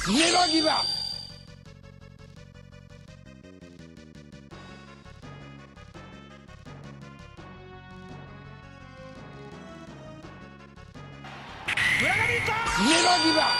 Never give up! Never give up!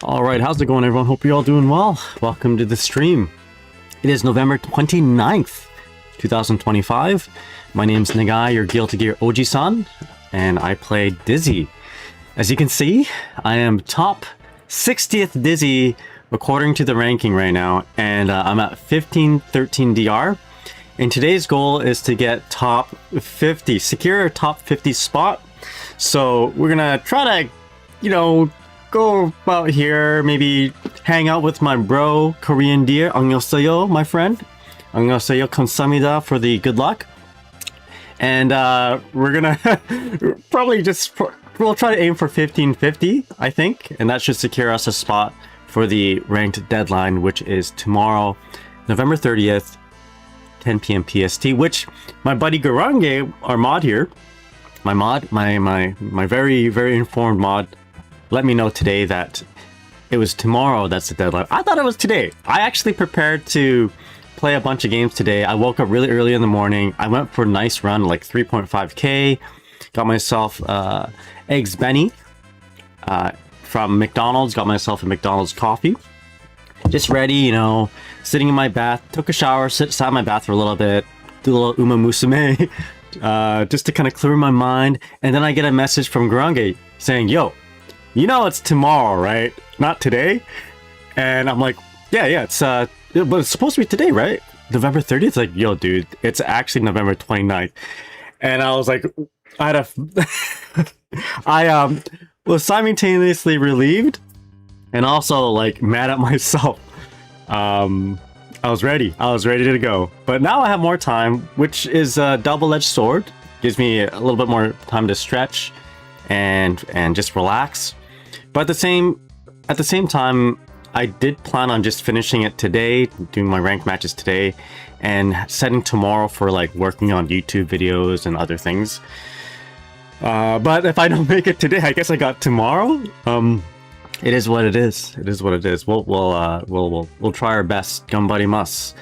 Alright, how's it going everyone? Hope you're all doing well. Welcome to the stream. It is November 29th, 2025. My name's Nagai, your Guilty Gear Oji-san, and I play Dizzy. As you can see, I am top 60th Dizzy according to the ranking right now, and I'm at 1513 DR. And today's goal is to get top 50, secure a top 50 spot. So we're gonna try to, go about here, maybe hang out with my bro, Korean dear, 안녕하세요, my friend. 안녕하세요, 감사합니다 for the good luck. And we're gonna probably we'll try to aim for 1550, I think, and that should secure us a spot for the ranked deadline, which is tomorrow, November 30th, 10 p.m. PST, which my buddy Garange, our mod here, my very, very informed mod, let me know today that it was tomorrow that's the deadline. I thought it was today. I actually prepared to play a bunch of games today. I woke up really early in the morning. I went for a nice run, like 3.5k. Got myself eggs Benny from McDonald's. Got myself a McDonald's coffee. Just ready, sitting in my bath. Took a shower, sat in my bath for a little bit. Do a little uma musume. just to kind of clear my mind. And then I get a message from Grange saying, yo, you know it's tomorrow, right? Not today? And I'm like, yeah, it's but it's supposed to be today, right? November 30th? Like, yo, dude, it's actually November 29th. And I was like, I was simultaneously relieved and also like mad at myself. I was ready to go, but now I have more time, which is a double-edged sword. Gives me a little bit more time to stretch and just relax. But at the same time, I did plan on just finishing it today, doing my ranked matches today, and setting tomorrow for like working on YouTube videos and other things. But if I don't make it today, I guess I got tomorrow. It is what it is. It is what it is. We'll try our best. Ganbarimasu.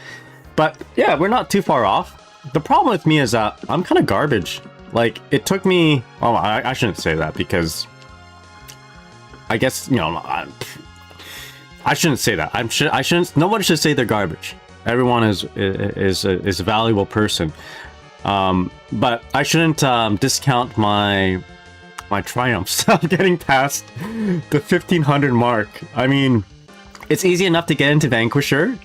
But yeah, we're not too far off. The problem with me is that I'm kind of garbage. Like, it took me. Oh, I shouldn't say that because I guess, you know, I shouldn't say that. I shouldn't. Nobody should say they're garbage. Everyone is a valuable person. But I shouldn't discount my triumphs of getting past the 1500 mark. I mean, it's easy enough to get into Vanquisher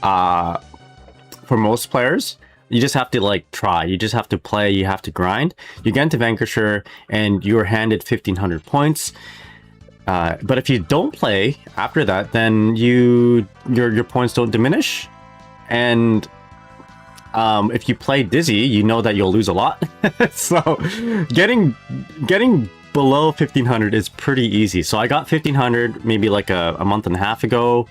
for most players. You just have to like try. You just have to play. You have to grind. You get into Vanquisher and you're handed 1500 points. But if you don't play after that, then your points don't diminish. And if you play Dizzy, you know that you'll lose a lot. So getting below 1500 is pretty easy. So I got 1500 maybe like a month and a half ago,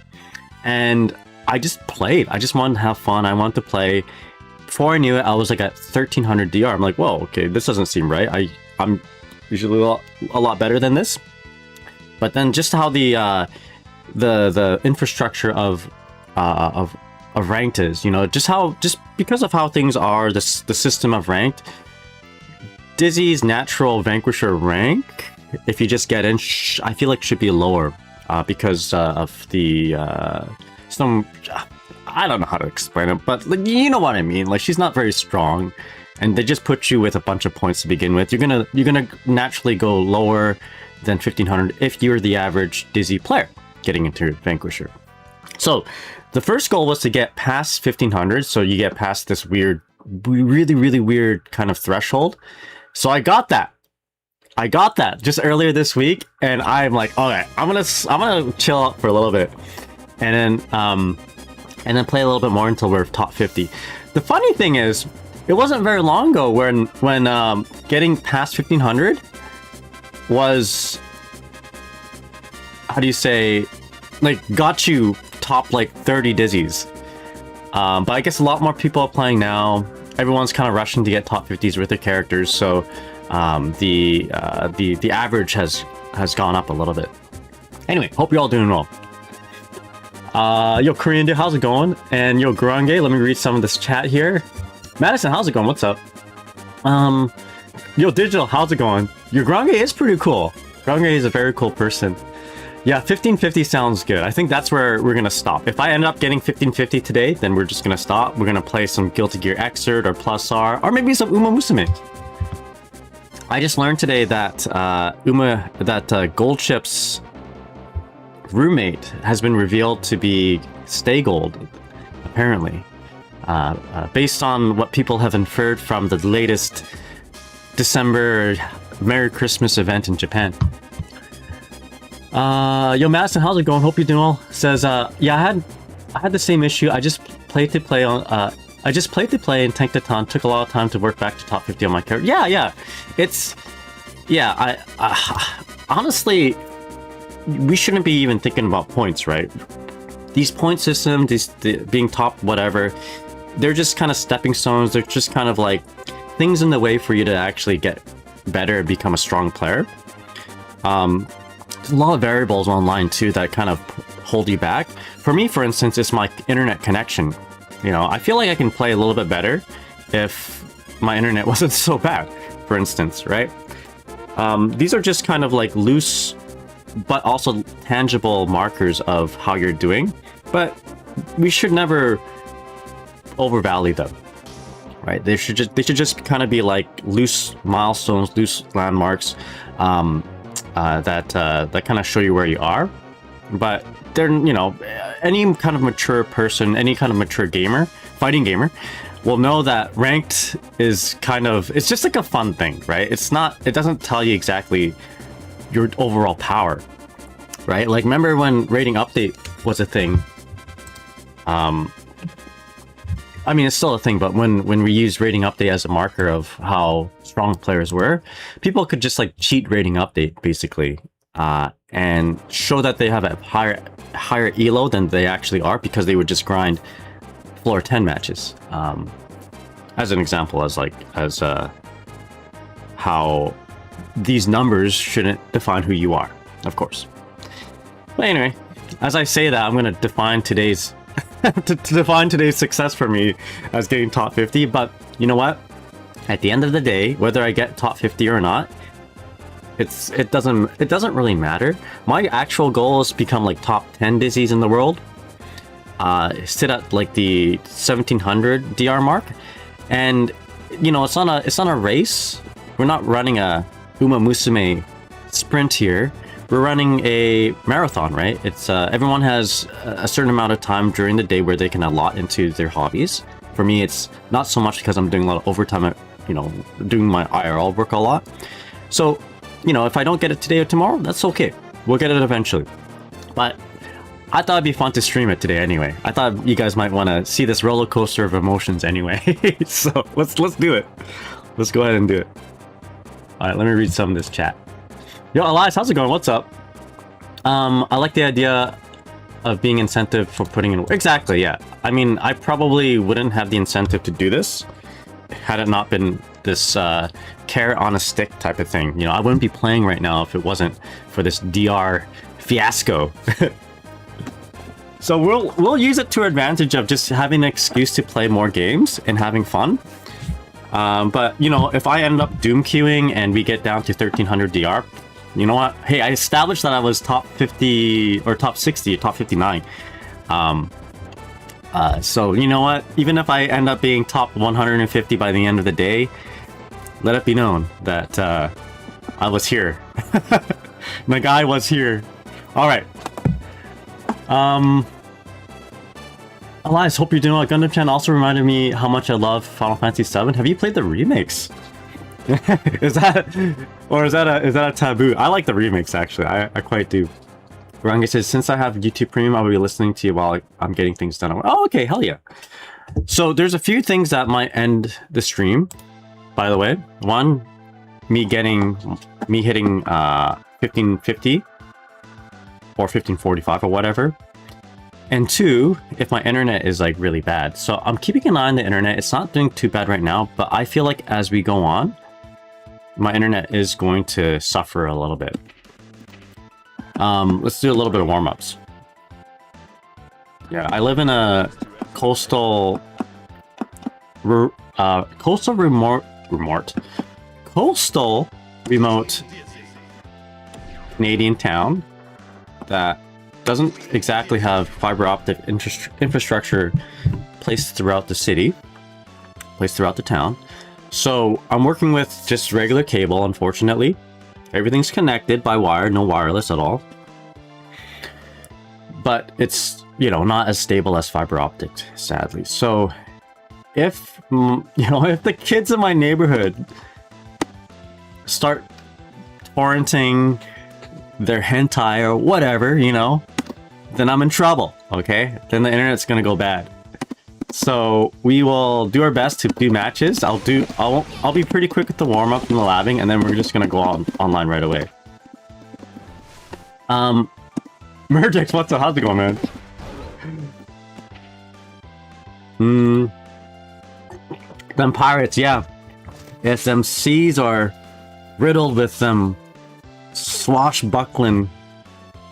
and I just played. I just wanted to have fun. I wanted to play. Before I knew it, I was like at 1300 DR. I'm like, whoa, okay, this doesn't seem right. I'm usually a lot better than this. But then just how the infrastructure of ranked is, you know, just because of how things are, the system of ranked, Dizzy's natural Vanquisher rank, if you just get in, I feel like should be lower because of the some. I don't know how to explain it, but like, you know what I mean. Like, she's not very strong, and they just put you with a bunch of points to begin with. You're gonna naturally go lower than 1500 if you're the average Dizzy player getting into Vanquisher. So the first goal was to get past 1500, so you get past this weird, really weird kind of threshold. So I got that just earlier this week, and I'm like, okay, I'm gonna chill out for a little bit, and then play a little bit more until we're top 50. The funny thing is, it wasn't very long ago when getting past 1500 was, how do you say, like, got you top like 30 Dizzies. But I guess a lot more people are playing now. Everyone's kind of rushing to get top 50s with their characters, so the average has gone up a little bit. Anyway, hope you're all doing well. Yo, Korean dude, how's it going? And yo, Grange, let me read some of this chat here. Madison, how's it going? What's up? Yo, Digital, how's it going? Your Grange is pretty cool. Grange is a very cool person. Yeah, 1550 sounds good. I think that's where we're gonna stop. If I end up getting 1550 today, then we're just gonna stop. We're gonna play some Guilty Gear Xrd or Plus R, or maybe some Uma Musume. I just learned today that Goldchip's roommate has been revealed to be Stay Gold, apparently. Based on what people have inferred from the latest December Merry Christmas event in Japan. Yo, Madison, how's it going? Hope you're doing well. Says, yeah, I had the same issue. I just played to play and Tank Titan. Took a lot of time to work back to top 50 on my character. Yeah. I honestly, we shouldn't be even thinking about points, right? These point systems, being top whatever, they're just kind of stepping stones. They're just kind of like things in the way for you to actually get better and become a strong player. There's a lot of variables online too that kind of hold you back. For me, for instance, it's my internet connection. You know, I feel like I can play a little bit better if my internet wasn't so bad, for instance, right? These are just kind of like loose but also tangible markers of how you're doing, but we should never overvalue them. right? They should just kind of be like loose milestones, loose landmarks that kind of show you where you are. But they're, you know, any kind of mature person, any kind of mature gamer, fighting gamer, will know that ranked is kind of, it's just like a fun thing, right? It's not, it doesn't tell you exactly your overall power, right? Like, remember when rating update was a thing? I mean, it's still a thing, but when we used rating update as a marker of how strong players were, people could just like cheat rating update basically, and show that they have a higher elo than they actually are, because they would just grind floor 10 matches. As an example, as how these numbers shouldn't define who you are, of course. But anyway, as I say that, I'm going to define today's to define today's success for me as getting top 50. But you know what? At the end of the day, whether I get top 50 or not, it doesn't really matter. My actual goal is to become like top 10 dizzies in the world. Sit at like the 1700 DR mark, and you know, it's not a race. We're not running a Uma Musume sprint here. We're running a marathon, right? It's everyone has a certain amount of time during the day where they can allot into their hobbies. For me, it's not so much because I'm doing a lot of overtime, you know, doing my IRL work a lot. So, you know, if I don't get it today or tomorrow, that's okay. We'll get it eventually. But I thought it'd be fun to stream it today anyway. I thought you guys might want to see this roller coaster of emotions anyway. So let's do it. Let's go ahead and do it. All right, let me read some of this chat. Yo, Elias, how's it going? What's up? I like the idea of being incentive for putting in. Exactly, yeah. I mean, I probably wouldn't have the incentive to do this had it not been this carrot on a stick type of thing. You know, I wouldn't be playing right now if it wasn't for this DR fiasco. So we'll use it to our advantage of just having an excuse to play more games and having fun. But you know, if I end up doom queuing and we get down to 1300 DR, you know what? Hey, I established that I was top 50 or top 60 or top 59. So you know what? Even if I end up being top 150 by the end of the day, let it be known that I was here. The guy was here. All right. Elias, hope you're doing well. Gundam Chan also reminded me how much I love Final Fantasy VII. Have you played the remakes? Is that a taboo? I like the remakes actually. I quite do. Rangi says, since I have YouTube Premium, I will be listening to you while I'm getting things done. Oh, okay, hell yeah. So there's a few things that might end the stream, by the way. One, me hitting 1550 or 1545 or whatever. And two, if my internet is like really bad. So I'm keeping an eye on the internet. It's not doing too bad right now, but I feel like as we go on, my internet is going to suffer a little bit. Let's do a little bit of warm-ups. Yeah, I live in a coastal remote Canadian town that doesn't exactly have fiber optic infrastructure placed throughout the city, placed throughout the town. So I'm working with just regular cable, unfortunately. Everything's connected by wire, no wireless at all. But it's, you know, not as stable as fiber optic, sadly. So if, you know, if the kids in my neighborhood start torrenting their hentai or whatever, you know, then I'm in trouble, okay? Then the internet's gonna go bad. So we will do our best to do matches. I'll be pretty quick with the warm-up and the labbing, and then we're just gonna go online right away. Mergex, what's up? How's it going, man? Them pirates, yeah. Yes, them seas are riddled with them swashbuckling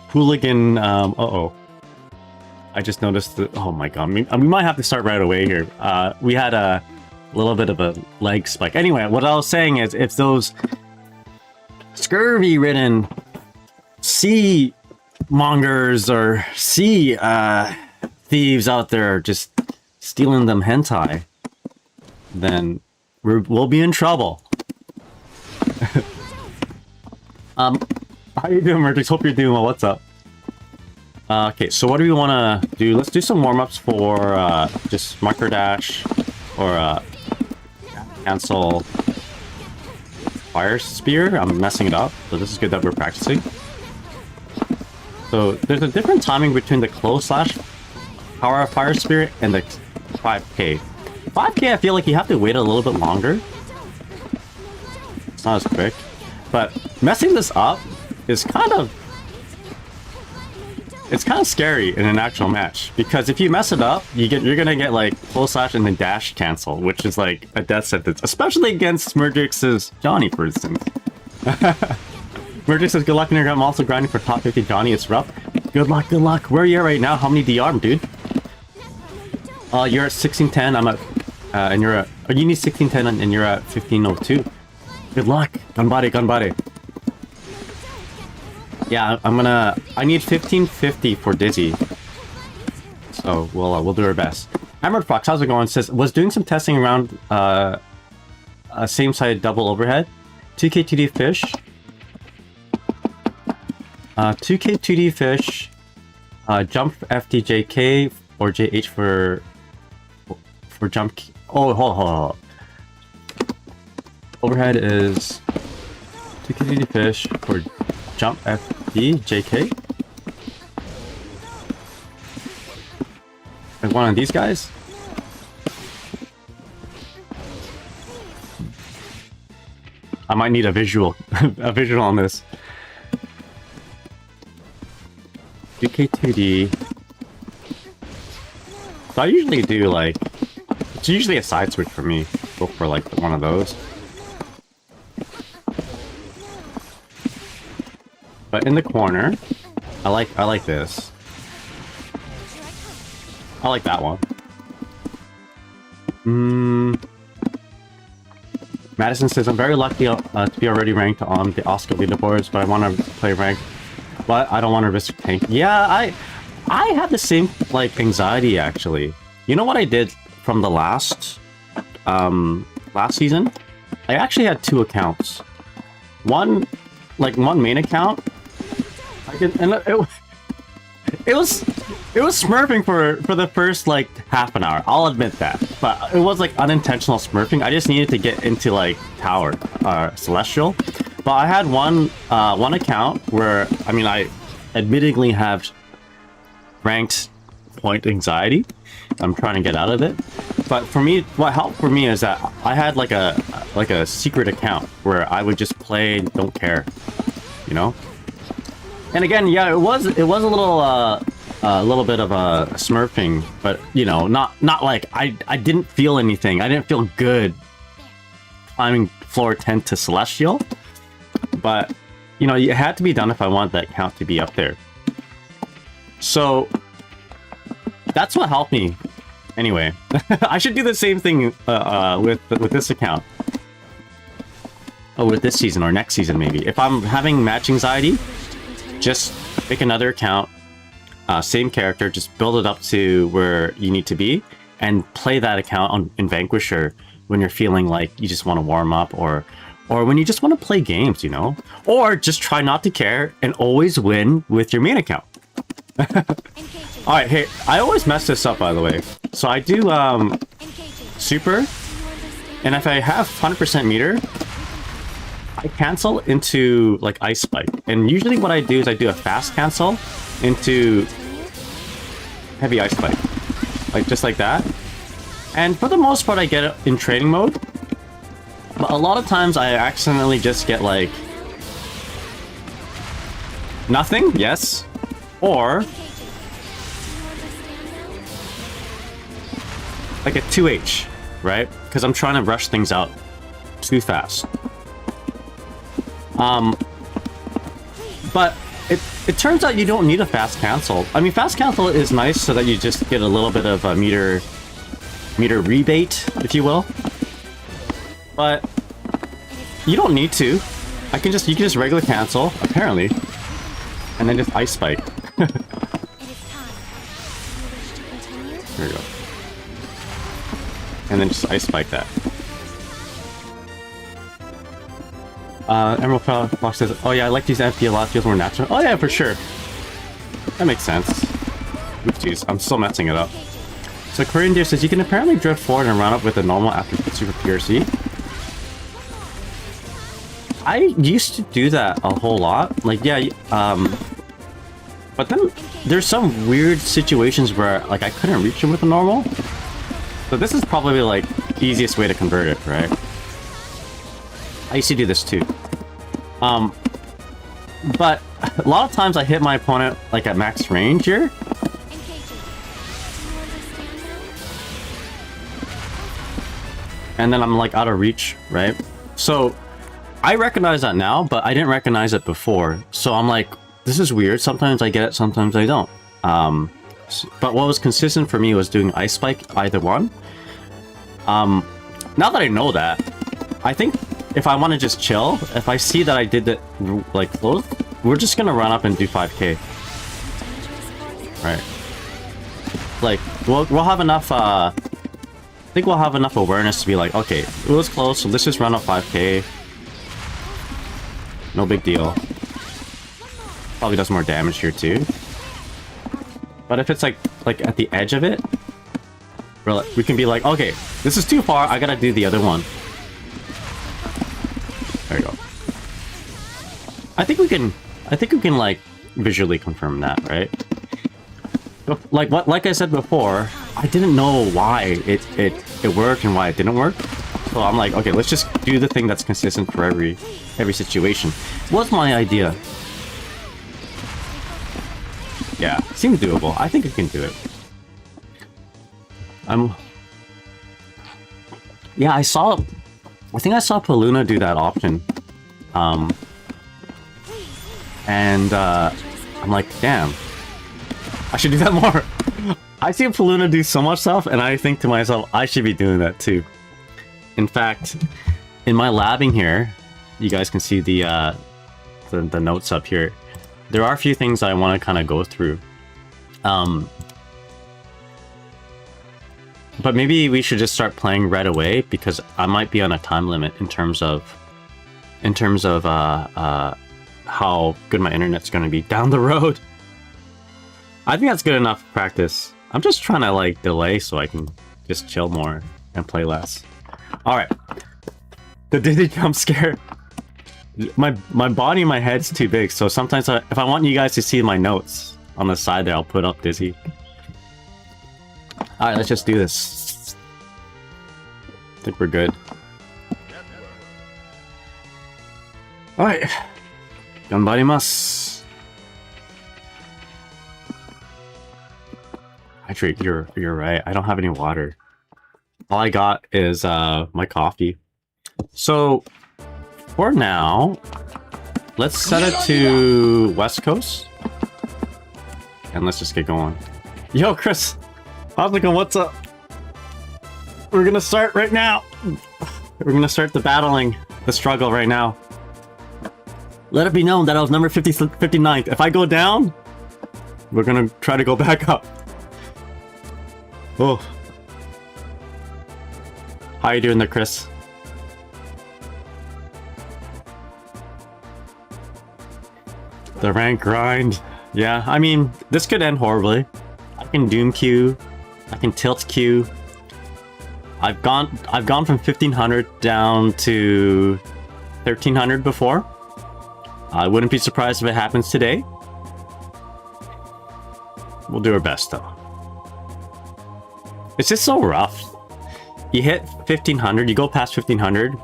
hooligan. I just noticed that. Oh my god, we might have to start right away here. We had a little bit of a leg spike. Anyway, what I was saying is, if those scurvy-ridden sea mongers or sea thieves out there are just stealing them hentai, then we'll be in trouble. How you doing, Murtrix? Hope you're doing well. What's up? Okay, so what do we want to do? Let's do some warm-ups for just marker dash or cancel fire spear. I'm messing it up, so this is good that we're practicing. So there's a different timing between the close slash power of fire spear and the 5k. 5k, I feel like you have to wait a little bit longer. It's not as quick, but messing this up is kind of scary in an actual match, because if you mess it up, you're gonna get like close slash and then dash cancel, which is like a death sentence, especially against Murgix's Johnny, for instance. Murgix says, good luck in your game. I'm also grinding for top 50 Johnny. It's rough. Good luck, good luck. Where are you at right now? How many DR, dude? You're at 1610. I'm at, and you're at, you need 1610 and you're at 1502. Good luck. Ganbare, ganbare. Yeah, I need 1550 for Dizzy. So we'll do our best. Hammered Fox, how's it going? Says, was doing some testing around a same side double overhead. 2k 2D fish. 2k 2D fish. Jump FTJK or JH for jump. Oh, hold on. Overhead is 2k 2D fish for jump FTJK. Like one of these guys. I might need a visual, on this. 2k2D. So I usually do like, it's usually a side switch for me. Go for like one of those. But in the corner, I like this. I like that one. Madison says, I'm very lucky to be already ranked on the Oscar leaderboards, but I want to play ranked. But I don't want to risk tank. Yeah, I have the same like anxiety actually. You know what I did from the last season? I actually had 2 accounts. One main account. It was smurfing for the first like half an hour. I'll admit that, but it was like unintentional smurfing. I just needed to get into like tower, celestial. But I had one account where I admittedly have ranked point anxiety. I'm trying to get out of it. But for me, what helped for me is that I had like a secret account where I would just play and don't care, you know. And again, yeah, it was a little bit of a smurfing, but you know, not like I didn't feel anything. I didn't feel good climbing floor 10 to celestial, but you know, it had to be done if I want that count to be up there. So that's what helped me. Anyway, I should do the same thing with this account. Oh, with this season or next season maybe. If I'm having match anxiety, just pick another account, same character, just build it up to where you need to be, and play that account in Vanquisher when you're feeling like you just want to warm up, or when you just want to play games, you know? Or just try not to care and always win with your main account. Alright, hey, I always mess this up, by the way. So I do super, and if I have 100% meter, I cancel into like Ice Spike. And usually what I do is I do a fast cancel into heavy Ice Spike. Like just like that. And for the most part I get it in training mode. But a lot of times I accidentally just get like nothing, yes. Or like a 2H, right? Because I'm trying to rush things out too fast. But it turns out you don't need a fast cancel. I mean, fast cancel is nice so that you just get a little bit of a meter rebate, if you will. But you don't need to. You can just regular cancel, apparently, and then just Ice Spike. There we go. and then just ice spike that. Emerald Fox says, oh yeah, I like these empty a lot, feels more natural. Oh yeah, for sure. That makes sense. Oopsies, I'm still messing it up. So Korean Deer says, you can apparently drift forward and run up with a normal after Super PRC. I used to do that a whole lot. Like, yeah, but then there's some weird situations where, like, I couldn't reach it with a normal. So this is probably, like, the easiest way to convert it, right? I used to do this too. But a lot of times I hit my opponent, like, at max range here. And then I'm, like, out of reach, right? So I recognize that now, but I didn't recognize it before. So I'm like, this is weird. Sometimes I get it, sometimes I don't. But what was consistent for me was doing Ice Spike, either one. Now that I know that, I think if I want to just chill, if I see that I did it, like, close, we're just gonna run up and do 5k. Right. Like, we'll have enough, I think we'll have enough awareness to be like, okay, it was close, so let's just run up 5k. No big deal. Probably does more damage here too. But if it's like at the edge of it, we can be like, okay, this is too far, I gotta do the other one. There you go. I think we can like visually confirm that, right? Like I said before, I didn't know why it worked and why it didn't work. So I'm like, okay, let's just do the thing that's consistent for every situation. What's my idea? Yeah, seems doable. I think we can do it. Yeah, I think I saw Paluna do that option. And I'm like, damn, I should do that more. I see Paluna do so much stuff, and I think to myself, I should be doing that too. In fact, in my labbing here, you guys can see the notes up here. There are a few things I want to kind of go through. But maybe we should just start playing right away, because I might be on a time limit in terms of how good my internet's going to be down the road. I think that's good enough practice. I'm just trying to like delay so I can just chill more and play less. All right, the dizzy jump scare. My body and my head's too big, so sometimes if I want you guys to see my notes on the side there, I'll put up dizzy. All right, let's just do this. I think we're good. All right, ganbarimasu. Hydrate. You're right. I don't have any water. All I got is my coffee. So for now, let's set it to West Coast, and let's just get going. Yo, Chris, how's it going? What's up? We're gonna start right now. We're gonna start the battling, the struggle right now. Let it be known that I was number 59th. If I go down, we're gonna try to go back up. Oh. How you doing there, Chris? The rank grind. Yeah, I mean, this could end horribly. I can doom queue. I can tilt queue. I've gone from 1500 down to 1300 before. I wouldn't be surprised if it happens today. We'll do our best though. It's just so rough. You hit 1500, you go past 1500,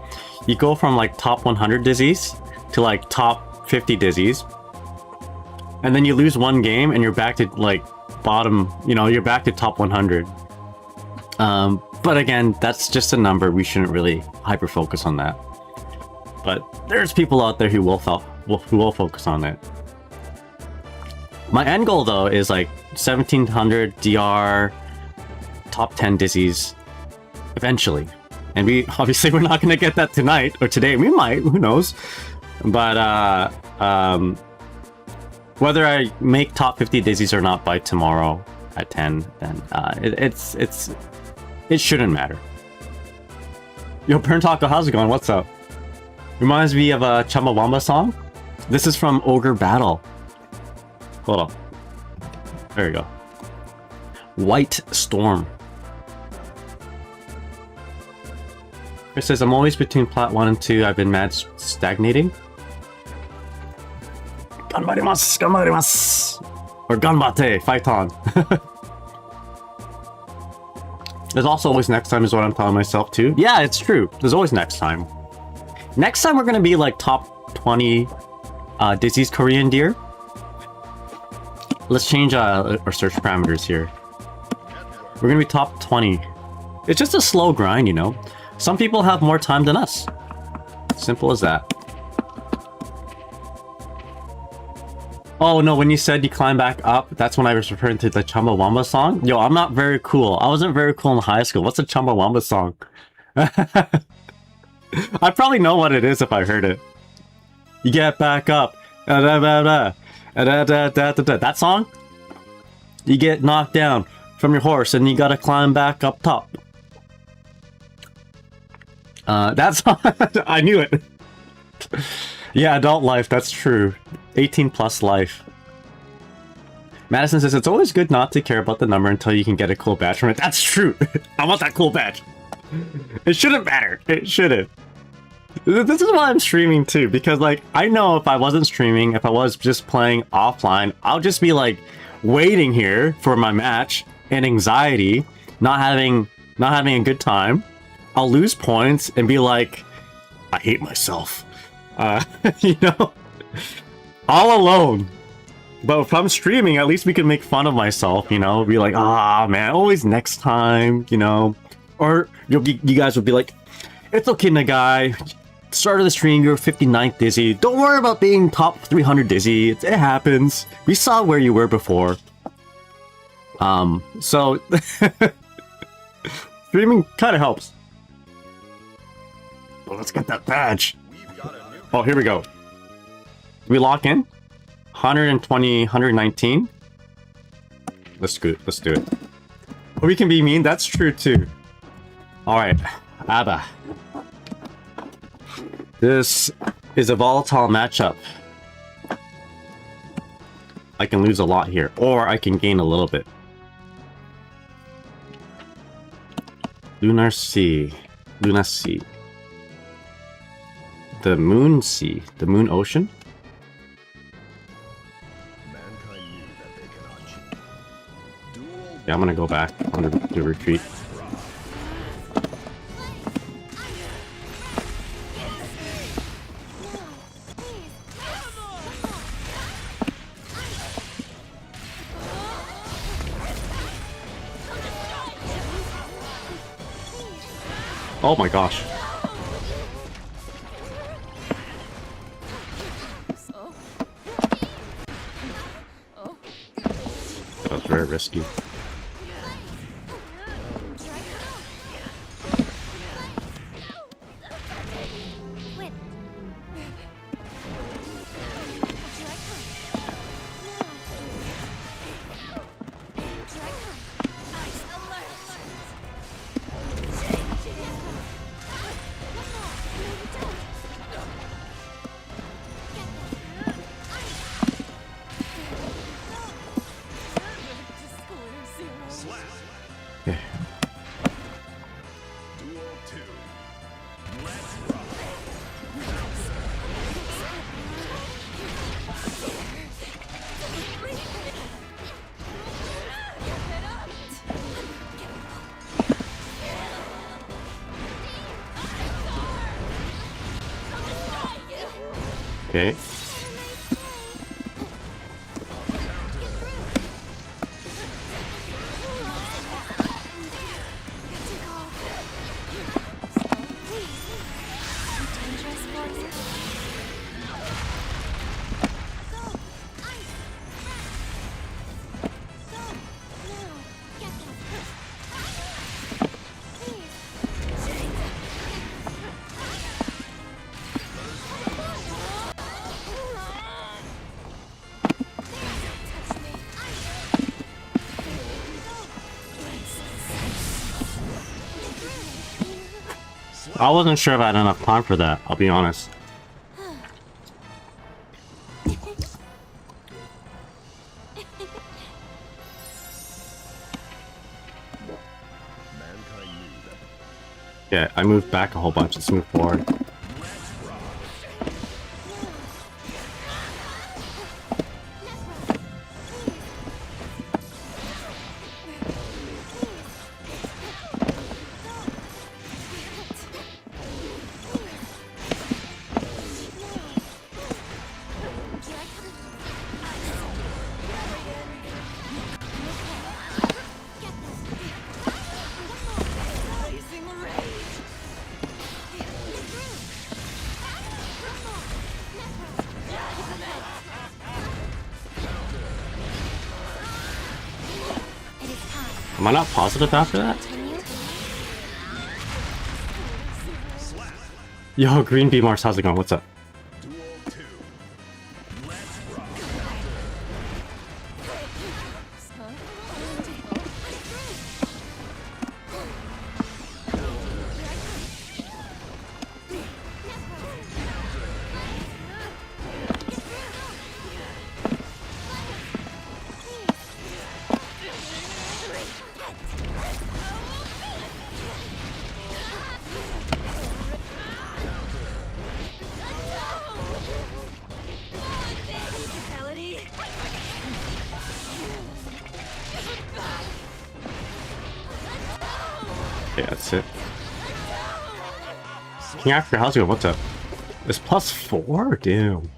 you go from like top 100 dizzies to like top 50 dizzies, and then you lose one game and you're back to like bottom, you know, you're back to top 100. But again, that's just a number. We shouldn't really hyper focus on that. But there's people out there who will focus on it. My end goal though is like 1700 DR, top 10 dizzies eventually. And we're not going to get that tonight or today. We might, who knows. But whether I make top 50 dizzies or not by tomorrow at 10, then it shouldn't matter. Yo, Pern Taco, how's it going? What's up? Reminds me of a Chumbawamba song. This is from Ogre Battle. Hold on. There you go. White Storm. It says, I'm always between plat 1 and 2. I've been mad stagnating. Ganbarimasu, ganbarimasu. Or ganbate, fight on. There's also always next time is what I'm telling myself too. Yeah, it's true. There's always next time. Next time we're gonna be like top 20 Dizzy's Korean deer. Let's change our search parameters here. We're gonna be top 20. It's just a slow grind, you know? Some people have more time than us. Simple as that. Oh no, when you said you climb back up, that's when I was referring to the Chumbawamba song. Yo, I'm not very cool. I wasn't very cool in high school. What's a Chumbawamba song? I probably know what it is if I heard it. You get back up. That song? You get knocked down from your horse and you gotta climb back up top. That's I knew it. Yeah, adult life, that's true. 18 plus life. Madison says it's always good not to care about the number until you can get a cool badge from it. That's true. I want that cool badge. It shouldn't matter. It shouldn't. This is why I'm streaming too, because like I know if I wasn't streaming, if I was just playing offline, I'll just be like waiting here for my match and anxiety, not having a good time. I'll lose points and be like, I hate myself. You know, all alone. But if I'm streaming, at least we can make fun of myself, you know, be like, ah, man, always next time, you know. Or you guys would be like, it's okay, Nagai. Start of the stream, you're 59th Dizzy. Don't worry about being top 300 Dizzy. It happens. We saw where you were before. So streaming kind of helps. Well, let's get that badge. Oh, here we go. We lock in 120, 119. Let's do it. We can be mean. That's true too. All right, Abba. This is a volatile matchup. I can lose a lot here, or I can gain a little bit. Lunar Sea. Luna Sea. The Moon Sea. The Moon Ocean? Yeah, I'm gonna go back on the retreat. Oh my gosh. That was very risky. Okay. I wasn't sure if I had enough time for that, I'll be honest. Yeah, I moved back a whole bunch. Let's move forward. Am I not positive after that? Yo, Green Bee Mars, how's it going? What's up? Yeah, that's it. King Africa, how's it going? What's up? It's +4? Damn.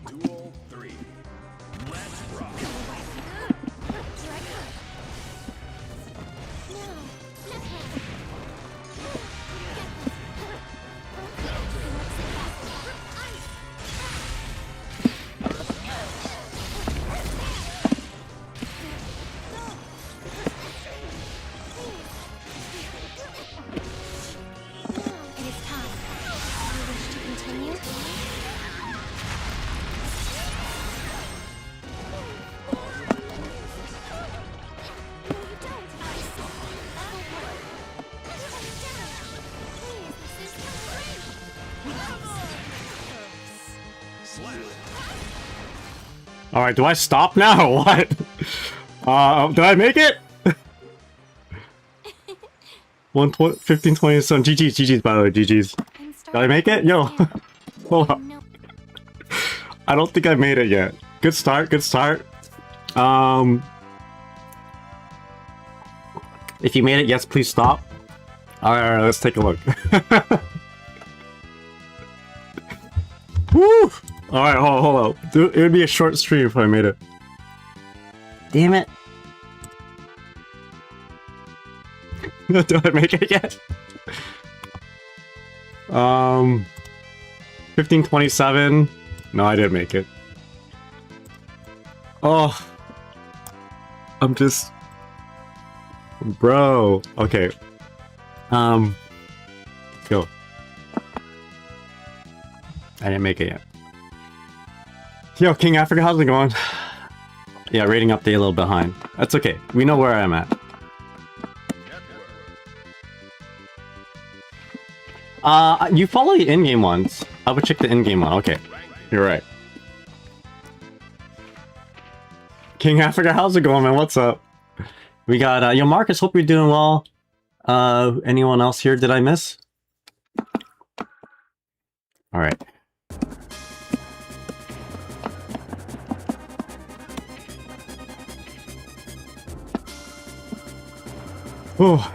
Alright, do I stop now or what? Did I make it? 1527. GG's, by the way, GG's. Did I make it? Yo. Hold up. I don't think I made it yet. Good start, good start. If you made it, yes, please stop. Alright, let's take a look. Woo! Alright, hold up. It would be a short stream if I made it. Damn it. Do I make it yet? 1527. No, I didn't make it. Oh. I'm just... Bro. Okay. Let's go. I didn't make it yet. Yo, King Africa, how's it going? Yeah, rating update a little behind. That's okay. We know where I'm at. You follow the in-game ones. I would check the in-game one. Okay. You're right. King Africa, how's it going, man? What's up? We got, yo, Marcus, hope you're doing well. Anyone else here did I miss? Alright. Oh.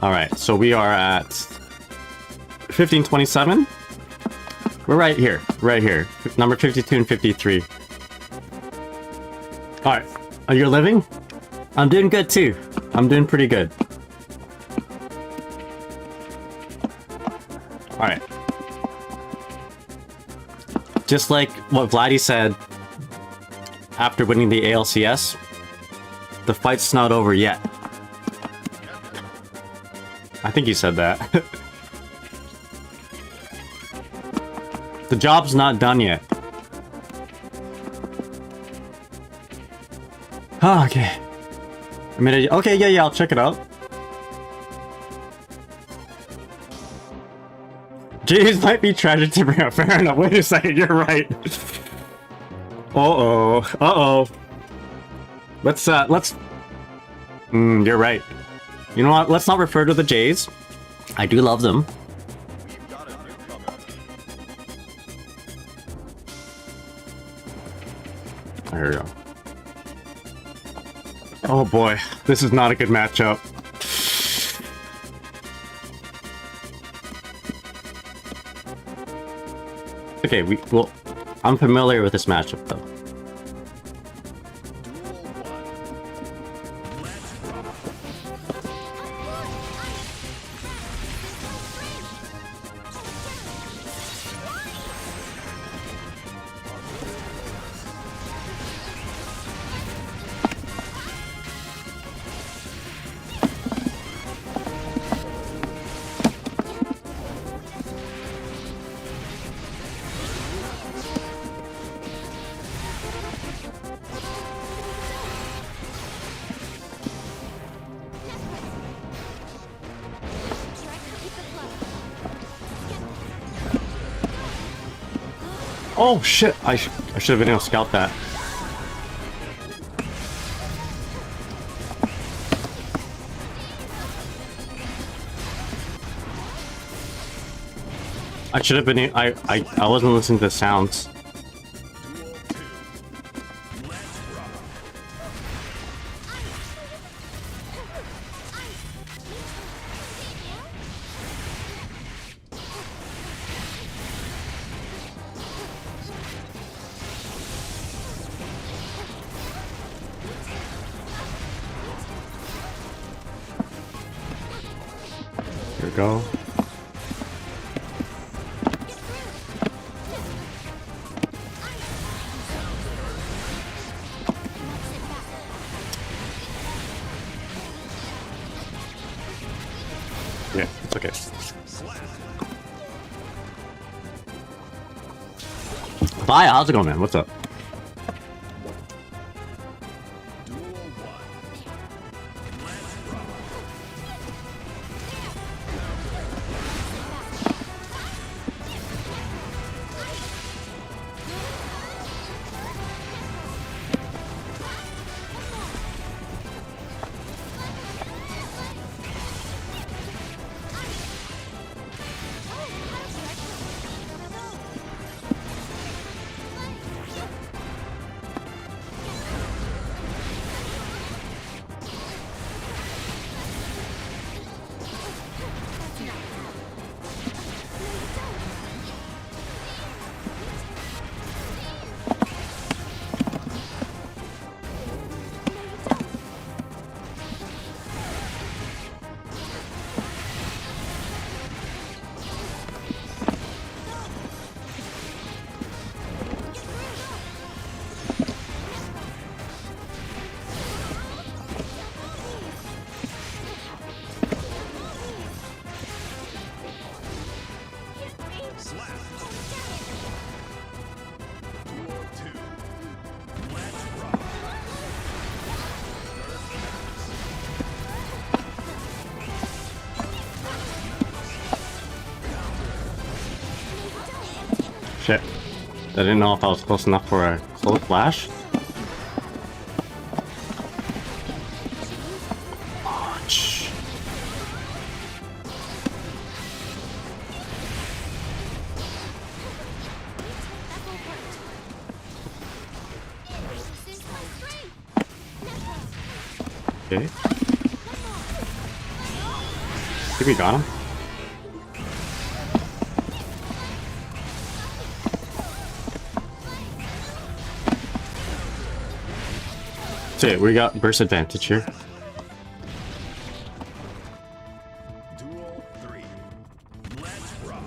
Alright, so we are at 1527. We're right here, number 52 and 53. Alright, are you living? I'm doing good too. I'm doing pretty good. Alright. Just like what Vladdy said after winning the ALCS, the fight's not over yet. I think you said that. The job's not done yet. Oh, okay. I mean, okay, yeah, I'll check it out. Jays might be tragic to bring up. Fair enough. Wait a second, you're right. Uh-oh. Uh-oh. Let's... you're right. You know what? Let's not refer to the Jays. I do love them. There we go. Oh boy, this is not a good matchup. Okay, well, I'm familiar with this matchup though. Oh shit! I should have been able to scout that. I should have been. I wasn't listening to the sounds. Here we go. Yeah, it's okay. Bye, how's it going, man? What's up? Shit. I didn't know if I was close enough for a close flash. Ouch. Okay. Think we got him? Okay, we got burst advantage here. Duel 3. Let's rock.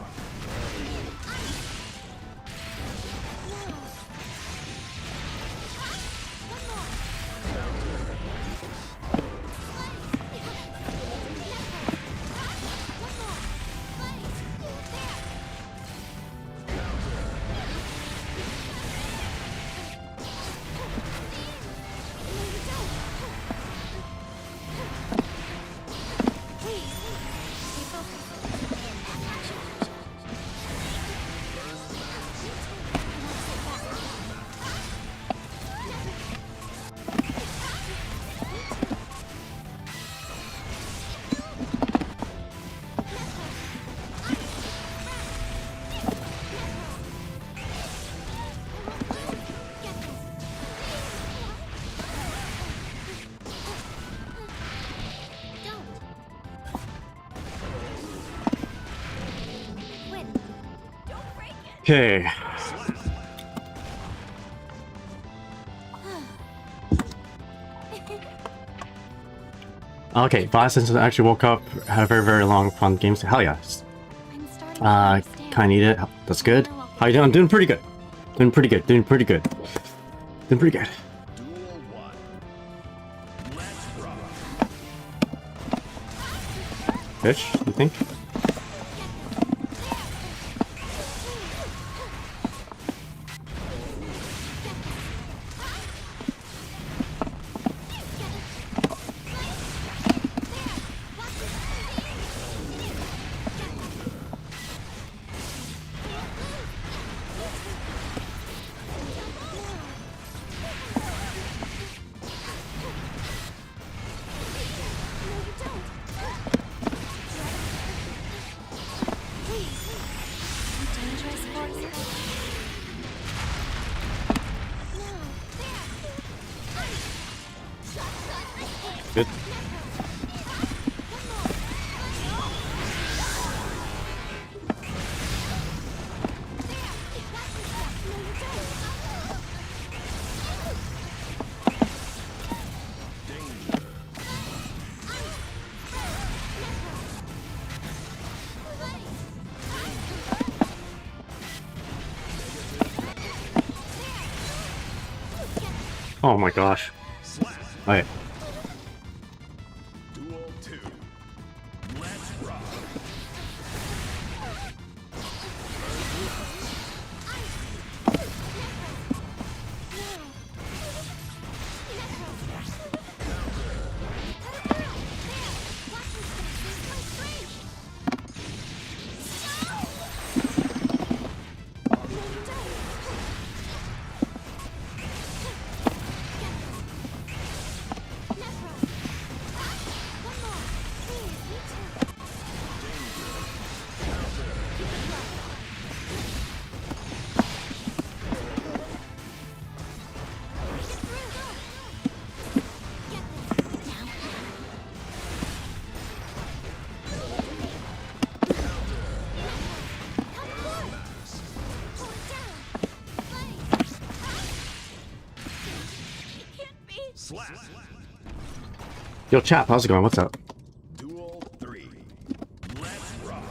Okay. Okay, but since I actually woke up, had a very, very long, fun game. Hell yeah. Kinda need it. That's good. How you doing? I'm doing pretty good. Doing pretty good. Doing pretty good. Doing pretty good. Fish, you think? Good. Oh my gosh. Alright. Yo, chap, how's it going? What's up? Duel 3. Let's rock.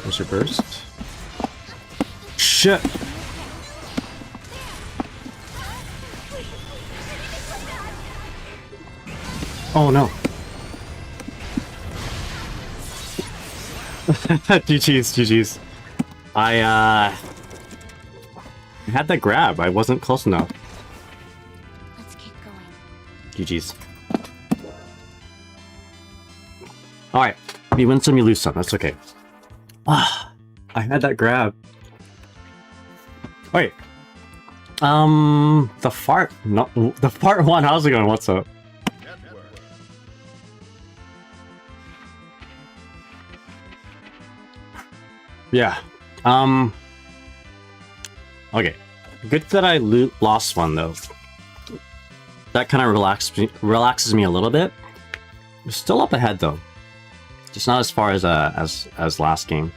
Where's your burst? Shit! Oh no. GG's. I had that grab. I wasn't close enough. Let's keep going. GG's. Alright. You win some, you lose some. That's okay. Ah, I had that grab. Wait. The fart. No, the fart one. How's it going? What's up? Yeah. Okay. Good that I lost one though. That kind of relaxes me a little bit. I'm still up ahead though. Just not as far as last game.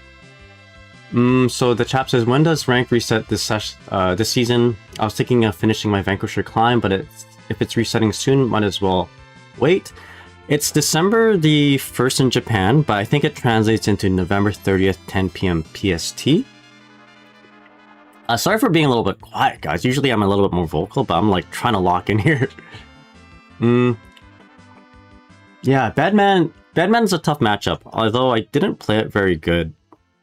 So the chap says, when does rank reset this season? I was thinking of finishing my Vanquisher climb, but if it's resetting soon, might as well wait. It's December the 1st in Japan, but I think it translates into November 30th, 10 p.m. PST. Sorry for being a little bit quiet, guys. Usually I'm a little bit more vocal, but I'm like trying to lock in here. Yeah, Badman's a tough matchup, although I didn't play it very good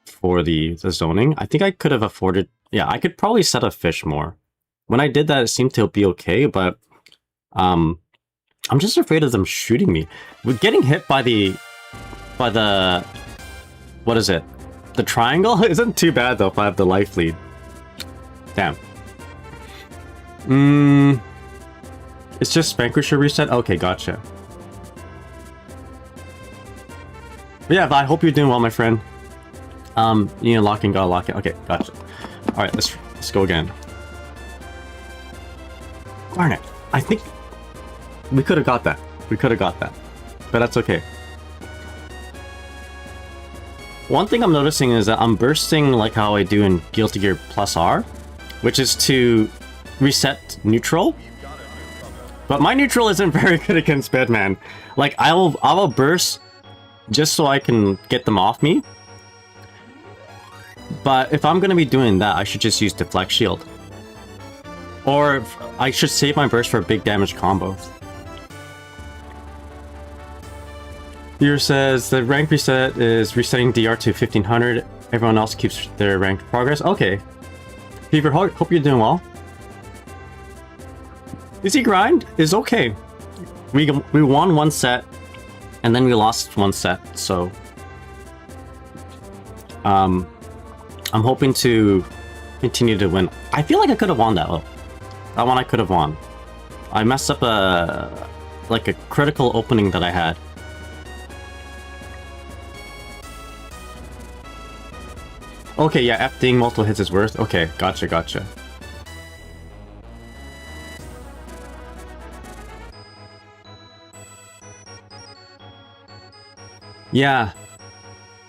for the zoning. I think I could have afforded... Yeah, I could probably set a fish more. When I did that, it seemed to be okay, but... I'm just afraid of them shooting me. With getting hit by the... What is it? The triangle? Isn't too bad though if I have the life lead. Damn. It's just Vanquisher reset? Okay, gotcha. But yeah, but I hope you're doing well, my friend. You need to lock in, gotta lock in. Okay, gotcha. Alright, let's go again. Darn it. I think we could have got that. We could have got that. But that's okay. One thing I'm noticing is that I'm bursting like how I do in Guilty Gear Plus R, which is to reset neutral. But my neutral isn't very good against Bedman. Like I will burst just so I can get them off me. But if I'm gonna be doing that, I should just use Deflect Shield. Or I should save my burst for a big damage combo. Here says the rank reset is resetting DR to 1500. Everyone else keeps their ranked progress. Okay. Fever, hope you're doing well. Easy grind is okay. We won one set, and then we lost one set. So, I'm hoping to continue to win. I feel like I could have won that though. That one I could have won. I messed up a critical opening that I had. Okay, yeah, FDing multiple hits is worth. Okay, gotcha. Yeah.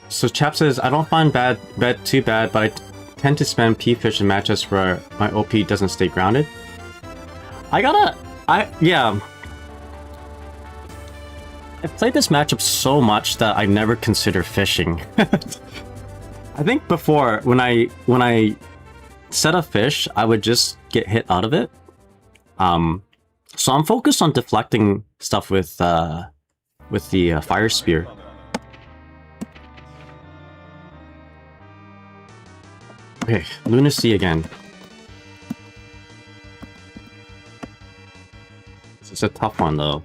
So Chap says, I don't find bad too bad, but I tend to spam P-Fish in matches where my OP doesn't stay grounded. Yeah. I've played this matchup so much that I never consider fishing. I think before, when I set a fish, I would just get hit out of it. So I'm focused on deflecting stuff with the fire spear. Okay, Lunacy again. This is a tough one though.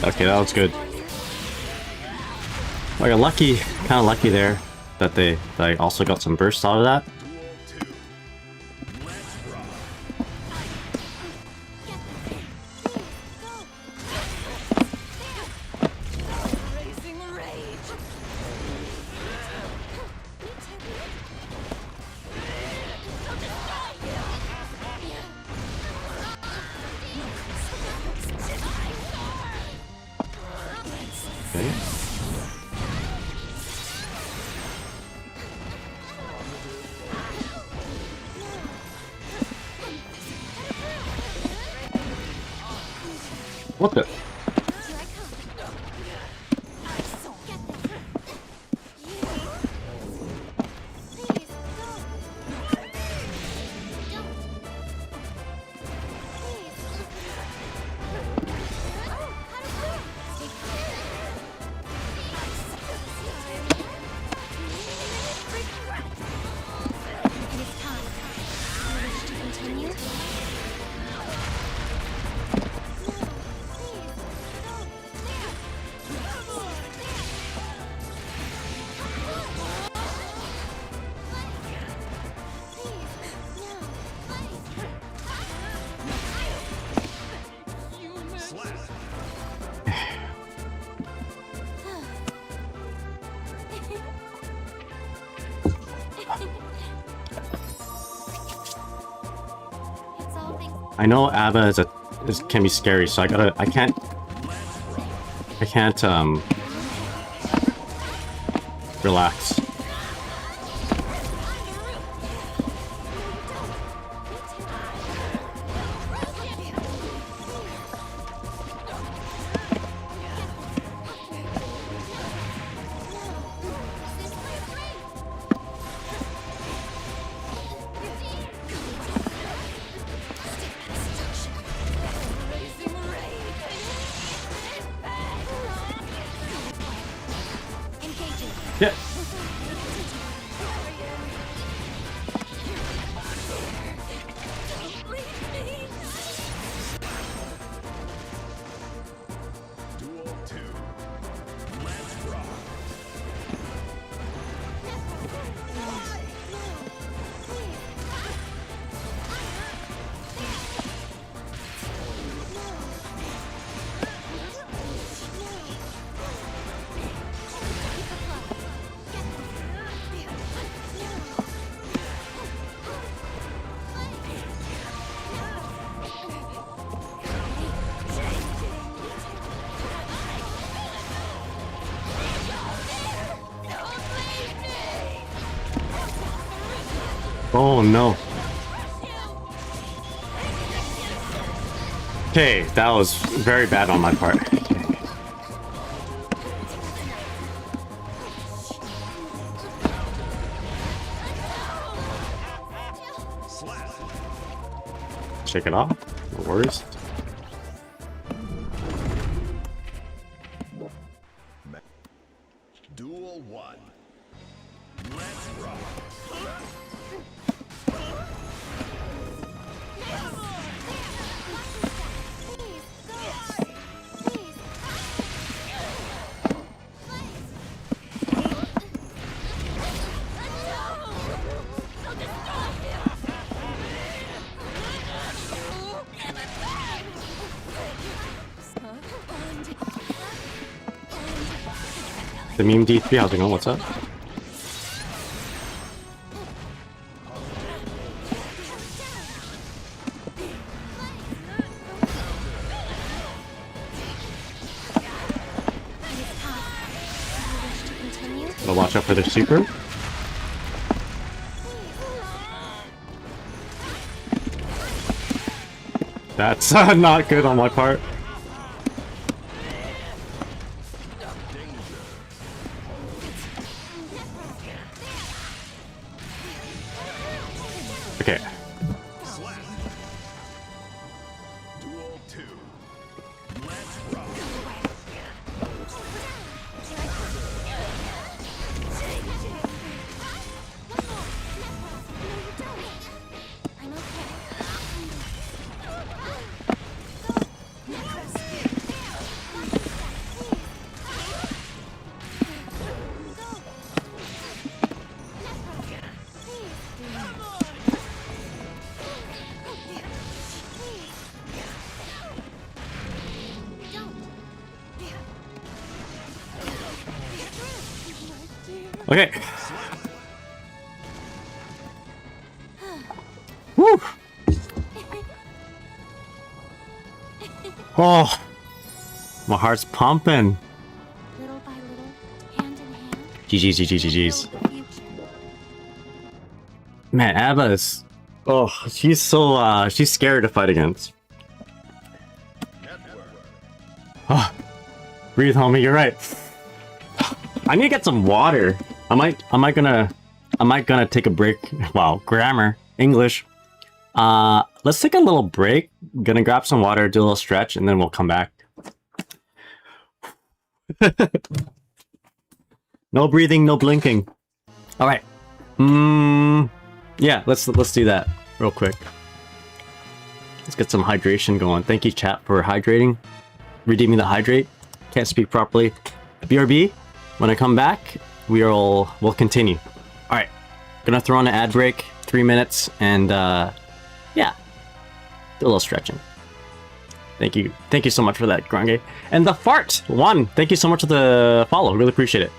Okay, that was good. I got lucky, kind of lucky there that I also got some bursts out of that. What the? I know ABBA can be scary, so I can't relax. Oh no. Okay, that was very bad on my part. Shake it off. No worries. Duel 1. Let's rock. The meme D3, how's it going? What's up? Gotta watch out for their super. That's not good on my part. Okay. Duel 2. Let's rock. Okay. Woo! Oh, my heart's pumping. Little by little, hand in hand. GG's, GG's. Man, Abba is... Oh, she's so, she's scary to fight against. Oh, breathe, homie, you're right. I need to get some water. I might gonna take a break. Wow, grammar, English. Let's take a little break. Gonna grab some water, do a little stretch, and then we'll come back. No breathing, no blinking. All right. Yeah, let's do that real quick. Let's get some hydration going. Thank you, chat, for hydrating, redeeming the hydrate. Can't speak properly. BRB. When I come back, we'll continue. All right, gonna throw on an ad break, 3 minutes, and yeah, do a little stretching. Thank you so much for that, Grange. And the fart one. Thank you so much for the follow. Really appreciate it.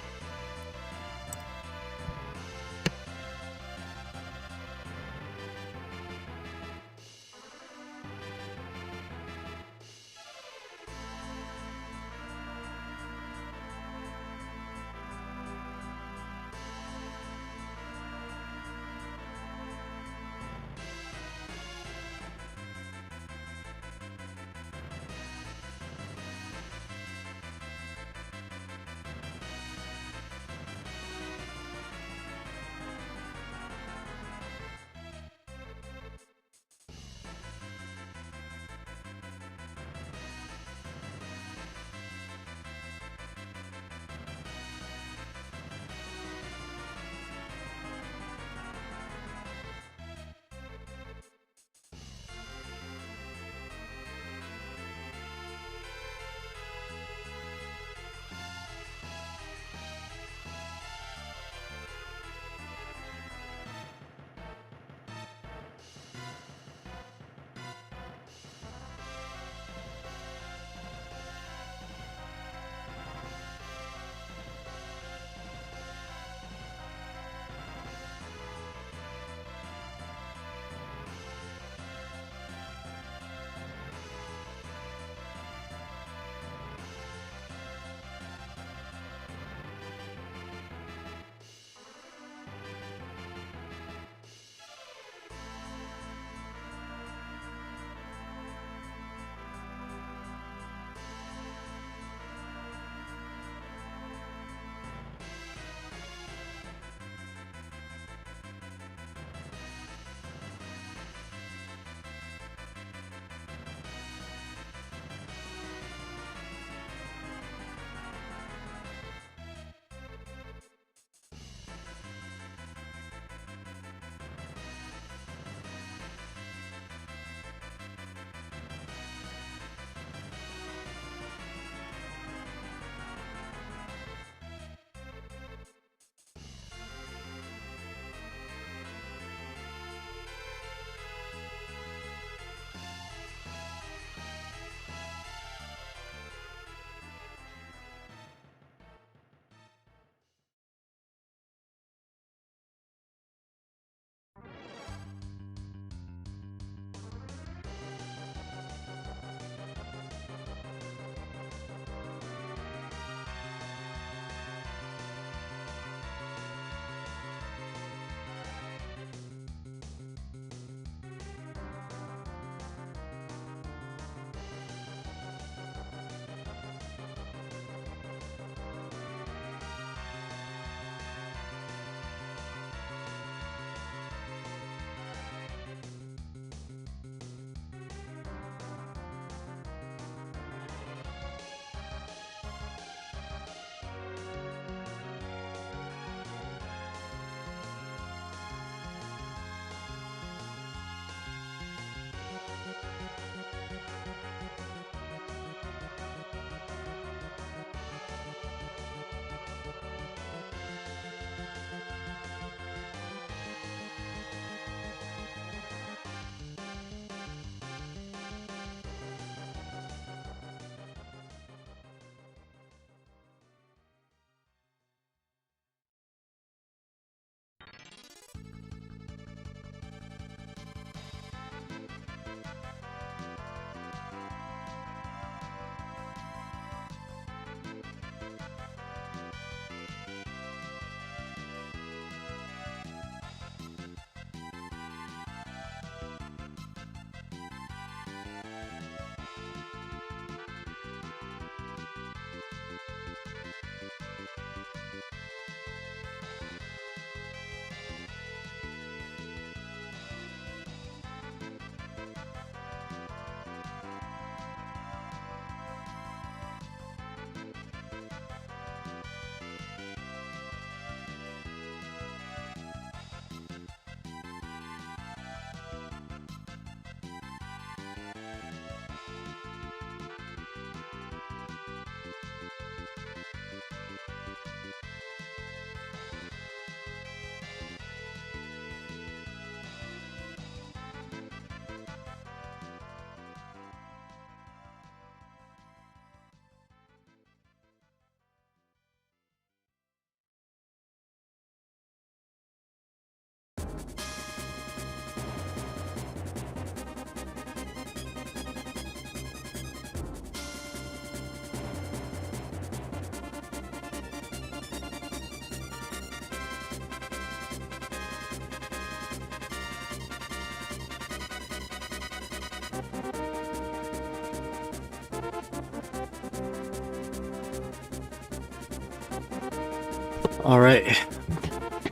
All right,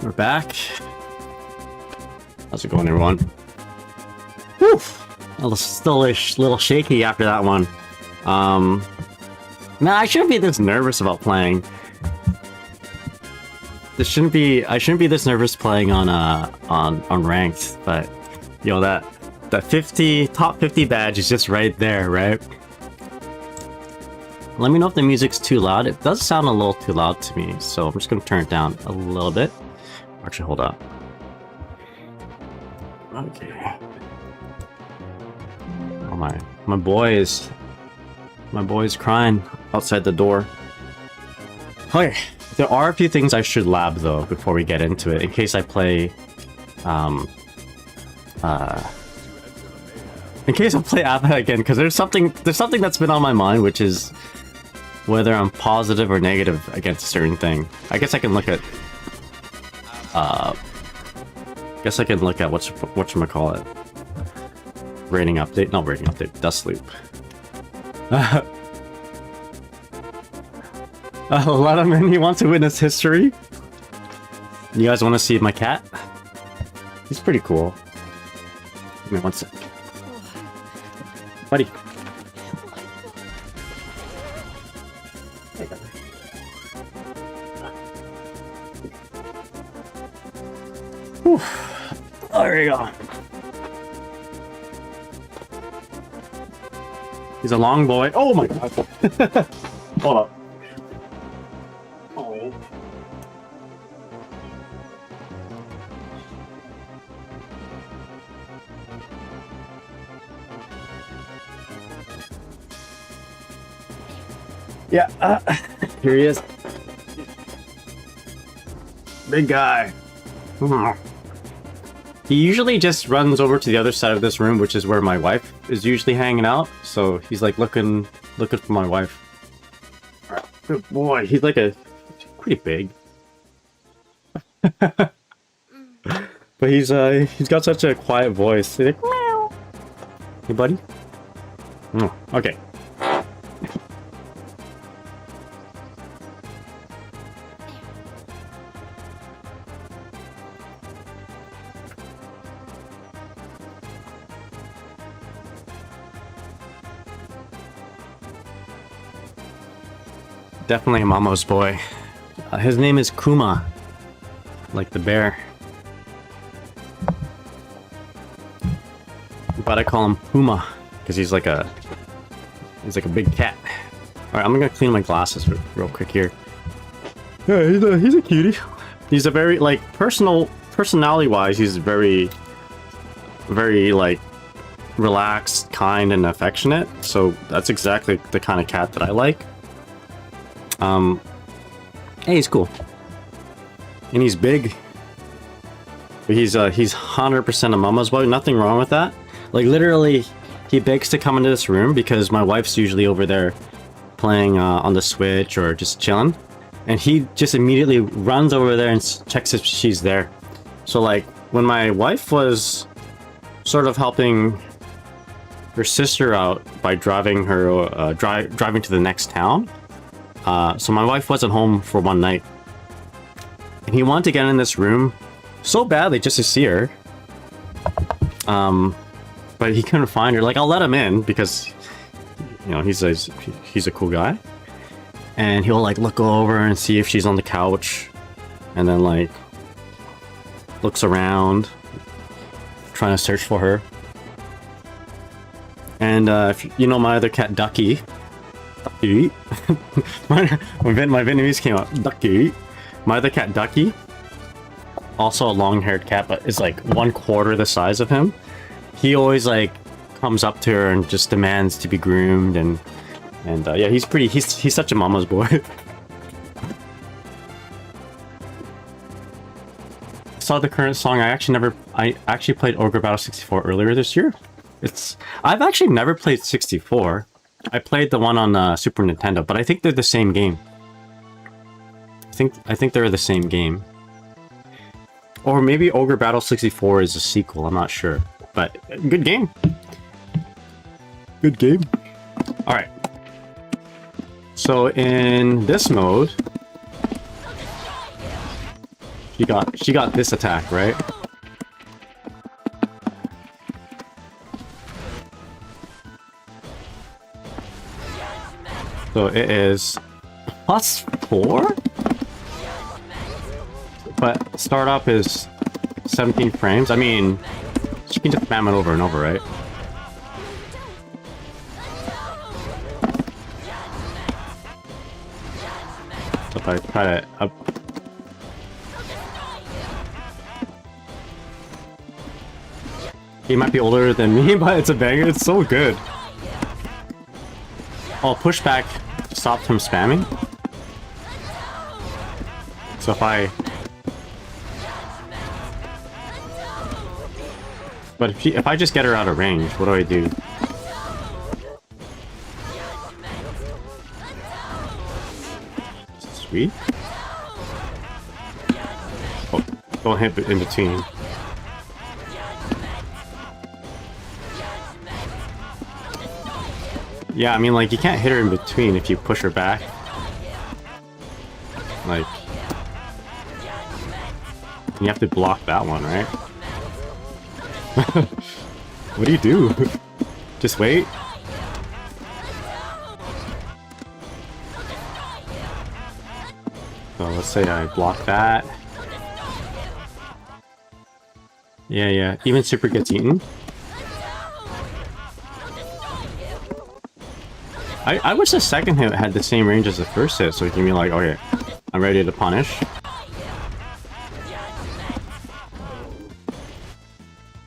we're back. How's it going, everyone? Whew. Still a little shaky after that one. Nah, I shouldn't be this nervous about playing. I shouldn't be this nervous playing on ranked, but yo, that top 50 badge is just right there, right? Let me know if the music's too loud. It does sound a little too loud to me, so I'm just gonna turn it down a little bit. Actually, hold up. Okay. Oh my boy is crying outside the door. Okay, there are a few things I should lab though before we get into it, in case I play Appa again, because there's something that's been on my mind, which is whether I'm positive or negative against a certain thing. I guess I can look at whatchamacallit. Rating update, not rating update, dust loop. A lot of men, he wants to witness history. You guys want to see my cat? He's pretty cool. Give me one sec. Buddy. Whew. There you go. He's a long boy. Oh my god. Hold up. Oh. Yeah, here he is. Big guy. He usually just runs over to the other side of this room, which is where my wife is usually hanging out. So he's like looking for my wife. Good boy. He's like pretty big. But he's got such a quiet voice. He's like, meow. Hey, buddy. Oh, okay. Definitely a mama's boy. His name is Kuma, like the bear. But I call him Puma because he's like a big cat. All right, I'm gonna clean my glasses real quick here. Yeah, he's a cutie. He's a very like personality-wise, he's very like relaxed, kind, and affectionate. So that's exactly the kind of cat that I like. Hey, he's cool. And he's big. But he's 100% a mama's boy. Nothing wrong with that. Like, literally, he begs to come into this room because my wife's usually over there playing on the Switch or just chilling. And he just immediately runs over there and checks if she's there. So, like, when my wife was sort of helping her sister out by driving her, driving to the next town, so my wife wasn't home for one night, and he wanted to get in this room so badly just to see her, but he couldn't find her. Like, I'll let him in because, you know, he's a cool guy, and he'll like look over and see if she's on the couch, and then like looks around trying to search for her. And if you know my other cat Ducky, my Vietnamese came out. Ducky. My other cat Ducky, also a long-haired cat, but is like 1/4 the size of him. He always like comes up to her and just demands to be groomed, and yeah, he's such a mama's boy. Saw the current song. I actually played Ogre Battle 64 earlier this year. I've actually never played 64. I played the one on Super Nintendo, but I think they're the same game. I think they're the same game. Or maybe Ogre Battle 64 is a sequel, I'm not sure. But good game. Good game. Alright. So in this mode, She got this attack, right? So it is +4? But startup is 17 frames. I mean, she can just spam it over and over, right? So if I try to up. He might be older than me, but it's a banger. It's so good. Oh, pushback stopped him spamming. So if I... But if I just get her out of range, what do I do? Sweet. Oh, don't hit in between. Yeah, I mean, like, you can't hit her in between if you push her back. Like... You have to block that one, right? What do you do? Just wait? So let's say I block that. Yeah. Even super gets eaten. I wish the second hit had the same range as the first hit, so it can be like, okay, I'm ready to punish.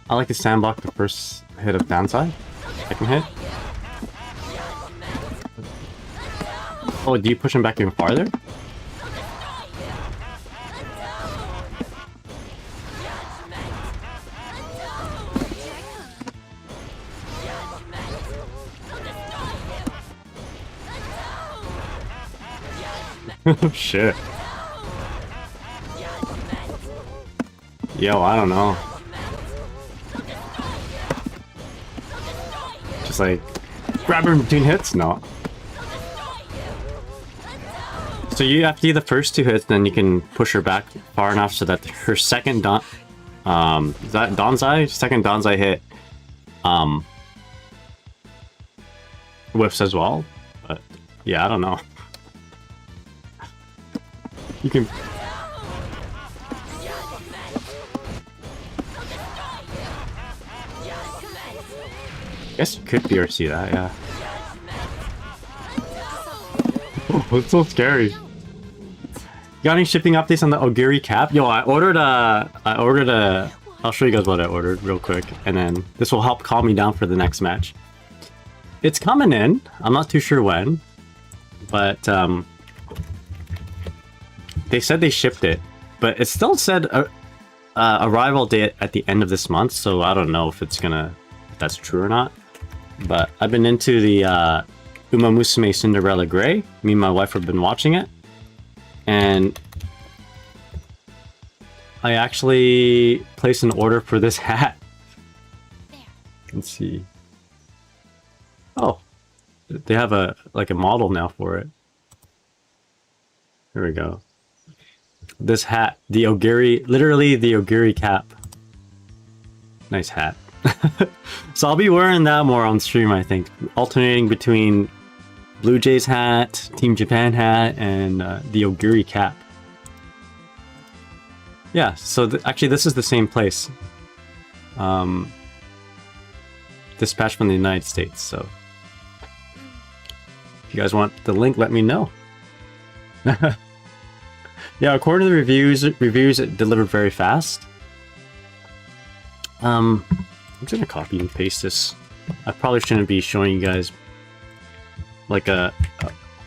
I like to sandblock the first hit of downside. Second hit. Oh, do you push him back even farther? Shit. Yo, I don't know. Just like, grab her in between hits? No. So you have to do the first two hits, then you can push her back far enough so that her second is that Donzai? Second Donzai hit whiffs as well. But yeah, I don't know. You can... I guess you could BRC that, yeah. Oh, it's so scary. You got any shipping updates on the Ogiri cap? Yo, I ordered a... I'll show you guys what I ordered real quick, and then this will help calm me down for the next match. It's coming in. I'm not too sure when, but they said they shipped it, but it still said arrival date at the end of this month, so I don't know if it's gonna... if that's true or not. But I've been into the Uma Musume Cinderella Grey. Me and my wife have been watching it. And I actually placed an order for this hat. Let's see. Oh, they have a model now for it. Here we go. This hat, the Ogiri, literally the Ogiri cap. Nice hat. So I'll be wearing that more on stream, I think. Alternating between Blue Jays hat, Team Japan hat, and the Ogiri cap. Yeah, so actually this is the same place. Dispatched from the United States, so... if you guys want the link, let me know. Yeah, according to the reviews it delivered very fast. I'm just gonna copy and paste this. I probably shouldn't be showing you guys like a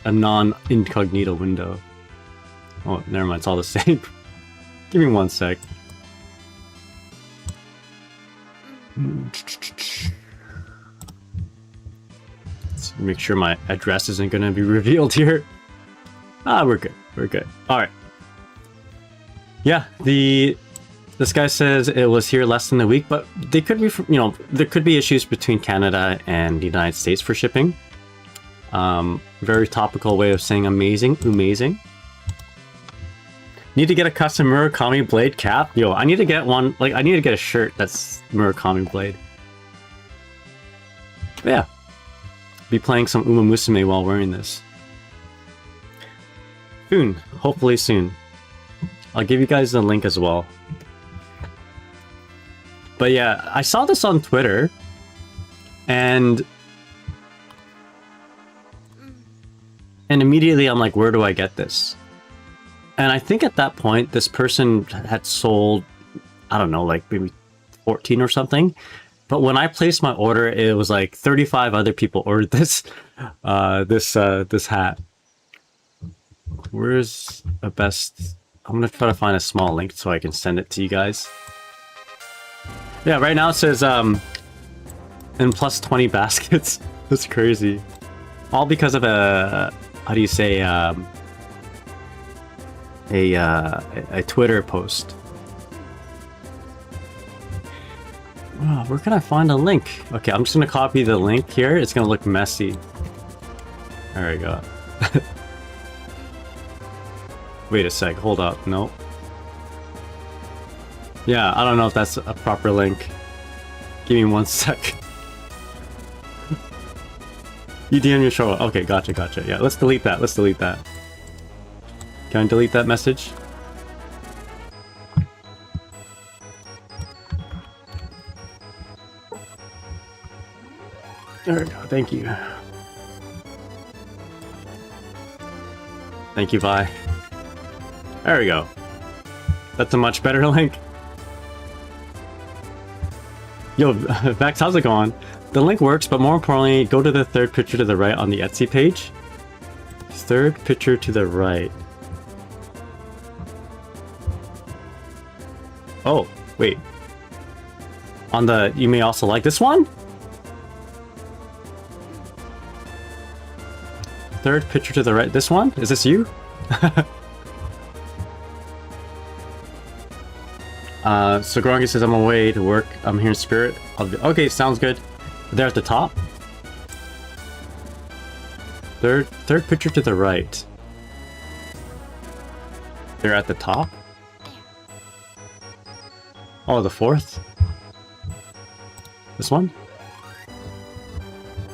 non-incognito window. Oh, never mind, it's all the same. Give me 1 sec. Let's make sure my address isn't gonna be revealed here. Ah, we're good. We're good. All right. Yeah, this guy says it was here less than a week, but they could be, you know, there could be issues between Canada and the United States for shipping. Very topical way of saying amazing. Need to get a custom Murakami Blade cap? Yo, I need to get one, like, I need to get a shirt that's Murakami Blade. But yeah. Be playing some Uma Musume while wearing this. Soon. Hopefully soon. I'll give you guys the link as well. But yeah, I saw this on Twitter. And immediately I'm like, where do I get this? And I think at that point, this person had sold, I don't know, like maybe 14 or something. But when I placed my order, it was like 35 other people ordered this, this hat. Where's the best? I'm gonna try to find a small link so I can send it to you guys. Yeah, right now it says and plus 20 baskets. That's crazy. All because of a, how do you say, a Twitter post. Oh, where can I find a link? Okay, I'm just gonna copy the link here. It's gonna look messy. There we go. Wait a sec, hold up. Nope. Yeah, I don't know if that's a proper link. Give me 1 sec. You DM your show. Okay, gotcha, gotcha. Yeah, let's delete that. Let's delete that. Can I delete that message? There we go. Thank you. Thank you, bye. There we go. That's a much better link. Yo, Vex, how's it going? The link works, but more importantly, go to the third picture to the right on the Etsy page. Third picture to the right. Oh, wait. On the, you may also like this one? Third picture to the right. This one? Is this you? So Grongi says, I'm away to work. I'm here in spirit. Okay, sounds good. They're at the top. Third picture to the right. They're at the top. Oh, the fourth? This one?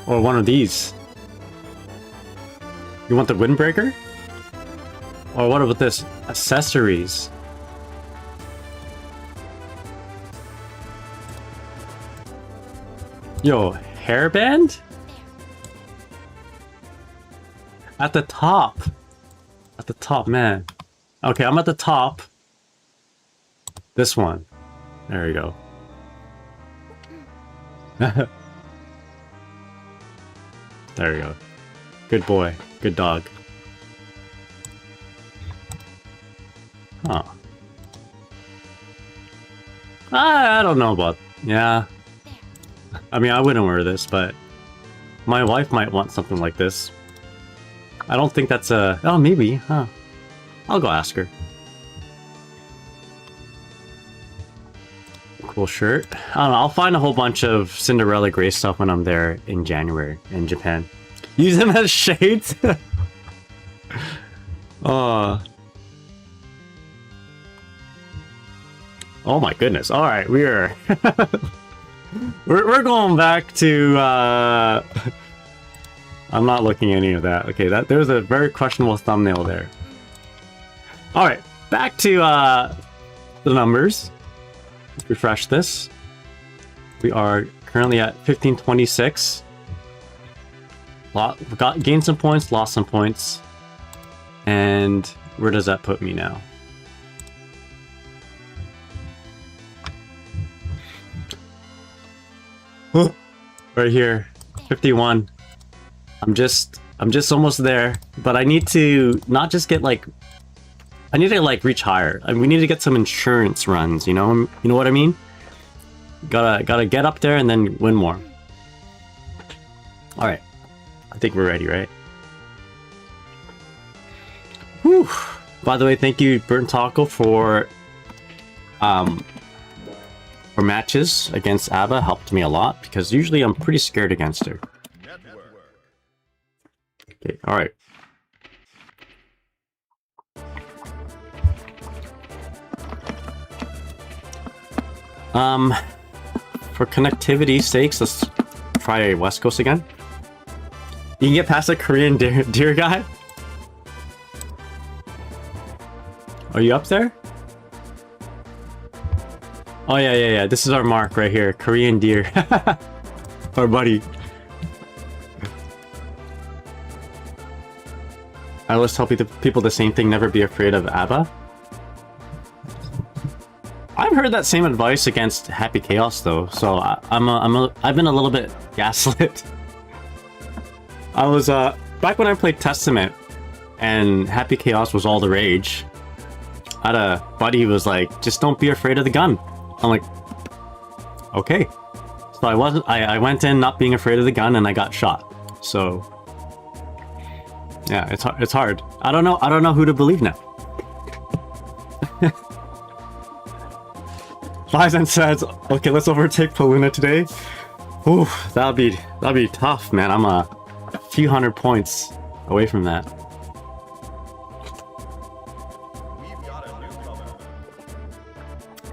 Or one of these? You want the windbreaker? Or what about this? Accessories. Yo, hairband? At the top. At the top, man. Okay, I'm at the top. This one. There we go. There we go. Good boy. Good dog. Huh. I don't know about... Yeah. I mean, I wouldn't wear this, but my wife might want something like this. I don't think that's a... Oh, maybe. Huh. I'll go ask her. Cool shirt. I don't know. I'll find a whole bunch of Cinderella Grey stuff when I'm there in January in Japan. Use them as shades? Oh my goodness. All right, we are... we're going back to... I'm not looking at any of that. Okay, there's a very questionable thumbnail there. All right, back to the numbers. Let's refresh this. We are currently at 1526. Gained some points, lost some points. And where does that put me now? Right here, 51. I'm just almost there, but I need to not just get like, I need to like reach higher. I mean, we need to get some insurance runs, you know what I mean? Gotta get up there and then win more. All right, I think we're ready, right? Whew. By the way, thank you, Burnt Taco, for matches against ABBA. Helped me a lot because usually I'm pretty scared against her. Okay, all right. For connectivity sakes, let's try West Coast again. You can get past the Korean deer guy? Are you up there? Oh yeah. This is our mark right here. Korean deer. Our buddy. I always tell people the same thing, never be afraid of ABBA. I've heard that same advice against Happy Chaos though, so I've been a little bit gaslit. I was back when I played Testament and Happy Chaos was all the rage. I had a buddy who was like, just don't be afraid of the gun. I'm like, okay. So I went in not being afraid of the gun and I got shot. So yeah, it's hard. I don't know who to believe now. Lizen says, okay, let's overtake Paluna today. Ooh, that'd be tough, man. I'm a few hundred points away from that.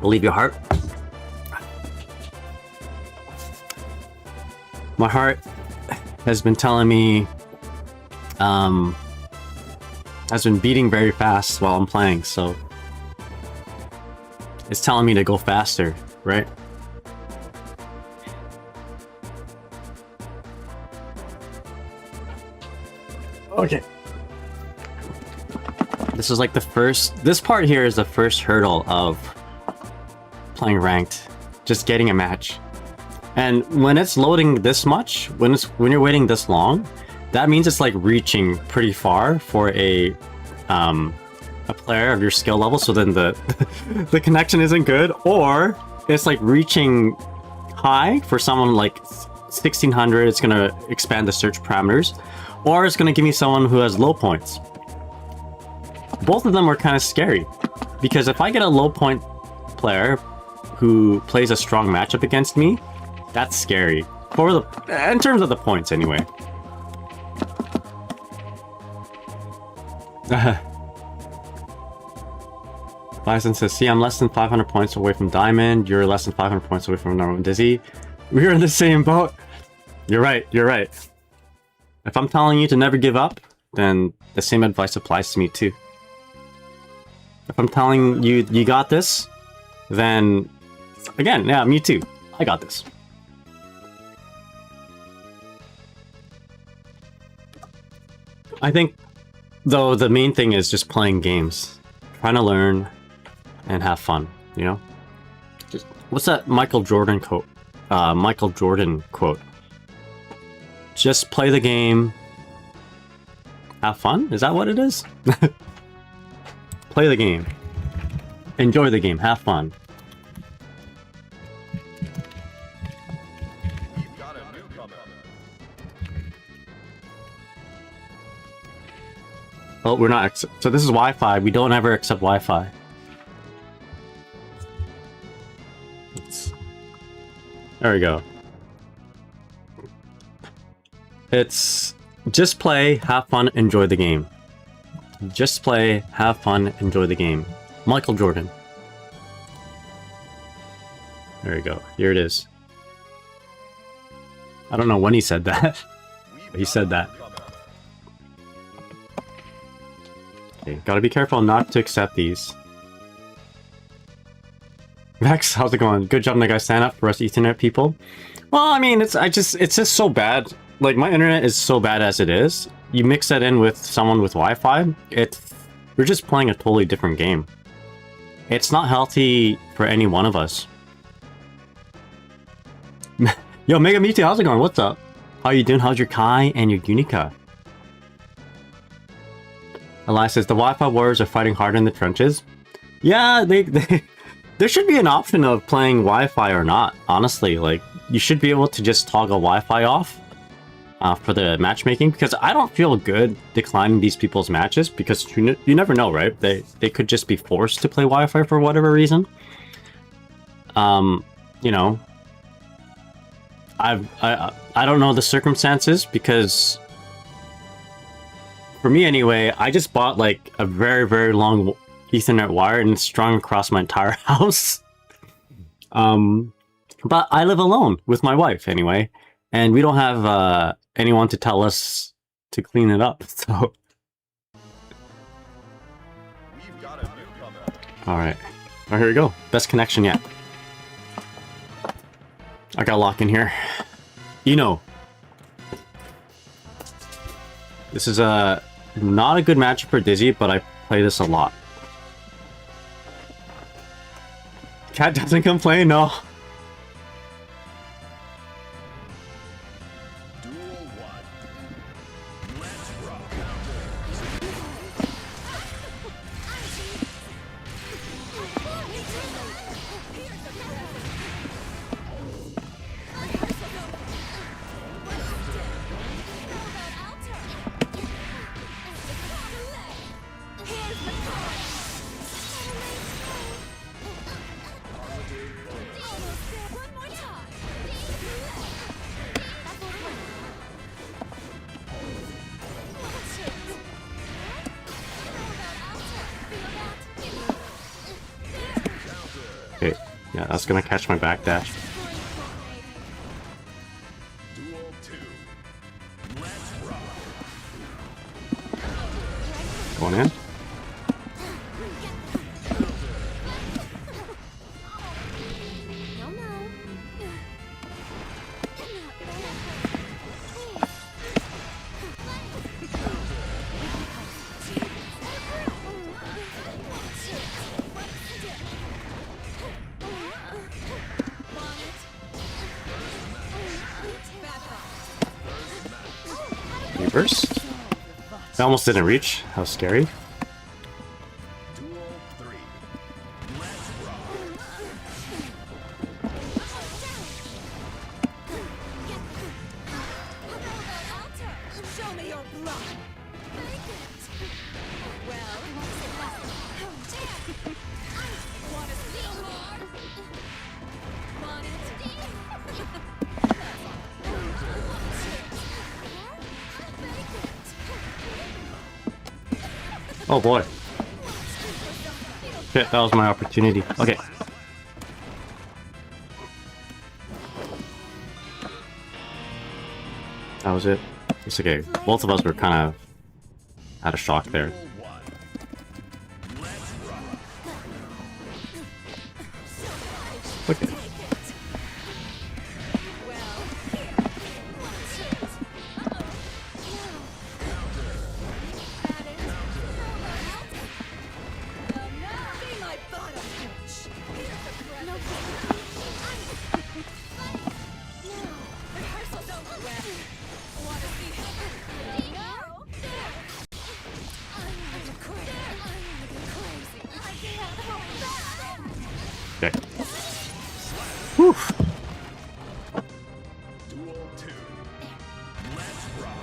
Believe your heart. My heart has been telling me, has been beating very fast while I'm playing, so it's telling me to go faster, right? Okay. This is like this part here is the first hurdle of playing ranked, just getting a match. And when it's loading this much, when you're waiting this long, that means it's like reaching pretty far for a player of your skill level, so then the connection isn't good, or it's like reaching high for someone like 1600, it's gonna expand the search parameters, or it's gonna give me someone who has low points. Both of them are kind of scary, because if I get a low point player who plays a strong matchup against me, that's scary. In terms of the points anyway. Bison says, see, I'm less than 500 points away from Diamond. You're less than 500 points away from number one Dizzy. We're in the same boat. You're right. If I'm telling you to never give up, then the same advice applies to me too. If I'm telling you you got this, then again, yeah, me too. I got this. I think, though, the main thing is just playing games, trying to learn and have fun, you know? Just, what's that Michael Jordan quote? Just play the game, have fun? Is that what it is? Play the game, enjoy the game, have fun. Oh, we're not. So this is Wi-Fi. We don't ever accept Wi-Fi. There we go. It's just play, have fun, enjoy the game. Just play, have fun, enjoy the game. Michael Jordan. There you go. Here it is. I don't know when he said that, but he said that. Okay, gotta be careful not to accept these. Vex, how's it going? Good job, guys. Stand up for us Ethernet people. Well, I mean, it's just so bad. Like, my internet is so bad as it is. You mix that in with someone with Wi-Fi, we're just playing a totally different game. It's not healthy for any one of us. Yo, Mega Mewtwo, how's it going? What's up? How you doing? How's your Kai and your Unica? Elias says, the Wi-Fi warriors are fighting hard in the trenches. Yeah, there should be an option of playing Wi-Fi or not, honestly. Like, you should be able to just toggle Wi-Fi off for the matchmaking, because I don't feel good declining these people's matches, because you never know, right? They could just be forced to play Wi-Fi for whatever reason. You know, I don't know the circumstances, because for me anyway, I just bought like a very, very long Ethernet wire and it's strung across my entire house. But I live alone with my wife anyway, and we don't have anyone to tell us to clean it up. So, We've got a newcomer. all right, oh, here we go. Best connection yet. I got lock in here. This is not a good matchup for Dizzy, but I play this a lot. Cat doesn't complain, no. Duel 1. Let's rock. Okay, yeah, that's gonna catch my backdash. Duel 2. Let's rock. Going in. No, no. Reverse. I almost didn't reach. How scary. Duel 3. Let's rock. Show me your blood. Well, wanna see more? Want Oh boy. Shit, that was my opportunity. Okay. That was it. It's okay. Both of us were kind of out of shock there. Duel 1. Let's rock. Okay. see my bottom pitch. No. Rehearsal's over. Well, wanna see how? No. I'm crazy. I can't hold back. Okay. Whew. Duel 2. Let's rock.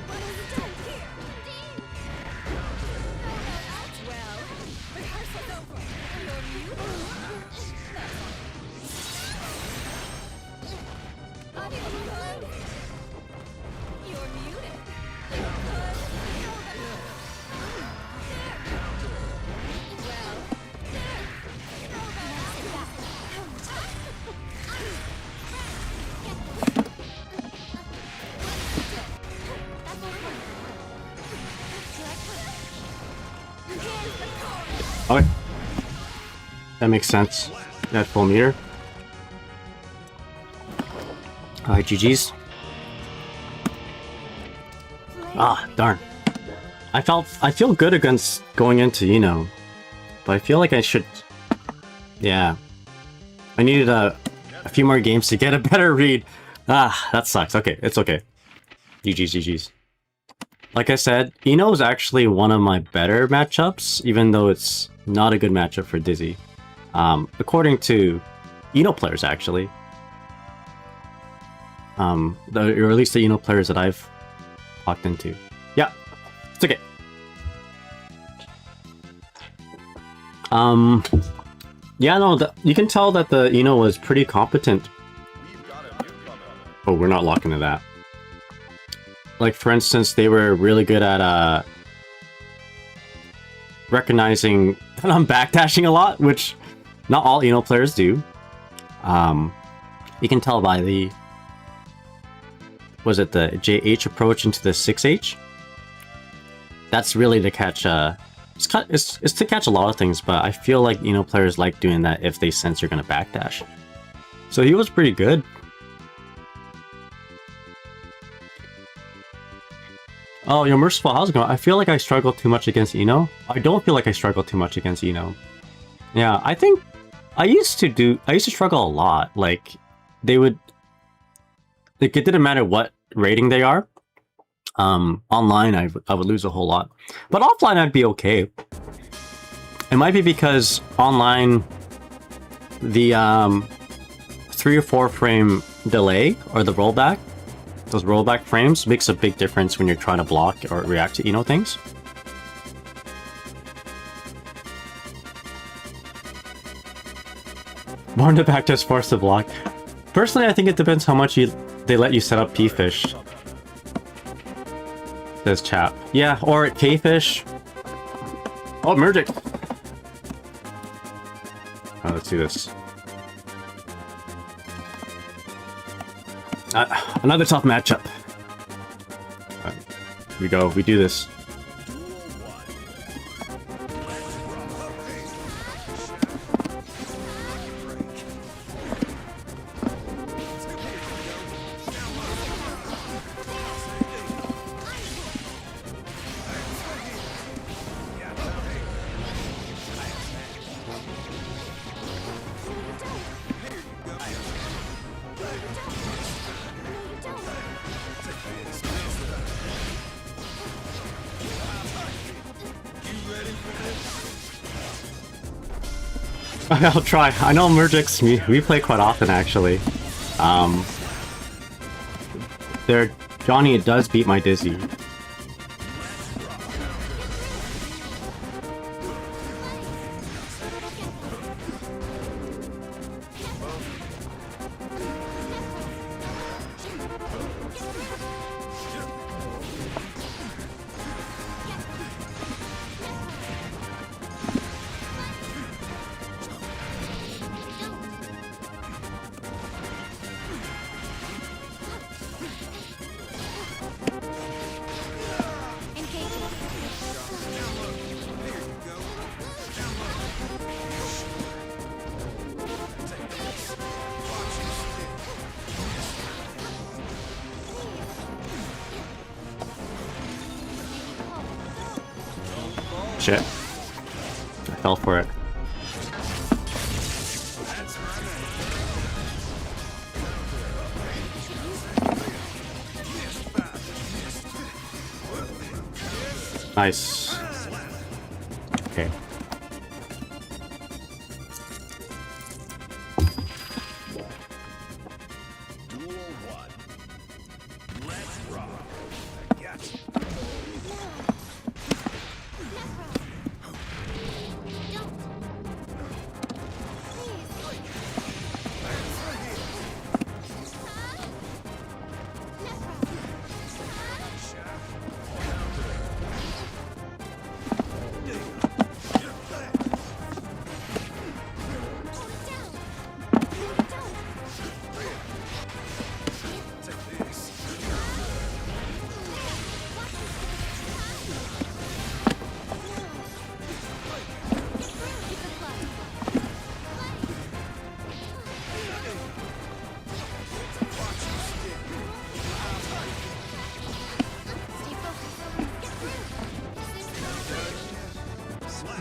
What have you done here? Well, rehearsal's over. You're mute? I'm good. You're muted. You're good. Well, Okay. That makes sense. That full meter. Alright, GG's. Ah, darn. I feel good against going into, but I feel like I should... Yeah. I needed a few more games to get a better read. Ah, that sucks. Okay, it's okay. GG's, GG's. Like I said, Eno is actually one of my better matchups, even though it's not a good matchup for Dizzy. According to Eno players, actually. Or at least the Eno players that I've talked into. Yeah, it's okay. Yeah, no, you can tell that the Eno was pretty competent. We've got a newcomer. Oh, we're not locking into that. Like, for instance, they were really good at recognizing that I'm backdashing a lot, which not all Eno players do. You can tell by the, was it the JH approach into the 6H? That's really to catch, it's to catch a lot of things, but I feel like, you know, players like doing that if they sense you're going to backdash. So he was pretty good. Oh, yo, Merciful, how's it going? I feel like I struggle too much against Eno. I don't feel like I struggle too much against Eno. Yeah, I think I used to struggle a lot. Like, it didn't matter what rating they are. Online, I would lose a whole lot. But offline, I'd be okay. It might be because online, the 3 or 4 frame delay, or the rollback, those rollback frames makes a big difference when you're trying to block or react to Eno things. Born to backdash, force to block. Personally, I think it depends how much they let you set up P-Fish. Says Chap. Yeah, or K-Fish. Oh, Mergic! Oh, let's do this. Another tough matchup. Here we go, we do this. I'll try. I know Mergix, we play quite often actually. Johnny, it does beat my Dizzy. Shit. I fell for it. Nice. Okay.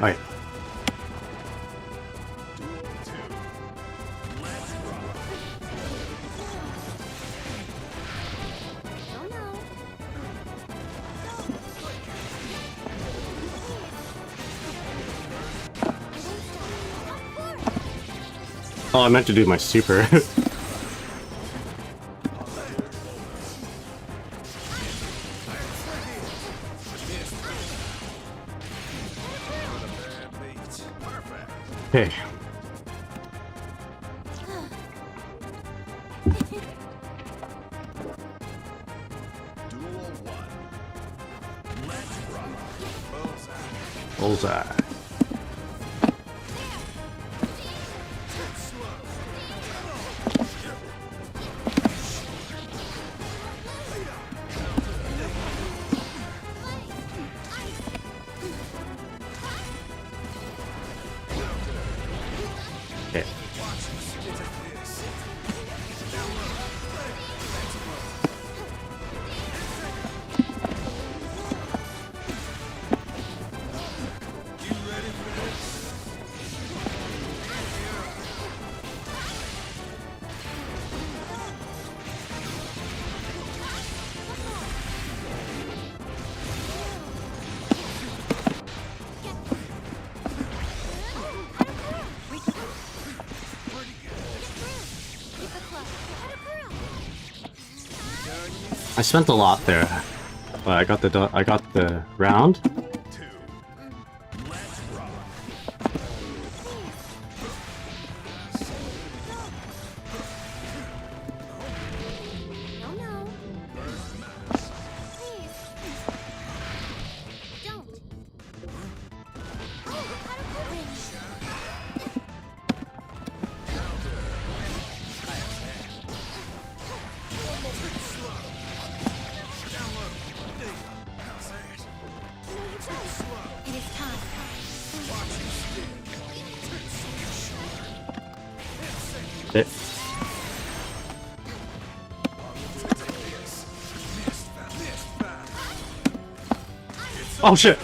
Alright. Oh, I meant to do my super. Okay. Bullseye. I spent a lot there, but I got the round. 2. Let's rock. No, no. First match. Please. Don't. Oh, how to put it. It is time. It, oh shit!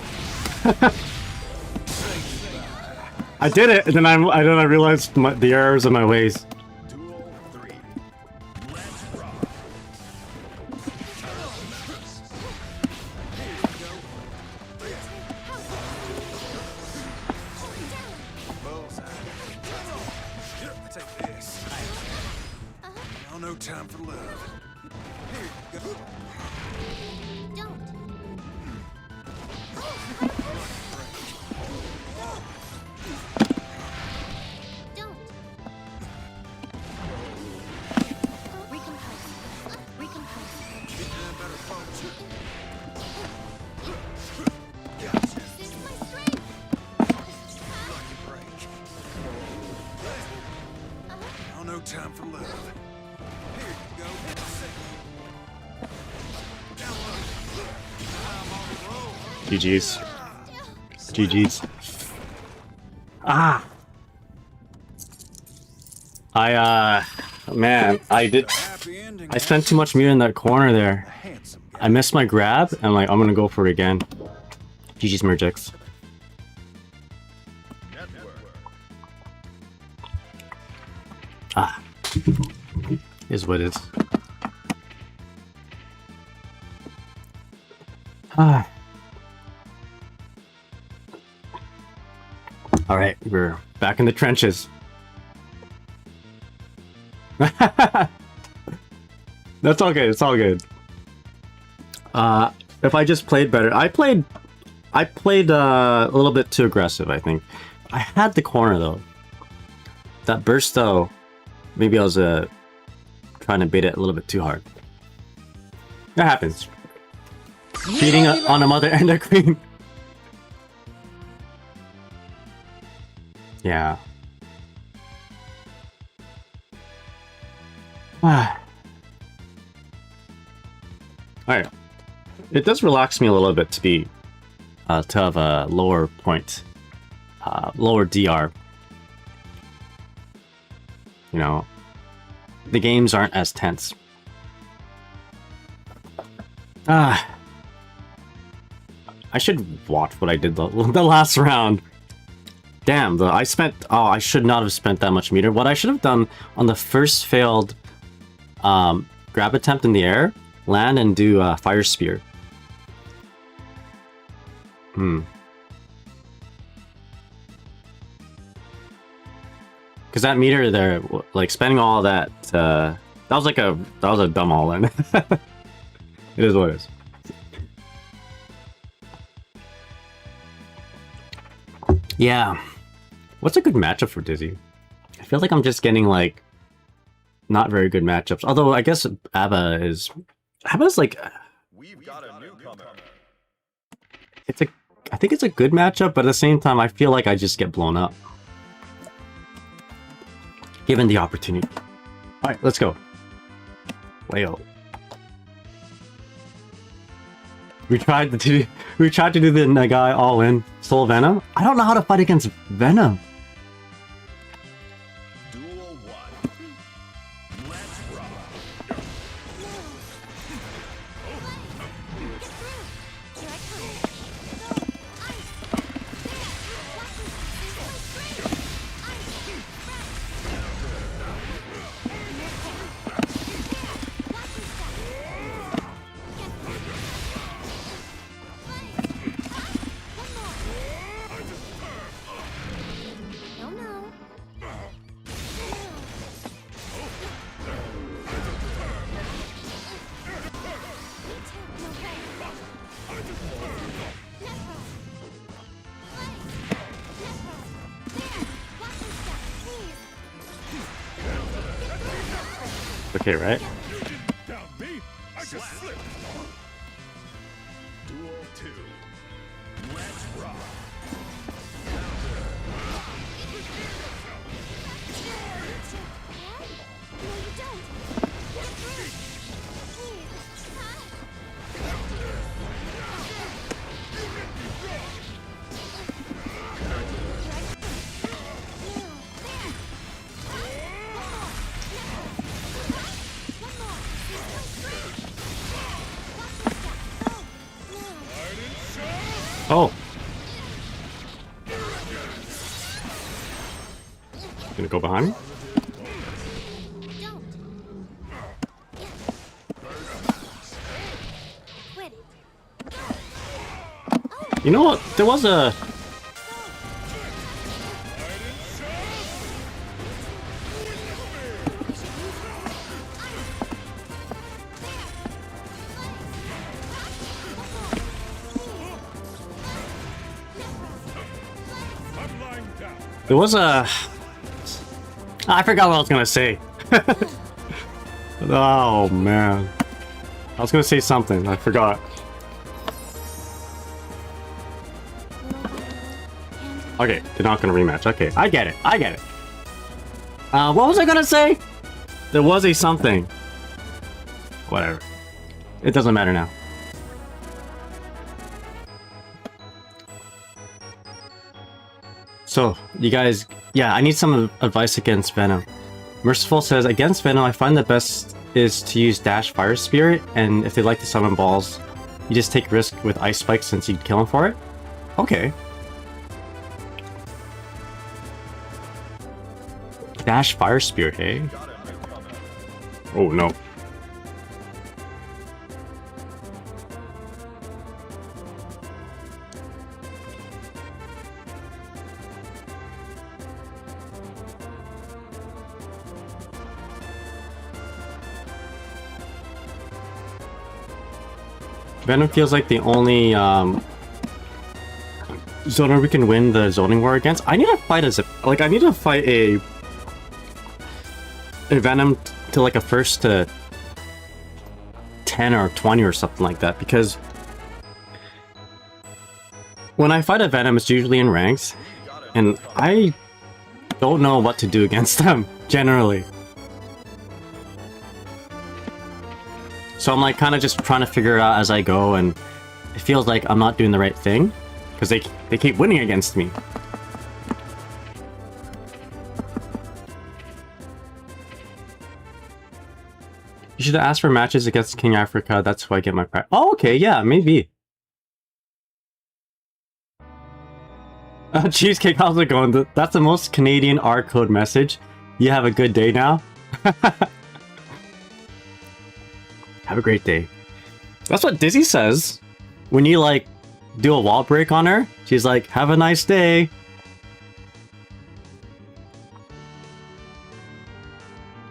I did it, and then I realized the errors of my ways. Duel 3. Let's rock. Take this. Now no time for love. Here you go. Don't. Don't. Recompose. Recompose. Better focus. This is my strength. Lucky break. Now no time for love. Here you go. Down low. I'm on the roll. GG's. GG's. Ah! Man, Happy ending. I spent too much meter in that corner there. Handsome guy. I missed my grab, and I'm like, I'm gonna go for it again. GG's Mergix. Network. Ah. Is what it is. Ah. Alright, we're back in the trenches. That's all good, it's all good. If I just played better, I played a little bit too aggressive, I think. I had the corner though. That burst though, maybe I was trying to bait it a little bit too hard. That happens. Cheating on a mother and a queen. Yeah. Alright. It does relax me a little bit to be to have a lower point, lower DR. You know, the games aren't as tense. I should watch what I did the last round. Damn, I should not have spent that much meter. What I should have done on the first failed grab attempt in the air, land and do fire spear. Because that meter there, like spending all that, that was a dumb all in. It is what it is. Yeah. What's a good matchup for Dizzy? I feel like I'm just getting like not very good matchups. Although I guess Abba's like We've got a newcomer. I think it's a good matchup, but at the same time I feel like I just get blown up. Given the opportunity. Alright, let's go. Wayo. We tried to do the Nagai all in Soul Venom. I don't know how to fight against Venom. Duel 1. Let's rock. Here I come. No, no. Okay, right? Down me. I just slipped. Duel 2. Let's rock. No, you don't. Get through. Oh. Gonna go behind me? Don't. Quit it. You know what? There was a... I'm lying down. There was a... I forgot what I was gonna say. Oh, man. I was gonna say something. I forgot. Okay, they're not gonna rematch. Okay, I get it. I get it. What was I gonna say? There was a something. Whatever. It doesn't matter now. So, you guys, yeah, I need some advice against Venom. Merciful says, against Venom, I find the best is to use Dash Fire Spirit, and if they like to summon balls, you just take risk with Ice Spike since you'd kill him for it? Okay. Dash Fire Spirit, hey? Got a newcomer. Oh no. Venom feels like the only zoner we can win the zoning war against. I need to fight as I need to fight a Venom to like a first to 10 or 20 or something like that, because when I fight a Venom, it's usually in ranks, and I don't know what to do against them generally. So I'm like kind of just trying to figure it out as I go, and it feels like I'm not doing the right thing because they keep winning against me. You should ask for matches against King Africa. That's who I get my practice. Oh, okay, yeah, maybe. Cheesecake, how's it going? That's the most Canadian R code message. You have a good day now. Have a great day. That's what Dizzy says when you like do a wall break on her. She's like, have a nice day.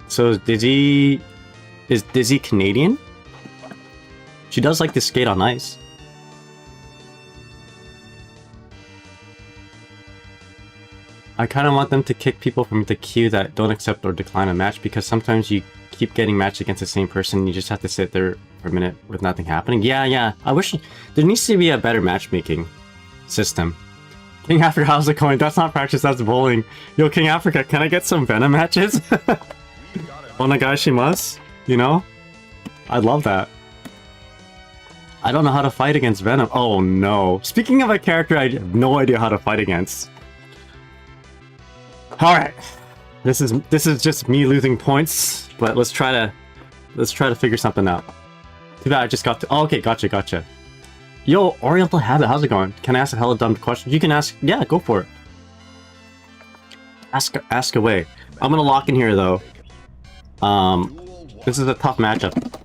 So is Dizzy Canadian? She does like to skate on ice. I kind of want them to kick people from the queue that don't accept or decline a match, because sometimes you keep getting matched against the same person and you just have to sit there for a minute with nothing happening. Yeah. I wish there needs to be a better matchmaking system. King Africa, how's it going? That's not practice, that's bowling. Yo, King Africa, can I get some Venom matches? Onegaishimasu, you know? I'd love that. I don't know how to fight against Venom. Oh no. Speaking of a character I have no idea how to fight against. Alright. This is just me losing points, but let's try to figure something out. Too bad I just got to. Oh, okay, gotcha. Yo, Oriental Habit, how's it going? Can I ask a hella dumb question? You can ask. Yeah, go for it. Ask away. I'm gonna lock in here though. This is a tough matchup.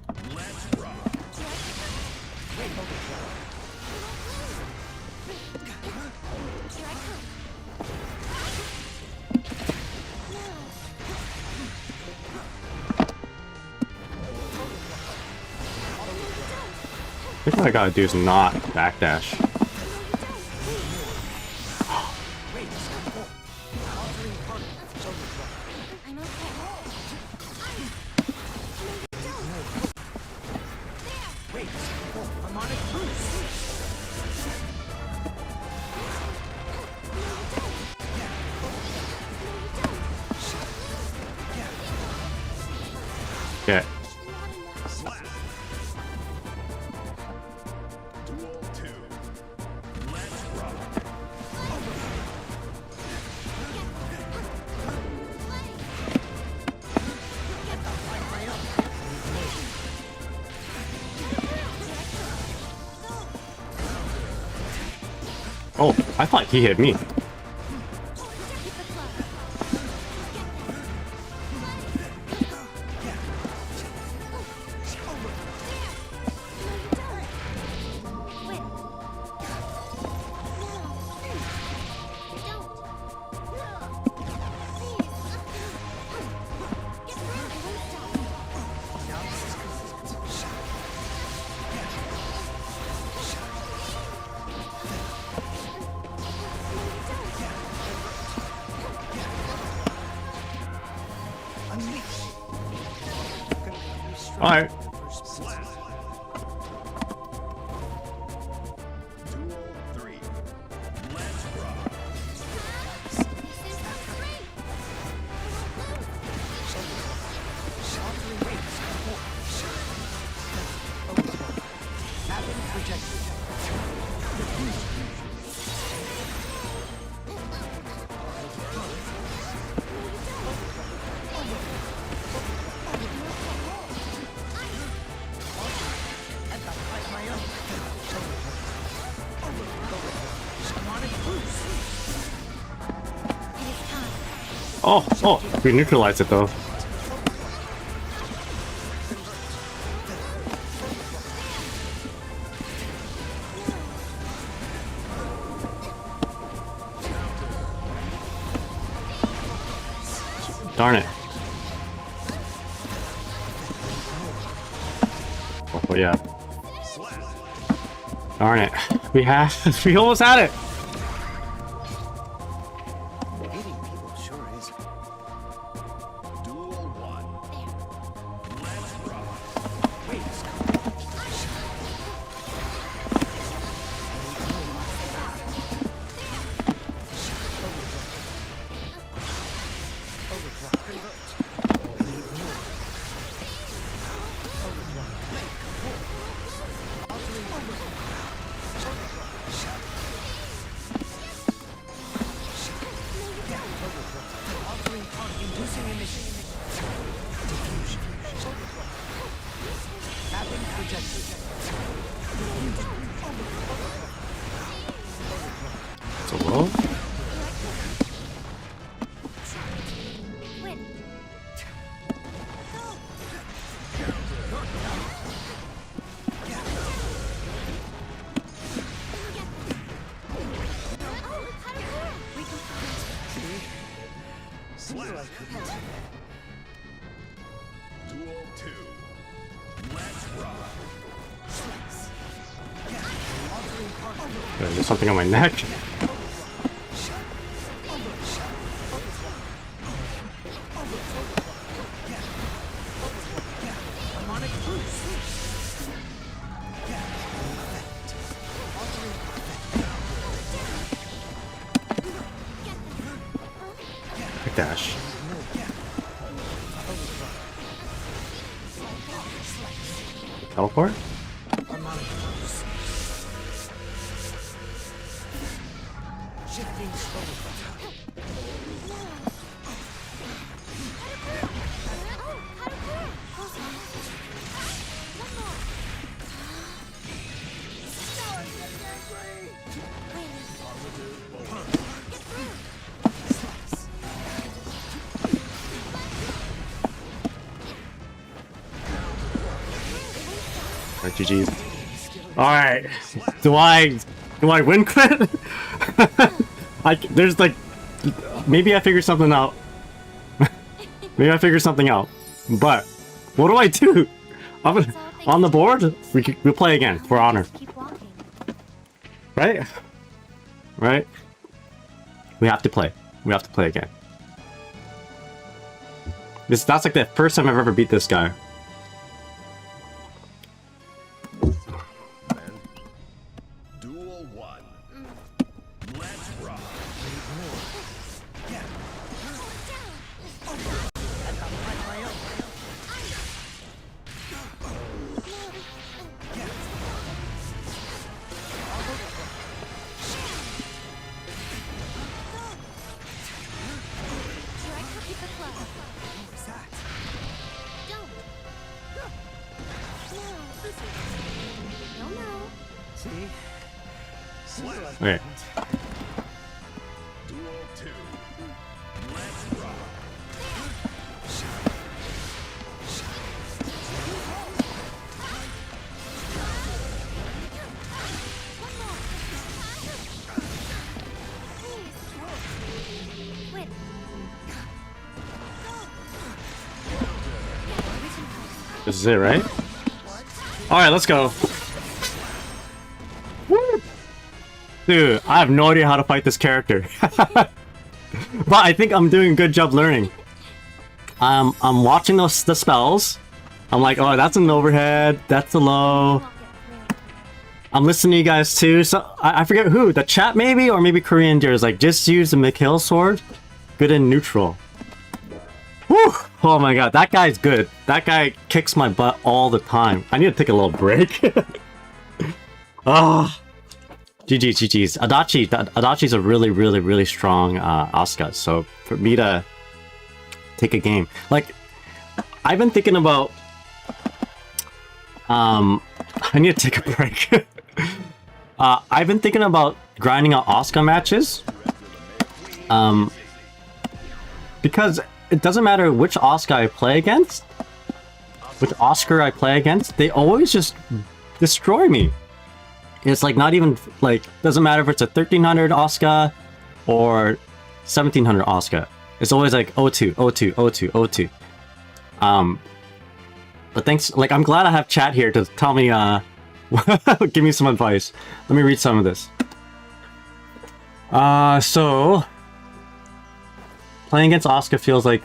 I think what I gotta do is not backdash. I'm okay. Okay. Slap. Duel 2. Let's rock. Oh, I thought he hit me. All right. Slap. Duel 3. Let's rock. Oh, we neutralized it though. Darn it. Oh yeah. Darn it. We almost had it. Hitting people sure is. Duel 1. Let's rock. Wait a second. So low. Slap. Duel 2. Let's rock. There's something on my neck. Quick dash. Teleport? Shifting slowly. Alright, GG's. Alright. Do I win crit? There's like, maybe I figured something out. Maybe I figured something out. But what do I do? On the board? We'll play again for honor. Keep walking. Right? Right? We have to play. We have to play again. That's like the first time I've ever beat this guy. Duel 1. Let's rock. No, no. See? Okay. Duel 2. Let's rock. Please. Quit. This is it, right? Alright, let's go. Woo! Dude, I have no idea how to fight this character. But I think I'm doing a good job learning. I'm watching the spells. I'm like, oh, that's an overhead, that's a low. I'm listening to you guys too. So I forget who, the chat maybe, or maybe Korean dear is like, just use the McHale sword. Good and neutral. Whew! Oh my god, that guy's good. That guy kicks my butt all the time. I need to take a little break. Ah, GG's. Adachi's a really strong Asuka. So for me to take a game, like I've been thinking about, I need to take a break. I've been thinking about grinding out Asuka matches, because it doesn't matter which Asuka I play against, which Oscar I play against, they always just destroy me. It's like not even like, doesn't matter if it's a 1300 Asuka or 1700 Asuka. It's always like 0-2, 0-2, 0-2, 0-2. But thanks, like I'm glad I have chat here to tell me, give me some advice. Let me read some of this. So playing against Asuka feels like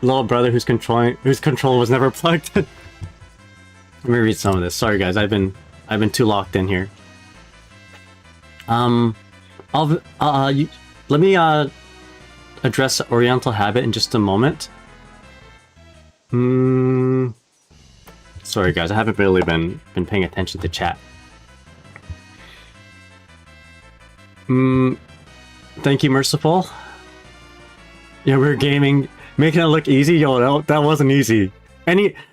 little brother whose control was never plugged in. Let me read some of this. Sorry guys, I've been too locked in here. Let me address Oriental Habit in just a moment. Sorry guys, I haven't really been paying attention to chat. Thank you, Merciful. Yeah, we're gaming, making it look easy. Yo, that wasn't easy.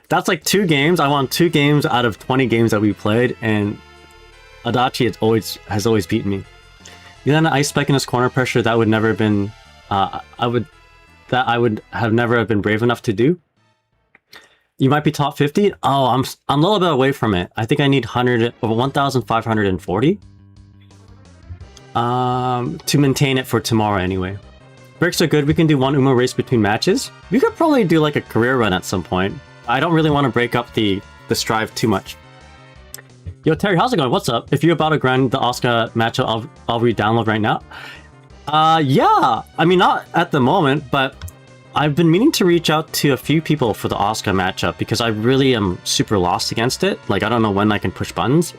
That's like 2 games. I won 2 games out of 20 games that we played, and Adachi has always beaten me. You had an ice spike in his corner pressure that would never have been, I would have never been brave enough to do. You might be top 50. Oh, I'm a little bit away from it. I think I need 1,540 to maintain it for tomorrow anyway. Bricks are good. We can do 1 Umo race between matches. We could probably do like a career run at some point. I don't really want to break up the strive too much. Yo, Terry, how's it going? What's up? If you're about to grind the Asuka matchup, I'll re-download right now. Yeah. I mean, not at the moment, but I've been meaning to reach out to a few people for the Asuka matchup because I really am super lost against it. Like, I don't know when I can push buttons.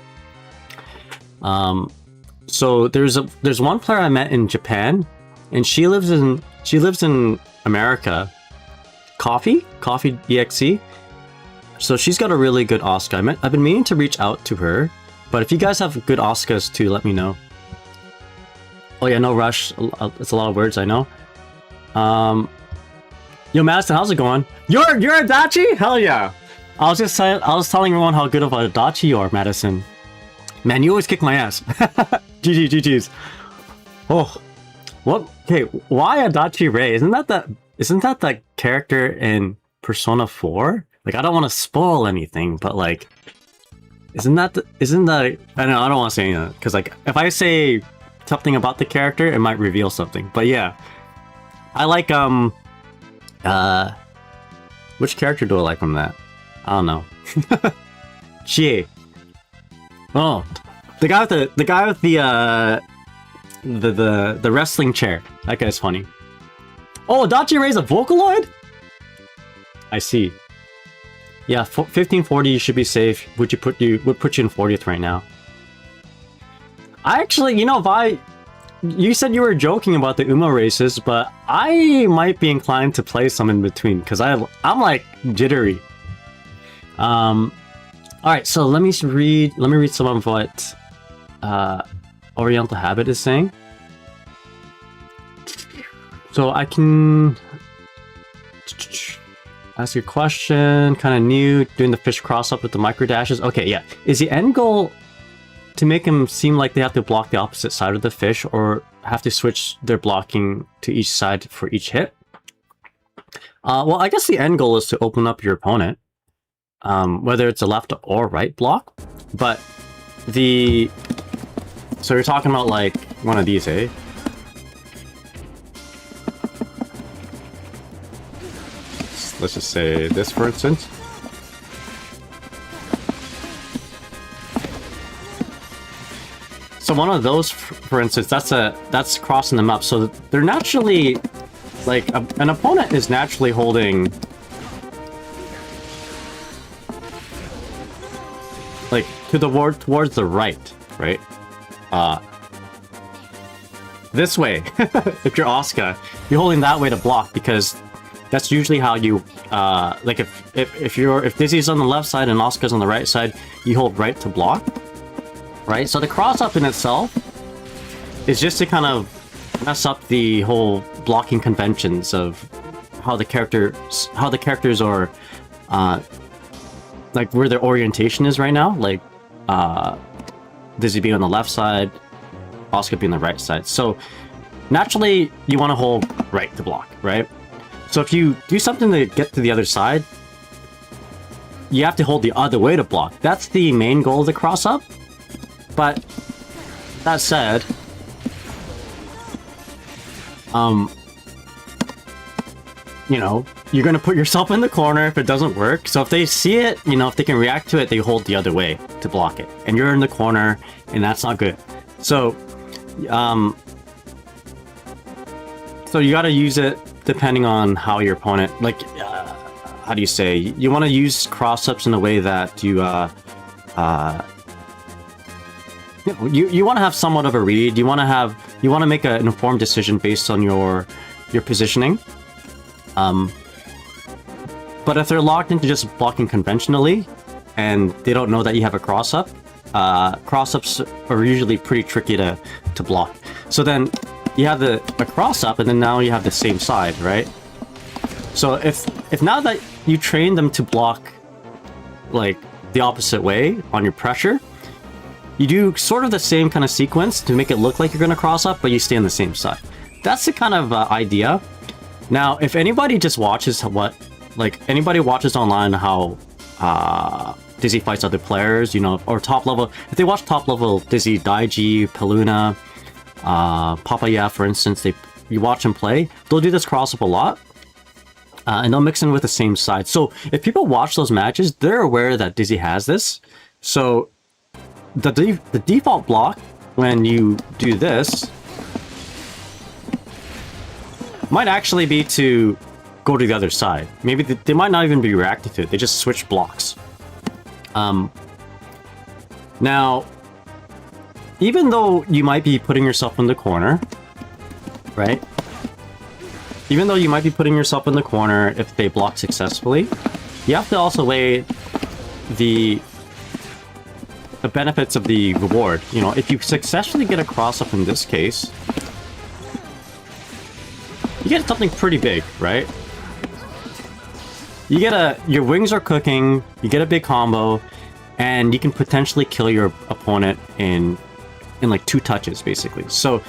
So there's one player I met in Japan, and she lives in America. Coffee EXE. So she's got a really good Asuka. I've been meaning to reach out to her, but if you guys have good Asukas too, let me know. Oh yeah, no rush. It's a lot of words, I know. Yo, Madison, how's it going? You're Adachi? Hell yeah! I was telling everyone how good of a Adachi you are, Madison. Man, you always kick my ass. GG's. Oh, what? Okay, why Adachi Ray? Isn't that the character in Persona 4? Like, I don't want to spoil anything, but like, isn't that I don't want to say anything, because like, if I say something about the character, it might reveal something. But yeah, I like which character do I like from that? I don't know. Chie. Oh, the guy with the wrestling chair. That guy's funny. Oh, Adachi Ray's a Vocaloid? I see. Yeah, 1540 you should be safe. Would put you in 40th right now. I actually, you said you were joking about the Umo races, but I might be inclined to play some in between because I'm like jittery. All right, so let me read some of what Oriental Habit is saying. So I Ask your question, kind of new, doing the fish cross up with the micro dashes. Okay, yeah. Is the end goal to make them seem like they have to block the opposite side of the fish or have to switch their blocking to each side for each hit? Well, I guess the end goal is to open up your opponent, whether it's a left or right block. But so you're talking about like one of these, eh? Let's just say this, for instance. So one of those, for instance, that's crossing them up. So they're naturally, like, an opponent is naturally holding, like, towards the right, right? This way. If you're Asuka, you're holding that way to block because that's usually how you, like, if Dizzy's on the left side and Asuka's on the right side, you hold right to block, right? So the cross-up in itself is just to kind of mess up the whole blocking conventions of how the characters are, like, where their orientation is right now, like, Dizzy being on the left side, Asuka being on the right side. So, naturally, you want to hold right to block, right? So if you do something to get to the other side, you have to hold the other way to block. That's the main goal of the cross-up. But, that said, you know, you're going to put yourself in the corner if it doesn't work. So if they see it, you know, if they can react to it, they hold the other way to block it. And you're in the corner, and that's not good. So, so you got to use it depending on how your opponent, like, how do you say? You want to use cross-ups in a way that you, you want to have somewhat of a read. You want to make an informed decision based on your positioning. But if they're locked into just blocking conventionally, and they don't know that you have a cross-up, cross-ups are usually pretty tricky to block. So then you have a cross-up, and then now you have the same side, right? So if now that you train them to block, like, the opposite way on your pressure, you do sort of the same kind of sequence to make it look like you're going to cross up, but you stay on the same side. That's the kind of idea. Now, if anybody just watches anybody watches online how Dizzy fights other players, you know, or top level, if they watch top level Dizzy, Daiji, Paluna, Papaya, for instance, you watch them play, they'll do this cross up a lot, and they'll mix in with the same side. So if people watch those matches, they're aware that Dizzy has this. So the default block when you do this might actually be to go to the other side. Maybe they might not even be reacting to it. They just switch blocks. Now, even though you might be putting yourself in the corner, right? Even though you might be putting yourself in the corner if they block successfully, you have to also weigh the benefits of the reward. You know, if you successfully get a cross-up in this case, you get something pretty big, right? You get your wings are cooking, you get a big combo, and you can potentially kill your opponent in like 2 touches, basically. So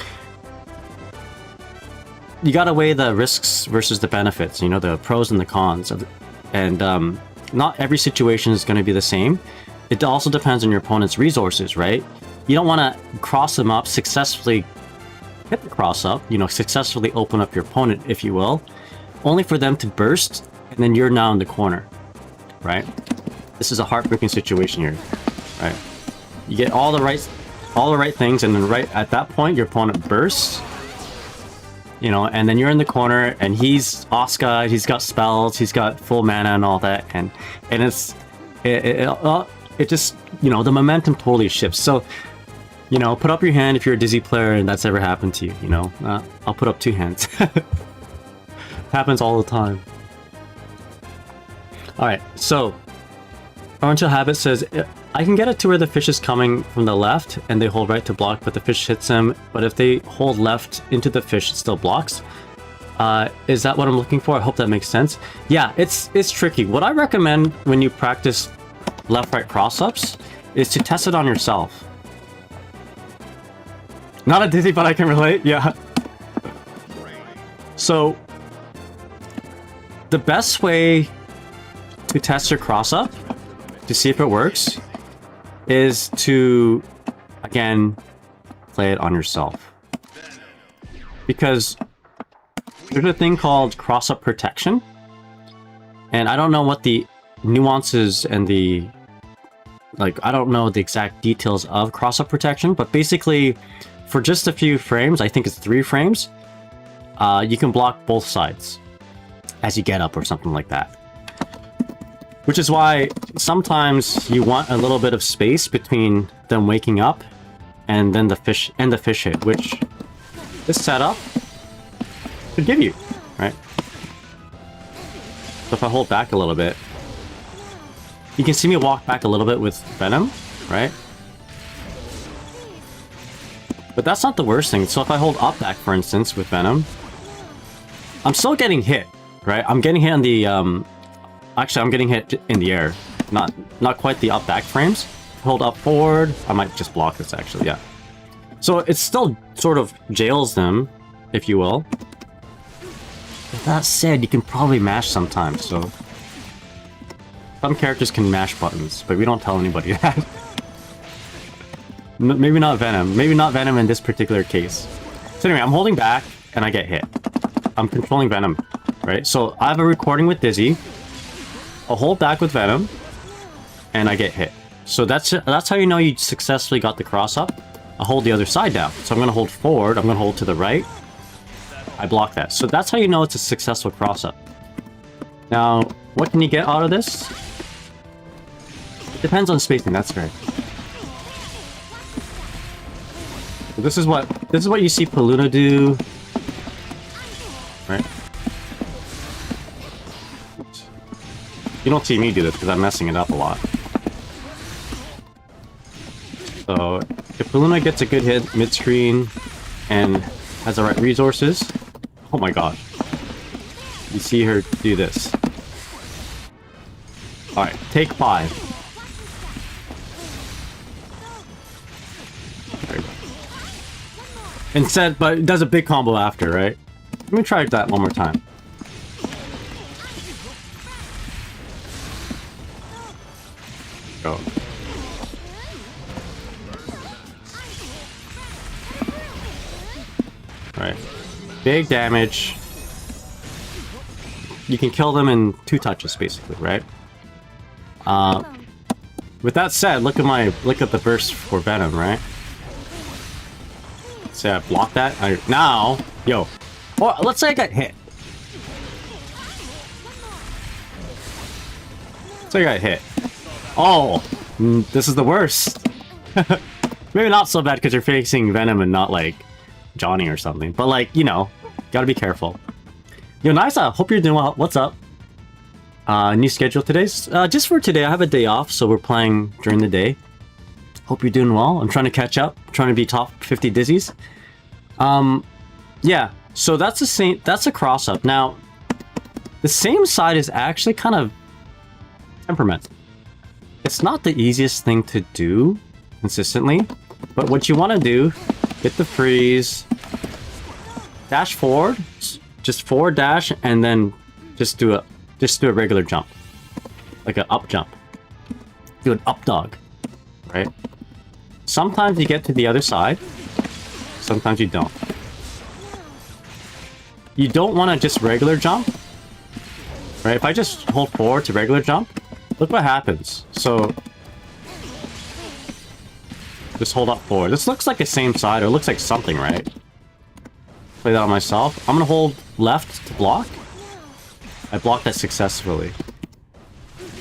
you gotta weigh the risks versus the benefits, you know, the pros and the cons. And not every situation is going to be the same. It also depends on your opponent's resources, right? You don't want to cross them up, successfully hit the cross up, you know, successfully open up your opponent, if you will, only for them to burst, and then you're now in the corner, right? This is a heartbreaking situation here, right? You get all the right things, and then right at that point, your opponent bursts, you know, and then you're in the corner, and he's Asuka, he's got spells, he's got full mana and all that, and it just, you know, the momentum totally shifts. So, you know, put up your hand if you're a Dizzy player and that's ever happened to you, you know. I'll put up 2 hands. Happens all the time. Alright, so Orange Habit says, I can get it to where the fish is coming from the left and they hold right to block, but the fish hits him. But if they hold left into the fish, it still blocks. Is that what I'm looking for? I hope that makes sense. Yeah, it's tricky. What I recommend when you practice left-right cross-ups is to test it on yourself. Not a dizzy, but I can relate. Yeah. So the best way to test your cross-up to see if it works is to, again, play it on yourself. Because there's a thing called cross-up protection. And I don't know what the nuances and the... Like, I don't know the exact details of cross-up protection, but basically, for just a few frames, I think it's 3 frames, you can block both sides as you get up or something like that. Which is why sometimes you want a little bit of space between them waking up and then the fish hit, which this setup could give you, right? So if I hold back a little bit, you can see me walk back a little bit with Venom, right? But that's not the worst thing. So if I hold up back, for instance, with Venom, I'm still getting hit, right? I'm getting hit on the, actually, I'm getting hit in the air. Not quite the up back frames. Hold up forward. I might just block this, actually, yeah. So it still sort of jails them, if you will. With that said, you can probably mash sometimes, so... Some characters can mash buttons, but we don't tell anybody that. Maybe not Venom. Maybe not Venom in this particular case. So anyway, I'm holding back, and I get hit. I'm controlling Venom, right? So I have a recording with Dizzy. I'll hold back with Venom, and I get hit. So that's how you know you successfully got the cross-up. I'll hold the other side down. So I'm going to hold forward, I'm going to hold to the right. I block that. So that's how you know it's a successful cross-up. Now, what can you get out of this? It depends on spacing, that's right. So this is what you see Paluna do. Right? You don't see me do this because I'm messing it up a lot. So if Paluna gets a good hit mid-screen and has the right resources, oh my god. You see her do this. Alright, take 5. There you go. Instead, but it does a big combo after, right? Let me try that one more time. Go. Alright. Big damage. You can kill them in 2 touches, basically, right? With that said, look at the burst for Venom, right? Say I block that. Now, yo, oh, let's say I got hit. Let's say I got hit. Oh, this is the worst. Maybe not so bad because you're facing Venom and not like Johnny or something. But like, you know, gotta be careful. Yo, Nisa, hope you're doing well. What's up? New schedule today. Just for today, I have a day off, so we're playing during the day. Hope you're doing well. I'm trying to catch up. I'm trying to be top 50 dizzies. Yeah. So that's the same. That's a cross up. Now, the same side is actually kind of temperament. It's not the easiest thing to do consistently, but what you want to do, hit the freeze, dash forward, just forward dash, and then just do a regular jump, like an up jump. Do an up dog, right? Sometimes you get to the other side, sometimes you don't. You don't want to just regular jump, right? If I just hold forward to regular jump, look what happens. So just hold up forward. This looks like the same side, or it looks like something, right? Play that on myself. I'm gonna hold left to block. I blocked that successfully.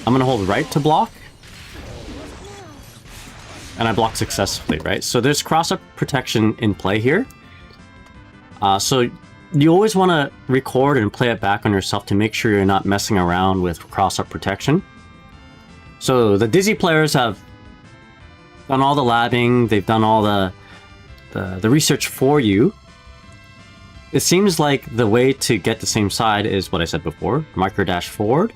I'm gonna hold right to block. And I block successfully, right? So there's cross-up protection in play here. So you always want to record and play it back on yourself to make sure you're not messing around with cross-up protection. So the Dizzy players have done all the labbing, they've done all the research for you. it seems like the way to get the same side is what I said before. Micro dash forward,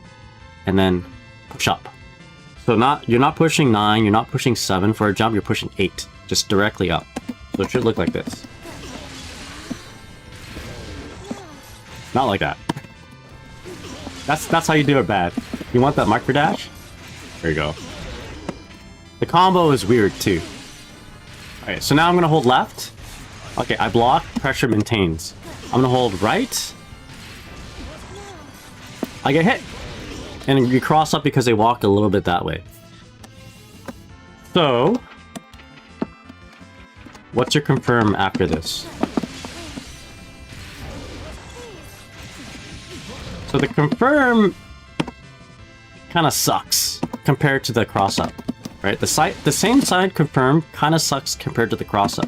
and then push up. So you're not pushing 9, you're not pushing 7 for a jump, you're pushing 8. Just directly up. So it should look like this. Not like that. That's how you do it bad. You want that micro dash? There you go. The combo is weird too. Alright, so now I'm gonna hold left. Okay, I block, pressure maintains. I'm gonna hold right. I get hit. And you cross up because they walked a little bit that way. So, what's your confirm after this? So the confirm kind of sucks compared to the cross up, right? The same side confirm kind of sucks compared to the cross up.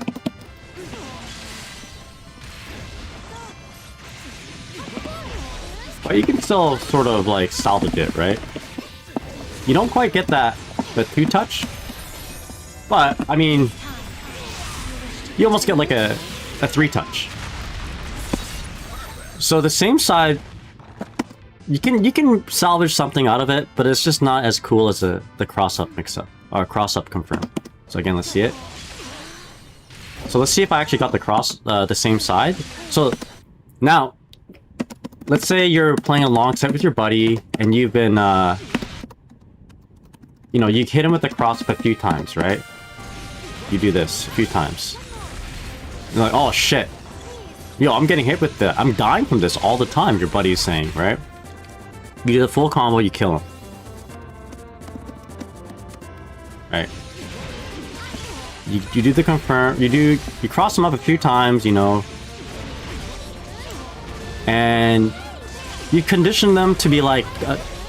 But you can still sort of like salvage it, right? You don't quite get the 2-touch, but I mean, you almost get like a 3-touch. So the same side, you can salvage something out of it, but it's just not as cool as the cross-up mix-up, or cross-up confirm. So again, let's see it. So let's see if I actually got the same side. So now, let's say you're playing a long set with your buddy, and you've been, you know, you hit him with the cross-up a few times, right? You do this a few times. You're like, oh shit. Yo, I'm getting hit with I'm dying from this all the time, your buddy is saying, right? You do the full combo, you kill him. Right. You do the confirm, you cross him up a few times, you know. And you condition them to be like,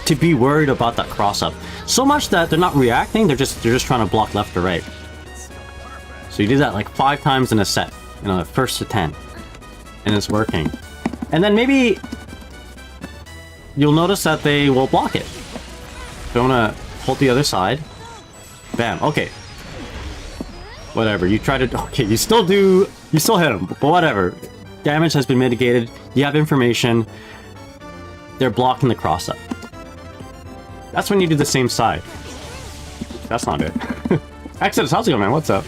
to be worried about that cross up. So much that they're not reacting, they're just trying to block left or right. So you do that like 5 times in a set, you know, first to 10. And it's working. And then maybe you'll notice that they will block it. So I'm gonna hold the other side. Bam, okay. Whatever, you try to, okay, you still hit them, but whatever. Damage has been mitigated, you have information. They're blocking the cross up. That's when you do the same side. That's not it. Exodus, how's it going, man? What's up?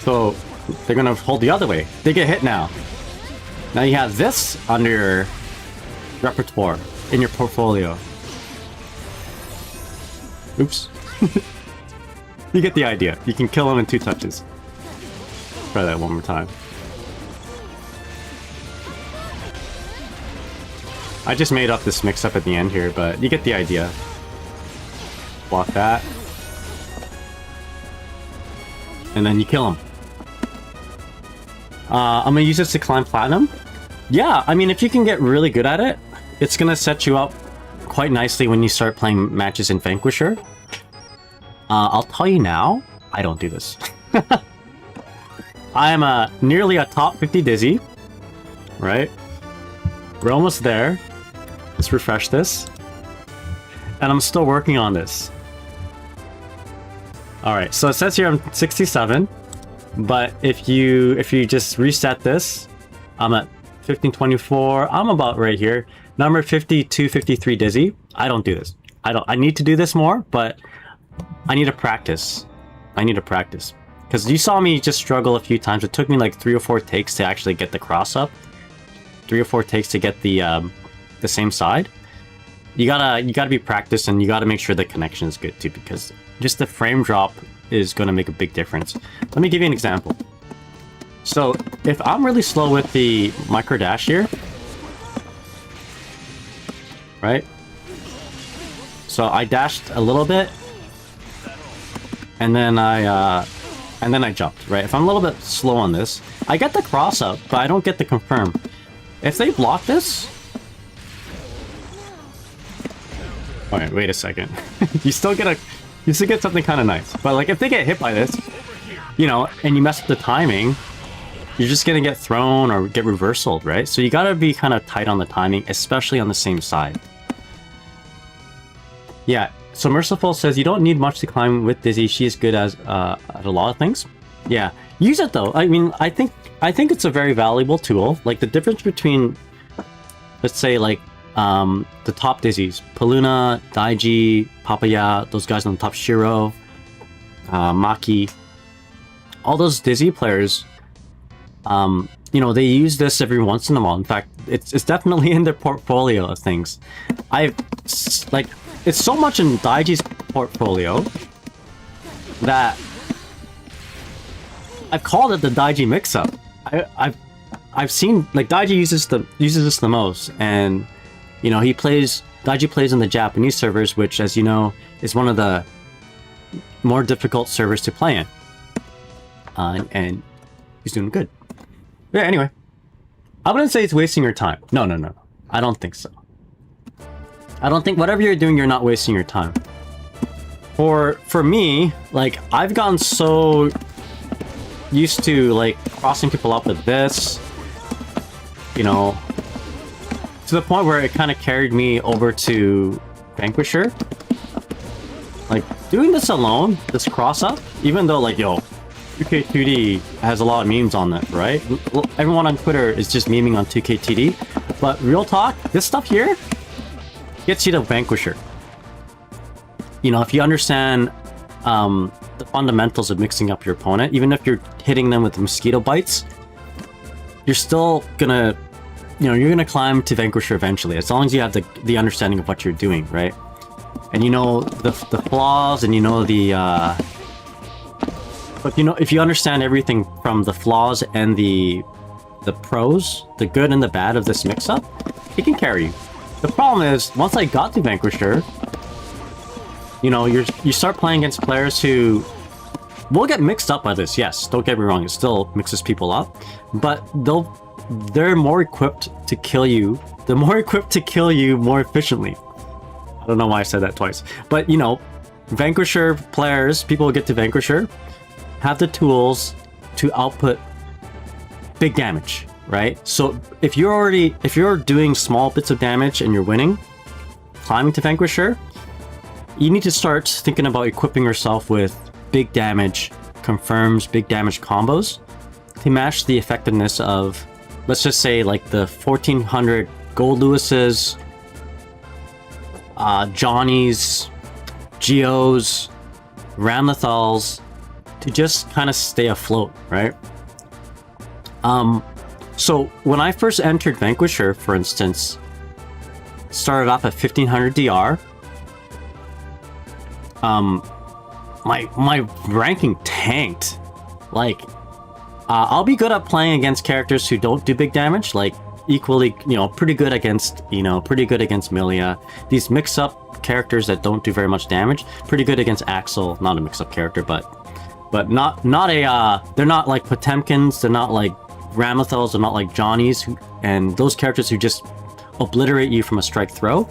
So, they're gonna hold the other way. They get hit now. Now you have this under your repertoire, in your portfolio. Oops. You get the idea. You can kill him in 2 touches. Try that one more time. I just made up this mix-up at the end here, but you get the idea. Block that. And then you kill him. I'm gonna use this to climb platinum. Yeah, I mean, if you can get really good at it, it's gonna set you up quite nicely when you start playing matches in Vanquisher. I'll tell you now, I don't do this. I am nearly a top 50 Dizzy, right? We're almost there. Let's refresh this. And I'm still working on this. Alright, so it says here I'm 67, but if you just reset this, I'm at 1524, I'm about right here. Number 52, 53 Dizzy. I don't do this. I need to do this more, but I need to practice. Because you saw me just struggle a few times. It took me like 3 or 4 takes to actually get the cross up. 3 or 4 takes to get the same side. You gotta be practiced, and you gotta make sure the connection is good too, because just the frame drop is gonna make a big difference. Let me give you an example. So if I'm really slow with the micro dash here, right? So I dashed a little bit, and then I jumped, right? If I'm a little bit slow on this, I get the cross up, but I don't get the confirm. If they block this... Alright, wait a second. you still get something kind of nice. But like, if they get hit by this, you know, and you mess up the timing, you're just gonna get thrown or get reversaled, right? So you gotta be kind of tight on the timing, especially on the same side. Yeah, so Merciful says you don't need much to climb with Dizzy. She is good as at a lot of things. Yeah, use it though. I mean, I think it's a very valuable tool. Like the difference between, let's say, like the top dizzies, Paluna, Daiji, Papaya, those guys on the top, Shiro, Maki, all those dizzy players. You know, they use this every once in a while. In fact, it's definitely in their portfolio of things. Like, it's so much in Daiji's portfolio that I've called it the Daiji mix-up. I've seen, like, Daiji uses this the most, and you know, Daiji plays in the Japanese servers, which, as you know, is one of the more difficult servers to play in. And he's doing good. Yeah, anyway. I wouldn't say it's wasting your time. No. I don't think so. I don't think whatever you're doing, you're not wasting your time. For me, like, I've gotten so used to, like, crossing people up with this, you know, to the point where it kind of carried me over to Vanquisher. Like, doing this alone, this cross-up, even though, like, yo, 2K2D has a lot of memes on it, right? Everyone on Twitter is just memeing on 2K2D, but real talk, this stuff here gets you to Vanquisher. You know, if you understand the fundamentals of mixing up your opponent, even if you're hitting them with mosquito bites, you're still gonna, you know, you're gonna climb to Vanquisher eventually, as long as you have the understanding of what you're doing, right? And you know the flaws, and you know the but you know, if you understand everything from the flaws and the pros, the good and the bad of this mix-up, it can carry you. The problem is, once I got to Vanquisher, you know, you start playing against players who will get mixed up by this. Yes, don't get me wrong, it still mixes people up, but they're more equipped to kill you. They're more equipped to kill you more efficiently. I don't know why I said that twice, but you know, Vanquisher players, people who get to Vanquisher, have the tools to output big damage, right? So if you're doing small bits of damage and you're winning, climbing to Vanquisher, you need to start thinking about equipping yourself with big damage confirms, big damage combos to match the effectiveness of, let's just say, like the 1400 Gold Lewis's, Johnny's, Geo's, Ramlethals, to just kind of stay afloat, right? So when I first entered Vanquisher, for instance, started off at 1500 DR. My ranking tanked. Like, I'll be good at playing against characters who don't do big damage, like equally, you know, pretty good against Milia. These mix-up characters that don't do very much damage, pretty good against Axel, not a mix-up character, but not a, they're not like Potemkins, they're not like Ramlethals, they're not like Johnny's, and those characters who just obliterate you from a strike throw.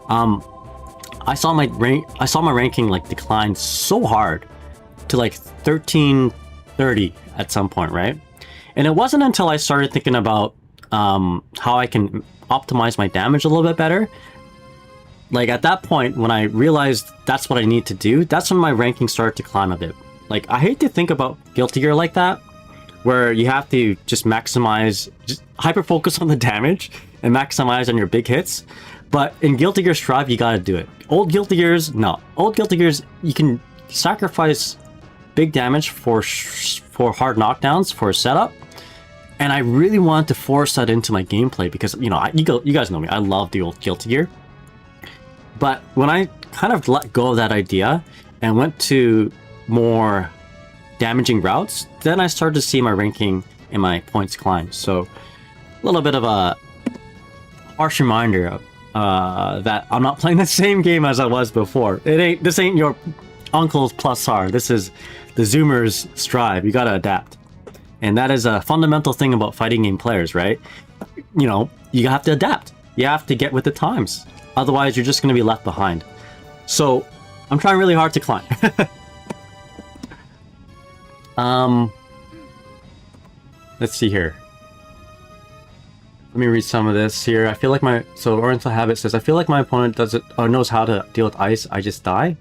I saw my ranking like decline so hard to like 1330 at some point, right? And it wasn't until I started thinking about how I can optimize my damage a little bit better. Like at that point, when I realized that's what I need to do, that's when my ranking started to climb a bit. Like, I hate to think about Guilty Gear like that, where you have to just maximize, just hyper focus on the damage and maximize on your big hits. But in Guilty Gear Strive, you gotta do it. Old Guilty Gears, no. Old Guilty Gears, you can sacrifice big damage for hard knockdowns, for a setup. And I really wanted to force that into my gameplay because, you know, you guys know me, I love the old Guilty Gear. But when I kind of let go of that idea and went to more damaging routes, then I started to see my ranking and my points climb. So a little bit of a harsh reminder of that I'm not playing the same game as I was before. This ain't your uncle's Plus R. This is the Zoomers Strive. You gotta adapt. And that is a fundamental thing about fighting game players, right? You know, you have to adapt. You have to get with the times. Otherwise, you're just gonna be left behind. So I'm trying really hard to climb. Let's see here. Let me read some of this here. I feel like Oriental Habit says, I feel like my opponent does it or knows how to deal with ice. I just die.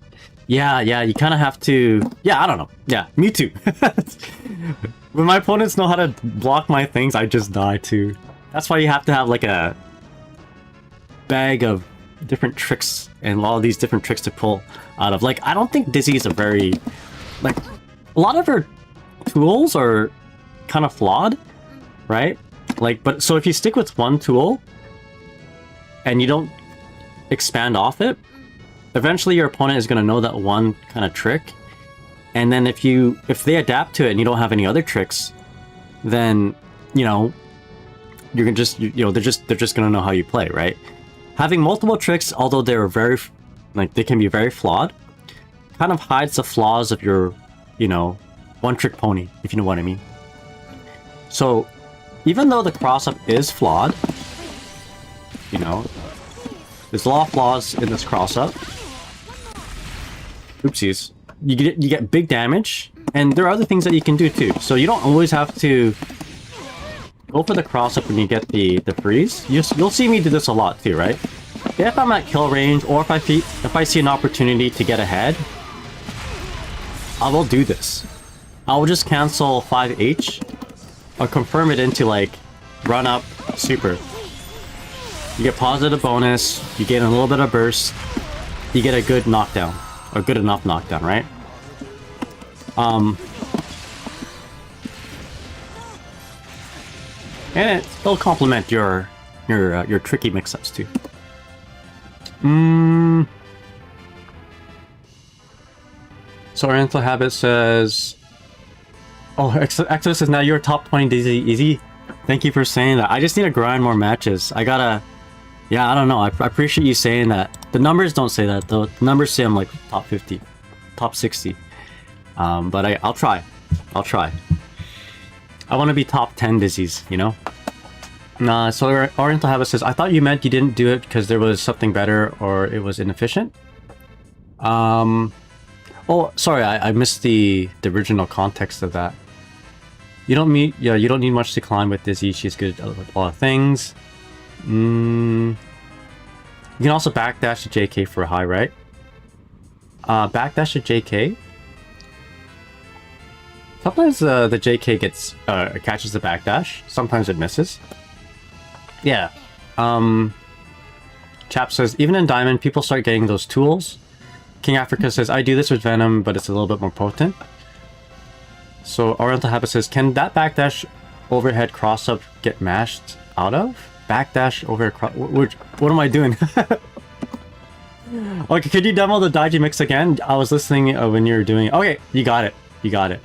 Yeah, you kind of have to. Yeah, I don't know. Yeah, me too. When my opponents know how to block my things, I just die too. That's why you have to have like a bag of different tricks and all these different tricks to pull out of. Like, I don't think Dizzy is a very... Like, a lot of her tools are kind of flawed, right? Like, but so if you stick with one tool and you don't expand off it, eventually your opponent is going to know that one kind of trick. And then if they adapt to it and you don't have any other tricks, then, you know, you're gonna just, they're just gonna know how you play, right? Having multiple tricks, although they're very, like, they can be very flawed, kind of hides the flaws of your, you know, one-trick pony, if you know what I mean. So, even though the cross-up is flawed, you know, there's a lot of flaws in this cross-up. Oopsies. You get big damage, and there are other things that you can do too. So you don't always have to go for the cross-up when you get the freeze. You'll see me do this a lot too, right? If I'm at kill range, or if I see an opportunity to get ahead, I will do this. I will just cancel 5H, or confirm it into like run up super. You get positive bonus, you get a little bit of burst, you get a good knockdown. A good enough knockdown, right? And it'll complement your tricky mix-ups too. So Oriental Habit says, "Oh, Exodus says now you're top 20 Dizzy easy. Thank you for saying that. I just need to grind more matches. I gotta." Yeah, I don't know. I appreciate you saying that. The numbers don't say that, though. The numbers say I'm like top 50, top 60. But I'll try. I'll try. I want to be top 10 Dizzies, you know? So Oriental Habit says, I thought you meant you didn't do it because there was something better or it was inefficient. Oh, sorry, I missed the original context of that. You don't need much to climb with Dizzy. She's good at a lot of things. You can also backdash to JK for a high, right? Backdash to JK. Sometimes the JK gets catches the backdash. Sometimes it misses. Yeah. Chap says even in Diamond, people start getting those tools. King Africa says I do this with Venom, but it's a little bit more potent. So Oriental Habit says, can that backdash overhead cross up get mashed out of? Backdash over what am I doing? Okay, could you demo the Daiji mix again? I was listening when you were doing it. Okay, you got it. You got it.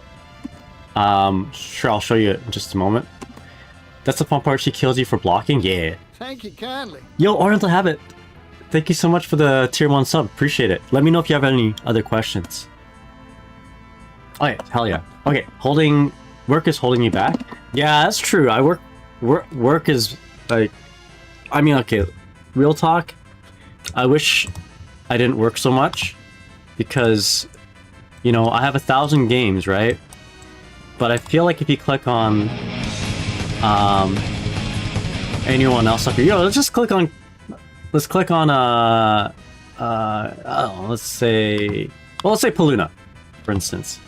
Sure, I'll show you in just a moment. That's the fun part. She kills you for blocking. Yeah. Thank you kindly. Yo, Oriental Habit. Thank you so much for the tier 1 sub. Appreciate it. Let me know if you have any other questions. Oh yeah, hell yeah. Okay, work is holding me back. Yeah, that's true. Work is like, I mean, okay, real talk. I wish I didn't work so much because, you know, I have 1,000 games, right? But I feel like if you click on anyone else up here, yo, let's click on I don't know, let's say Paluna, for instance.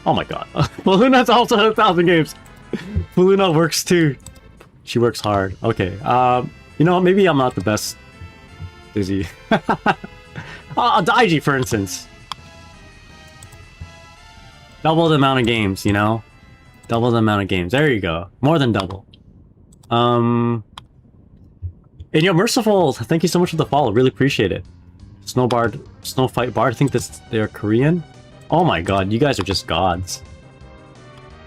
Oh my god. Paluna's also 1,000 games. Paluna works too. She works hard. Okay. You know, maybe I'm not the best Dizzy. Daiji, for instance. Double the amount of games, you know? Double the amount of games. There you go. More than double. And yo, Merciful, thank you so much for the follow. Really appreciate it. Snowfight Bard, I think they're Korean. Oh my god, you guys are just gods.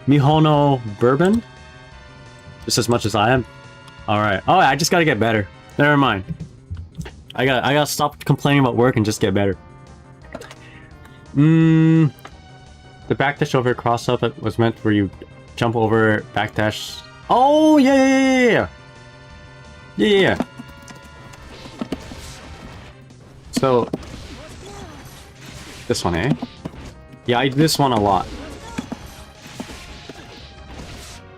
Mihono Bourbon? Just as much as I am? Alright. Oh, I just gotta get better. Never mind. I gotta stop complaining about work and just get better. The backdash over cross up was meant where you jump over backdash. Oh, yeah. Yeah. So, this one, eh? Yeah, I do this one a lot.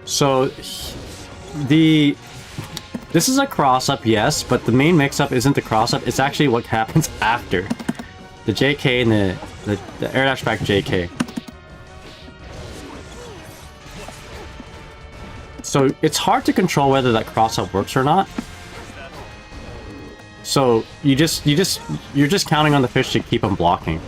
So, this is a cross-up, yes, but the main mix-up isn't the cross-up, it's actually what happens after. The JK and the air dash back JK. So it's hard to control whether that cross-up works or not. So you're just counting on the fish to keep them blocking.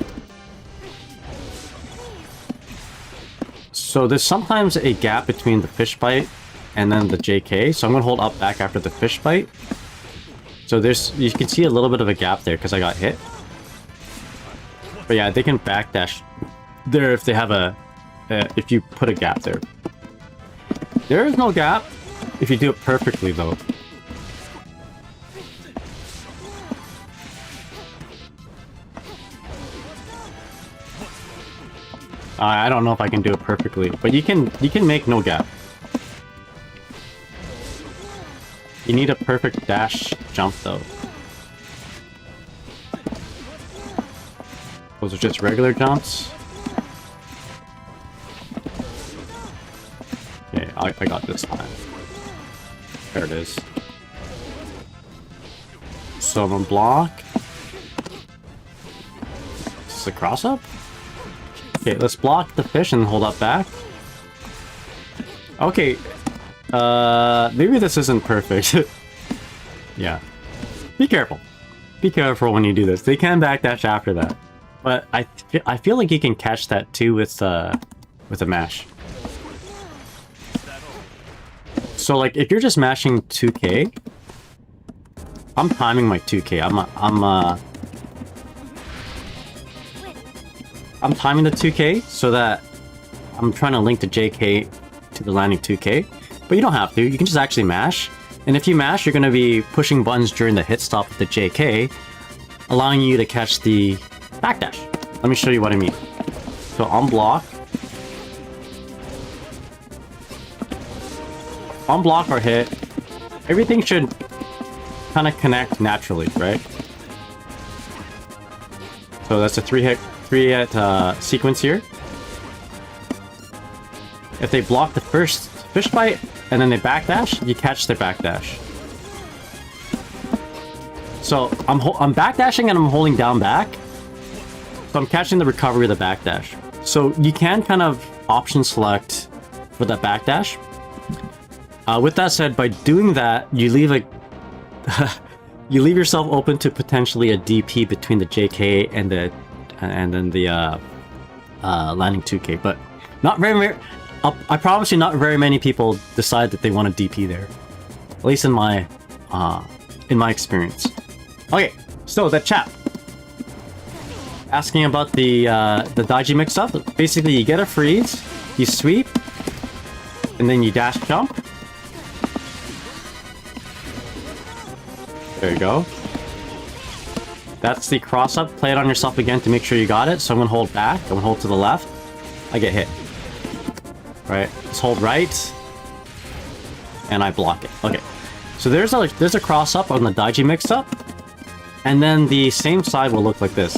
So there's sometimes a gap between the fish bite and then the JK. So I'm gonna hold up back after the fish bite. So you can see a little bit of a gap there because I got hit. But yeah, they can backdash there if they have if you put a gap there. There is no gap if you do it perfectly though. I don't know if I can do it perfectly, but you can make no gap. You need a perfect dash jump though. Those are just regular jumps. Okay, I got this time. There it is. So I'm gonna block. Is this a cross up? Okay, let's block the fish and hold up back. Okay. Maybe this isn't perfect. Yeah. Be careful. Be careful when you do this. They can backdash after that. But I feel like you can catch that too with a mash. So like if you're just mashing 2K, I'm timing my 2K. I'm timing the 2K so that I'm trying to link the JK to the landing 2K. But you don't have to. You can just actually mash. And if you mash, you're going to be pushing buttons during the hit stop of the JK, allowing you to catch the backdash. Let me show you what I mean. So on block or hit, everything should kind of connect naturally, right? So that's a three hit sequence here. If they block the first fish bite and then they backdash, you catch their backdash. So I'm backdashing and I'm holding down back. So I'm catching the recovery of the backdash. So you can kind of option select for that backdash. With that said, by doing that, you leave you leave yourself open to potentially a DP between the JK and then the landing 2K. But not very. I promise you, not very many people decide that they want to DP there. At least in my experience. Okay, so the chat asking about the Daiji mix-up. Basically, you get a freeze, you sweep, and then you dash jump. There you go. That's the cross-up. Play it on yourself again to make sure you got it. So I'm gonna hold back. I'm gonna hold to the left. I get hit. Right. Let's hold right, and I block it. Okay. So there's a cross-up on the Daiji mix-up, and then the same side will look like this.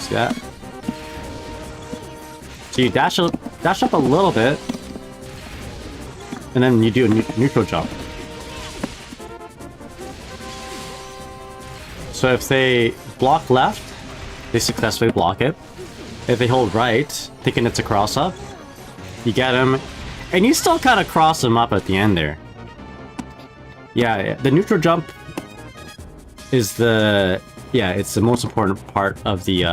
See that? So you dash up a little bit, and then you do a neutral jump. So if they block left, they successfully block it. If they hold right, thinking it's a cross-up, you get them, and you still kind of cross them up at the end there. Yeah, the neutral jump is it's the most important part of the,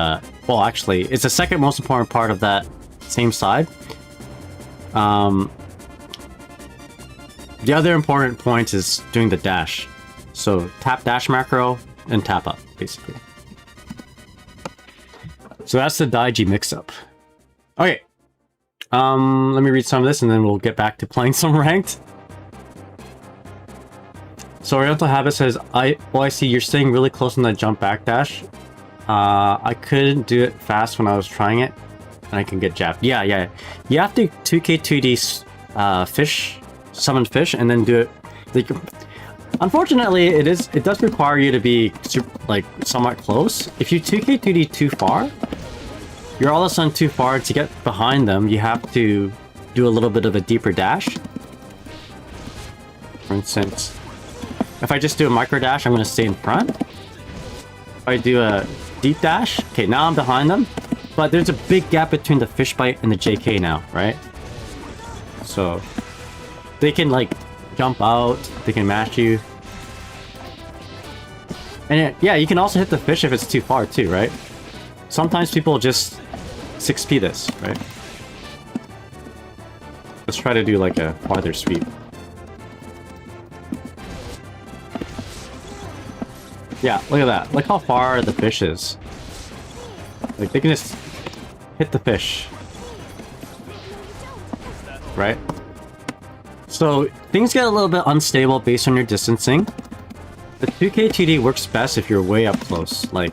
well, actually, it's the second most important part of that same side. The other important point is doing the dash. So tap dash macro and tap up, basically. So that's the Daiji mix-up. Okay. Let me read some of this and then we'll get back to playing some ranked. So Oriental Habit says, I see you're staying really close on that jump backdash. I couldn't do it fast when I was trying it, and I can get jabbed. Yeah. You have to 2K2D fish, summon fish, and then do it. Like, unfortunately, it does require you to be somewhat close. If you 2K2D too far, you're all of a sudden too far to get behind them. You have to do a little bit of a deeper dash. For instance, if I just do a micro dash, I'm going to stay in front. If I do a deep dash, okay, now I'm behind them. But there's a big gap between the fish bite and the JK now, right? So they can like jump out, they can mash you. And yeah, you can also hit the fish if it's too far too, right? Sometimes people just 6p this, right? Let's try to do like a farther sweep. Yeah, look at that. Look how far the fish is. Like, they can just hit the fish. Right? So, things get a little bit unstable based on your distancing. The 2K 2D works best if you're way up close. Like,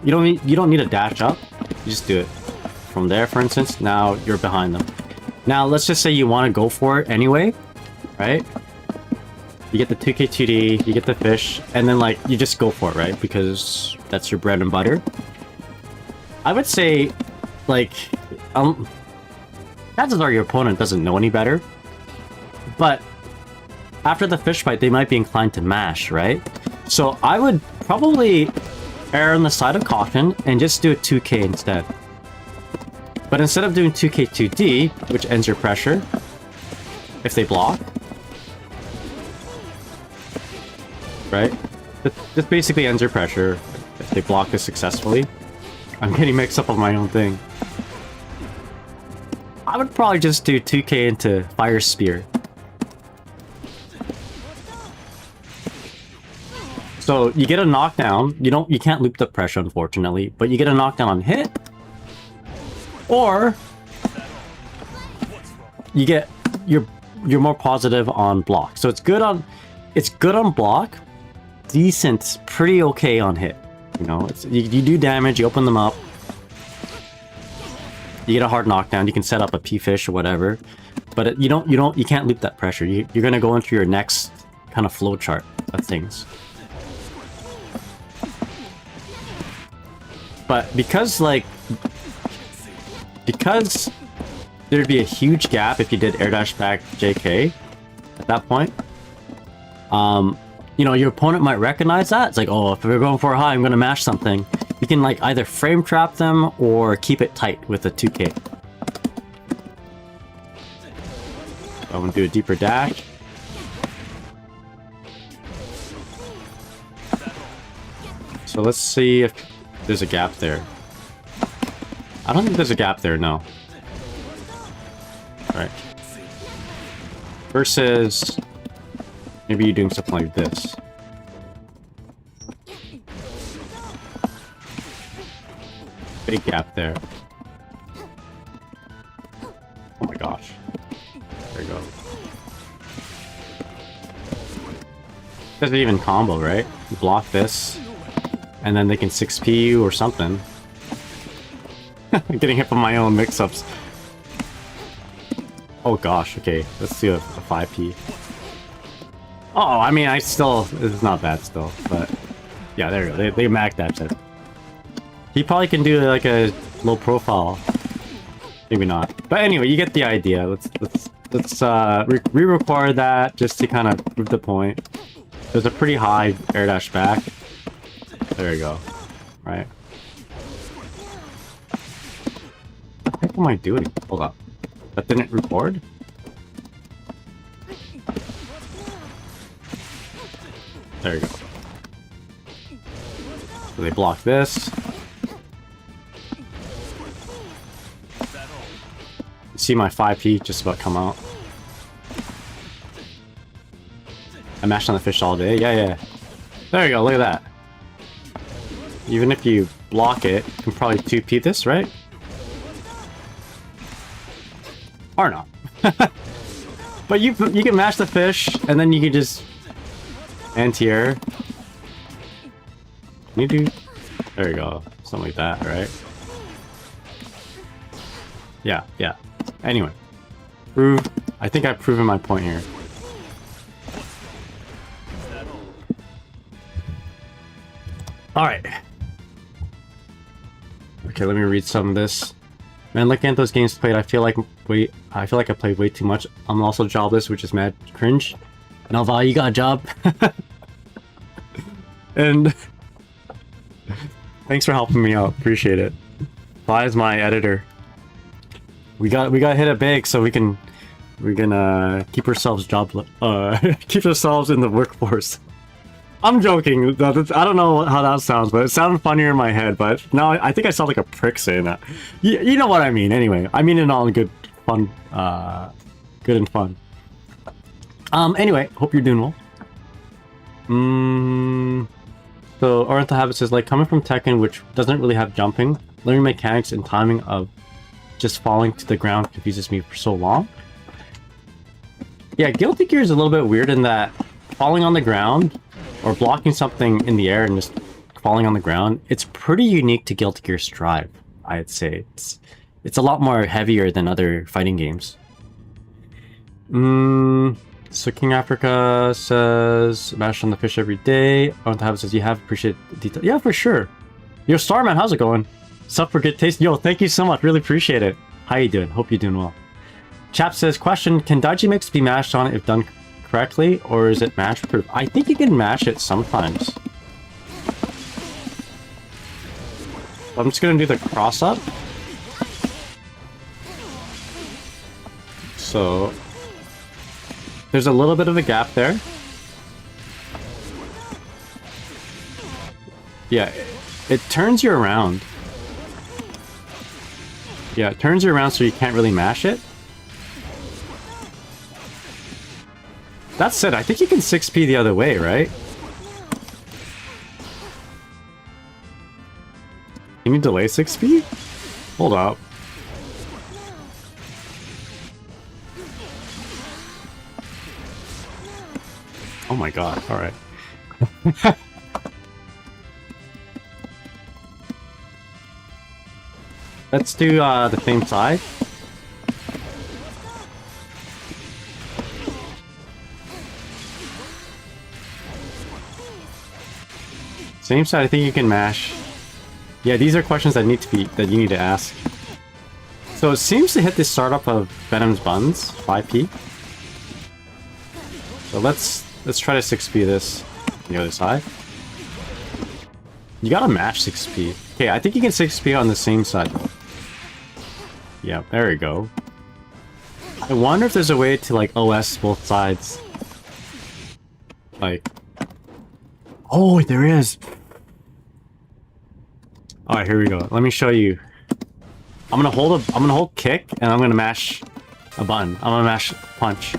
you don't need a dash up. You just do it. From there, for instance, now you're behind them. Now, let's just say you want to go for it anyway, right? You get the 2K 2D, you get the fish, and then like you just go for it, right? Because that's your bread and butter. I would say, like, chances are your opponent doesn't know any better. But after the fish fight, they might be inclined to mash, right? So I would probably err on the side of caution and just do a 2K instead. But instead of doing 2K 2D, which ends your pressure, if they block, right? This basically ends your pressure if they block this successfully. I'm getting mixed up on my own thing. I would probably just do 2K into Fire Spear. So you get a knockdown. You can't loop the pressure, unfortunately, but you get a knockdown on hit, or you get you're more positive on block. So it's good on block. Decent, pretty okay on hit. You know, you do damage, you open them up, you get a hard knockdown. You can set up a P-fish or whatever, but you can't loop that pressure. You're gonna go into your next kind of flow chart of things. But because there'd be a huge gap if you did air dash back JK at that point. You know, your opponent might recognize that. It's like, oh, if we're going for a high, I'm going to mash something. You can, like, either frame trap them or keep it tight with a 2K. So I'm going to do a deeper dash. So let's see if there's a gap there. I don't think there's a gap there, no. Alright. Versus... maybe you're doing something like this. Big gap there. Oh my gosh. There you go. Doesn't even combo, right? You block this, and then they can 6p you or something. I'm getting hit from my own mix-ups. Oh gosh, okay. Let's do a 5p. Oh, I mean, it's not bad still, but yeah, there you go. They mag that it. He probably can do like a low profile. Maybe not. But anyway, you get the idea. Let's re-record that just to kind of prove the point. There's a pretty high air dash back. There you go. Right. What the heck am I doing? Hold up. That didn't record? There you go. So they block this. You see my 5p just about come out. I mashed on the fish all day. Yeah. There you go, look at that. Even if you block it, you can probably 2p this, right? Or not. But you can mash the fish, and then you can just anti-air. Can you do... there you go. Something like that, right? Yeah. Anyway. I think I've proven my point here. Alright. Okay, let me read some of this. Man, looking at those games played, I feel like I played way too much. I'm also jobless, which is mad cringe. Nalva, you got a job? And thanks for helping me out. Appreciate it. Buys my editor. We got hit it big, so we can keep ourselves keep ourselves in the workforce. I'm joking. I don't know how that sounds, but it sounded funnier in my head. But now I think I sound like a prick saying that. You know what I mean. Anyway, I mean it all in good fun. Good and fun. Anyway, hope you're doing well. So Oriental Habit says, like, coming from Tekken, which doesn't really have jumping, learning mechanics and timing of just falling to the ground confuses me for so long. Yeah, Guilty Gear is a little bit weird in that falling on the ground or blocking something in the air and just falling on the ground, it's pretty unique to Guilty Gear Strive, I'd say. It's a lot more heavier than other fighting games. So King Africa says, mash on the fish every day. Oriental Habit says, you have appreciated the detail. Yeah, for sure. Yo, Starman, how's it going? Sup for good taste? Yo, thank you so much. Really appreciate it. How you doing? Hope you're doing well. Chap says, question, can Daiji Mix be mashed on if done correctly, or is it mash proof? I think you can mash it sometimes. I'm just gonna do the cross up. So there's a little bit of a gap there. Yeah, it turns you around. Yeah, it turns you around so you can't really mash it. That said, I think you can 6P the other way, right? Can you delay 6P? Hold up. Oh my god, alright. Let's do the same side. Same side, I think you can mash. Yeah, these are questions that you need to ask. So it seems to hit the startup of Venom's Buns, 5P. So let's try to 6P this on the other side. You gotta mash 6P. Okay, I think you can 6P on the same side though. Yeah, there we go. I wonder if there's a way to like OS both sides. Like, oh, there is. All right, here we go. Let me show you. I'm gonna hold kick, and I'm gonna mash a button. I'm gonna mash punch.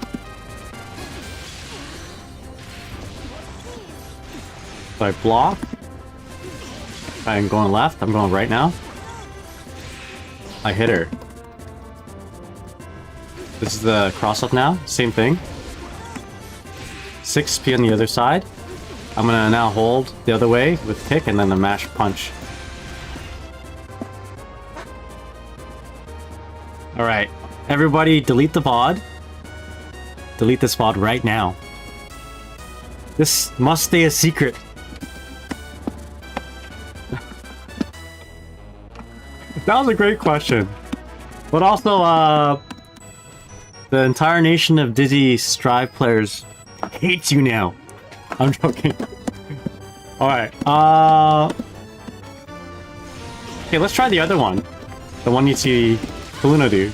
So I block. I'm going left. I'm going right now. I hit her. This is the cross up now. Same thing. 6P on the other side. I'm gonna now hold the other way with kick, and then the mash punch. Alright, everybody delete the VOD. Delete this VOD right now. This must stay a secret. That was a great question. But also, the entire nation of Dizzy Strive players hates you now. I'm joking. Alright, okay, let's try the other one. The one you see Kaluna do.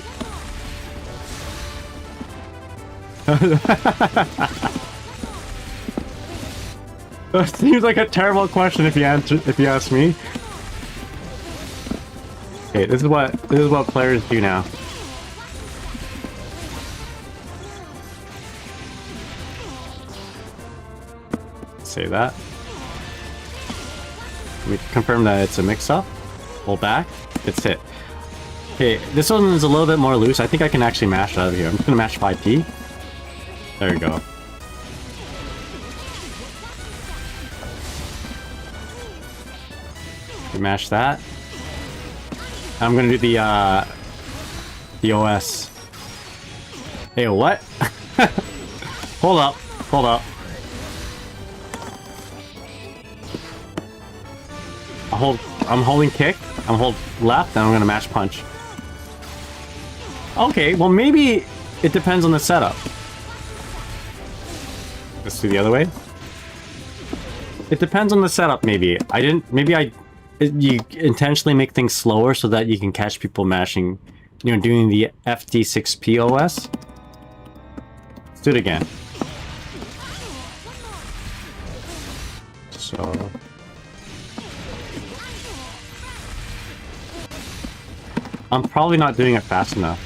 That seems like a terrible question if you ask me. Okay, this is what players do now. Save that. Let me confirm that it's a mix-up. Hold back. It's hit. Okay, this one is a little bit more loose. I think I can actually mash it out of here. I'm just gonna mash 5P. There you go. Okay, mash that. I'm gonna do the OS. Hey, what? Hold up. Hold up. I'm holding kick. I'm hold left, and I'm gonna mash punch. Okay, well maybe it depends on the setup. Let's do the other way. It depends on the setup, maybe. Maybe I you intentionally make things slower so that you can catch people mashing, doing the FD6P OS. Let's do it again. So... I'm probably not doing it fast enough.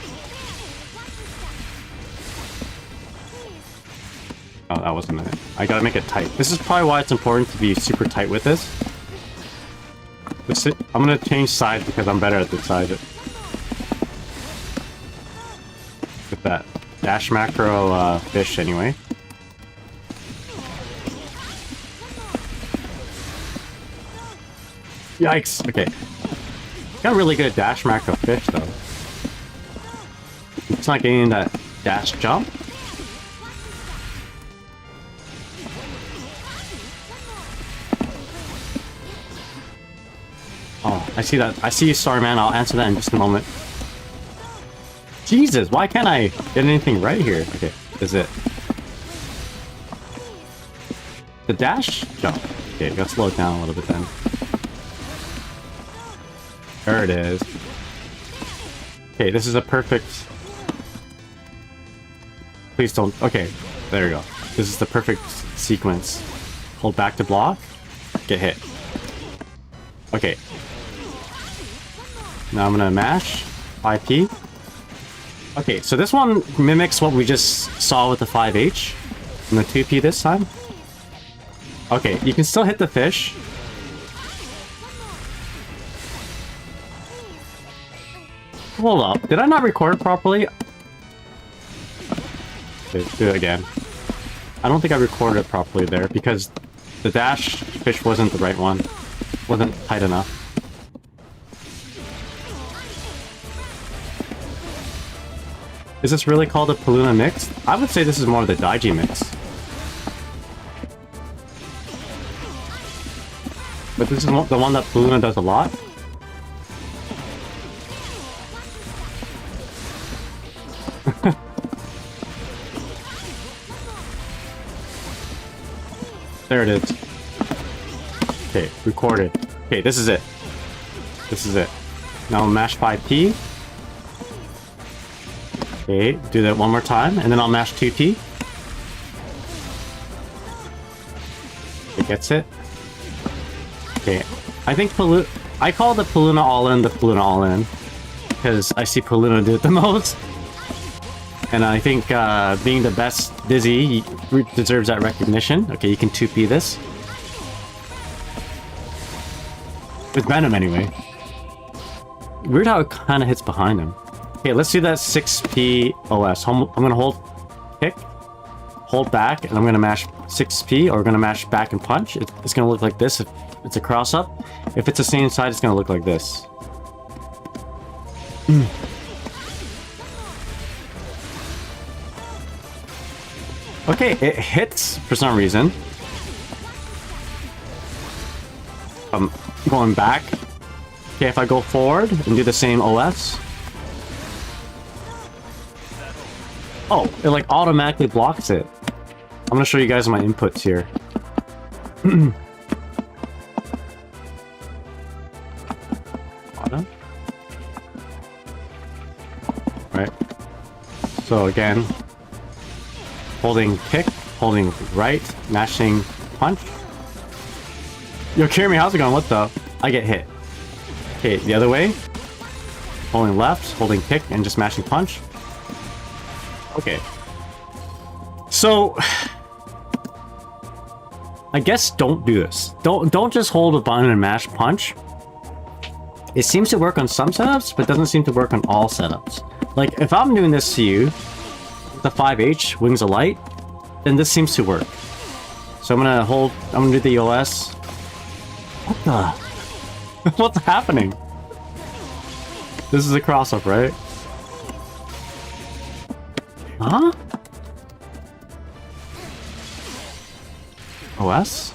Oh, that wasn't it. I gotta make it tight. This is probably why it's important to be super tight with this. I'm gonna change sides because I'm better at this side. With that dash macro fish anyway. Yikes! Okay. Got really good dash macro fish though. It's not getting that dash jump. Oh, I see that. I see you, Starman. I'll answer that in just a moment. Jesus, why can't I get anything right here? Okay, is it the dash jump? Okay, gotta slow it down a little bit then. There it is. Okay, this is a perfect... Please don't... Okay, there we go. This is the perfect sequence. Hold back to block. Get hit. Okay. Now I'm gonna mash. IP. Okay, so this one mimics what we just saw with the 5H. And the 2P this time. Okay, you can still hit the fish. Hold up, did I not record it properly? Okay, do it again. I don't think I recorded it properly there because the dash fish wasn't the right one. Wasn't tight enough. Is this really called a Paluna mix? I would say this is more of the Daiji mix. But this is the one that Paluna does a lot. There it is. Okay, recorded. Okay, this is it. This is it. Now mash 5P. Okay, do that one more time, and then I'll mash 2P. It gets it. Okay, I think I call the Paluna all-in the Paluna all-in. Because I see Paluna do it the most. And I think being the best Dizzy deserves that recognition. Okay, you can 2P this. With Venom, anyway. Weird how it kind of hits behind him. Okay, let's do that 6P OS. I'm going to hold kick, hold back, and I'm going to mash 6P, or we're going to mash back and punch. It's going to look like this if it's a cross-up. If it's the same side, it's going to look like this. Okay, it hits for some reason. I'm going back. Okay, if I go forward and do the same OS. Oh, it like automatically blocks it. I'm gonna show you guys my inputs here. Bottom. Right. So again, holding kick, holding right, mashing punch. Yo, Kirimi, how's it going? What the? I get hit. Okay, the other way. Holding left, holding kick, and just mashing punch. Okay. So, I guess don't do this. Don't just hold a button and mash punch. It seems to work on some setups, but doesn't seem to work on all setups. Like, if I'm doing this to you, the 5H, Wings of Light, then this seems to work. So I'm gonna do the OS. What the? What's happening? This is a cross-up, right? Huh? OS?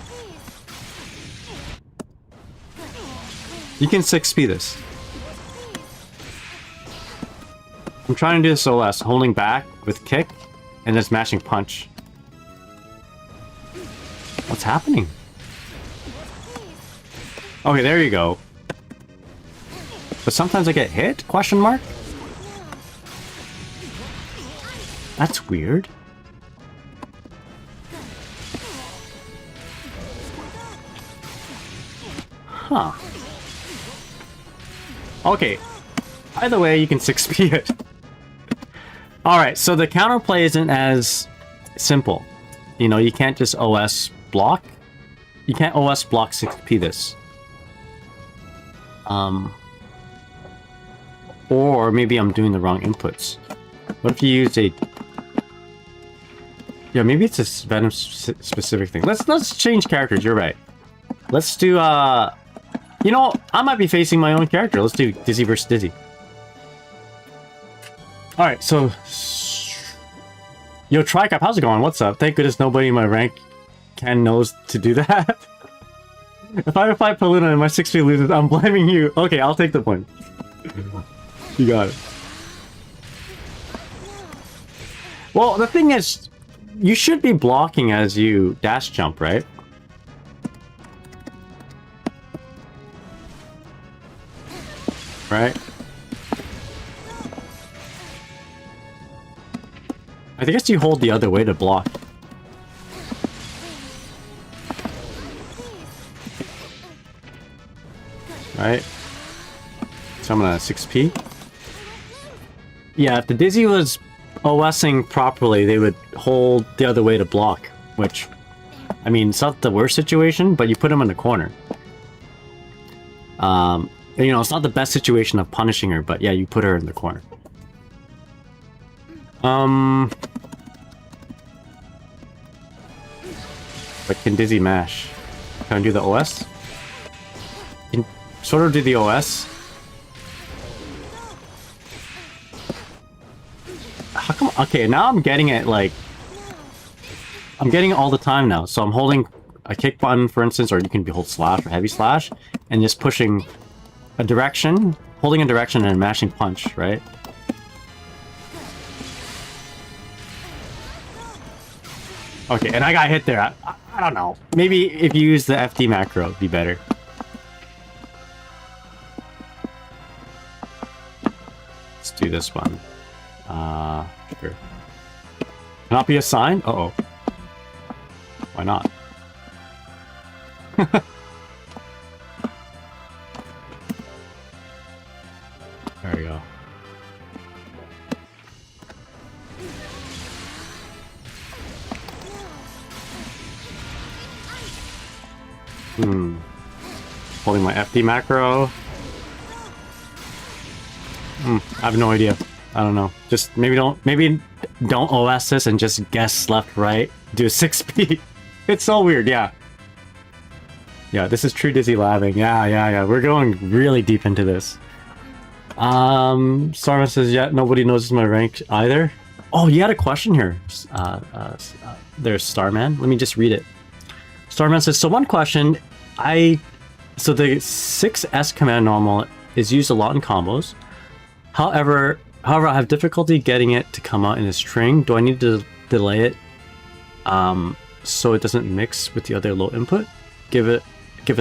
You can 6P this. I'm trying to do this OS, holding back with kick and just mashing punch. What's happening? Okay, there you go. But sometimes I get hit? Question mark? That's weird. Huh. Okay. Either way, you can 6p it. Alright, so the counterplay isn't as simple. You know, you can't just OS block. You can't OS block 6p this. Or maybe I'm doing the wrong inputs. What if you use a... Yeah, maybe it's a Venom specific thing. Let's change characters, you're right. Let's do, you know, I might be facing my own character. Let's do Dizzy versus Dizzy. Alright, so... Yo, Tricap, how's it going? What's up? Thank goodness nobody in my rank knows to do that. If I fight Paluna and my 6p loses, I'm blaming you. Okay, I'll take the point. You got it. Well, the thing is, you should be blocking as you dash jump, right? Right? I guess you hold the other way to block. Right? So I'm gonna 6p. Yeah, if the Dizzy was OSing properly, they would hold the other way to block. Which, I mean, it's not the worst situation, but you put him in the corner. You know, it's not the best situation of punishing her, but yeah, you put her in the corner. But can Dizzy mash? Can I do the OS? Can sort of do the OS. How come? Okay, now I'm getting it like... I'm getting it all the time now. So I'm holding a kick button, for instance, or you can hold slash or heavy slash, and just pushing a direction, holding a direction and mashing punch, right? Okay, and I got hit there. I don't know. Maybe if you use the FD macro, it'd be better. Let's do this one. Sure. Cannot be assigned? Uh-oh. Why not? There we go. Holding my FD macro. I have no idea. I don't know. Just maybe don't OS this and just guess left, right. Do a 6p. It's so weird, yeah. Yeah, this is true Dizzy labbing. Yeah. We're going really deep into this. Starman says, yeah, nobody knows my rank either. Oh, you had a question here. There's Starman. Let me just read it. Starman says, so one question, so the 6S command normal is used a lot in combos. However, I have difficulty getting it to come out in a string. Do I need to delay it so it doesn't mix with the other low input? Give a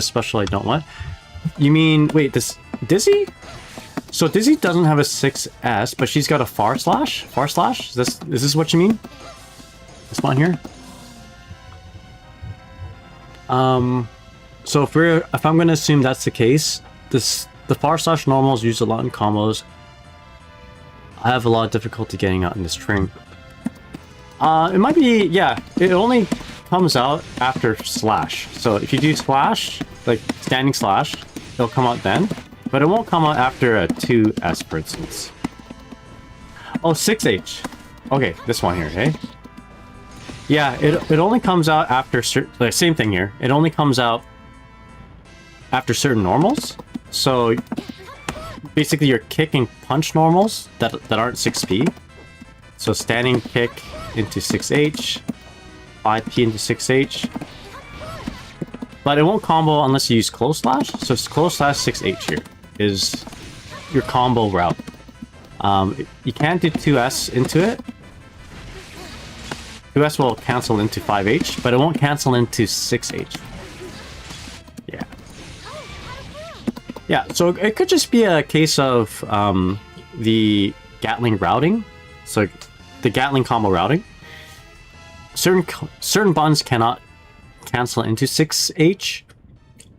special I don't want. You mean, wait, this Dizzy? So Dizzy doesn't have a 6S, but she's got a far slash? Far slash? Is this what you mean? This one here? So if I'm gonna assume that's the case, the far slash normal is used a lot in combos. I have a lot of difficulty getting out in the string. It might be, yeah, it only comes out after slash. So if you do slash, like standing slash, it'll come out then, but it won't come out after a 2S, for instance. Oh, 6H. Okay, this one here, hey? Yeah, it only comes out after certain, like, same thing here. It only comes out after certain normals. So basically your kick and punch normals that aren't 6p. So standing kick into 6H, 5p into 6H. But it won't combo unless you use close slash. So it's close slash 6H here is your combo route. You can't do 2S into it. 2S will cancel into 5H, but it won't cancel into 6H. Yeah. Yeah, so it could just be a case of the Gatling routing. So the Gatling combo routing. Certain buttons cannot cancel into 6H,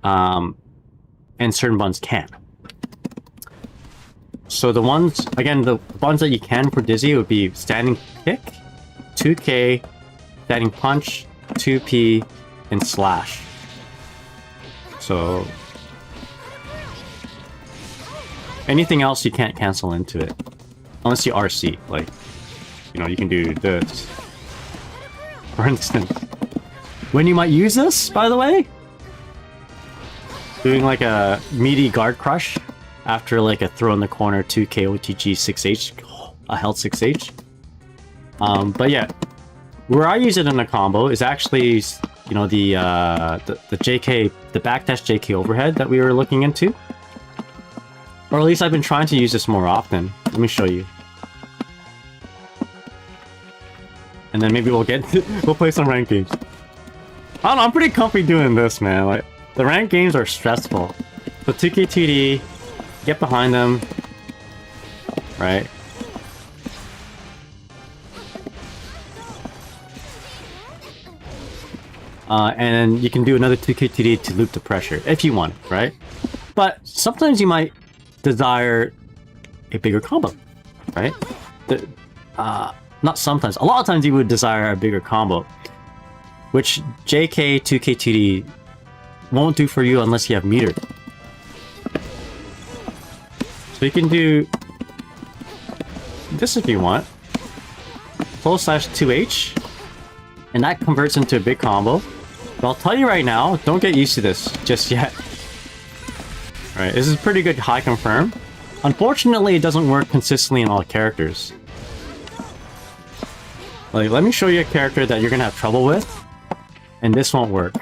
and certain buttons can. So the ones, again, the buttons that you can for Dizzy would be standing kick, 2K, standing punch, 2P, and slash. So anything else you can't cancel into it. Unless you RC, like, you know, you can do this. For instance, when you might use this, by the way, doing like a meaty guard crush after like a throw in the corner 2K OTG 6H, a held 6H. But yeah, where I use it in a combo is actually, you know, the JK, the backdash JK overhead that we were looking into. Or at least I've been trying to use this more often. Let me show you. And then maybe we'll play some ranked games. I don't know, I'm pretty comfy doing this, man. Like, the ranked games are stressful. So 2K2D, get behind them, right? And you can do another 2K2D to loop the pressure, if you want, right? But sometimes you might desire a bigger combo, right? Not sometimes, a lot of times you would desire a bigger combo, which JK 2K2D won't do for you unless you have meter. So you can do this if you want, full slash 2H, and that converts into a big combo. But I'll tell you right now, don't get used to this just yet. Right, this is pretty good high confirm. Unfortunately, it doesn't work consistently in all characters. Like, let me show you a character that you're gonna have trouble with, and this won't work.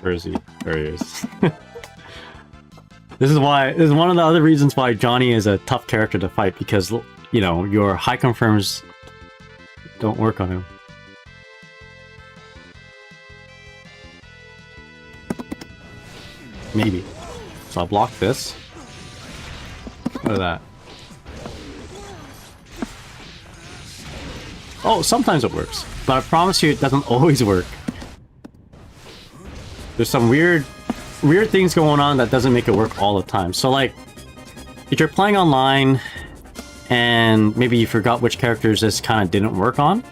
Where is he? There he is. This is one of the other reasons why Johnny is a tough character to fight, because, you know, your high confirms don't work on him. Maybe. So I'll block this. Look at that. Oh, sometimes it works, but I promise you it doesn't always work. There's some weird things going on that doesn't make it work all the time. So like, if you're playing online and maybe you forgot which characters this kind of didn't work on,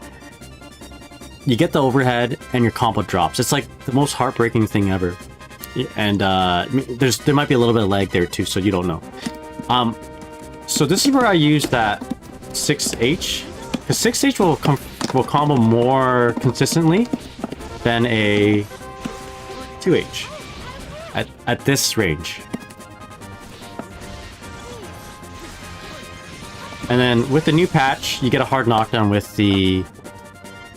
you get the overhead and your combo drops. It's like the most heartbreaking thing ever. And there might be a little bit of lag there too, so you don't know. So this is where I use that 6H, because 6H will combo more consistently than a 2H at this range. And then with the new patch, you get a hard knockdown with the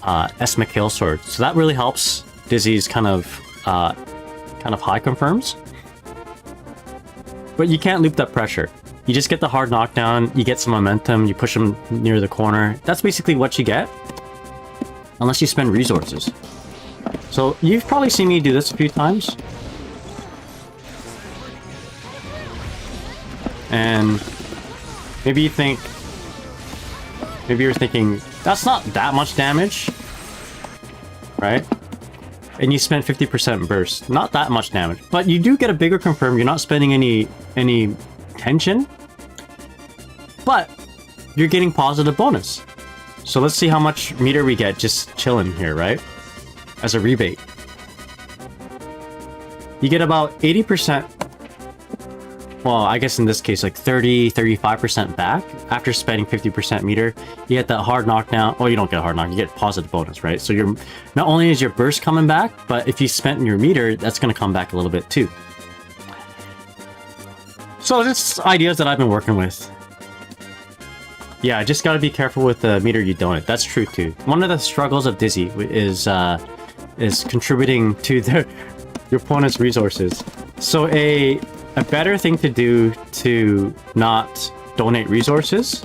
S. McHale sword, so that really helps Dizzy's kind of high confirms. But you can't loop that pressure. You just get the hard knockdown, you get some momentum, you push them near the corner. That's basically what you get, unless you spend resources. So you've probably seen me do this a few times. And maybe you're thinking, that's not that much damage, right? And you spend 50% burst. Not that much damage. But you do get a bigger confirm. You're not spending any tension. But you're getting positive bonus. So let's see how much meter we get just chilling here, right? As a rebate. You get about 80%. Well, I guess in this case, like 35% back after spending 50% meter. You get that hard knockdown. Oh, you don't get a hard knock. You get positive bonus, right? So you're not only is your burst coming back, but if you spent your meter, that's going to come back a little bit too. So just ideas that I've been working with. Yeah, just got to be careful with the meter you donate. That's true too. One of the struggles of Dizzy is contributing to your opponent's resources. So a better thing to do to not donate resources,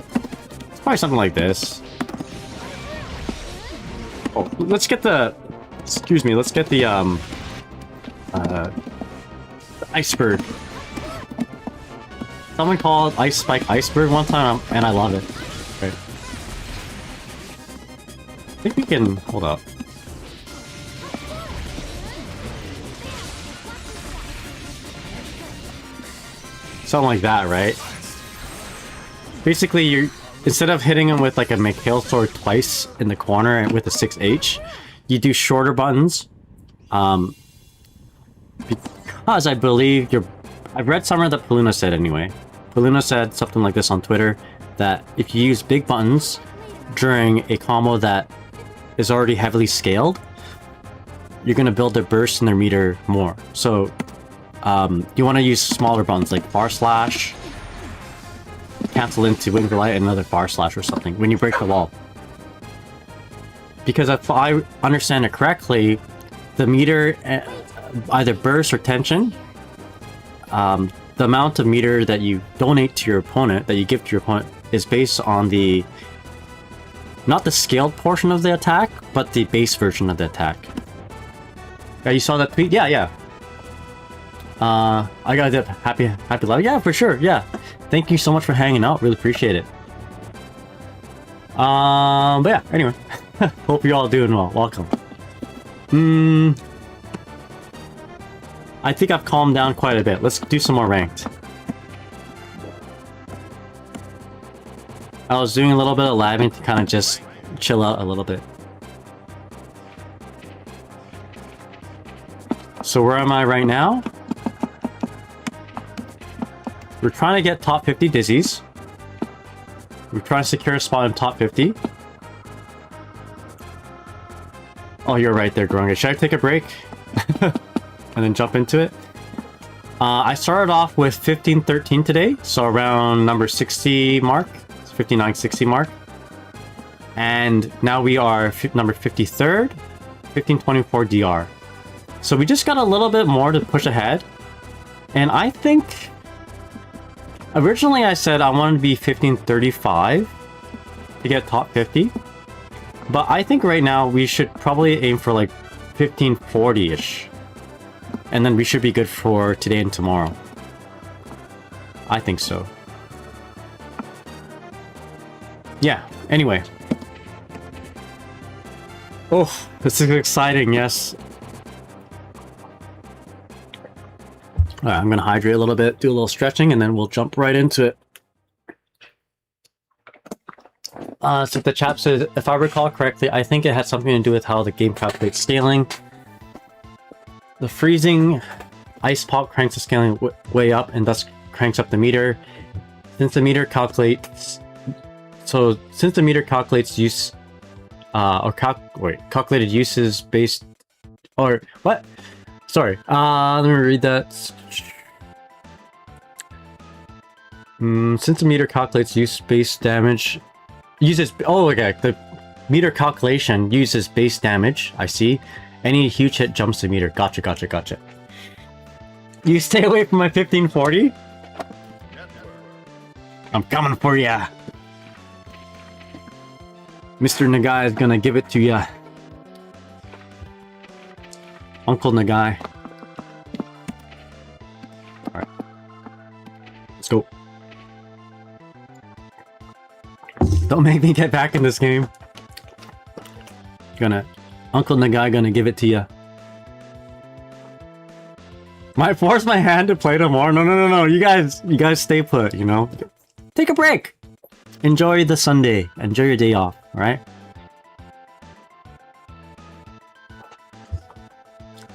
it's probably something like this. Oh, let's get the Excuse me, let's get the iceberg. Someone called Ice Spike Iceberg one time, and I love it. Okay. I think we can... hold up. Something like that, right? Basically, you're... instead of hitting him with like a McHale sword twice in the corner and with a 6H, you do shorter buttons. Because I believe you're... I've read somewhere that Paluna said anyway. Paluna said something like this on Twitter, that if you use big buttons during a combo that is already heavily scaled, you're going to build their burst and their meter more. So you want to use smaller buttons like bar slash, cancel into wing light, and another bar slash or something when you break the wall. Because if I understand it correctly, the meter, either burst or tension, the amount of meter that you donate to your opponent, that you give to your opponent, is based on the... not the scaled portion of the attack, but the base version of the attack. Yeah, you saw that tweet? Yeah, yeah. I got it. Happy live. Yeah, for sure. Yeah. Thank you so much for hanging out. Really appreciate it. But yeah, anyway. Hope you're all doing well. Welcome. I think I've calmed down quite a bit. Let's do some more ranked. I was doing a little bit of labbing to kind of just chill out a little bit. So where am I right now? We're trying to get top 50 dizzies. We're trying to secure a spot in top 50. Oh, you're right there, Grunga. Should I take a break? And then jump into it? I started off with 1513 today, so around number 60 mark. 59, 60 mark. And now we are number 53rd, 1524 DR. So we just got a little bit more to push ahead. And I think... originally I said I wanted to be 1535 to get top 50. But I think right now we should probably aim for like 1540-ish. And then we should be good for today and tomorrow. I think so. Yeah, anyway. Oh, this is exciting, yes. Alright, I'm gonna hydrate a little bit, do a little stretching, and then we'll jump right into it. So the chap says, if I recall correctly, I think it had something to do with how the game calculates scaling. The freezing ice pop cranks the scaling way up and thus cranks up the meter. Since the meter calculates use, calculated uses based, or what? Sorry, let me read that. Since the meter calculates use-based damage, the meter calculation uses base damage, I see. Any huge hit jumps the meter. Gotcha. You stay away from my 1540? I'm coming for ya. Mr. Nagai is gonna give it to ya. Uncle Nagai. Alright. Let's go. Don't make me get back in this game. Uncle Nagai gonna give it to ya. Might force my hand to play tomorrow. No. You guys stay put, you know? Take a break. Enjoy the Sunday. Enjoy your day off, alright?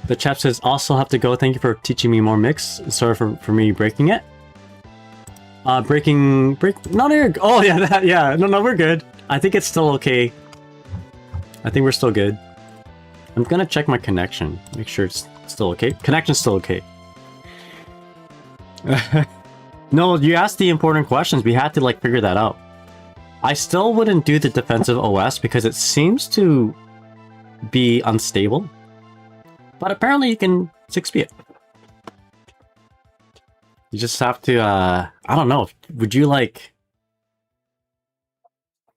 The chap says, also have to go. Thank you for teaching me more mix. Sorry for me breaking it. No, oh yeah, no, we're good. I think it's still okay. I think we're still good. I'm gonna check my connection. Make sure it's still okay. Connection's still okay. No, you asked the important questions. We had to like figure that out. I still wouldn't do the defensive OS because it seems to be unstable. But apparently you can 6p it. You just have to, I don't know. Would you like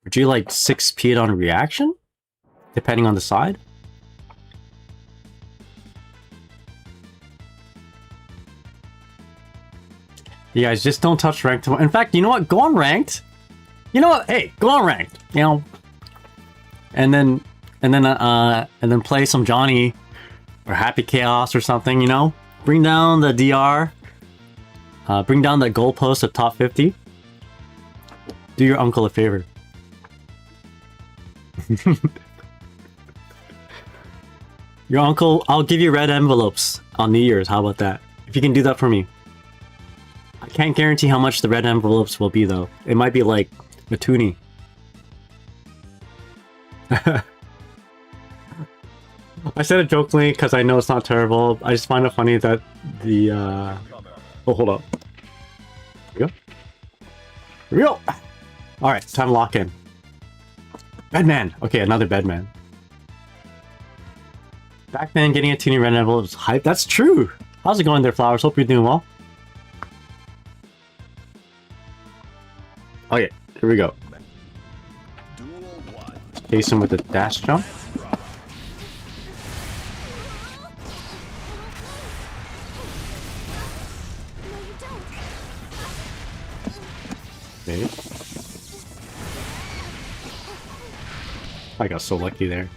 6p it on reaction? Depending on the side? You guys just don't touch ranked. In fact, you know what? Go on ranked. You know what? Hey, go on ranked. You know, and then play some Johnny or Happy Chaos or something. You know, bring down the DR. Bring down that goalpost of top 50. Do your uncle a favor. Your uncle, I'll give you red envelopes on New Year's. How about that? If you can do that for me. I can't guarantee how much the red envelopes will be though. It might be like a toonie. I said it jokingly because I know it's not terrible. I just find it funny that the oh, hold up. Here we go. Here we go. Alright, time to lock in. Bedman! Okay, another Bedman. Backman getting a teeny red envelope is hype. That's true! How's it going there, Flowers? Hope you're doing well. Okay, here we go. Chase him with a dash jump. Okay. I got so lucky there.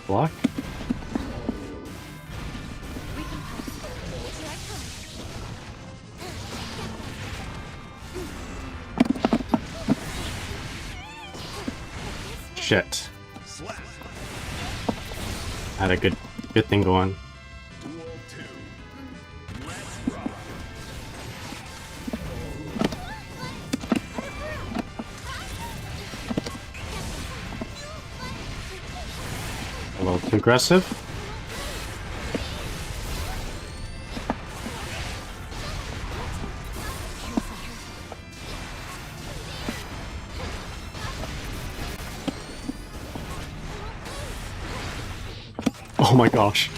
Block. Shit. I had a good thing going. A little too aggressive. Oh my gosh.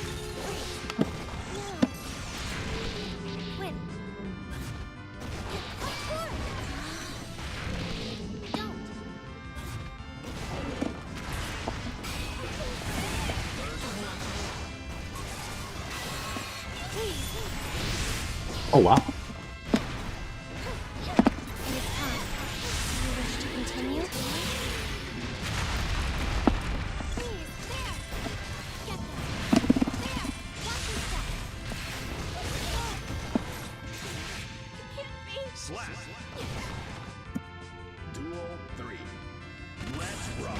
Win. Don't. Oh wow. It is time. You wish to continue? Please, there. Get them. There. Watch your step. It can't be. Slap. Duel 3. Let's rock.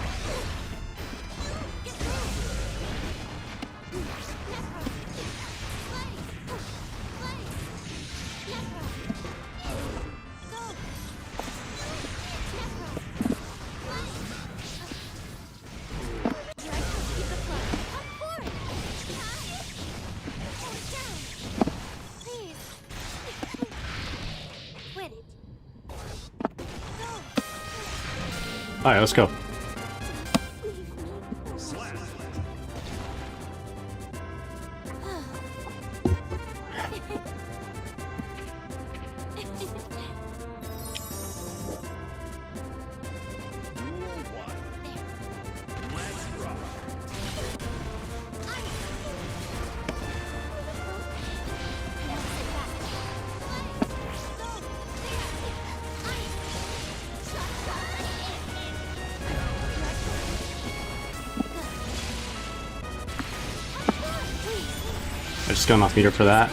Alright, let's go. I just got enough meter for that.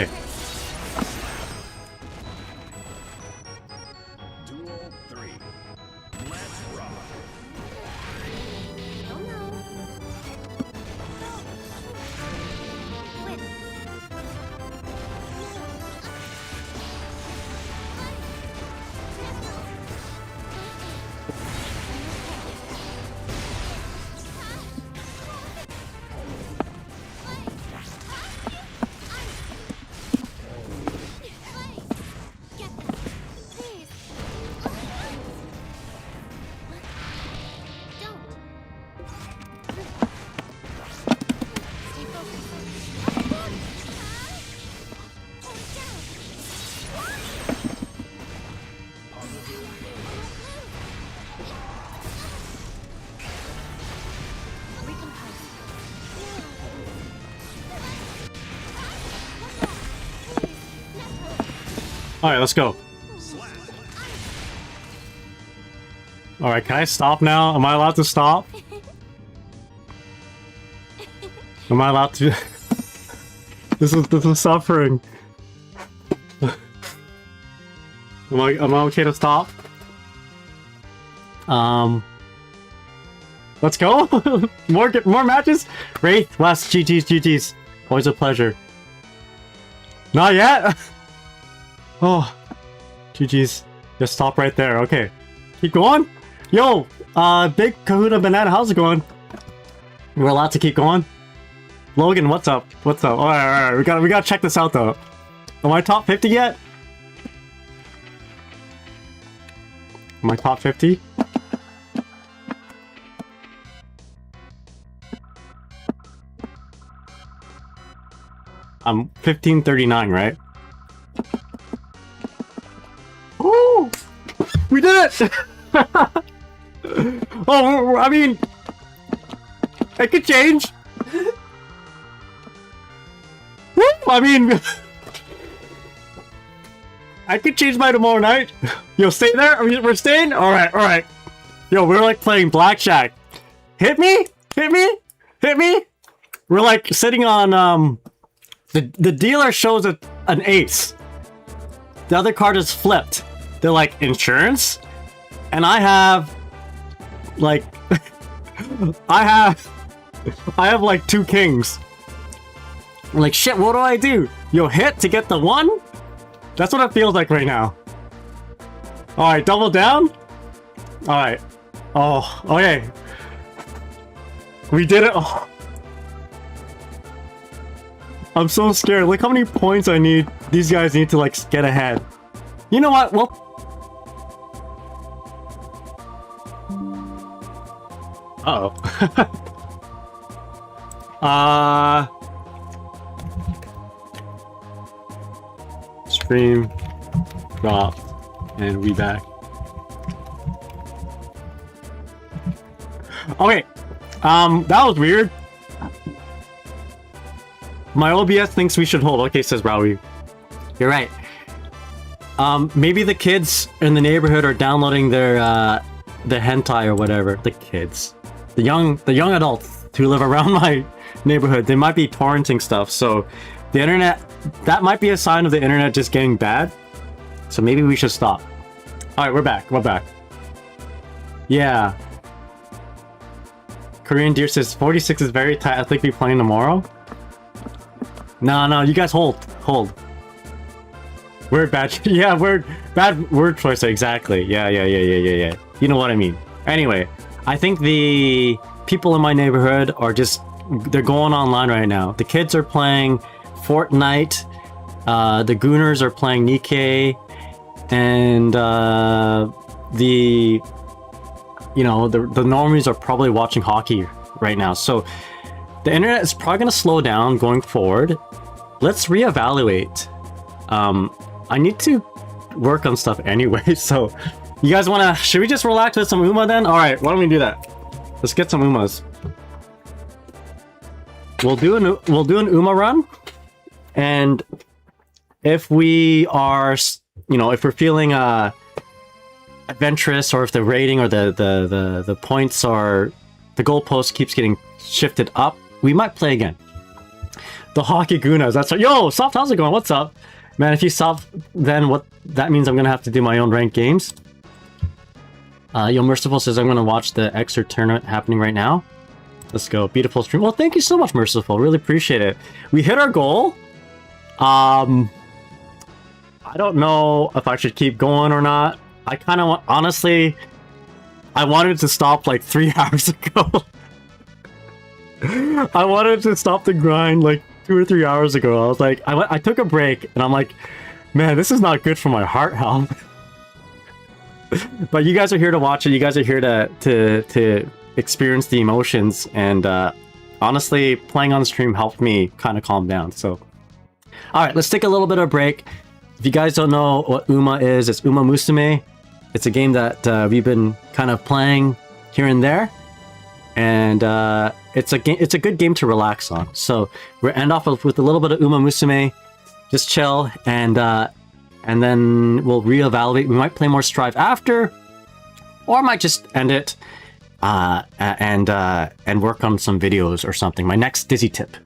Okay. Duel 3. Let's rock. Oh no. Win. Get this. Please. Don't. Stay focused. Hold down. Recompose. All right, let's go. All right, can I stop now? Am I allowed to stop? Am I allowed to? This is suffering. Am I okay to stop? Let's go. more matches. Wraith, West, GG's. Always a pleasure. Not yet. Oh, GG's. Just stop right there. Okay, keep going. Yo, Big Kahuna Banana, how's it going? We're allowed to keep going. Logan, what's up? What's up? All right. We gotta check this out though. Am I top 50 yet? Am I top 50? I'm 1539, right? Ooh! We did it! Oh, I mean, it could change. Woo! I mean, I could change by tomorrow night. Yo, stay there. We're staying. All right. Yo, we're like playing blackjack. Hit me. We're like sitting on the dealer shows an ace. The other card is flipped. They're like insurance, and I have like I have like 2 kings. I'm like, shit, what do I do? Yo, hit to get the 1? That's what it feels like right now. Alright, double down? Alright. Oh, okay. We did it. Oh. I'm so scared. Look how many points these guys need to like get ahead. You know what? Well, stream dropped and we back. Okay, that was weird. My OBS thinks we should hold. Okay, says Rawi. You're right. Maybe the kids in the neighborhood are downloading their the hentai or whatever. The kids, the young adults who live around my neighborhood, they might be torrenting stuff. So the internet, that might be a sign of the internet just getting bad. So maybe we should stop. All right, we're back. Yeah. Korean Deer says 46 is very tight. I think we playing tomorrow. No, you guys hold. Word bad. Yeah, bad word choice. Exactly. Yeah. You know what I mean. Anyway, I think the people in my neighborhood are they're going online right now. The kids are playing Fortnite. The Gooners are playing Nikkei, and the normies are probably watching hockey right now. So the internet is probably going to slow down going forward. Let's reevaluate. I need to work on stuff anyway, so you guys should we just relax with some Uma then? Alright, why don't we do that? Let's get some Umas. We'll do an Uma run, and if we are, if we're feeling adventurous, or if the rating or the points are, the goalpost keeps getting shifted up, we might play again. The hockey gunas. That's right. Yo, Soft, how's it going? What's up? Man, if you stop, then what? That means I'm gonna have to do my own ranked games. Yo, Merciful says I'm gonna watch the Xer tournament happening right now. Let's go. Beautiful stream. Well, thank you so much, Merciful. Really appreciate it. We hit our goal. I don't know if I should keep going or not. I kind of want, honestly, I wanted to stop like 3 hours ago. I wanted to stop the grind like 2 or 3 hours ago. I was like, I took a break and I'm like, man, this is not good for my heart health. But you guys are here to watch it. You guys are here to experience the emotions, and honestly, playing on stream helped me kind of calm down. So, all right, let's take a little bit of a break. If you guys don't know what Uma is, it's Uma Musume. It's a game that we've been kind of playing here and there, and it's a good game to relax on. So we'll end off with a little bit of Uma Musume, just chill, and then we'll reevaluate. We might play more Strive after, or I might just end it and work on some videos or something. My next Dizzy tip.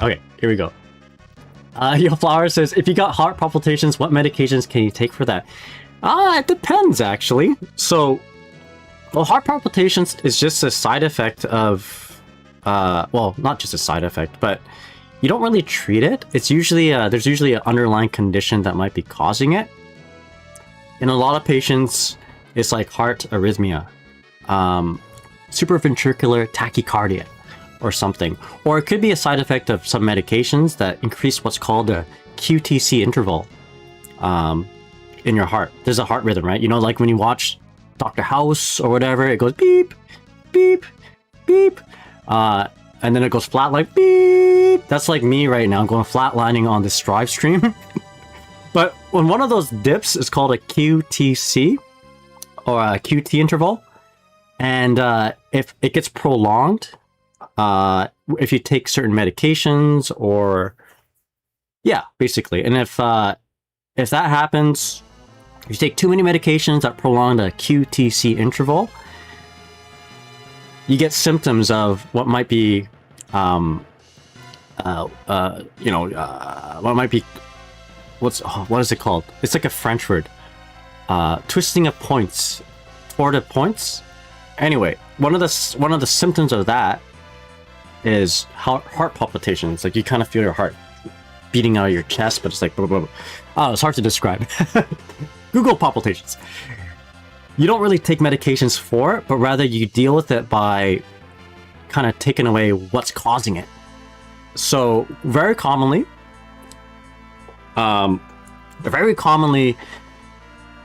Okay, here we go. Yo Flower says, if you got heart palpitations, what medications can you take for that? It depends actually. So, well, heart palpitations is just a side effect of, well, not just a side effect, but you don't really treat it. It's usually, there's usually an underlying condition that might be causing it. In a lot of patients, it's like heart arrhythmia, supraventricular tachycardia, or something. Or it could be a side effect of some medications that increase what's called a QTC interval in your heart. There's a heart rhythm, right? You know, like when you watch Dr. House or whatever, it goes beep, beep, beep. And then it goes flat like beep. That's like me right now, going flatlining on this Strive stream. But when one of those dips is called a QTC or a QT interval, and if it gets prolonged, if you take certain medications or yeah, basically, and if that happens, if you take too many medications that prolong the QTC interval, you get symptoms of what might be, what might be, what is it called? It's like a French word, twisting of points, toward of points. Anyway, one of the symptoms of that is heart palpitations. Like you kind of feel your heart beating out of your chest, but it's like blah, blah, blah. Oh, it's hard to describe. Google palpitations. You don't really take medications for it, but rather you deal with it by kind of taking away what's causing it. So very commonly,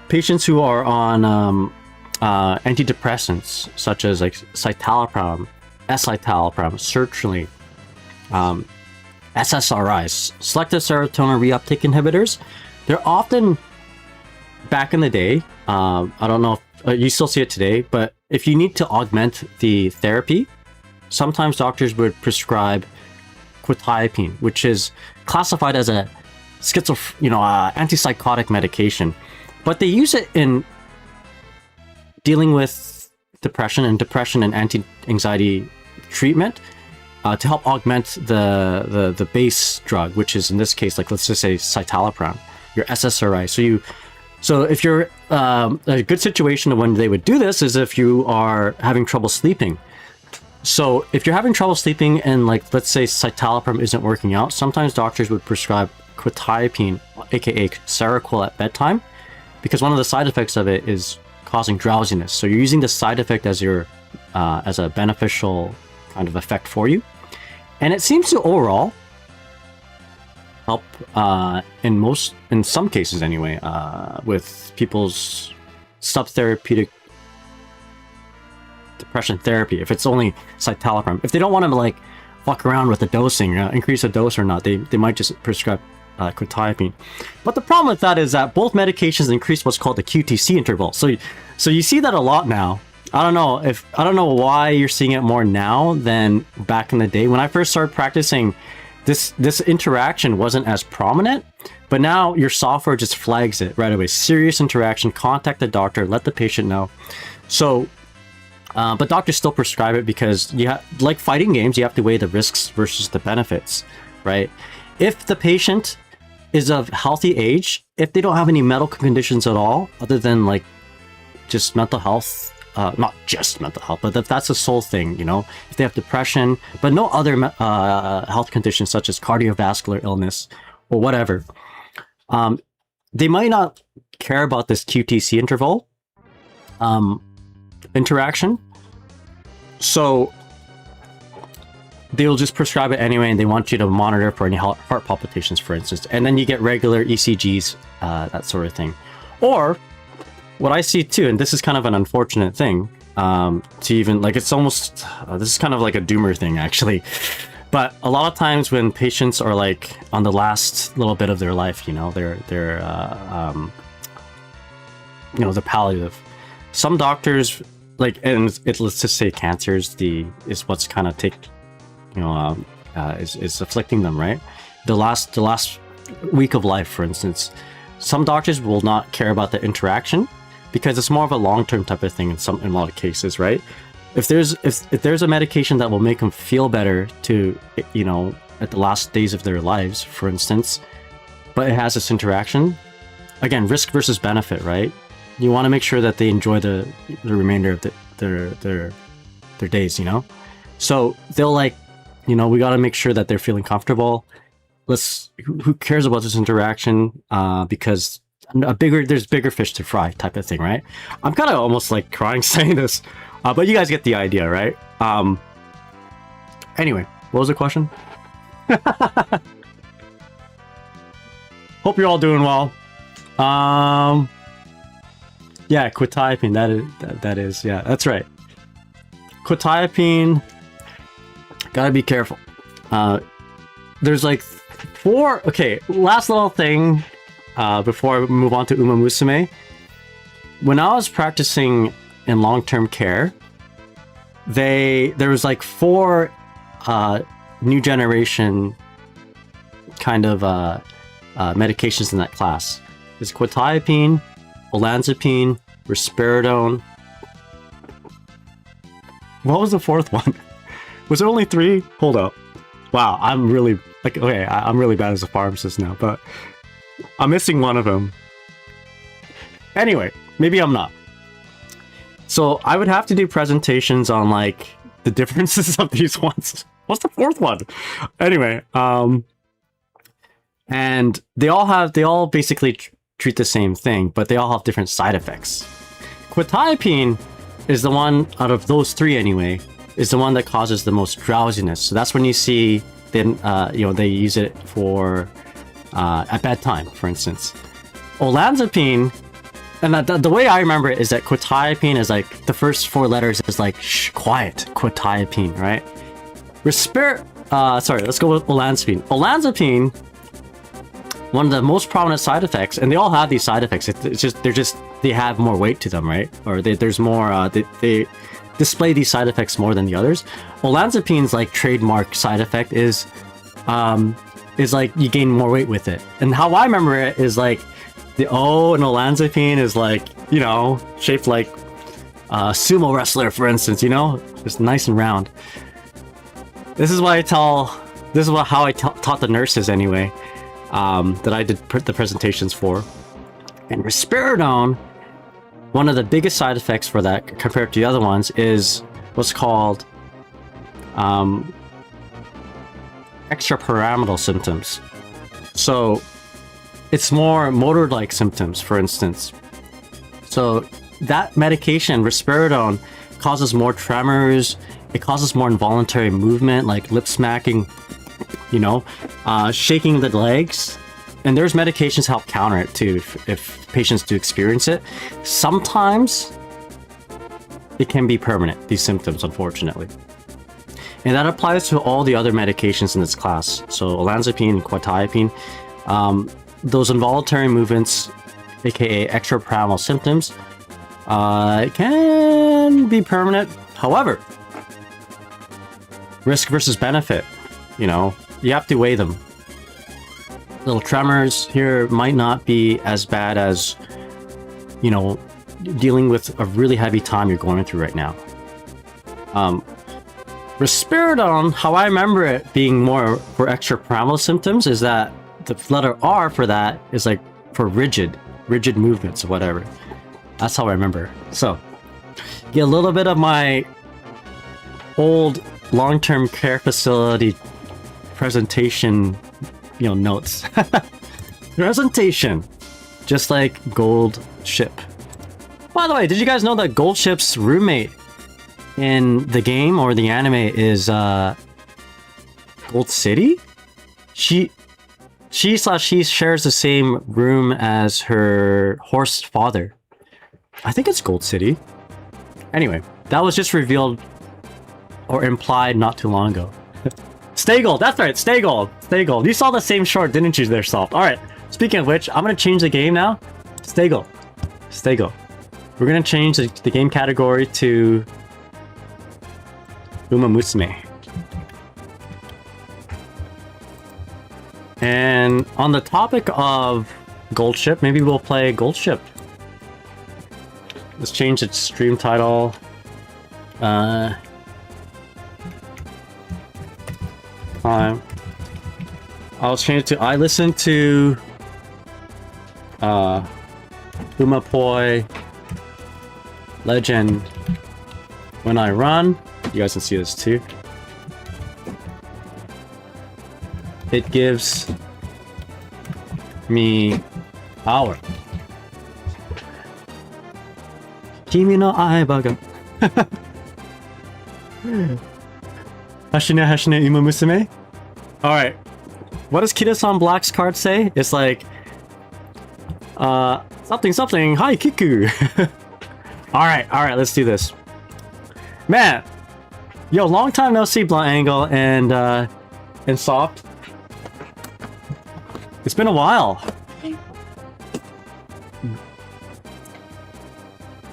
patients who are on antidepressants such as like citalopram, escitalopram, sertraline, SSRIs, selective serotonin reuptake inhibitors, they're often, back in the day, I don't know if you still see it today, but if you need to augment the therapy, sometimes doctors would prescribe quetiapine, which is classified as a antipsychotic medication, but they use it in dealing with depression and anti-anxiety treatment to help augment the base drug, which is in this case, like let's just say citalopram, your SSRI. So if you're a good situation when they would do this is if you are having trouble sleeping. So if you're having trouble sleeping and like let's say citalopram isn't working out, sometimes doctors would prescribe quetiapine, aka Seroquel, at bedtime, because one of the side effects of it is causing drowsiness. So you're using the side effect as your as a beneficial kind of effect for you, and it seems to overall help in some cases anyway, with people's subtherapeutic depression therapy. If it's only citalopram, if they don't want to like fuck around with the dosing, increase the dose or not, they might just prescribe quetiapine. But the problem with that is that both medications increase what's called the QTC interval. So you see that a lot now. I don't know why you're seeing it more now than back in the day. When I first started practicing, this interaction wasn't as prominent, but now your software just flags it right away. Serious interaction, contact the doctor, let the patient know. So But doctors still prescribe it because like fighting games, you have to weigh the risks versus the benefits, right? If the patient is of healthy age, if they don't have any medical conditions at all, other than like just mental health, not just mental health, but if that's the sole thing, you know, if they have depression, but no other health conditions such as cardiovascular illness or whatever, they might not care about this QTC interval interaction. So they'll just prescribe it anyway, and they want you to monitor for any heart palpitations, for instance, and then you get regular ECGs, that sort of thing. Or what I see too, and this is kind of an unfortunate thing, to even like, it's almost this is kind of like a doomer thing actually, but a lot of times when patients are like on the last little bit of their life, you know, they're you know, the palliative, some doctors like, and let's just say cancer is what's kind of is afflicting them, right? The last week of life, for instance, some doctors will not care about the interaction because it's more of a long-term type of thing in a lot of cases, right? If there's a medication that will make them feel better to, you know, at the last days of their lives, for instance, but it has this interaction, again, risk versus benefit, right? You want to make sure that they enjoy the remainder of their days, you know? So they'll like, you know, we got to make sure that they're feeling comfortable. Who cares about this interaction? Because there's bigger fish to fry type of thing, right? I'm kind of almost like crying saying this, but you guys get the idea, right? Anyway, what was the question? Hope you're all doing well. Yeah, quetiapine, that is, yeah, that's right. Quetiapine, gotta be careful. There's like 4, okay, last little thing before I move on to Uma Musume. When I was practicing in long-term care, there was like 4 new generation kind of medications in that class. It's quetiapine, olanzapine, risperidone. What was the 4th one? Was there only 3? Hold up. Wow, I'm really like, okay, I'm really bad as a pharmacist now, but I'm missing one of them. Anyway, maybe I'm not. So I would have to do presentations on like the differences of these ones. What's the 4th one? Anyway, and they all basically treat the same thing, but they all have different side effects. Quetiapine is the one out of those 3 anyway, is the one that causes the most drowsiness. So that's when you see then you know, they use it for at bedtime, for instance. Olanzapine, and the way I remember it is that quetiapine is like the first 4 letters is like shh, quiet, quetiapine, right? Sorry, let's go with olanzapine. Olanzapine, one of the most prominent side effects, and they all have these side effects. It's just they have more weight to them, right? Or there's more. They display these side effects more than the others. Olanzapine's like trademark side effect is like you gain more weight with it. And how I remember it is like an olanzapine is like, you know, shaped like a sumo wrestler, for instance. You know, just nice and round. This is how I taught the nurses anyway. That I did the presentations for. And risperidone, one of the biggest side effects for that compared to the other ones is what's called extrapyramidal symptoms. So it's more motor-like symptoms, for instance. So that medication, risperidone, causes more tremors. It causes more involuntary movement, like lip smacking, you know, shaking the legs. And there's medications help counter it too if patients do experience it. Sometimes it can be permanent, these symptoms, unfortunately. And that applies to all the other medications in this class. So olanzapine and quetiapine, those involuntary movements, aka extrapyramidal symptoms, can be permanent. However, risk versus benefit, you know, you have to weigh them. Little tremors here might not be as bad as, you know, dealing with a really heavy time you're going through right now. Risperidone, how I remember it being more for extrapyramidal symptoms, is that the letter R for that is like for rigid movements or whatever. That's how I remember. So, get a little bit of my old long-term care facility presentation, notes. Presentation, just like Gold Ship. By the way, did you guys know that Gold Ship's roommate in the game or the anime is Gold City? She shares the same room as her horse father. I think it's Gold City. Anyway, that was just revealed or implied not too long ago. Stay Gold, that's right, Stay Gold. Stay Gold. You saw the same short, didn't you there, Soft? Alright, speaking of which, I'm gonna change the game now. Stay Gold. Stay Gold. We're gonna change the game category to Uma Musume. And on the topic of Gold Ship, maybe we'll play Gold Ship. Let's change its stream title. I'll change it to I listen to Umapoi Legend when I run. You guys can see this too. It gives me power. Kimi no aiba ga. Hashine hashine ima musume. Alright. What does Kida-san Black's card say? It's like something, hi Kiku. Alright, let's do this. Man, yo, long time no see, Blunt Angle and Soft. It's been a while.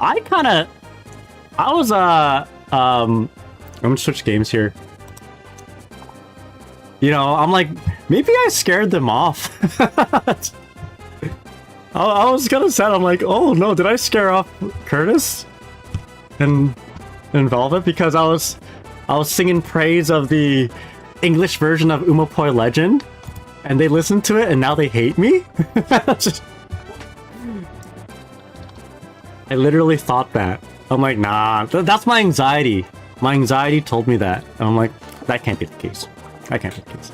I'm gonna switch games here. I'm like, maybe I scared them off. I was gonna say, I'm like, oh no, did I scare off Curtis and Velvet because I was singing praise of the English version of Umapoi Legend, and they listened to it and now they hate me? I literally thought that. I'm like, nah, that's my anxiety. My anxiety told me that. And I'm like, that can't be the case. That can't be the case.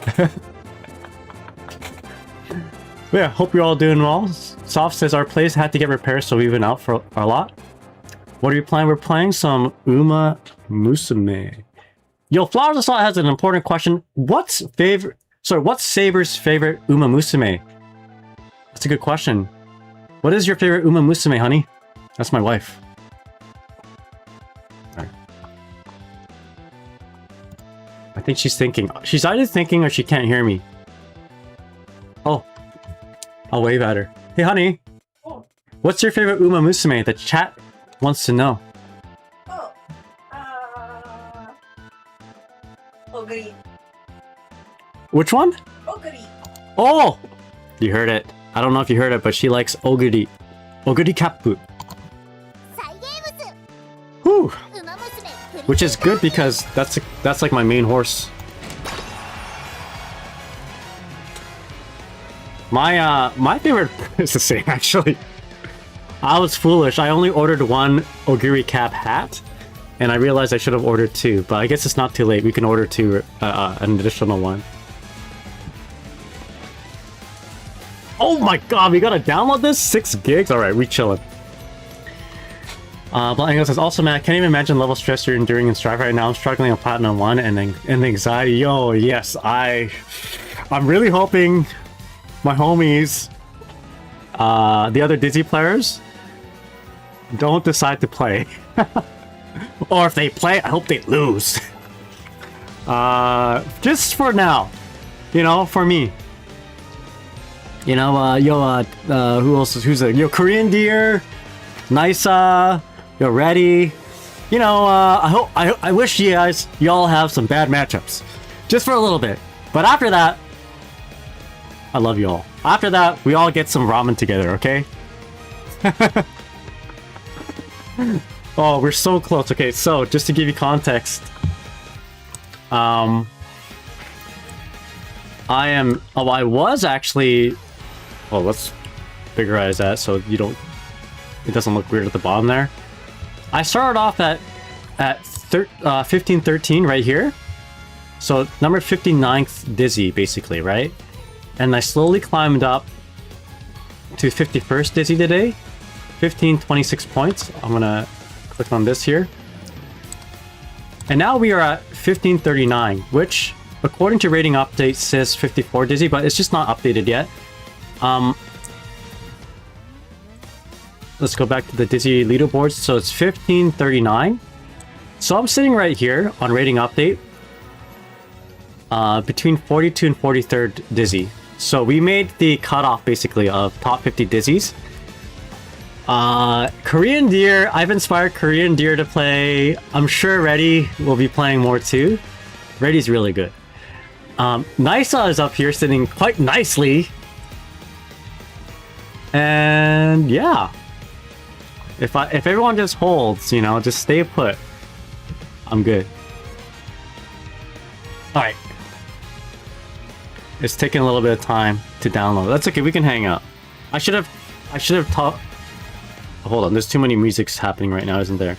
But yeah, hope you're all doing well. Soft says our place had to get repairs, so we've been out for a lot. What are you playing? We're playing some Uma Musume. Yo, Flowers of Salt has an important question. What's Saber's favorite Uma Musume? That's a good question. What is your favorite Uma Musume, honey? That's my wife. Alright. I think she's thinking. She's either thinking or she can't hear me. Oh. I'll wave at her. Hey, honey. Oh. What's your favorite Uma Musume? The chat wants to know. Oh. Oguri. Which one? Oguri. Oh! You heard it. I don't know if you heard it, but she likes Oguri. Oguri Kappu. Whew. Which is good because that's like my main horse. My favorite is the same actually. I was foolish. I only ordered one Oguri Cap hat, and I realized I should have ordered two. But I guess it's not too late. We can order two, an additional one. Oh my god, we gotta download this? 6 gigs? Alright, we chillin'. Blunt Angle says, also man, I can't even imagine level stress you're enduring in Strive right now. I'm struggling on Platinum 1 and the anxiety. Yo, yes, I'm really hoping my homies, the other Dizzy players, don't decide to play. Or if they play, I hope they lose. Just for now. For me. Who else is, who's a, Korean Deer, Nisa, Ready. I wish y'all have some bad matchups. Just for a little bit. But after that, I love you all. After that, we all get some ramen together, okay? Oh, we're so close. Okay, so just to give you context, I was actually. Well, let's figurize that so it doesn't look weird at the bottom there. I started off at 1513 right here. So number 59th dizzy, basically, right? And I slowly climbed up to 51st dizzy today. 1526 points. I'm gonna click on this here. And now we are at 1539, which according to rating update says 54 dizzy, but it's just not updated yet. Let's go back to the dizzy leaderboards. So it's 1539. So I'm sitting right here on rating update. Between 42 and 43rd dizzy. So we made the cutoff basically of top 50 dizzies. Korean Deer, I've inspired Korean Deer to play. I'm sure Reddy will be playing more too. Reddy's really good. Nysa is up here sitting quite nicely. And yeah. If everyone just holds, you know, just stay put, I'm good. Alright. It's taking a little bit of time to download. That's okay, we can hang out. I should have taught. Hold on, there's too many musics happening right now, isn't there?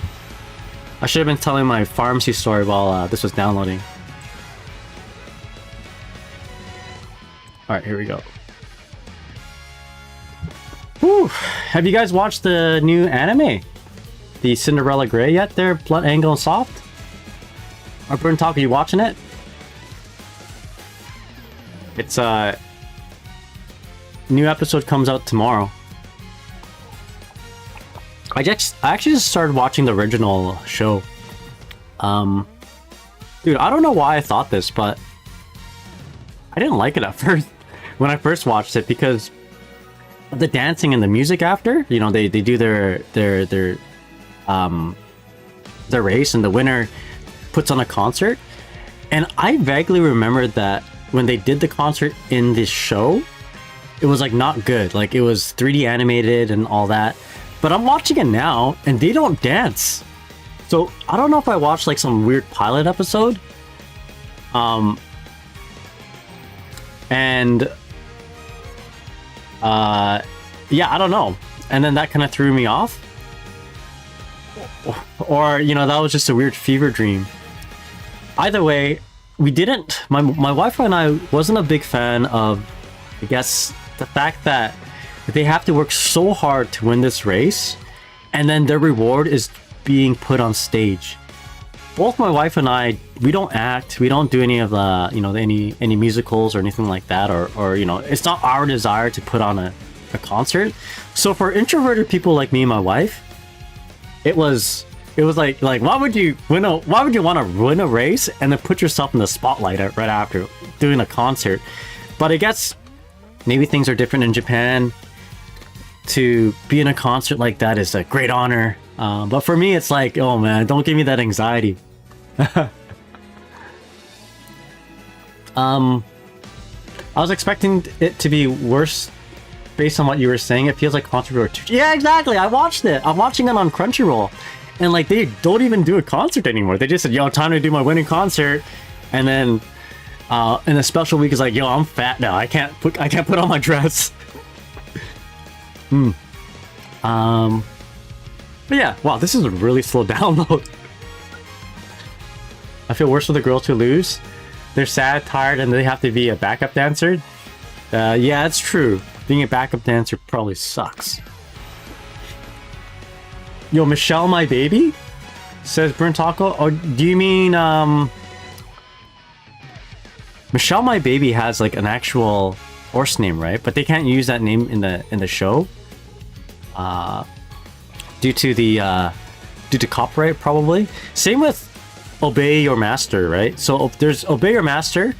I should have been telling my pharmacy story while this was downloading. Alright, here we go. Whew. Have you guys watched the new anime? The Cinderella Grey yet there? Blunt Angle and Soft? Or Burn Talk, are you watching it? It's new episode comes out tomorrow. I actually just started watching the original show. Dude, I don't know why I thought this, but I didn't like it at first when I first watched it because the dancing and the music after, you know, they do their race and the winner puts on a concert. And I vaguely remembered that when they did the concert in this show, it was like not good. Like it was 3D animated and all that. But I'm watching it now and they don't dance. So I don't know if I watched like some weird pilot episode. Yeah, I don't know. And then that kind of threw me off. Or, you know, that was just a weird fever dream. Either way, we didn't... My wife and I wasn't a big fan of, I guess, the fact that they have to work so hard to win this race, and then their reward is being put on stage. Both my wife and I, we don't act, we don't do any of the, you know, any musicals or anything like that, or you know, it's not our desire to put on a concert. So for introverted people like me and my wife, it was like why would you want to win a race and then put yourself in the spotlight right after doing a concert? But I guess maybe things are different in Japan. To be in a concert like that is a great honor. But for me, it's like, oh man, don't give me that anxiety. I was expecting it to be worse based on what you were saying. It feels like concert were too... Yeah, exactly. I watched it. I'm watching it on Crunchyroll. And like, they don't even do a concert anymore. They just said, yo, time to do my winning concert. And then in a special week is like, yo, I'm fat now. I can't put on my dress. But yeah, wow, this is a really slow download. I feel worse for the girls who lose. They're sad, tired, and they have to be a backup dancer. Yeah, it's true. Being a backup dancer probably sucks. Yo, Michelle, my baby? Says Burnt Taco. Or do you mean, Michelle, my baby has like an actual horse name, right? But they can't use that name in the show. Due to copyright, probably. Same with Obey Your Master, right? So there's Obey Your Master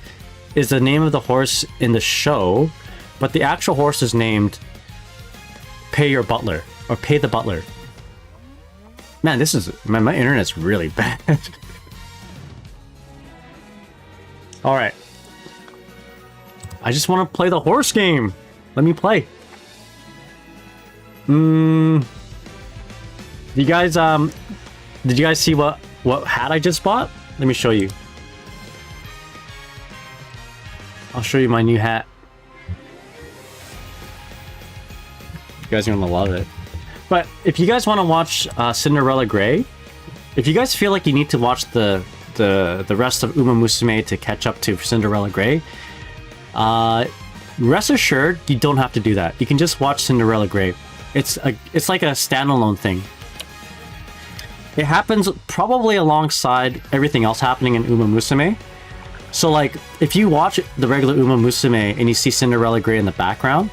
is the name of the horse in the show, but the actual horse is named Pay Your Butler or Pay the Butler. Man, my internet's really bad. All right. I just want to play the horse game. Let me play. You guys, did you guys see what hat I just bought? Let me show you. I'll show you my new hat. You guys are gonna love it. But if you guys want to watch Cinderella Grey, if you guys feel like you need to watch the rest of Uma Musume to catch up to Cinderella Grey, rest assured you don't have to do that. You can just watch Cinderella Grey. It's like a standalone thing. It happens probably alongside everything else happening in Uma Musume. So like, if you watch the regular Uma Musume and you see Cinderella Grey in the background,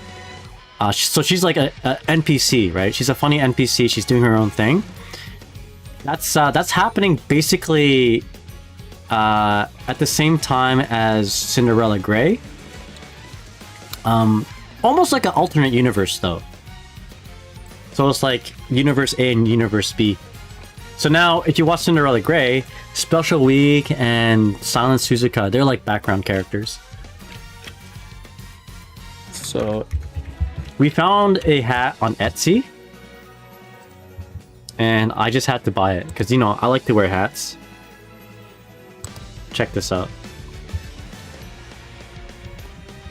so she's like a NPC, right? She's a funny NPC. She's doing her own thing. That's happening basically at the same time as Cinderella Grey. Almost like an alternate universe though. So it's like Universe A and Universe B. So now, if you watch Cinderella Grey, Special Week and Silent Suzuka, they're like background characters. So, we found a hat on Etsy. And I just had to buy it, because, you know, I like to wear hats. Check this out.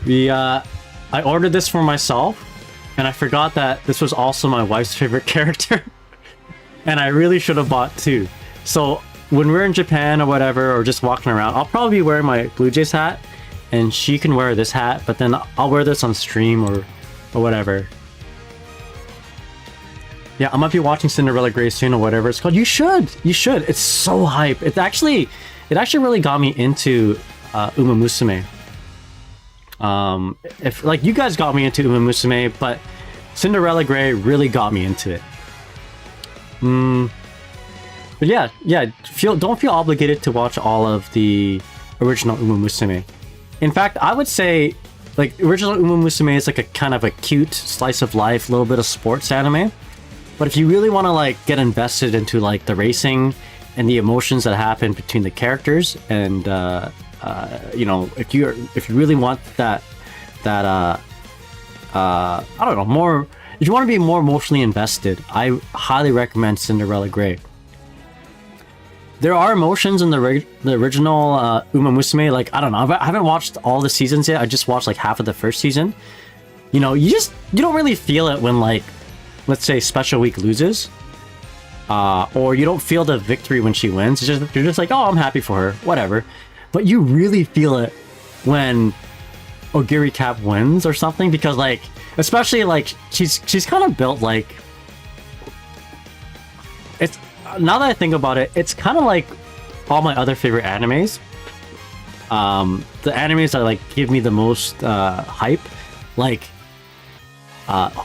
I ordered this for myself, and I forgot that this was also my wife's favorite character. And I really should have bought two. So when we're in Japan or whatever, or just walking around, I'll probably be wearing my Blue Jays hat, and she can wear this hat, but then I'll wear this on stream or whatever. Yeah, I might be watching Cinderella Grey soon or whatever it's called. You should! It's so hype. It actually really got me into Uma Musume. If like you guys got me into Uma Musume, but Cinderella Grey really got me into it. But yeah, don't feel obligated to watch all of the original Uma Musume. In fact, I would say like original Uma Musume is like a kind of a cute slice of life, little bit of sports anime. But if you really want to like get invested into like the racing and the emotions that happen between the characters, and you know, if you really want that I don't know, more. If you want to be more emotionally invested, I highly recommend Cinderella Grey. There are emotions in the original Uma Musume. Like, I don't know, I haven't watched all the seasons yet. I just watched like half of the first season. You know, you don't really feel it when, like, let's say Special Week loses. Or you don't feel the victory when she wins. You're just like, oh, I'm happy for her, whatever. But you really feel it when Ogiri Cap wins or something, because like, especially like she's kind of built like, it's, now that I think about it, it's kind of like all my other favorite animes. The animes that like give me the most hype, like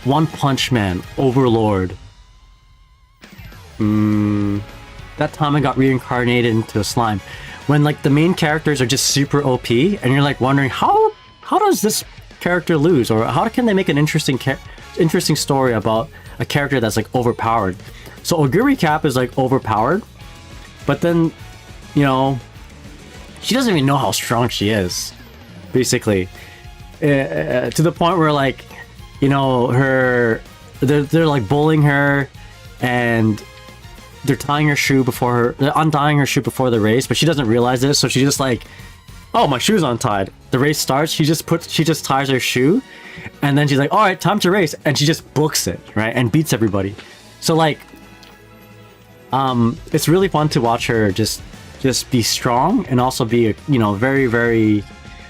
One Punch Man, Overlord. That time I got reincarnated into a slime. When like the main characters are just super OP, and you're like wondering how does this character lose, or how can they make an interesting story about a character that's like overpowered. So Ogiri Cap is like overpowered, but then, you know, she doesn't even know how strong she is, basically, to the point where like, you know, they're like bullying her, and they're untying her shoe before the race, but she doesn't realize this, so she's just like, oh, my shoe's untied. The race starts, she just ties her shoe, and then she's like, all right, time to race, and she just books it, right, and beats everybody. So like, it's really fun to watch her just be strong, and also be a, you know, very, very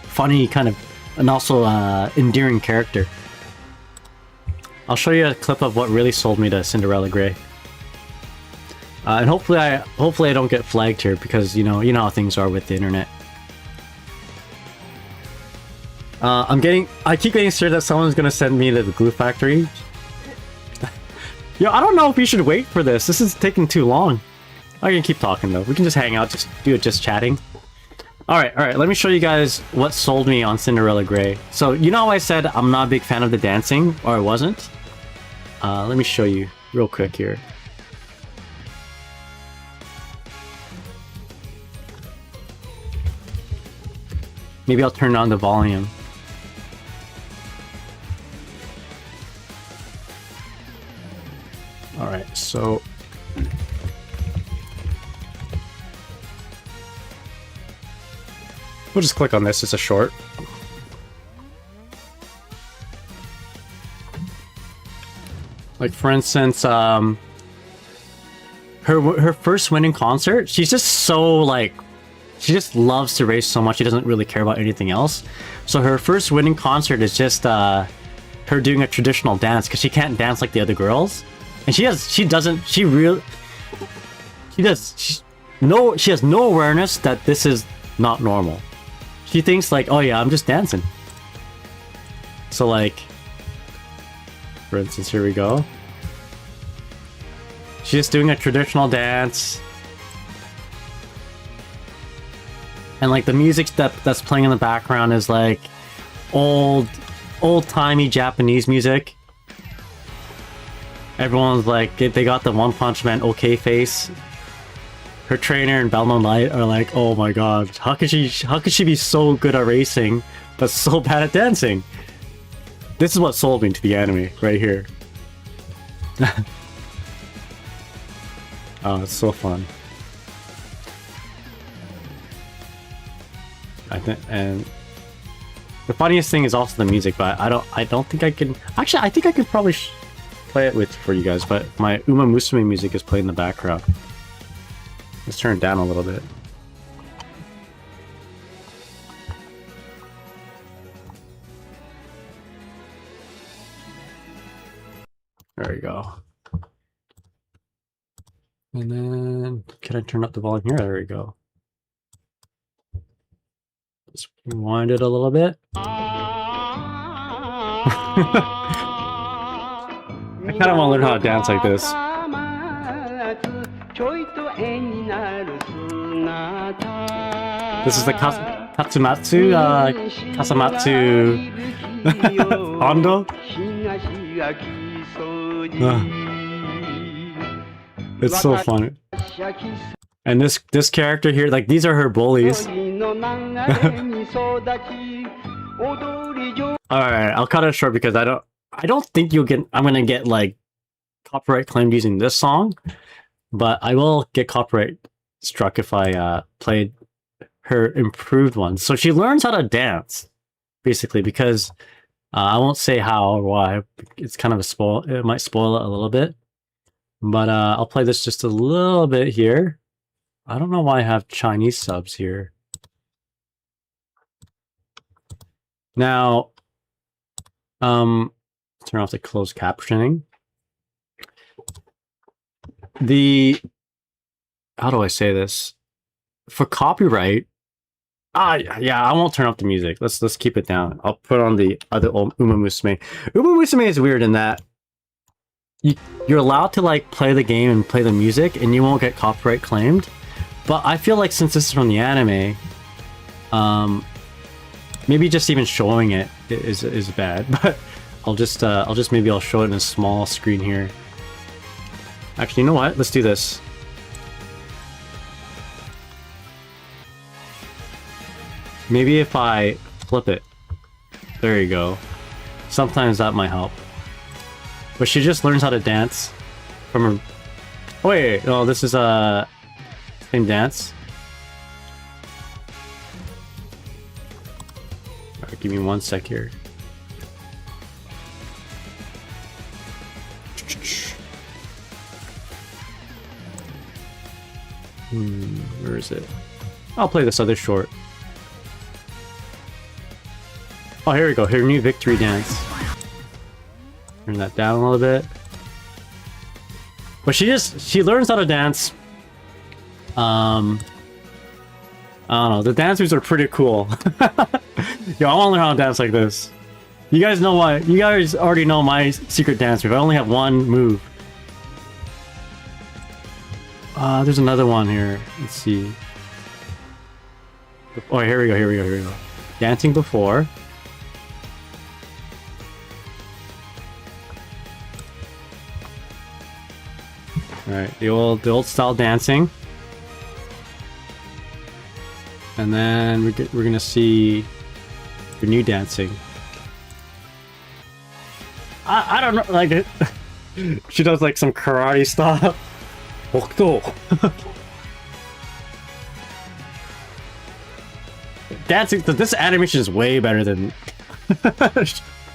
funny kind of, and also endearing character. I'll show you a clip of what really sold me to Cinderella Grey. And hopefully I don't get flagged here, because you know how things are with the internet. I keep getting scared that someone's gonna send me to the glue factory. Yo, I don't know if we should wait for this. This is taking too long. I can keep talking though. We can just hang out, just chatting. Alright, let me show you guys what sold me on Cinderella Grey. So, you know how I said I'm not a big fan of the dancing, or I wasn't? Let me show you real quick here. Maybe I'll turn on the volume. Alright, so We'll just click on this. It's a short. Like for instance, her first winning concert, she's just so like, she just loves to race so much. She doesn't really care about anything else. So her first winning concert is just her doing a traditional dance because she can't dance like the other girls, and she has no awareness that this is not normal. She thinks like, oh yeah, I'm just dancing. So like, for instance, here we go. She's just doing a traditional dance. And like the music that's playing in the background is like old-timey Japanese music. Everyone's like, they got the One Punch Man okay face. Her trainer and Belmont Light are like, oh my god, how could she be so good at racing but so bad at dancing? This is what sold me to the anime right here. Oh, it's so fun. I think, and the funniest thing is also the music, but I don't think I can. Actually, I think I could probably play it for you guys, but my Uma Musume music is playing in the background. Let's turn it down a little bit. There we go. And then, can I turn up the volume here? There we go. Just rewind it a little bit. I kind of want to learn how to dance like this. This is the Katsumatsu, Kasamatsu Hondo. It's so funny. And this character here, like these are her bullies. Alright, I'll cut it short because I don't think I'm gonna get like copyright claimed using this song, but I will get copyright struck if I played her improved one. So she learns how to dance, basically, because I won't say how or why. It's kind of a spoil. It might spoil it a little bit, but I'll play this just a little bit here. I don't know why I have Chinese subs here. Now, turn off the closed captioning. How do I say this? For copyright, yeah, I won't turn off the music. Let's keep it down. I'll put on the other Uma Musume. Uma Musume is weird in that you're allowed to like play the game and play the music, and you won't get copyright claimed. But I feel like since this is from the anime, maybe just even showing it is bad. But I'll just maybe I'll show it in a small screen here. Actually, you know what? Let's do this. Maybe if I flip it. There you go. Sometimes that might help. But she just learns how to dance from her... Oh, wait, no, this is same dance. Alright, give me 1 sec here. Where is it? I'll play this other short. Oh, here we go. Her new victory dance. Turn that down a little bit. But she learns how to dance. I don't know. The dance moves are pretty cool. Yo, I want to learn how to dance like this. You guys know why? You guys already know my secret dance move. I only have one move. There's another one here. Let's see. Oh, here we go. Dancing before. Alright, the old style dancing. And then we're gonna see the new dancing. I don't know, like it. She does like some karate stuff. dancing. This animation is way better than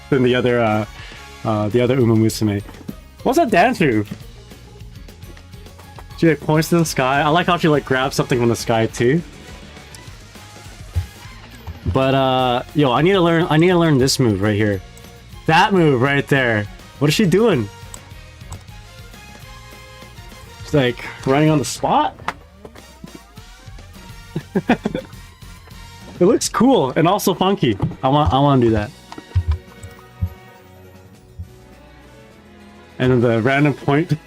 than the other Uma Musume. What's that dance move? She like points to the sky. I like how she like grabs something from the sky too. But yo, I need to learn this move right here. That move right there. What is she doing? She's like running on the spot. It looks cool and also funky. I want to do that. And then the random point.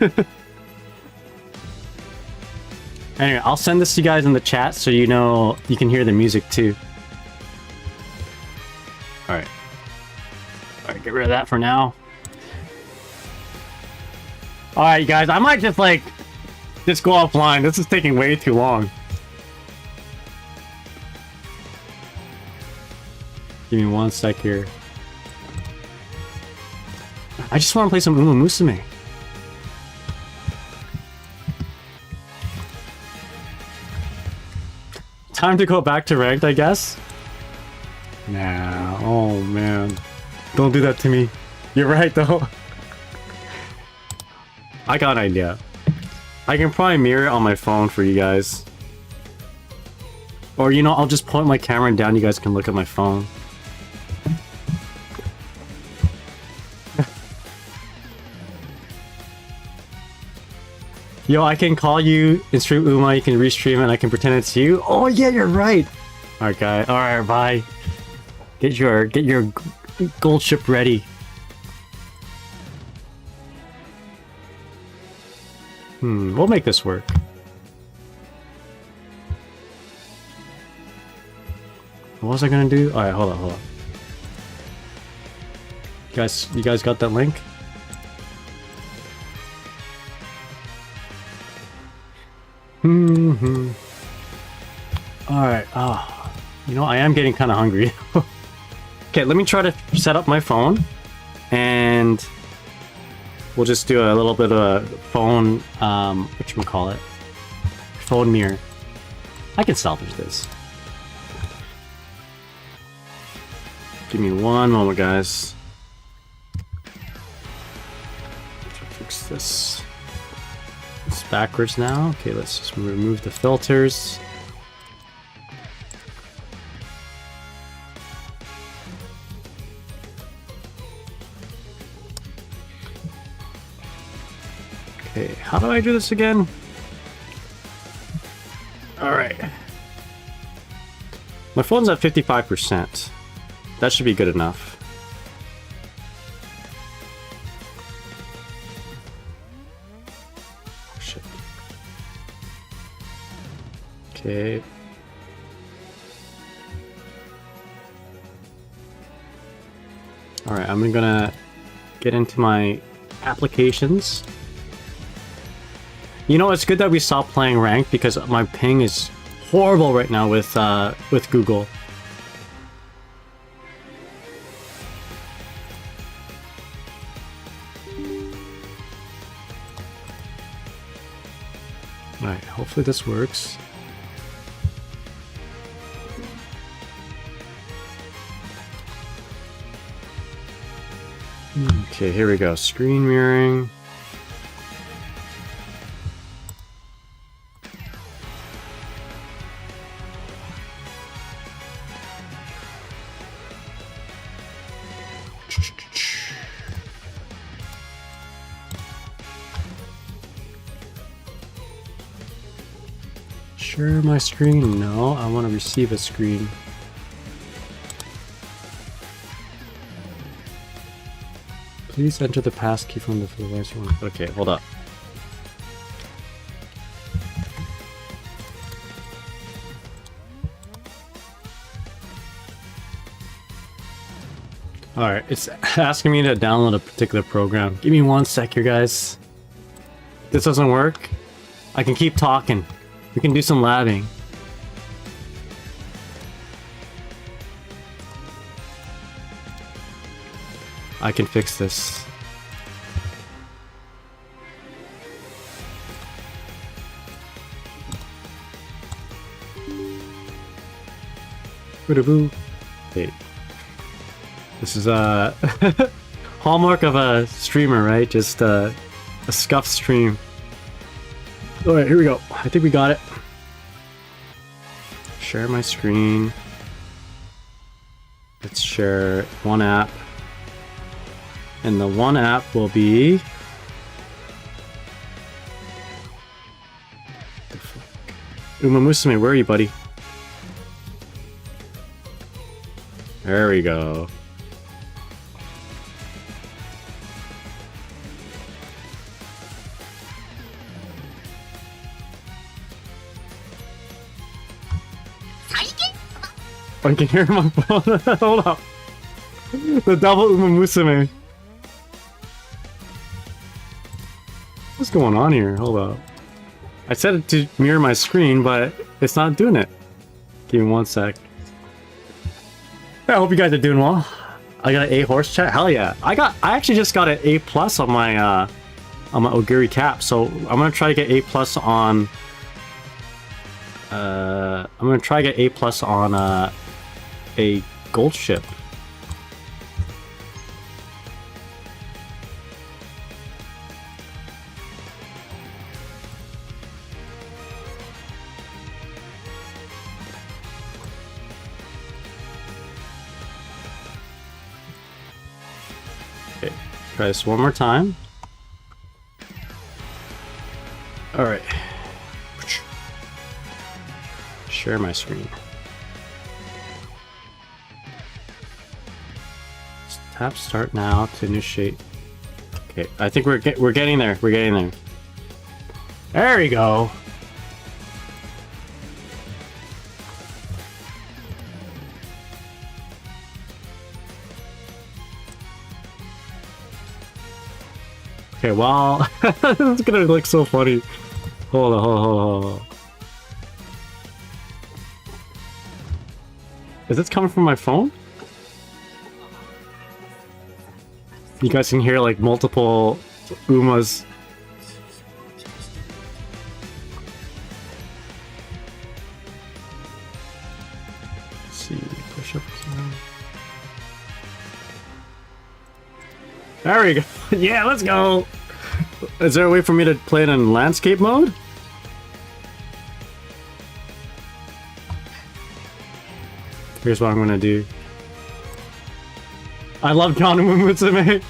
Anyway, I'll send this to you guys in the chat so you know you can hear the music too. Alright. Alright, get rid of that for now. Alright guys, I might just go offline. This is taking way too long. Give me one sec here. I just want to play some Uma Musume. Time to go back to ranked, I guess? Nah, oh man. Don't do that to me. You're right though. I got an idea. I can probably mirror it on my phone for you guys. Or you know, I'll just point my camera down, you guys can look at my phone. Yo, I can call you and stream Uma, you can restream it and I can pretend it's you. Oh yeah, you're right. Alright guy, alright, bye. Get your gold ship ready. We'll make this work. What was I gonna do? Alright, hold on. You guys got that link? Alright, you know, I am getting kind of hungry. Okay, let me try to set up my phone, and we'll just do a little bit of a phone, whatchamacallit? Phone mirror. I can salvage this. Give me one moment, guys. Fix this. It's backwards now. Okay, let's just remove the filters. Okay, how do I do this again? Alright. My phone's at 55%. That should be good enough. Oh, shit. Okay. Alright, I'm gonna get into my applications. You know, it's good that we stopped playing ranked because my ping is horrible right now with Google. Alright, hopefully this works. Okay, here we go. Screen mirroring. Share my screen? No, I want to receive a screen. Please enter the passkey from the device you want. Okay, hold up. Alright, it's asking me to download a particular program. Give me one sec here, guys. If this doesn't work, I can keep talking. We can do some labbing. I can fix this. Boo-da-boo. Hey. This is a hallmark of a streamer, right? Just a scuffed stream. Alright, here we go. I think we got it. Share my screen. Let's share one app. And the one app will be... Uma Musume, where are you, buddy? There we go. I can hear my phone. Hold up. The double Uma Musume. What's going on here? Hold up. I set it to mirror my screen, but it's not doing it. Give me one sec. I hope you guys are doing well. I got an A horse chat. Hell yeah! I actually just got an A plus on my Ogiri cap. So I'm gonna try to get A plus on. I'm gonna try to get A plus on a gold ship. Okay, try this one more time. All right. Share my screen. Tap start now to initiate. Okay, I think we're getting there. We're getting there. There we go. Okay, well, it's gonna look so funny. Hold on, hold on. Is this coming from my phone? You guys can hear like multiple Umas. Let's see, push up. There we go. Yeah, let's go. Is there a way for me to play it in landscape mode? Here's what I'm gonna do. I love John Mutsume.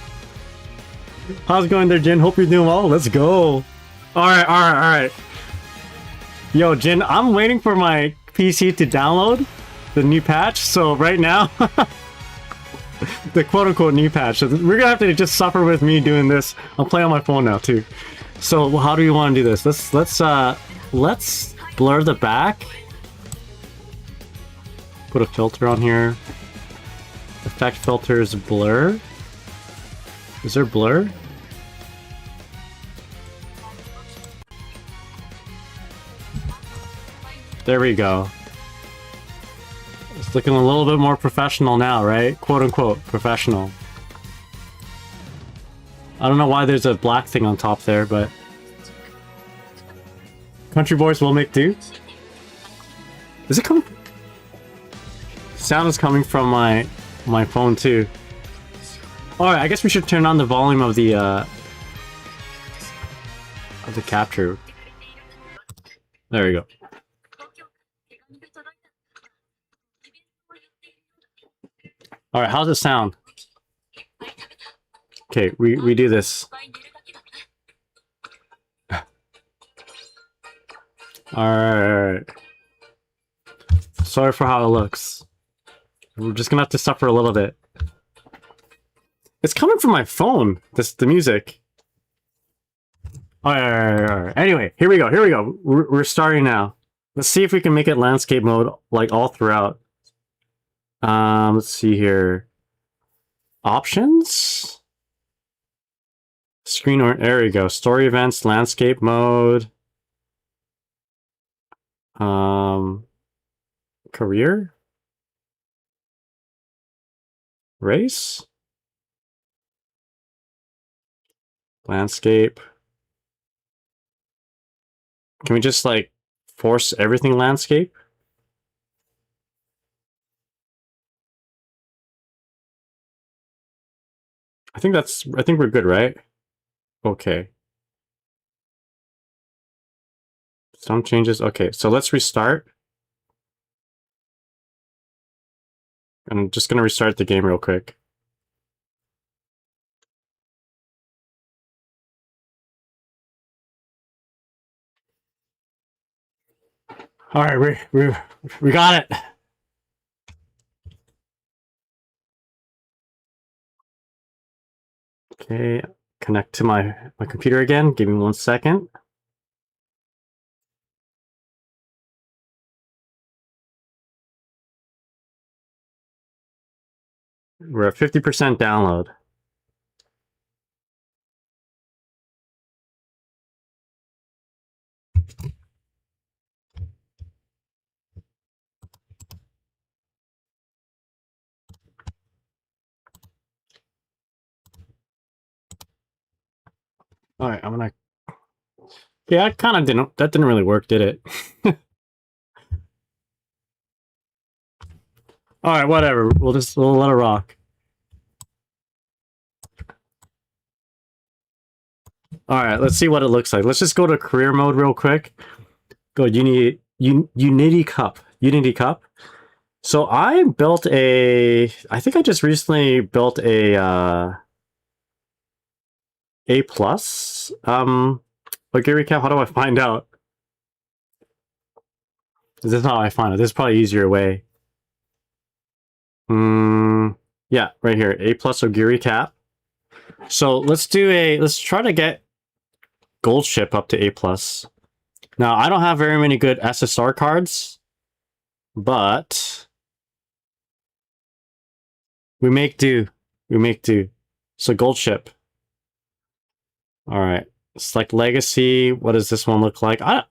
How's it going there, Jin? Hope you're doing well. Let's go. Alright. Yo, Jin, I'm waiting for my PC to download the new patch. So right now, the quote-unquote new patch. So we're gonna have to just suffer with me doing this. I'm playing on my phone now too. So how do you want to do this? Let's blur the back. Put a filter on here. Effect filters blur. Is there blur? There we go. It's looking a little bit more professional now, right? Quote unquote professional. I don't know why there's a black thing on top there, but Country Boys will make do. Is it coming? Sound is coming from my phone too. Alright, I guess we should turn on the volume of the capture. There we go. Alright, how's it sound? Okay, we do this. Alright. Sorry for how it looks. We're just gonna have to suffer a little bit. It's coming from my phone, the music. Alright. Anyway, here we go. We're starting now. Let's see if we can make it landscape mode, like, all throughout. Let's see here. Options? Screen or there we go. Story events, landscape mode. Career? Race? Landscape. Can we just like force everything landscape? I think we're good, right? Okay. Some changes. Okay, so let's restart. I'm just gonna restart the game real quick. All right, we got it. Okay, connect to my computer again. Give me 1 second. We're at 50% download. All right, I'm gonna. Yeah, I kind of didn't. That didn't really work, did it? All right, whatever. We'll let it rock. All right, let's see what it looks like. Let's just go to career mode real quick. Go Unity Cup. Unity Cup. So I built a. I think I just recently built a plus. Okay, recap. How do I find out? This is how I find it. This is probably an easier way. Yeah, right here. A plus Ogiri cap. So let's try to get gold ship up to A plus. Now I don't have very many good SSR cards, but we make do. We make do. So gold ship. All right. Select legacy. What does this one look like? I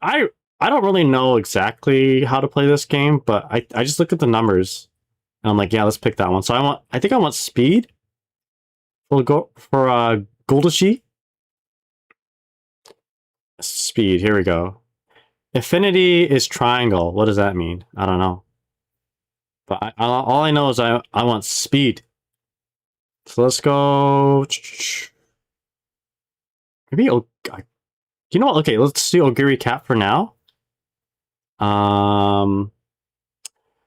don't really know exactly how to play this game, but I just look at the numbers. And I'm like, yeah, let's pick that one. So I think I want speed. We'll go for Goldashi. Speed, here we go. Affinity is triangle. What does that mean? I don't know. But all I know is I want speed. So let's go. Maybe you know what? Okay, let's do Ogiri Cap for now.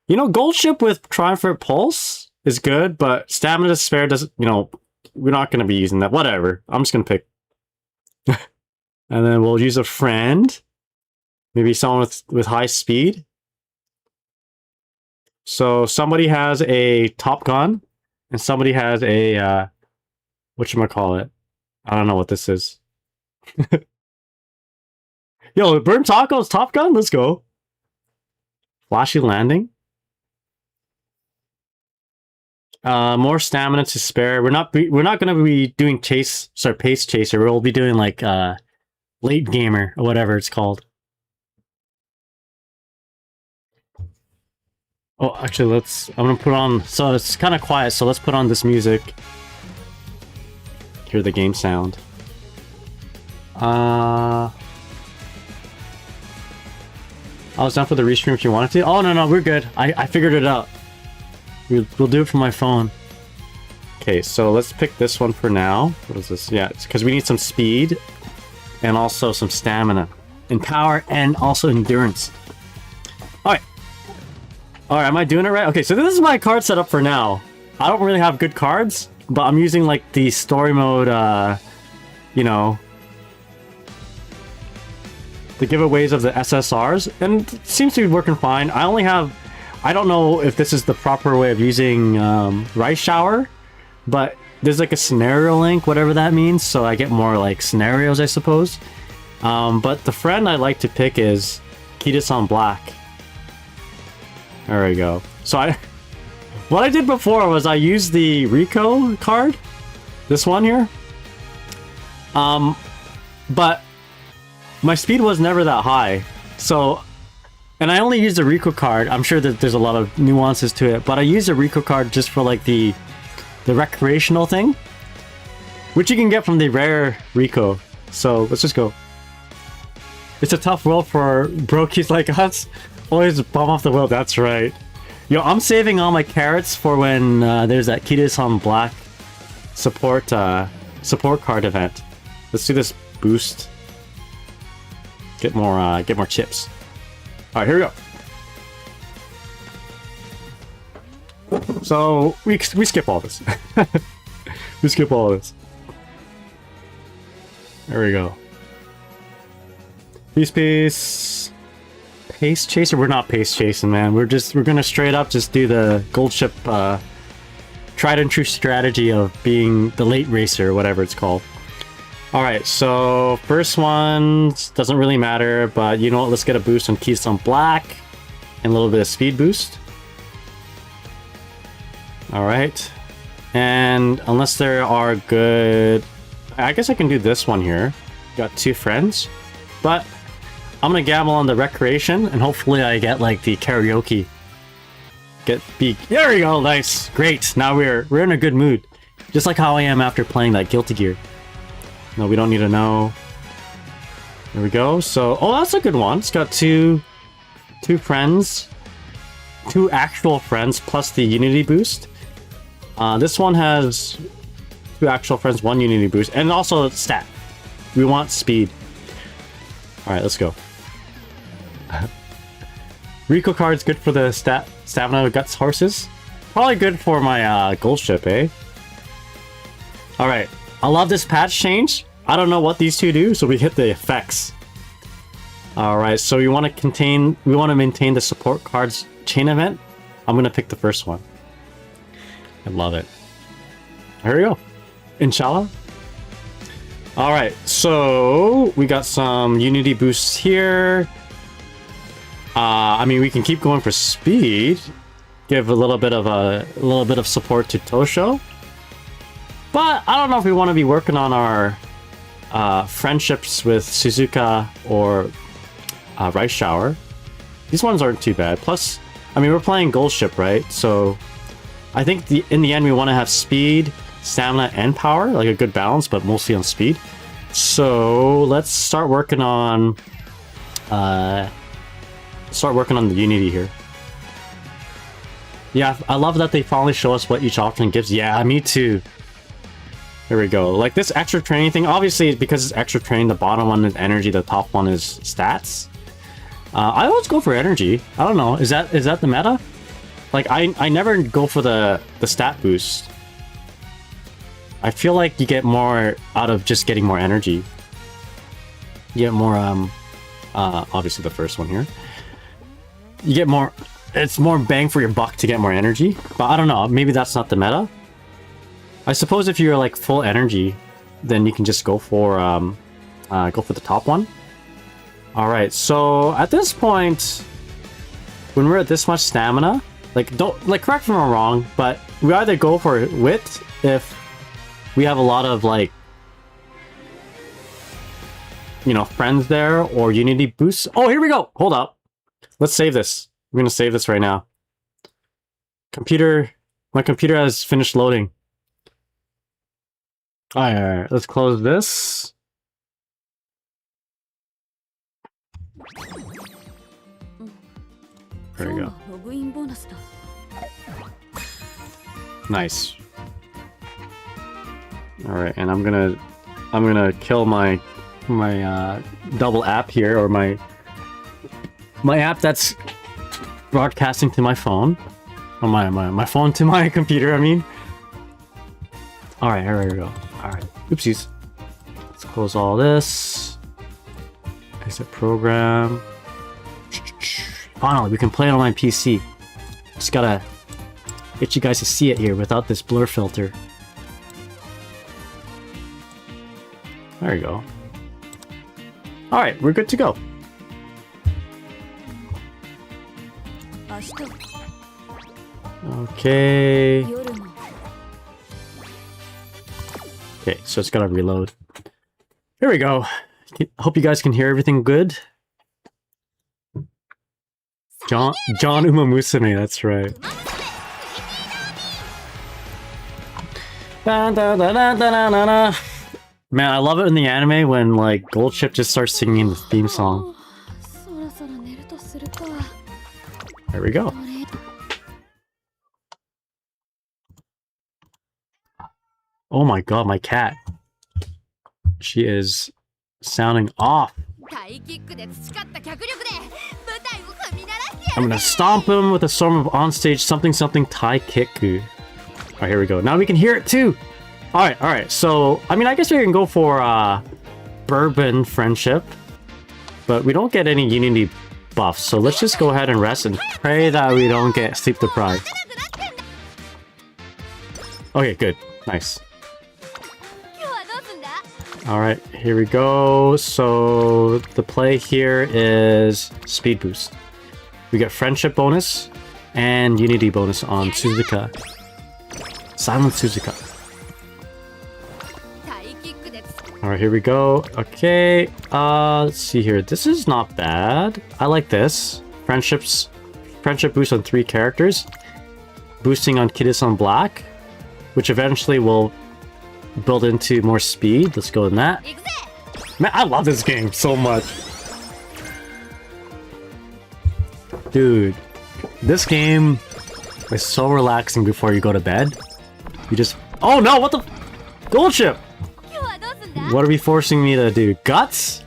You know, Gold Ship with Triumphant Pulse is good, but Stamina Spare doesn't, you know, we're not going to be using that. Whatever. I'm just going to pick. And then we'll use a friend. Maybe someone with high speed. So somebody has a Top Gun, and somebody has a, whatchamacallit. I don't know what this is. Yo, Burn Taco's Top Gun? Let's go. Flashy Landing. More stamina to spare. We're not going to be doing pace chaser. We'll be doing like late gamer or whatever it's called. Oh, actually, I'm gonna put on. So it's kind of quiet. So let's put on this music. Hear the game sound. I was down for the restream if you wanted to. Oh no, we're good. I figured it out. We'll do it from my phone. Okay, so let's pick this one for now. What is this? Yeah, it's because we need some speed and also some stamina and power and also endurance. All right, am I doing it right? Okay, so this is my card setup for now. I don't really have good cards, but I'm using like the story mode, you know, the giveaways of the SSRs, and it seems to be working fine. I don't know if this is the proper way of using Rice Shower, but there's like a scenario link, whatever that means, so I get more like scenarios, I suppose. But the friend I like to pick is Kitasan Black. There we go. So what I did before was I used the Rico card, this one here. But my speed was never that high, so. And I only used the Rico card. I'm sure that there's a lot of nuances to it, but I used the Rico card just for like the recreational thing, which you can get from the rare Rico. So let's just go. It's a tough world for brokies like us. Always bomb off the world. That's right. Yo, I'm saving all my carrots for when there's that Kitasan Black support card event. Let's do this boost. Get more chips. All right, here we go. So we skip all this. We skip all this. There we go. Peace. Pace chaser? We're not pace chasing, man. We're gonna straight up just do the gold ship tried and true strategy of being the late racer, or whatever it's called. Alright, so first one doesn't really matter, but you know what, let's get a boost on Keystone Black and a little bit of speed boost. Alright. And unless there are good... I guess I can do this one here. Got 2 friends. But I'm gonna gamble on the recreation and hopefully I get like the karaoke. There we go, nice. Great. Now we're in a good mood. Just like how I am after playing that Guilty Gear. No, we don't need to know. There we go. So, oh, that's a good one. It's got two friends. 2 actual friends plus the Unity boost. This one has 2 actual friends, 1 Unity boost, and also stat. We want speed. Alright, let's go. Rico card's good for the stamina guts horses. Probably good for my gold ship, eh? Alright, I love this patch change. I don't know what these 2 do, so we hit the effects. Alright, so we want to maintain the support cards chain event. I'm gonna pick the first one. I love it. Here we go. Inshallah. Alright, so we got some Unity boosts here. I mean, we can keep going for speed. Give a little bit of support to Tosho. But I don't know if we want to be working on our friendships with Suzuka or Rice Shower. These ones aren't too bad. Plus, I mean, we're playing Gold Ship, right? So I think in the end we want to have speed, stamina, and power, like a good balance, but mostly on speed. So let's start working on the Unity here. Yeah, I love that they finally show us what each option gives. Yeah, me too. There we go. Like this extra training thing, obviously because it's extra training, the bottom one is energy, the top one is stats. I always go for energy. I don't know. Is that the meta? Like I never go for the stat boost. I feel like you get more out of just getting more energy. You get more obviously the first one here. You get more, it's more bang for your buck to get more energy. But I don't know, maybe that's not the meta. I suppose if you're like full energy, then you can just go for the top one. Alright, so at this point, when we're at this much stamina, correct me if I'm wrong, but we either go for wit if we have a lot of friends there, or Unity boosts. Oh, here we go! Hold up. Let's save this. We're gonna save this right now. My computer has finished loading. Alright, let's close this. There we go. Nice. Alright, and I'm gonna kill my double app here, or my app that's broadcasting to my phone. Or my phone to my computer, I mean. Alright, here we go. Alright. Oopsies. Let's close all this. Exit program. Finally, we can play it on my PC. Just gotta get you guys to see it here without this blur filter. There you go. Alright, we're good to go. Okay. Okay, so it's gotta reload. Here we go. Hope you guys can hear everything good. John Umamusume, that's right. Man, I love it in the anime when like Gold Ship just starts singing the theme song. There we go. Oh my god, my cat. She is sounding off. タイキックで培った脚力で舞台を踏み鳴らしてや I'm る gonna stomp him with a storm of onstage something something Tai Kiku. Alright, here we go. Now we can hear it too! Alright. So, I mean, I guess we can go for, Bourbon Friendship. But we don't get any Unity buffs, so let's just go ahead and rest and pray that we don't get sleep deprived. Okay, good. Nice. 今日はどうすんだ Alright, here we go. So, the play here is Speed Boost. We get Friendship bonus and Unity bonus on Suzuka. Silent Suzuka. タイキックで Alright, here we go. Okay, let's see here. This is not bad. I like this. Friendship boost on 3 characters. Boosting on Kidison Black, which eventually will build into more speed. Let's go in that. 行くぜ Man, I love this game so much. Dude, this game is so relaxing before you go to bed. You just... Oh no, what the... Gold ship! 今日はどうすんだ What are we forcing me to do? Guts?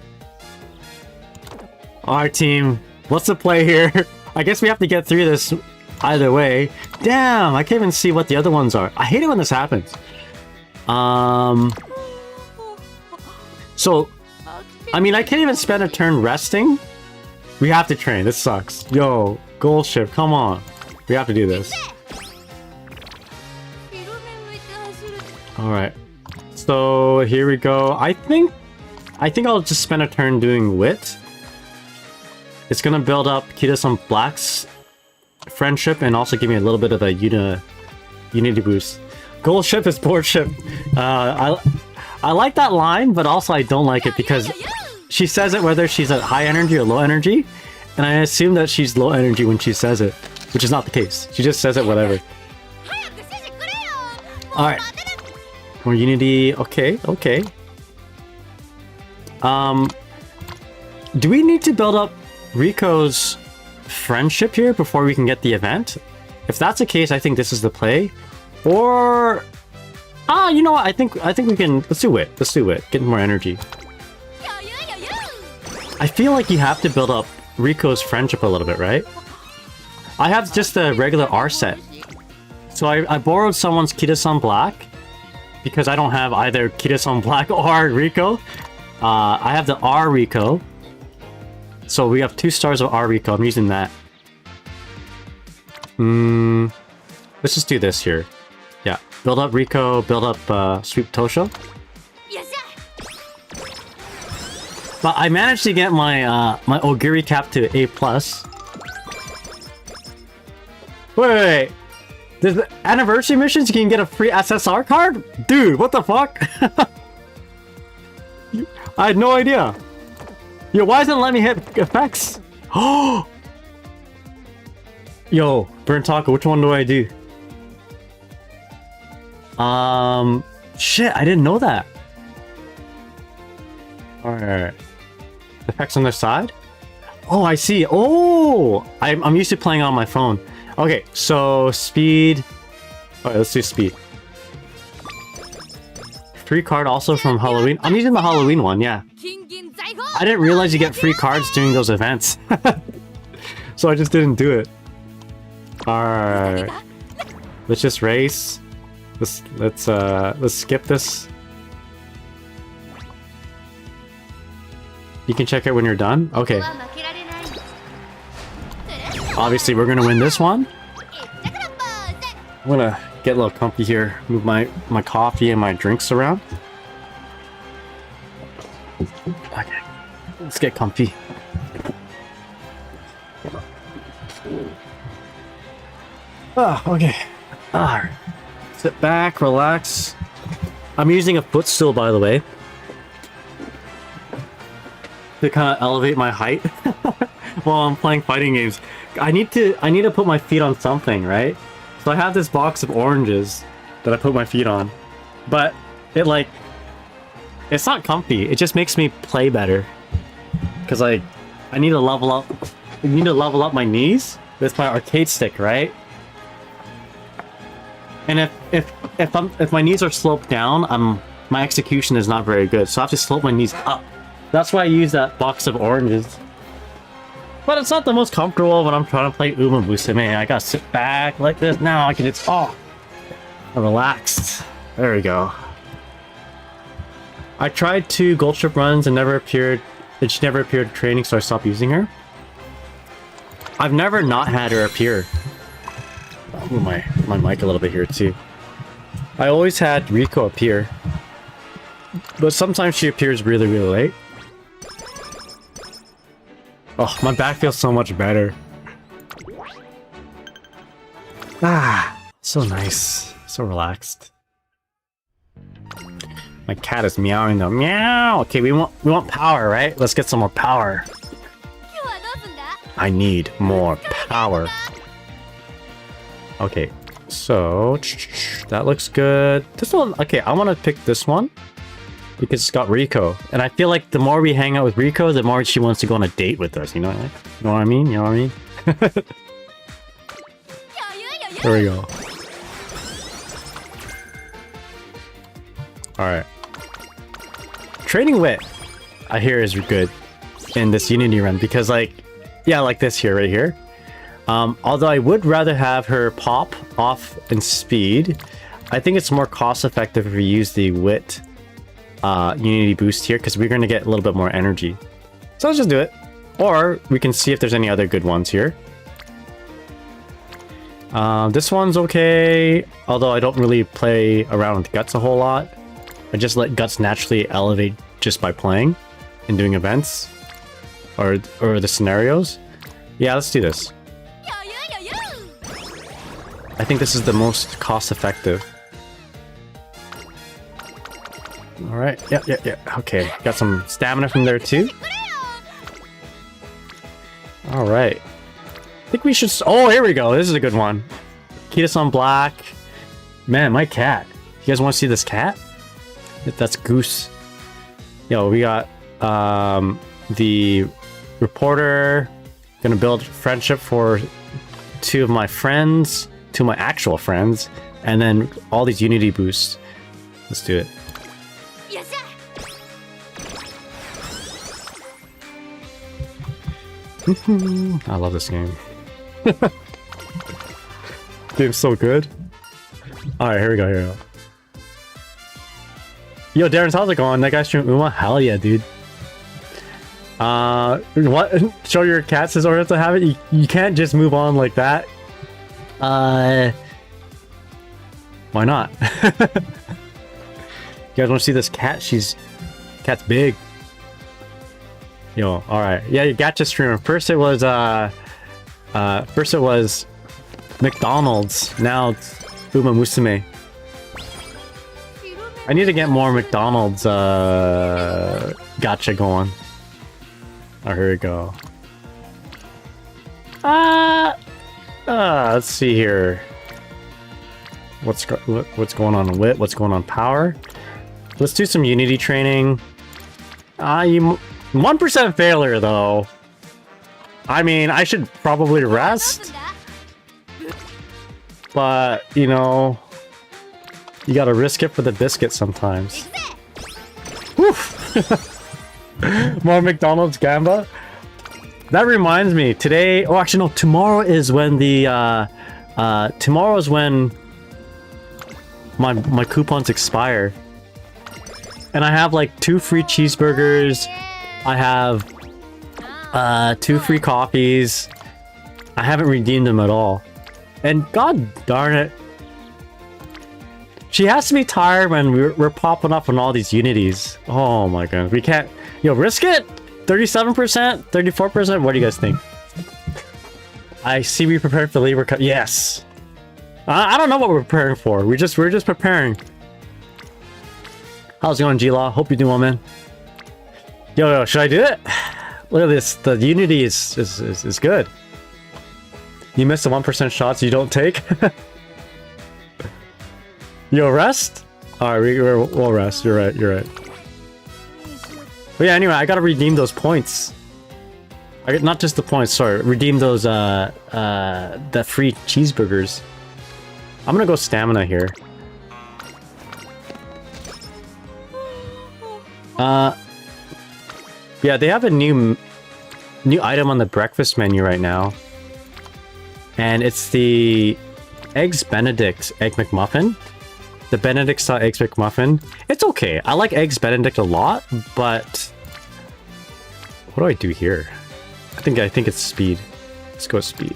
Alright, team. What's the play here? I guess we have to get through this either way. Damn, I can't even see what the other ones are. I hate it when this happens. So, I mean, I can't even spend a turn resting. We have to train. This sucks. Yo, gold ship, come on. We have to do this. 色目向いて走る Alright. So, here we go. I think I'll just spend a turn doing Wit. It's gonna build up Kida-san Black's friendship and also give me a little bit of a Unity boost. Gold ship is board ship. I like that line, but also I don't like it because she says it whether she's at high energy or low energy, and I assume that she's low energy when she says it, which is not the case. She just says it whatever. 早く指示くれよ Alright. More Unity. Okay. Do we need to build up Rico's friendship here before we can get the event? If that's the case, I think this is the play. Or... you know what? I think we can... Let's do it. Get more energy. 余裕余裕 I feel like you have to build up Rico's friendship a little bit, right? I have just the regular R set. So I borrowed someone's Kida-san Black because I don't have either Kida-san Black or Rico. I have the R Rico. So we have 2 stars of R Rico. I'm using that. Let's just do this here. Yeah. Build up Rico, build up Sweep Tosho. よっしゃ But I managed to get my my Ogiri cap to A+. Wait. There's the anniversary missions, you can get a free SSR card? Dude, what the fuck? I had no idea. Yo, why doesn't it let me hit effects? Yo, Burnt Taco, which one do I do? Shit, I didn't know that. Alright. Effects on the side? Oh, I see. Oh! I'm used to playing on my phone. Okay, so speed. Alright, let's do speed. Free card also from Halloween. I'm using the Halloween one, yeah. 金銀財宝 I didn't realize you get free cards during those events. So I just didn't do it. Alright. Let's just race. Let's skip this. You can check it when you're done? Okay. は負けられない Obviously we're gonna win this one. 一着のポーズ I'm gonna get a little comfy here. Move my coffee and my drinks around. Okay. Let's get comfy. Okay. Alright. Sit back, relax. I'm using a footstool, by the way, to kind of elevate my height while I'm playing fighting games. I need to put my feet on something, right? So I have this box of oranges that I put my feet on, but it's not comfy. It just makes me play better. Cause I need to level up. I need to level up my knees with my arcade stick, right? And if my knees are sloped down, my execution is not very good. So I have to slope my knees up. That's why I use that box of oranges. But it's not the most comfortable when I'm trying to play Uma Musume. I gotta sit back like this. Now I can just I'm relaxed. There we go. I tried 2 gold ship runs and she never appeared training, so I stopped using her. I've never not had her appear. I'll move my mic a little bit here too. I always had Riko appear, but sometimes she appears really, really late. Oh, my back feels so much better. Ah, so nice, so relaxed. My cat is meowing though. Meow. Okay, we want power, right? Let's get some more power. 今日はどうすんだ I need more power. Okay, so that looks good. This one, okay, I want to pick this one because it's got Riko, and I feel like the more we hang out with Riko, the more she wants to go on a date with us. You know what I mean? You know what I mean? There we go. All right. Training wit, I hear, is good in this Unity run because, like, yeah, like this here, right here. Although I would rather have her pop off in speed, I think it's more cost effective if we use the wit Unity boost here because we're going to get a little bit more energy. So let's just do it. Or we can see if there's any other good ones here. This one's okay, although I don't really play around with Guts a whole lot. I just let Guts naturally elevate just by playing and doing events or the scenarios. Yeah, let's do this. I think this is the most cost effective. Alright, yeah. Okay, got some stamina from there too. Alright. I think we should... Oh, here we go. This is a good one. Kita-san Black. Man, my cat. You guys want to see this cat? That's Goose. Yo, we got the reporter. Gonna build friendship for 2 of my friends. 2 of my actual friends. And then all these Unity boosts. Let's do it. I love this game. Game's so good. Alright, here we go. Yo, Darren, how's it going? That guy stream Uma? Hell yeah, dude. What? Show your cat says Oriental habit? You can't just move on like that. Why not? You guys want to see this cat? Cat's big. Yo, alright. Yeah, you gacha streamer. First it was McDonald's. Now it's Uma Musume. I need to get more McDonald's gacha going. Oh, here we go. Let's see here. What's going on in wit? What's going on power? Let's do some Unity training. 1% failure though. I mean, I should probably rest. But, you know, you gotta risk it for the biscuit sometimes. More McDonald's Gamba. That reminds me, today... Oh, actually, no, tomorrow is when the... tomorrow is when my coupons expire. And I have like 2 free cheeseburgers. I have 2 free coffees. I haven't redeemed them at all. And god darn it. She has to be tired when we're popping up on all these Unities. Oh my goodness. We can't... Yo, risk it? 37%? 34%? What do you guys think? I see we prepared for Labor Cup. Yes. I don't know what we're preparing for. We're just preparing. How's it going, G-Law? Hope you're doing well, man. Yo, should I do it? Look at this. The Unity is good. You miss the 1% shots you don't take. Yo, rest? Alright, we'll rest. You're right. But yeah, anyway, I gotta redeem those points. Not just the points, sorry. Redeem those, the free cheeseburgers. I'm gonna go stamina here. Yeah, they have a new item on the breakfast menu right now. And it's the Eggs Benedict Egg McMuffin. The Benedict style Eggs McMuffin. It's okay. I like Eggs Benedict a lot, but what do I do here? I think it's speed. Let's go speed.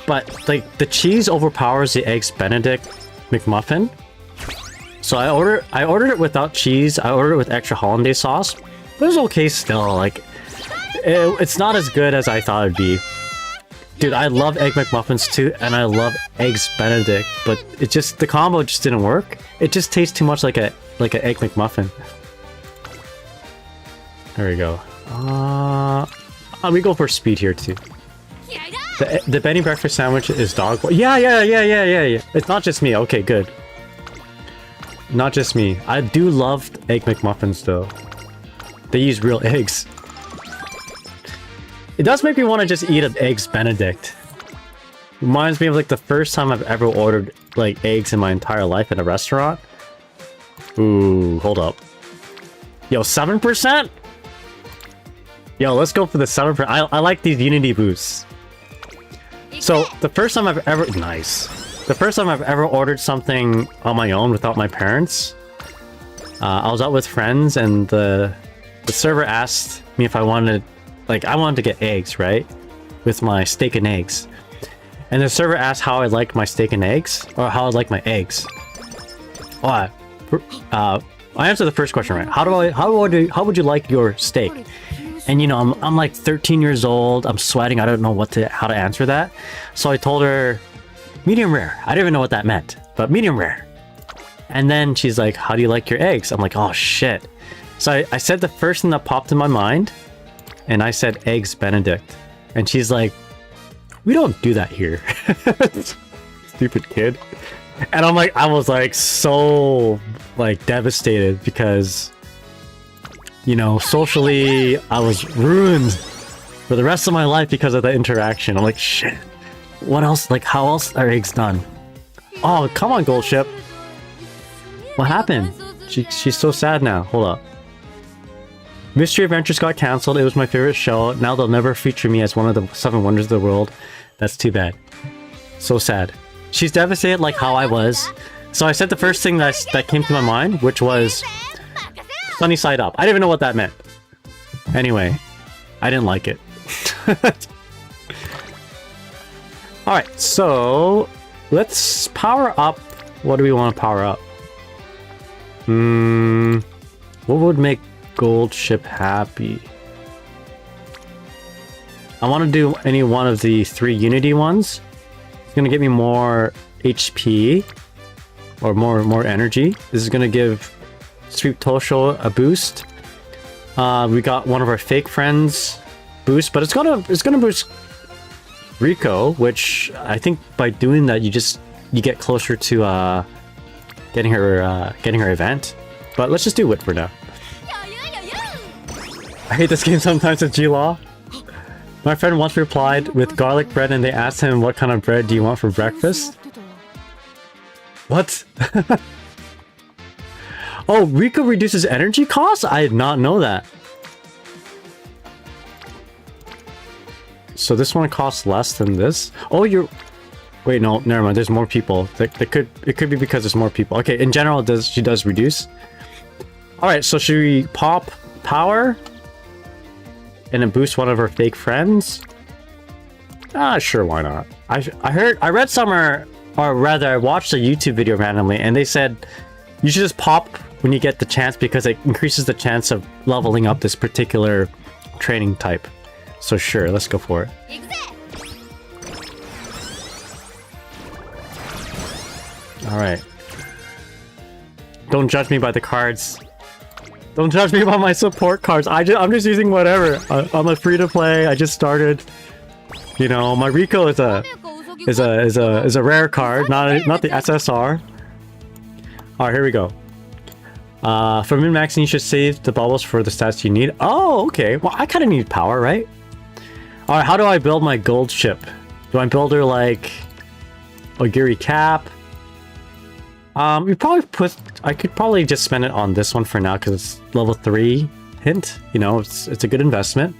But like the cheese overpowers the Eggs Benedict McMuffin. So I ordered it without cheese. I ordered it with extra hollandaise sauce. But it was okay still. Like it's not as good as I thought it'd be. Dude, I love Egg McMuffins too, and I love Eggs Benedict, but it just the combo just didn't work. It just tastes too much like an Egg McMuffin. There we go. We go for speed here too. The Benny breakfast sandwich is dog. Yeah. It's not just me. Okay, good. Not just me. I do love Egg McMuffins though. They use real eggs. It does make me want to just eat an Eggs Benedict. Reminds me of like the first time I've ever ordered like eggs in my entire life in a restaurant. Ooh, hold up. Yo, 7%? Yo, let's go for the 7%. I like these Unity boosts. So, the first time I've ever... Nice. The first time I've ever ordered something on my own without my parents, I was out with friends and the server asked me if I wanted... Like, I wanted to get eggs, right? With my steak and eggs. And the server asked how I like my steak and eggs, or how I like my eggs. Oh, I answered the first question right. How would you like your steak? And you know, I'm like 13 years old. I'm sweating. I don't know how to answer that. So I told her medium rare. I didn't even know what that meant, but medium rare. And then she's like, "How do you like your eggs?" I'm like, "Oh shit." So I said the first thing that popped in my mind. And I said Eggs Benedict. And she's like, "We don't do that here." Stupid kid. And I was like so like devastated because, you know, socially I was ruined for the rest of my life because of the interaction. I'm like, shit. What else? Like, how else are eggs done? Oh, come on, Gold Ship. What happened? She's so sad now. Hold up. Mystery Adventures got cancelled. It was my favorite show. Now they'll never feature me as one of the 7 wonders of the world. That's too bad. So sad. She's devastated like how I was. So I said the first thing that came to my mind, which was sunny side up. I didn't even know what that meant. Anyway, I didn't like it. Alright, so let's power up. What do we want to power up? What would make Gold Ship happy? I want to do any one of the 3 Unity ones. It's going to give me more HP or more energy. This is going to give Sweep Tosho a boost. We got one of our fake friends boost, but it's gonna boost Rico, which I think by doing that you get closer to getting her event. But let's just do Wit for now. I hate this game sometimes with G-Law. My friend once replied with garlic bread and they asked him what kind of bread do you want for breakfast? What? Oh, Rico reduces energy costs? I did not know that. So this one costs less than this? Oh, wait, no, never mind. There's more people. It could be because there's more people. Okay, in general, she does reduce. Alright, so should we pop power? And then boost one of her fake friends? Sure, why not? I read somewhere, or rather, I watched a YouTube video randomly, and they said you should just pop when you get the chance because it increases the chance of leveling up this particular training type. So sure, let's go for it. Alright. Don't judge me by the cards. Don't judge me by my support cards. I'm just using whatever. I'm a free to play. I just started. You know, my Rico is a rare card, not the SSR. Alright, here we go. For min-maxing, you should save the bubbles for the stats you need. Oh, okay. Well, I kind of need power, right? Alright, how do I build my gold ship? Do I build her like Ogiri Cap. I could probably just spend it on this one for now because it's level 3 hint. You know, it's a good investment.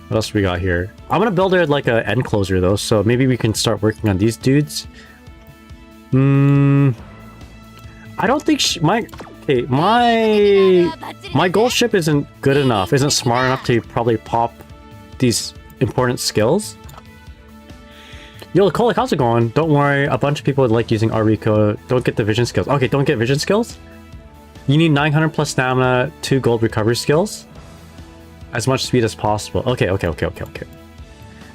What else we got here? I'm gonna build her like a end closer though, so maybe we can start working on these dudes. I don't think my gold ship isn't good enough, isn't smart enough to probably pop these important skills. Yo, Colic, how's it going? Don't worry, a bunch of people would like using Ariko. Don't get the vision skills. Okay, don't get vision skills? You need 900 plus stamina, 2 gold recovery skills. As much speed as possible. Okay.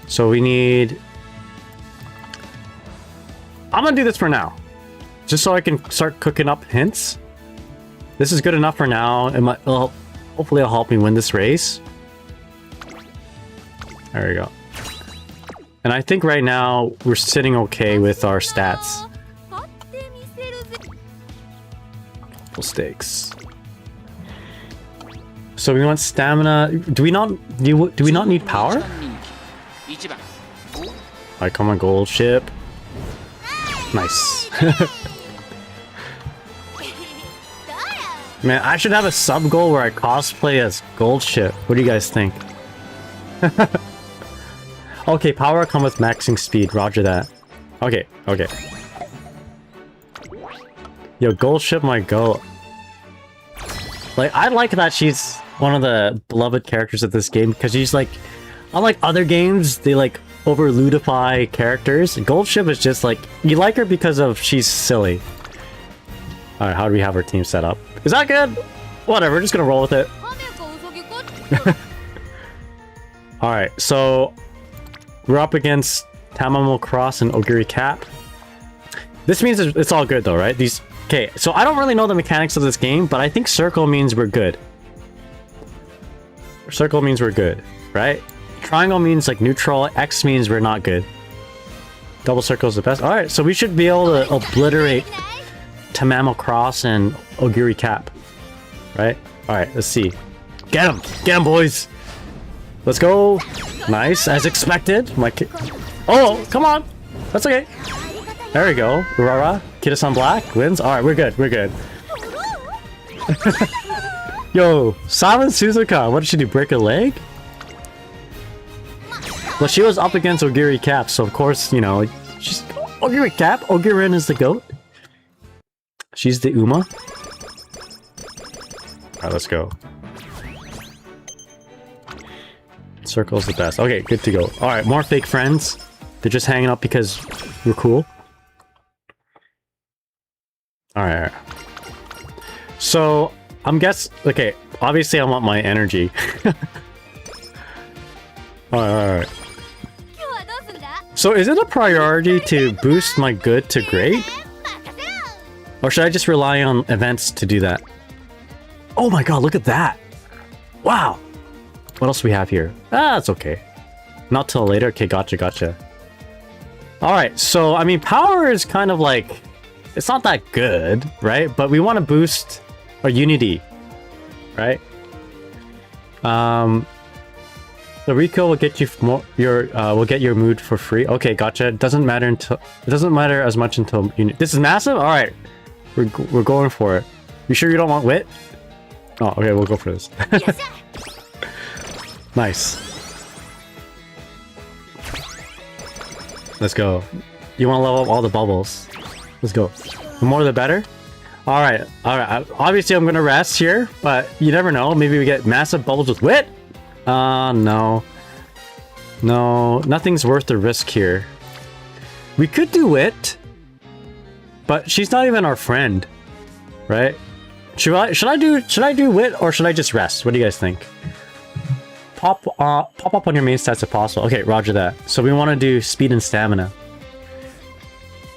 So we need... I'm gonna do this for now. Just so I can start cooking up hints. This is good enough for now. Hopefully it'll help me win this race. There we go. And I think right now we're sitting okay with our stats. Full stakes. So we want stamina. Do we not need power? Alright, come on, gold ship. Nice. Man, I should have a sub goal where I cosplay as gold ship. What do you guys think? Okay, power come with maxing speed. Roger that. Okay. Yo, gold ship my goat. Like, I like that she's one of the beloved characters of this game because she's like, unlike other games, they like over-ludify characters. Gold ship is just like, you like her because of she's silly. Alright, how do we have our team set up? Is that good? Whatever, we're just gonna roll with it. Alright, so we're up against Tamamo Cross and Ogiri Cap. This means it's all good though, right? Okay, so I don't really know the mechanics of this game, but I think circle means we're good. Circle means we're good, right? Triangle means like neutral, X means we're not good. Double circle is the best. Alright, so we should be able to obliterate Tamamo Cross and Ogiri Cap. Right? Alright, let's see. Get him, boys! Let's go! Nice, as expected. Oh, come on! That's okay. There we go. Urara, Kida-san Black wins. Alright, we're good. Yo, Saman Suzuka, what did she do? Break a leg? Well, she was up against Ogiri Cap, so of course, you know, she's Ogiri Cap. Ogirin is the GOAT. She's the Uma. Alright, let's go. Circle's the best. Okay, good to go. Alright, more fake friends. They're just hanging up because we're cool. Alright. So, I'm okay, obviously I want my energy. Alright. So is it a priority to boost my good to great? Or should I just rely on events to do that? Oh my god, look at that! Wow! What else do we have here? Ah, it's okay. Not till later. Okay, gotcha. Alright, so, I mean, power is kind of like... It's not that good, right? But we want to boost our unity, right? The Rico will get you will get your mood for free. Okay, gotcha. It doesn't matter as much until this is massive. All right, we're going for it. You sure you don't want wit? Oh, okay, we'll go for this. Nice. Let's go. You want to level up all the bubbles? Let's go. The more the better. All right. Obviously, I'm gonna rest here, but you never know. Maybe we get massive bubbles with wit. No, nothing's worth the risk here. We could do wit, but she's not even our friend, right? Should I do wit or should I just rest? What do you guys think? Pop up on your main stats if possible. Okay, roger that. So we want to do speed and stamina.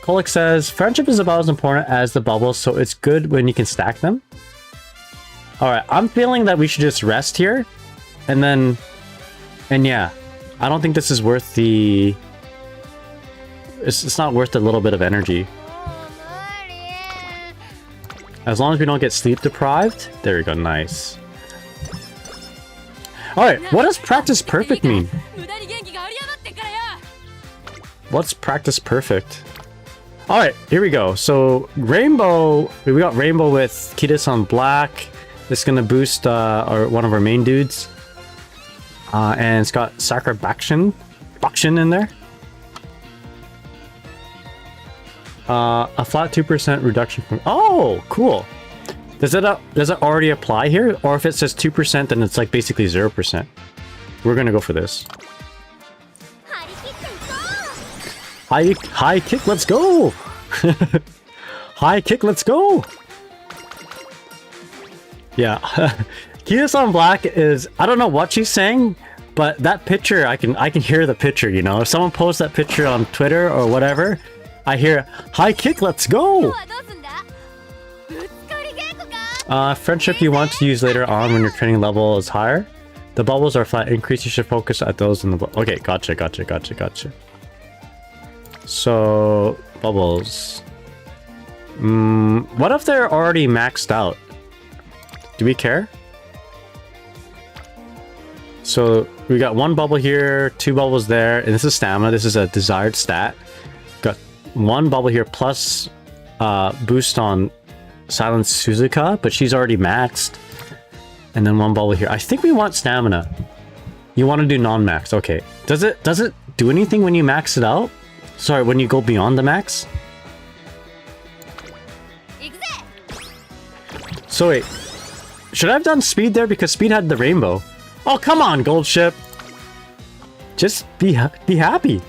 Kolik says, friendship is about as important as the bubbles, so it's good when you can stack them. Alright, I'm feeling that we should just rest here. And yeah, I don't think this is worth the... It's not worth a little bit of energy. As long as we don't get sleep deprived. There we go, nice. Alright, what does practice perfect mean? What's practice perfect? All right, here we go. So rainbow, we got rainbow with Kiris on black. It's gonna boost one of our main dudes. And it's got Sakura Bakshin in there. A flat 2% reduction from. Oh, cool. Does it already apply here, or if it says 2%, then it's like basically 0%? We're gonna go for this. High kick, let's go. High kick, let's go. Yeah, Kiris on black is, I don't know what she's saying, but that picture, I can hear the picture. You know, if someone posts that picture on Twitter or whatever, I hear high kick, let's go. Friendship you want to use later on when your training level is higher. The bubbles are flat increase. You should focus at those in the okay. Gotcha. So bubbles. What if they're already maxed out? Do we care? So we got one bubble here, two bubbles there, and this is stamina. This is a desired stat. Got one bubble here plus boost on Silence Suzuka, but she's already maxed. And then one bubble here. I think we want stamina. You want to do non-max. Okay. Does it do anything when you max it out? Sorry, when you go beyond the max? So wait. Should I have done speed there? Because speed had the rainbow. Oh, come on, gold ship. Just be happy.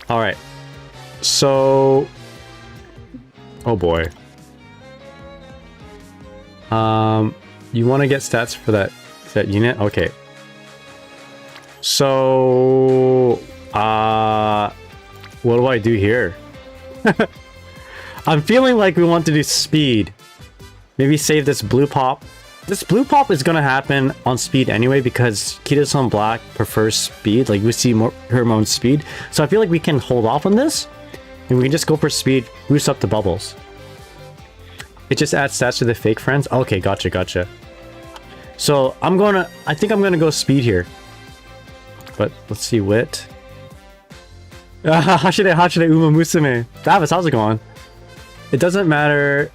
Alright. So... oh boy. You want to get stats for that unit? Okay. So... what do I do here? I'm feeling like we want to do speed. Maybe save this blue pop. This blue pop is gonna happen on speed anyway because Kiris on black prefers speed. Like we see more her own speed. So I feel like we can hold off on this. And we can just go for speed, boost up the bubbles. It just adds stats to the fake friends. Okay, gotcha. So I think I'm gonna go speed here. But let's see, wit. Hashire Uma Musume. Davis, how's it going? It doesn't matter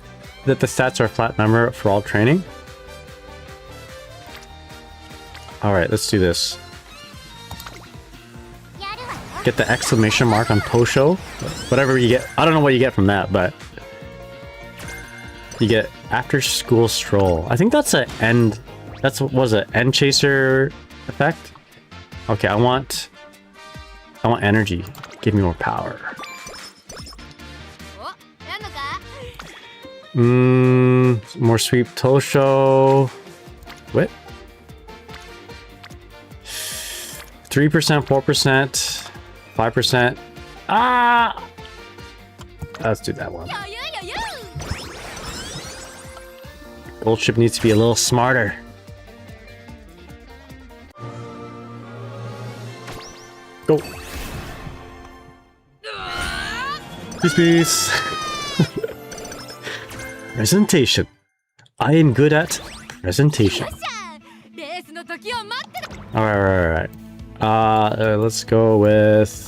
that the stats are a flat number for all training. Alright, let's do this. Get the exclamation mark on Tosho. Whatever you get. I don't know what you get from that, but... you get after school stroll. I think that's an end... was it end chaser effect? Okay, I want energy. Give me more power. More sweep Tosho. What? 3%, 4%, 5%. Ah! Let's do that one. Gold ship needs to be a little smarter. Go. Peace. Presentation. I am good at presentation. Alright. Let's go with...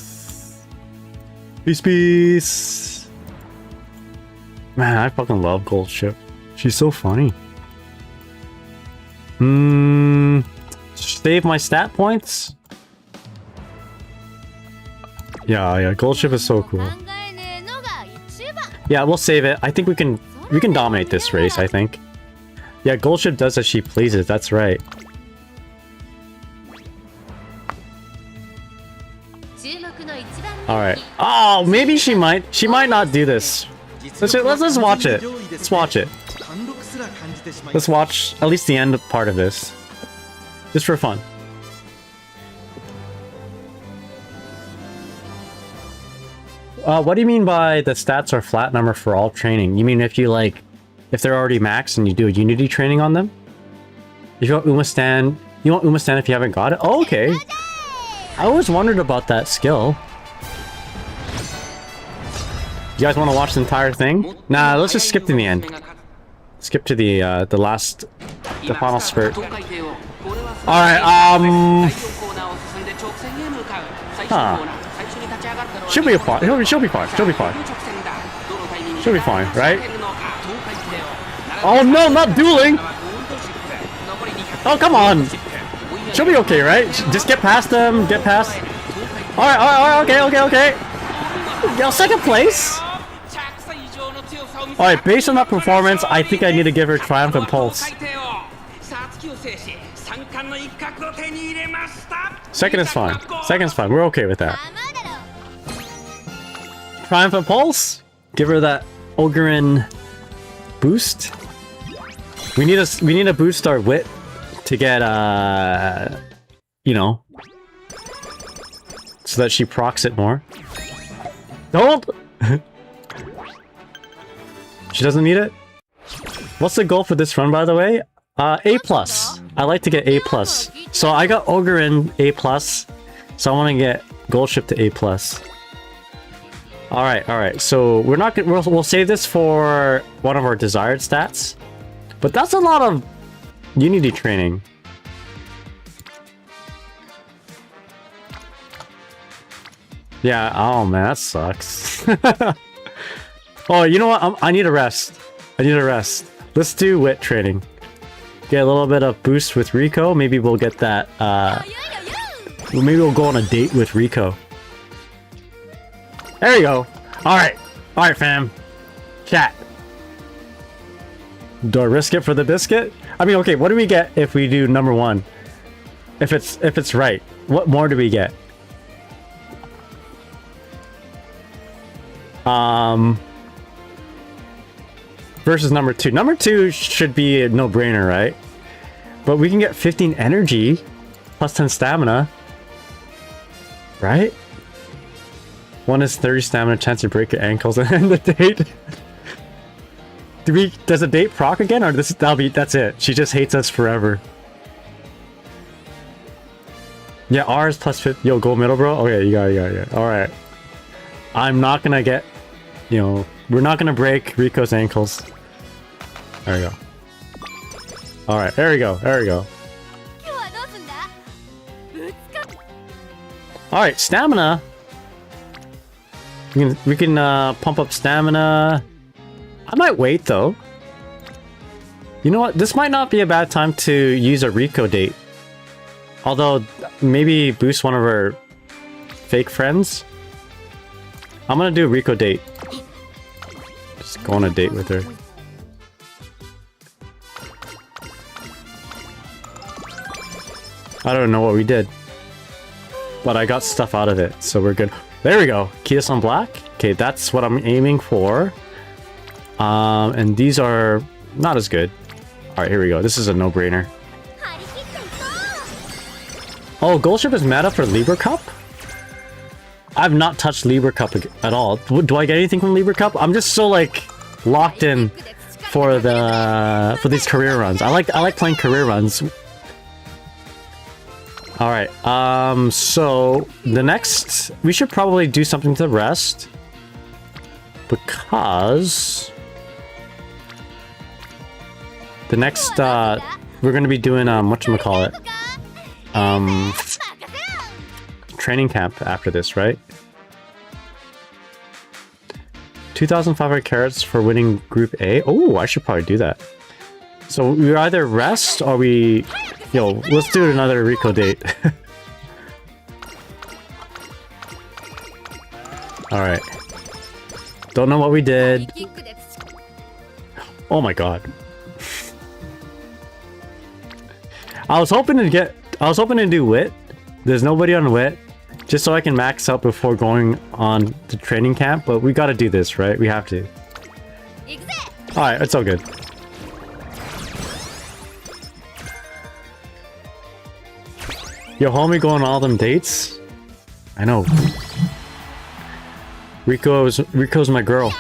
Peace. Man, I fucking love Gold Ship. She's so funny. Save my stat points? Yeah, Gold Ship is so cool. Yeah, we'll save it. I think we can dominate this race, I think. Yeah, Gold Ship does as she pleases, that's right. Alright. Oh, maybe she might not do this. Let's watch it. Let's watch it. Let's watch at least the end part of this. Just for fun. What do you mean by the stats are flat number for all training? You mean if they're already maxed and you do a unity training on them? If you want Umastan if you haven't got it? Oh, okay. I always wondered about that skill. You guys want to watch the entire thing? Nah, let's just skip to the end. Skip to the final spurt. Alright, She'll be fine. She'll be fine. She'll be fine. She'll be fine, right? Oh no, not dueling! Oh, come on! She'll be okay, right? Just get past them, get past... Alright, okay. Yo, second place? Alright, based on that performance, I think I need to give her Triumphant Pulse. Second is fine. Second's fine. We're okay with that. Triumphant Pulse? Give her that Ogerin boost. We need to boost our wit to get you know, so that she procs it more. Don't. She doesn't need it. What's the goal for this run, by the way? A+. I like to get A+. So I got Ogerin A+. So I want to get Gold Ship to A+. All right. So we're not gonna. We'll save this for one of our desired stats. But that's a lot of Unity training. Yeah. Oh man, that sucks. Oh, you know what? I need a rest. Let's do wit training. Get a little bit of boost with Rico. Maybe we'll get that. Maybe we'll go on a date with Rico. There you go. All right, fam. Chat. Do I risk it for the biscuit? I mean, okay. What do we get if we do number one? If it's right, what more do we get? Versus number two. Number two should be a no-brainer, right? But we can get 15 energy plus 10 stamina, right? One is 30 stamina, chance to break your ankles, and end the date. Does the date proc again, or that's it? She just hates us forever. Yeah, R is plus 50. Yo, gold medal, bro. Okay, you got it. All right. I'm not gonna get. You know, we're not gonna break Rico's ankles. There we go. All right, there we go. All right, stamina. We can pump up stamina. I might wait though. You know what? This might not be a bad time to use a Rico date. Although maybe boost one of our fake friends. I'm gonna do a Rico date. Just go on a date with her. I don't know what we did, but I got stuff out of it, so we're good. There we go. Kiss on black. Okay, that's what I'm aiming for. And these are not as good. All right, here we go. This is a no-brainer. Oh, Gold Ship is meta for Libra Cup? I've not touched Libra Cup at all. Do I get anything from Libra Cup? I'm just so like locked in for these career runs. I like playing career runs. All right. So the next, we should probably do something to rest because the next we're gonna be doing whatchamacallit, training camp after this, right? 2,500 carats for winning Group A. Oh, I should probably do that. So we either rest or we... Yo, let's do another Rico date. Alright. Don't know what we did. Oh my god. I was hoping to do wit. There's nobody on wit. Just so I can max out before going on to training camp, but we gotta do this, right? We have to. Alright, it's all good. Yo, homie going on all them dates? I know. Rico's my girl.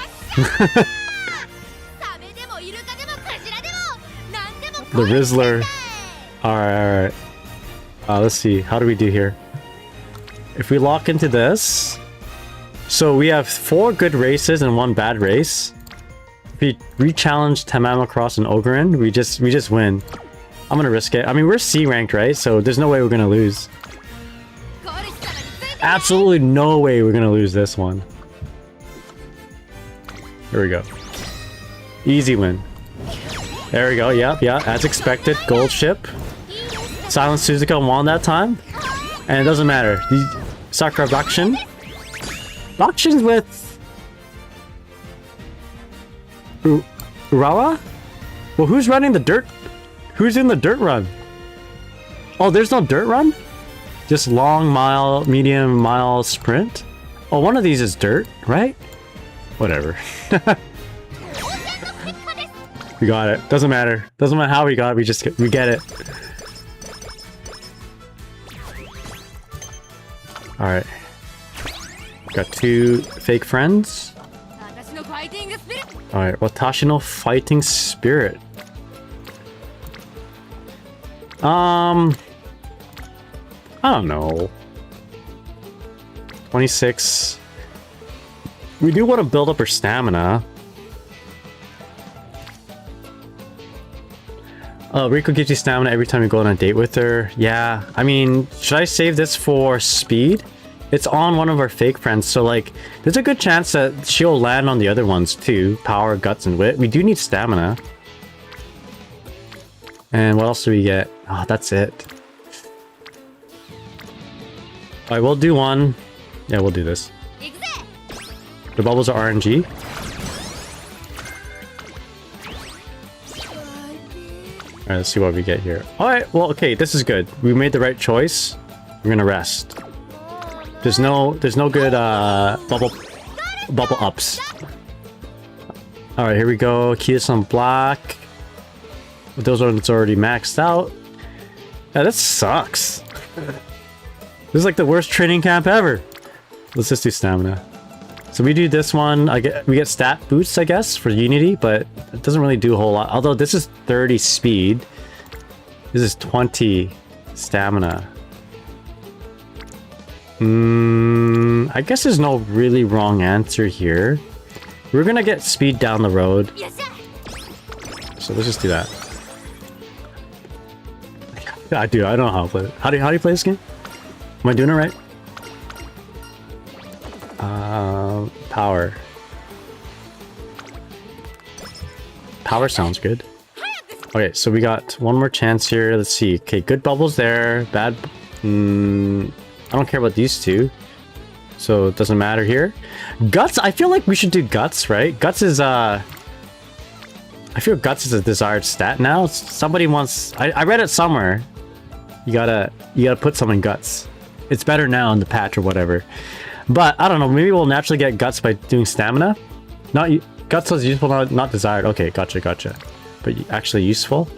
The Rizzler. Alright. Let's see. How do we do here? If we lock into this... So we have 4 good races and 1 bad race. If we re-challenge Tamama Cross and Ogerin, we just win. I'm gonna risk it. I mean, we're C ranked, right? So there's no way we're gonna lose. Absolutely no way we're gonna lose this one. Here we go. Easy win. There we go. Yep, yeah, as expected. Gold ship. Silent Suzuka won that time. And it doesn't matter. The Sakura Bakshin. Bakshin's with Urawa? Well, who's running the dirt? Who's in the dirt run? Oh, there's no dirt run? Just long mile, medium mile sprint? Oh, one of these is dirt, right? Whatever. We got it. Doesn't matter. Doesn't matter how we got it. We get it. All right. Got 2 fake friends. 私のファイティングスピリット All right. Watashi no fighting spirit. I don't know. 26. We do want to build up our stamina. Rico gives you stamina every time you go on a date with her. Yeah, I mean, should I save this for speed? It's on one of our fake friends, so like, there's a good chance that she'll land on the other ones too. Power, guts, and wit. We do need stamina. And what else do we get? Oh, that's it. Alright, we'll do one. Yeah, we'll do this. 行くぜ The bubbles are RNG. Alright, let's see what we get here. Alright, well, okay, this is good. We made the right choice. We're gonna rest. There's no good bubble ups. Alright, here we go. Kia's on black. Those ones already maxed out. Yeah, this sucks. This is like the worst training camp ever. Let's just do stamina. So we do this one. We get stat boosts, I guess, for Unity, but it doesn't really do a whole lot. Although this is 30 speed. This is 20 stamina. I guess there's no really wrong answer here. We're gonna get speed down the road. よっしゃ So let's just do that. I don't know how to play it. How do you play this game? Am I doing it right? Power. Power sounds good. Okay, so we got one more chance here. Let's see. Okay, good bubbles there. Bad. I don't care about these two. So it doesn't matter here. Guts. I feel like we should do guts, right? Guts is I feel guts is a desired stat now. Somebody wants. I read it somewhere. You gotta put some in guts. It's better now in the patch or whatever. But I don't know. Maybe we'll naturally get guts by doing stamina. Guts was useful, not desired. Okay, gotcha. But actually useful.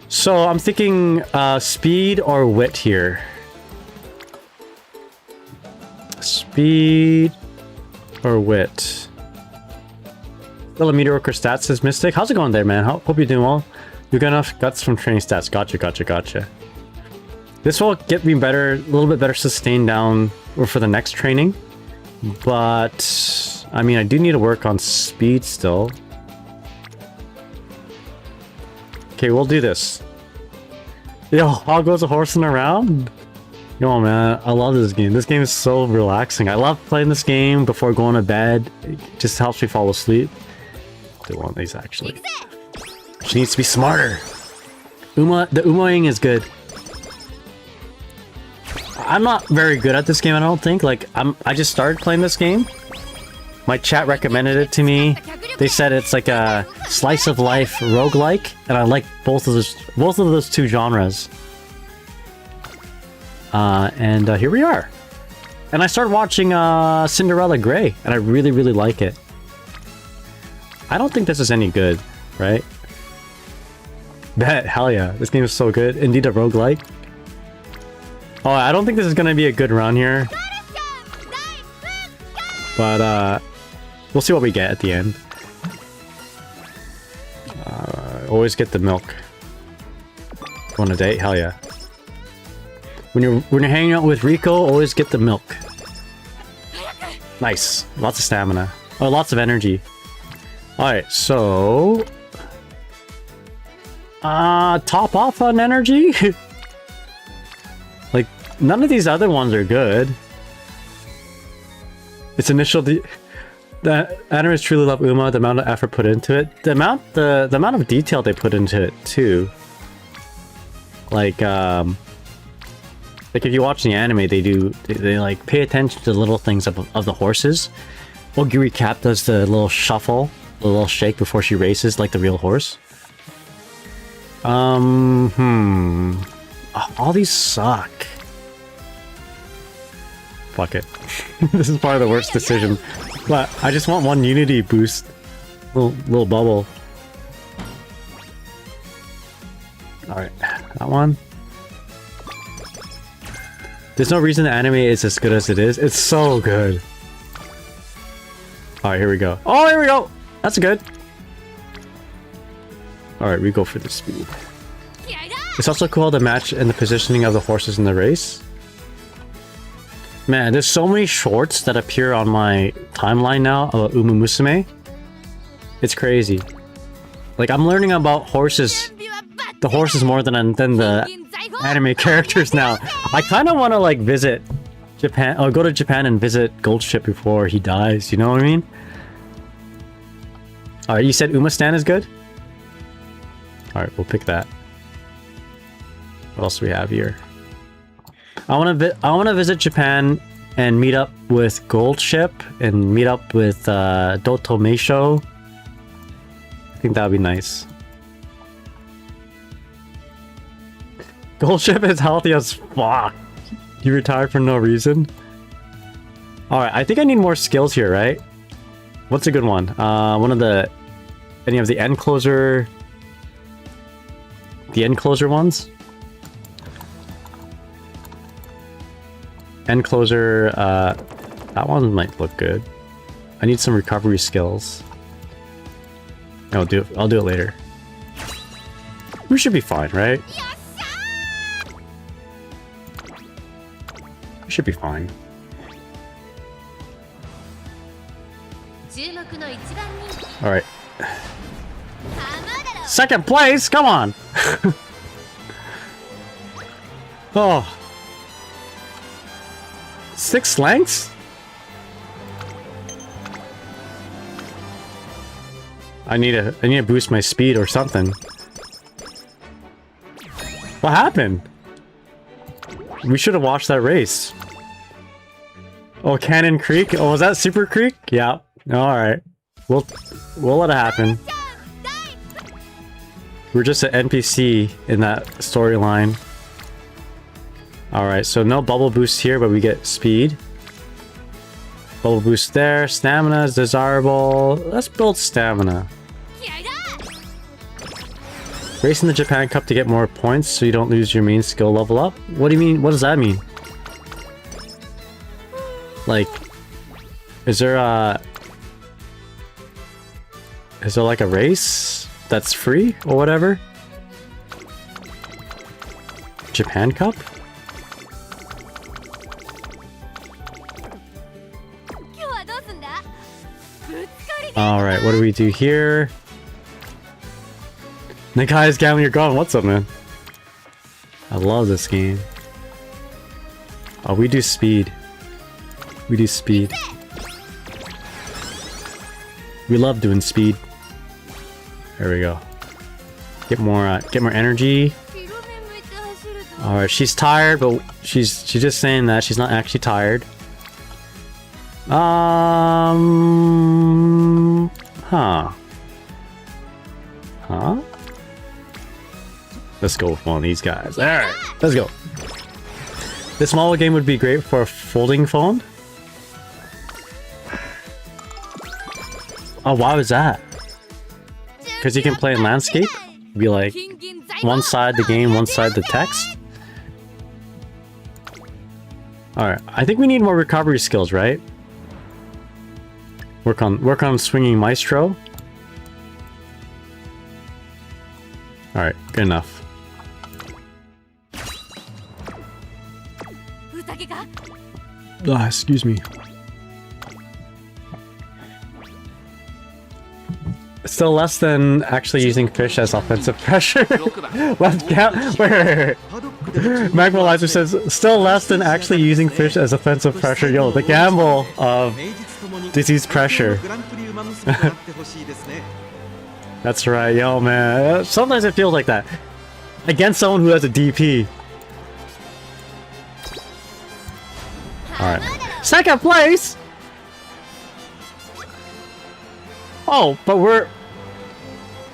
So I'm thinking speed or wit here. Speed or wit. Still a mediocre stats, says Mystic. How's it going there, man? Hope you're doing well. You got enough guts from training stats. Gotcha. This will get me better, a little bit better sustained down or for the next training. But I mean, I do need to work on speed still. Okay, we'll do this. Yo, how goes a horsing around? Yo, man, I love this game. This game is so relaxing. I love playing this game before going to bed. It just helps me fall asleep. Do one of these actually. 行くぜ She needs to be smarter. The Umoing is good. I'm not very good at this game, I don't think. Like, I just started playing this game. My chat recommended it to me. They said it's like a slice of life roguelike, and I like both of those two genres. Here we are. And I started watching Cinderella Grey, and I really like it. I don't think this is any good, right? Bet, hell yeah. This game is so good. Indeed a roguelike. Oh, I don't think this is gonna be a good run here. But, we'll see what we get at the end. Always get the milk. Go on a date? Hell yeah. When you're hanging out with Rico, always get the milk. Nice. Lots of stamina. Oh, lots of energy. Alright, so... top off on energy? Like, none of these other ones are good. its initial the animators truly love Uma. The amount of effort put into it, the amount of detail they put into it too. Like if you watch the anime, they like pay attention to the little things of the horses. Ogiri Cap does the little shuffle, the little shake before she races like the real horse. Oh, all these suck. Fuck it. This is probably the worst decision. But I just want one unity boost. Little bubble. Alright, that one. There's no reason the anime is as good as it is. It's so good. Alright, here we go. Oh, here we go! That's good. Alright, we go for the speed. It's also cool the match and the positioning of the horses in the race. Man, there's so many shorts that appear on my timeline now about Uma Musume. It's crazy. Like, I'm learning about horses, the horses more than the anime characters now. I kind of want to, like, visit Japan, or go to Japan and visit Goldship before he dies, you know what I mean? Alright, you said Uma Stan is good? Alright, we'll pick that. What else do we have here? I want to visit Japan and meet up with Goldship and meet up with Doto Meisho. I think that would be nice. Goldship is healthy as fuck. You retired for no reason? Alright, I think I need more skills here, right? What's a good one? Any of the end closer... The end closer ones? End closer, that one might look good. I need some recovery skills. I'll do it later. We should be fine, right? We should be fine. Alright. Second place? Come on! Oh. 6 lengths? I need to boost my speed or something. What happened? We should have watched that race. Oh, Cannon Creek? Oh, was that Super Creek? Yeah. Alright. We'll let it happen. We're just an NPC in that storyline. Alright, so no bubble boost here, but we get speed. Bubble boost there. Stamina is desirable. Let's build stamina. Race in the Japan Cup to get more points so you don't lose your main skill level up. What do you mean? What does that mean? Like, is there like a race that's free or whatever? Japan Cup? Alright, what do we do here? The guy's Gavin, you're gone. What's up, man? I love this game. Oh, we do speed. We do speed. We love doing speed. There we go. Get more energy. Alright, she's tired, but she's just saying that. She's not actually tired. Huh. Let's go with one of these guys. Alright, let's go. This mobile game would be great for a folding phone. Oh, why was that? Because you can play in landscape? Be like, one side the game, one side the text? Alright, I think we need more recovery skills, right? Work on swinging maestro. Alright, good enough. Excuse me. Still less than actually using fish as offensive pressure. Left count. Wait. Magmalizer says still less than actually using fish as offensive pressure. Yo, the gamble of Disease pressure. グランプリウマ娘となってほしいですね。 That's right, yo, man. Sometimes it feels like that. Against someone who has a DP. Alright. Second place! Oh, but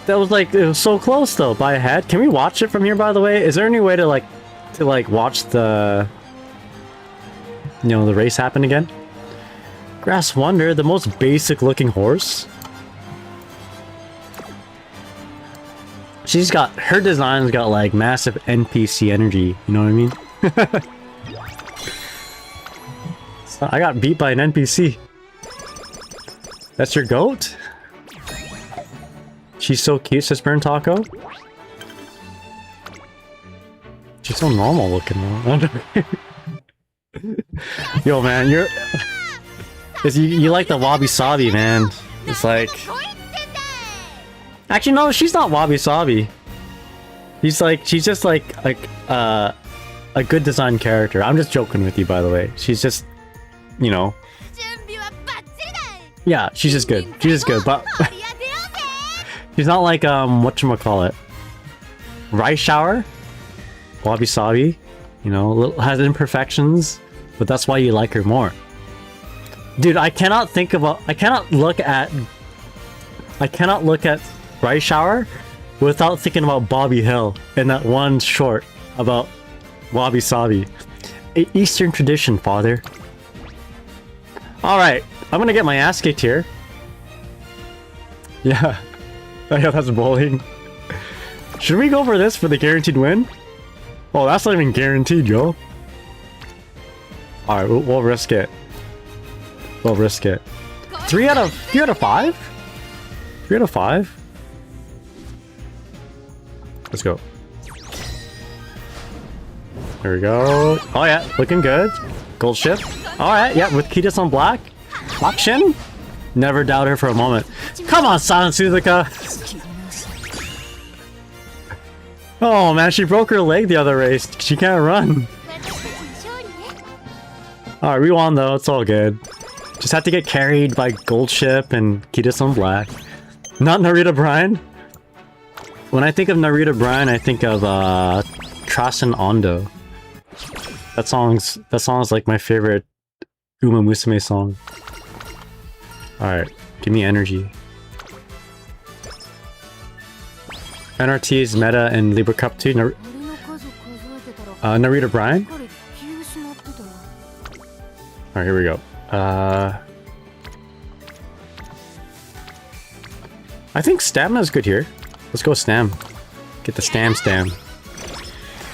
that was like, it was so close though, by a head. Can we watch it from here, by the way? Is there any way to watch the, the race happen again? Grass Wonder, the most basic looking horse. Her design's got like massive NPC energy, you know what I mean? So I got beat by an NPC. That's your goat? She's so cute, says Burn Taco. She's so normal looking though. Yo man, you like the wabi sabi, man. It's like, actually no, she's not wabi sabi. She's just like a good designed character. I'm just joking with you, by the way. She's just, yeah, she's just good. She's just good, but she's not like whatchamacallit, Rice Shower, Wabi Sabi, has imperfections, but that's why you like her more. Dude, I cannot look at Rice Shower without thinking about Bobby Hill in that one short about Wabi Sabi. Eastern tradition, father. Alright, I'm gonna get my ass kicked here. Yeah. Yeah, that's bowling. Should we go for this for the guaranteed win? Oh, that's not even guaranteed, yo. Alright, we'll risk it. We'll risk it. 3 out of 5? 3 out of 5? Let's go. There we go. Oh yeah, looking good. Gold ship. Alright, yeah, with Kitas on black. Black Shin? Never doubt her for a moment. Come on, Silent Suzuka! Oh man, she broke her leg the other race. She can't run. Alright, we won though, it's all good. Just had to get carried by Gold Ship and Kitas on black. Not Narita Bryan? When I think of Narita Bryan, I think of Trasen Ondo. That song's like my favorite Uma Musume song. Alright, give me energy. NRT is meta in Libra Cup 2. Narita Bryan? Alright, here we go. I think Stamina's good here. Let's go Stam. Get the Stam.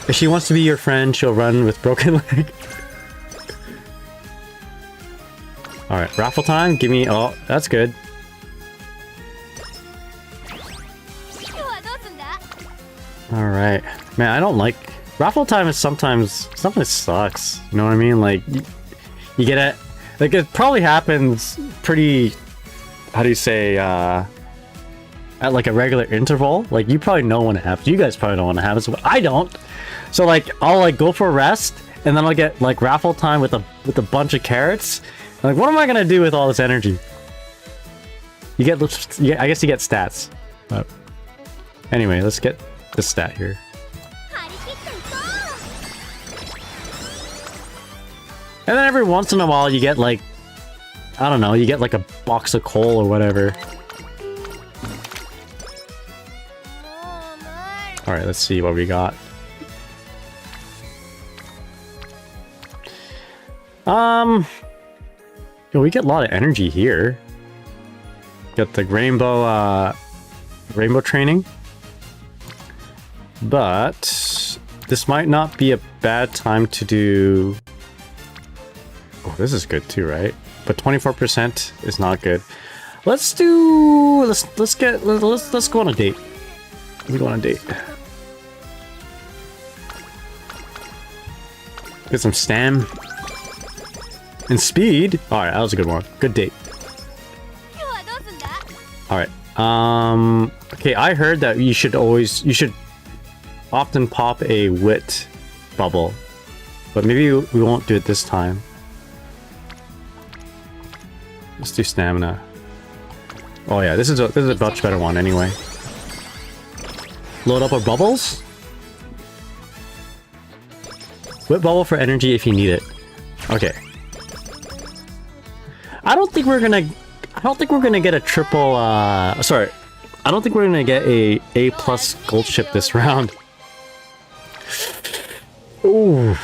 If she wants to be your friend, she'll run with broken leg. Alright, raffle time. Give me... Oh, that's good. Alright. Man, I don't like... Raffle time is sometimes sucks. You know what I mean? Like, you get it... Like, it probably happens pretty... How do you say, at like a regular interval. Like, you probably know when it happens. You guys probably know when it happens, but I don't. So like, I'll like go for a rest, and then I'll get like raffle time with a bunch of carrots. Like, what am I gonna do with all this energy? I guess you get stats. But anyway, let's get the stat here. And then every once in a while you get like, I don't know, you get like a box of coal or whatever. Alright, let's see what we got. Yo, we get a lot of energy here. Got the rainbow training. But this might not be a bad time to do... Oh, this is good too, right? But 24% is not good. Let's go on a date. Let's go on a date. Get some stam. And speed. Alright, that was a good one. Good date. Alright. Okay, I heard that you should often pop a wit bubble. But maybe we won't do it this time. Let's do stamina. Oh yeah, this is a much better one anyway. Load up our bubbles. Whip bubble for energy if you need it. Okay. I don't think we're gonna get a triple. Sorry, I don't think we're gonna get a plus gold ship this round. Ooh.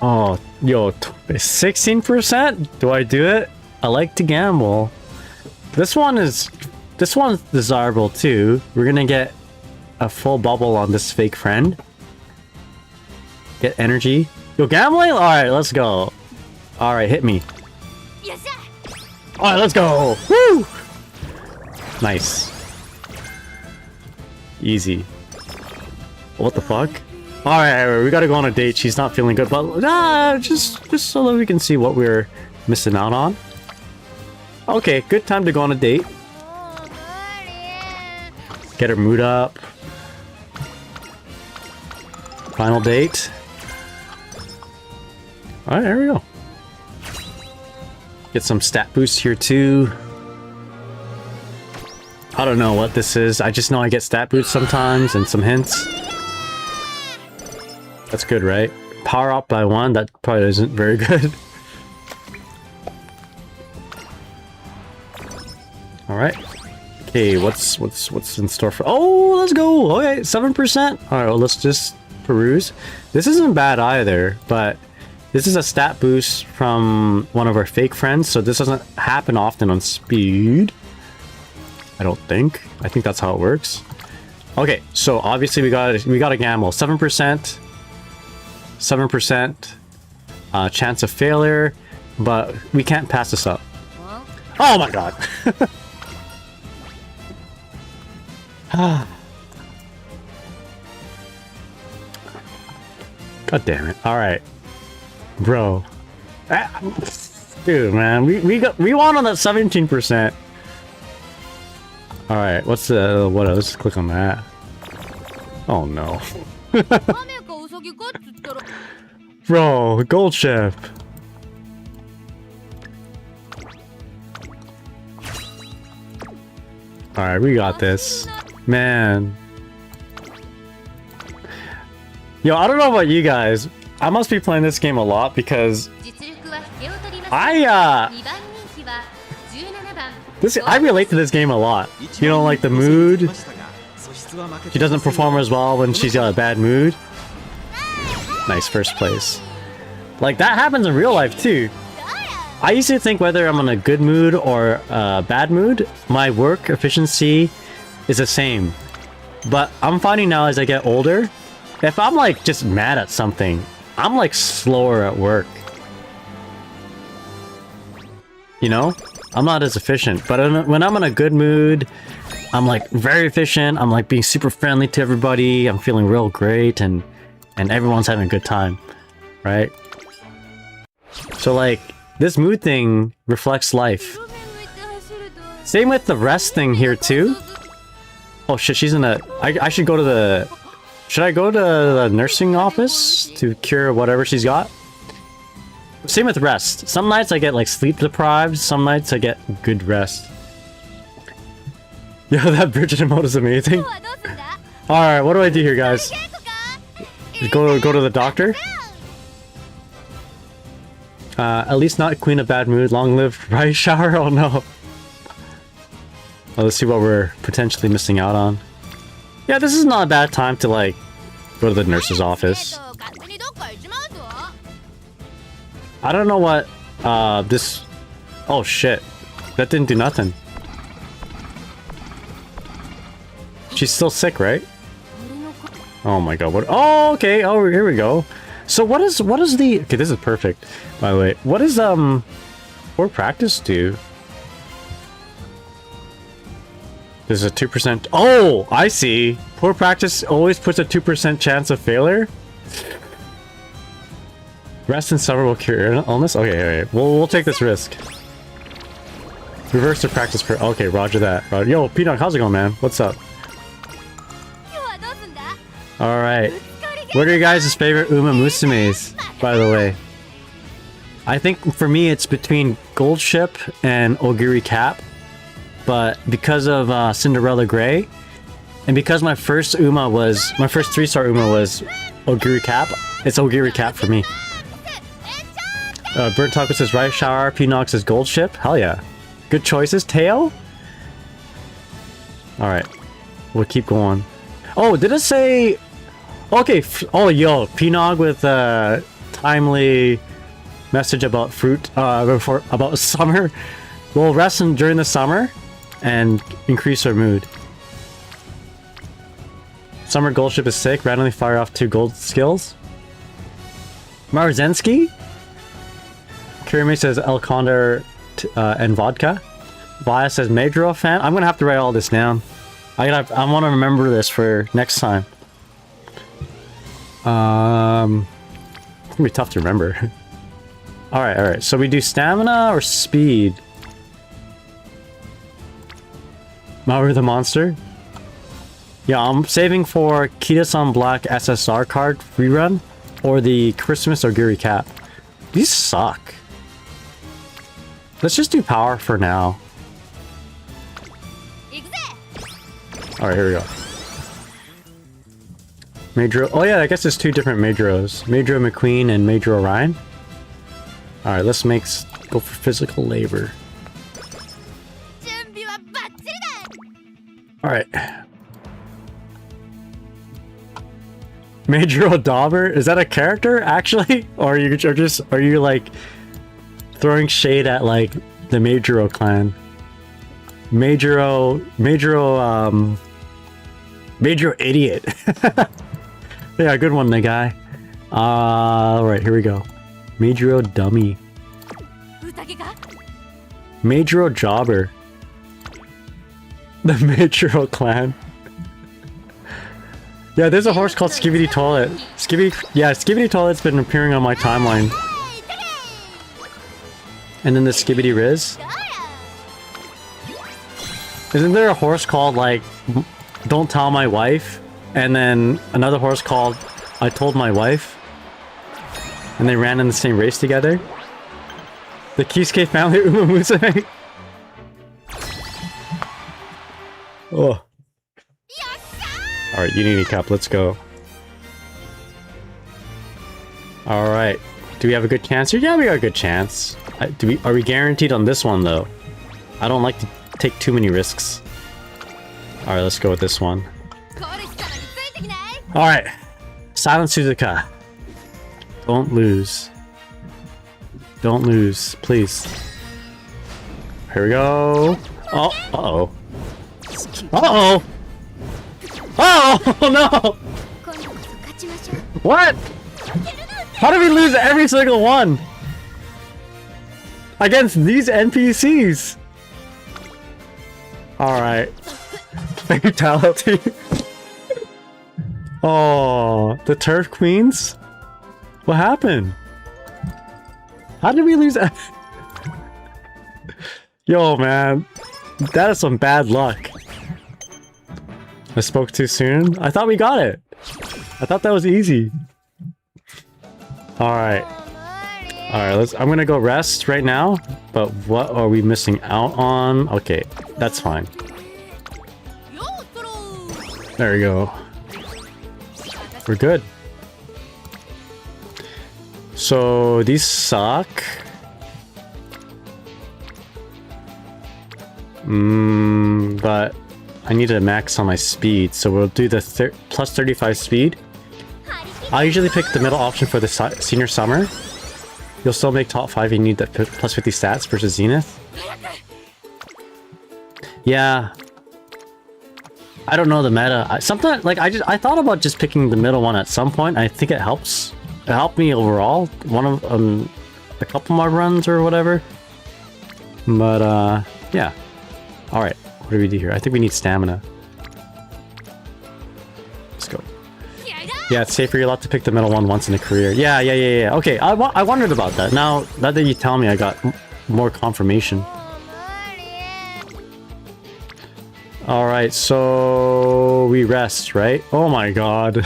Oh, yo, 16%? Do I do it? I like to gamble. This one's desirable too. We're gonna get a full bubble on this fake friend. Get energy. Yo, gambling? Alright, let's go. Alright, hit me. Alright, let's go! Woo! Nice. Easy. What the fuck? Alright, we gotta go on a date. She's not feeling good, but just so that we can see what we're missing out on. Okay, good time to go on a date. Get her mood up. Final date. Alright, there we go. Get some stat boosts here too. I don't know what this is. I just know I get stat boosts sometimes and some hints. That's good, right? Power up by 1, that probably isn't very good. Alright. Okay, what's in store for— oh, let's go! Okay, 7%! Alright, well, let's just peruse. This isn't bad either, but this is a stat boost from one of our fake friends, so this doesn't happen often on speed. I don't think. I think that's how it works. Okay, so obviously we gotta gamble. 7%. 7% chance of failure, but we can't pass this up. Oh my god! God damn it. Alright. Bro. Dude, man. We won on that 17%. Alright, what's the— what else? Click on that. Oh no. Bro, gold ship. Alright, we got this. Man. Yo, I don't know about you guys. I must be playing this game a lot because I relate to this game a lot. You know, like the mood. She doesn't perform as well when she's got a bad mood. Nice, first place. Like, that happens in real life too. I used to think whether I'm in a good mood or a bad mood, my work efficiency is the same. But I'm finding now as I get older, if I'm like just mad at something, I'm like slower at work. You know? I'm not as efficient. But when I'm in a good mood, I'm like very efficient. I'm like being super friendly to everybody. I'm feeling real great and everyone's having a good time. Right? So like, this mood thing reflects life. Same with the rest thing here too. Oh shit, she's in a— I should go to the— should I go to the nursing office to cure whatever she's got? Same with rest. Some nights I get like sleep deprived, some nights I get good rest. Yo, that Bridget emote is amazing. Alright, what do I do here, guys? Go to the doctor? At least not queen of bad mood. Long live rice shower. Oh no. Well, let's see what we're potentially missing out on. Yeah, this is not a bad time to like go to the nurse's office. I don't know what this— oh shit, that didn't do nothing. She's still sick, right? Oh my god, what— oh okay, oh here we go. So what is the— okay, this is perfect, by the way. What is poor practice do? There's a 2%— oh, I see. Poor practice always puts a 2% chance of failure. Rest and summer will cure illness? Okay, okay. We'll take this risk. Reverse the practice per— okay, roger that. Yo, Peanut, how's it going, man? What's up? Alright. What are your guys' favorite Uma Musumes, by the way? I think for me it's between Gold Ship and Ogiri Cap. But because of Cinderella Grey, and because my first 3-star Uma was Ogiri Cap, it's Ogiri Cap for me. Burnt Taco says Rice Shower, Pinox says Gold Ship. Hell yeah. Good choices. Teo? Alright. We'll keep going. Oh, did it say... Okay, oh yo, Pinog with a timely message about fruit, about summer. We'll rest during the summer and increase our mood. Summer Gold Ship is sick, randomly fire off 2 gold skills. Marzensky? Kirimi says El Condor and vodka. Vaya says Major fan. I'm gonna have to write all this down. I want to remember this for next time. It's gonna be tough to remember. Alright. So we do stamina or speed? Maru the monster? Yeah, I'm saving for Kita-san Black SSR card rerun or the Christmas Ogiri Cap. These suck. Let's just do power for now. Alright, here we go. Major. Oh yeah, I guess there's 2 different Majors. Major McQueen and Major Orion. Alright, let's go for physical labor. Alright. Major O'Dauber? Is that a character, actually? Or are you like throwing shade at like the Major clan? Major idiot. Yeah, good one, the guy. Alright, here we go. Major dummy. Major jobber. The Major clan. Yeah, there's a horse called Skibidi Toilet. Skibidi Toilet's been appearing on my timeline. And then the Skibidi Riz. Isn't there a horse called, like, Don't Tell My Wife? And then another horse called I Told My Wife? And they ran in the same race together? The Kisuke family Uma Musume? Oh. Alright, Unity Cup, let's go. Alright. Do we have a good chance here? Yeah, we got a good chance. Are we guaranteed on this one, though? I don't like to take too many risks. Alright, let's go with this one. Alright. Silent Suzuka. Don't lose. Don't lose, please. Here we go. Oh, uh-oh. Uh-oh! Oh, no! What? How did we lose every single one? Against these NPCs? Alright. Fatality. Oh, the Turf Queens? What happened? How did we lose? Yo, man. That is some bad luck. I spoke too soon? I thought we got it. I thought that was easy. Alright. Alright, I'm gonna go rest right now. But what are we missing out on? Okay, that's fine. There we go. We're good. So, these suck. But I need to max on my speed, so we'll do the plus 35 speed. I usually pick the middle option for the senior summer. You'll still make top 5, you need the plus 50 stats versus Zenith. Yeah. I don't know the meta. Sometimes, like, I thought about just picking the middle one at some point. I think it helps. It helped me overall. One of a couple more runs or whatever. But yeah. All right. What do we do here? I think we need stamina. Let's go. Yeah, it's safer. You're allowed to pick the middle one once in a career. Yeah. Okay, I wondered about that. Now that you tell me, I got more confirmation. Alright, so we rest, right? Oh my god.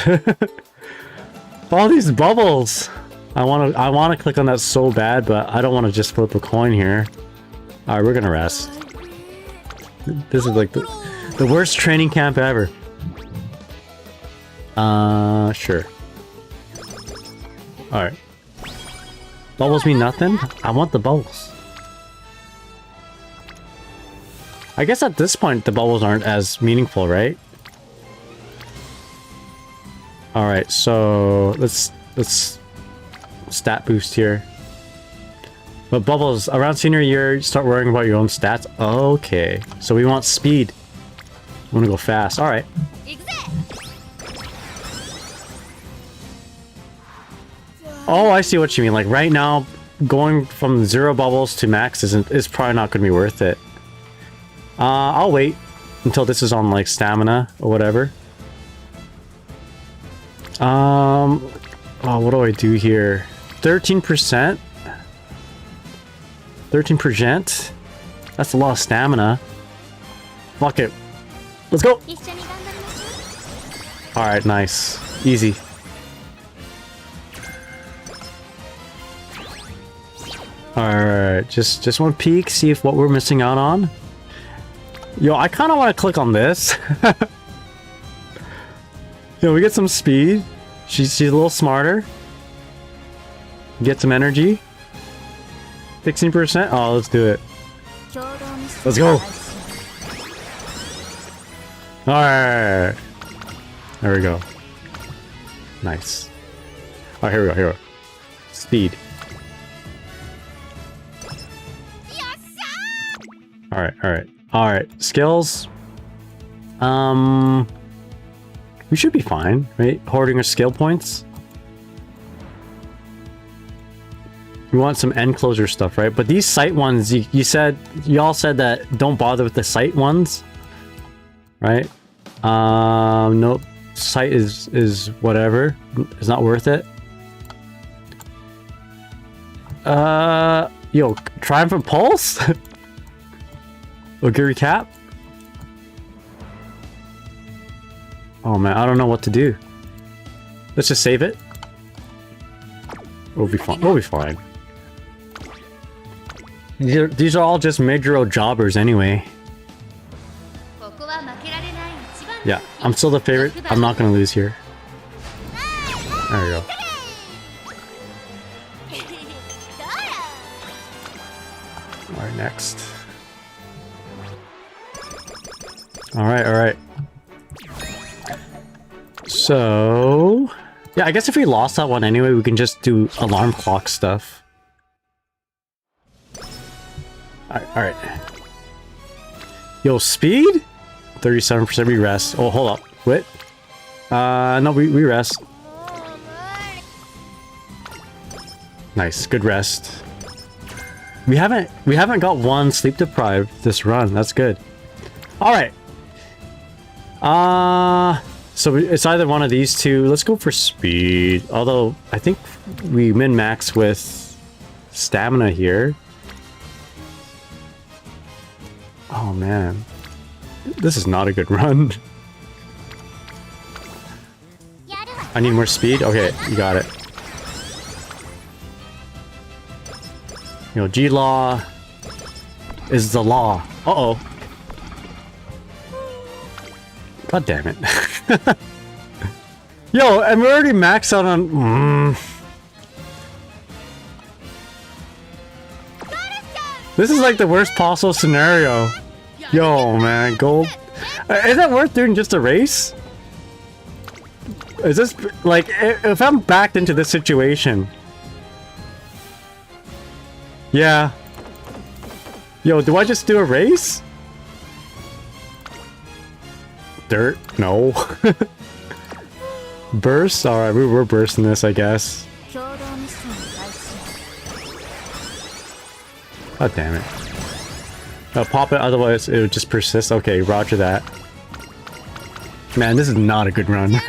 All these bubbles. I wanna click on that so bad, but I don't want to just flip a coin here. All right, we're gonna rest. This is like the worst training camp ever. Sure. All right. Bubbles mean nothing? I want the bubbles. I guess at this point the bubbles aren't as meaningful, right? All right, so let's stat boost here. But bubbles, around senior year, you start worrying about your own stats. Okay, so we want speed. I want to go fast. All right. Oh, I see what you mean. Like right now, going from 0 bubbles to max is probably not going to be worth it. I'll wait until this is on like stamina or whatever. Oh, what do I do here? 13%? 13%? That's a lot of stamina. Fuck it. Let's go! Alright, nice. Easy. Alright, just one peek, see if what we're missing out on. Yo, I kind of want to click on this. Yo, we get some speed. She's a little smarter. Get some energy. 16%? Oh, let's do it. Let's go. Alright. There we go. Nice. Alright, here we go, here we go. Speed. Alright, alright. Alright, skills. We should be fine, right? Hoarding our skill points. We want some end closure stuff, right? But these sight ones, y'all said that don't bother with the sight ones, right? Nope. Sight is whatever. It's not worth it. Yo, Triumphant Pulse? Ogiri Cap? Oh man, I don't know what to do. Let's just save it. We'll be fine. We'll be fine. These are all just mid-row jobbers anyway. Yeah, I'm still the favorite. I'm not gonna lose here. There we go. Alright, next. Alright, alright. So... yeah, I guess if we lost that one anyway, we can just do alarm clock stuff. Alright. Yo, speed? 37% we rest. Oh, hold up. Wait. No, we rest. Nice, good rest. We haven't got one sleep deprived this run. That's good. Alright. So it's either one of these two. Let's go for speed. Although, I think we min-max with stamina here. Oh man. This is not a good run. I need more speed? Okay, you got it. You know, G-Law is the law. Uh-oh. God damn it. Yo, and we're already maxed out on... This is like the worst possible scenario. Yo, man, gold. Is that worth doing just a race? Is this, like, if I'm backed into this situation... Yeah. Yo, do I just do a race? Dirt? No. Burst? Alright, we're bursting this, I guess. God damn it. I'll pop it, otherwise it would just persist. Okay, roger that. Man, this is not a good run.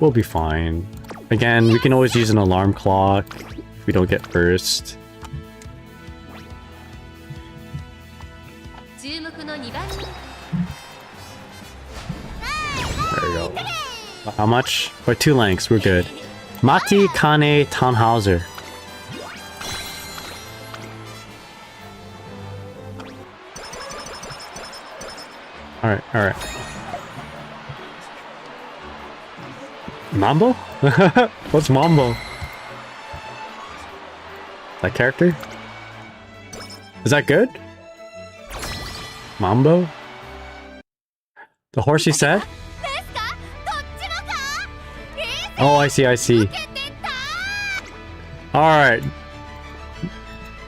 We'll be fine. Again, we can always use an alarm clock if we don't get first. の2番人 There we go. How much? By 2 lengths, we're good. Mati Kane Tannhauser. Alright, alright. Mambo? What's Mambo? That character? Is that good? Mambo? The horse you said? ですかどっちのかいい Oh, I see, I see. けてた Alright.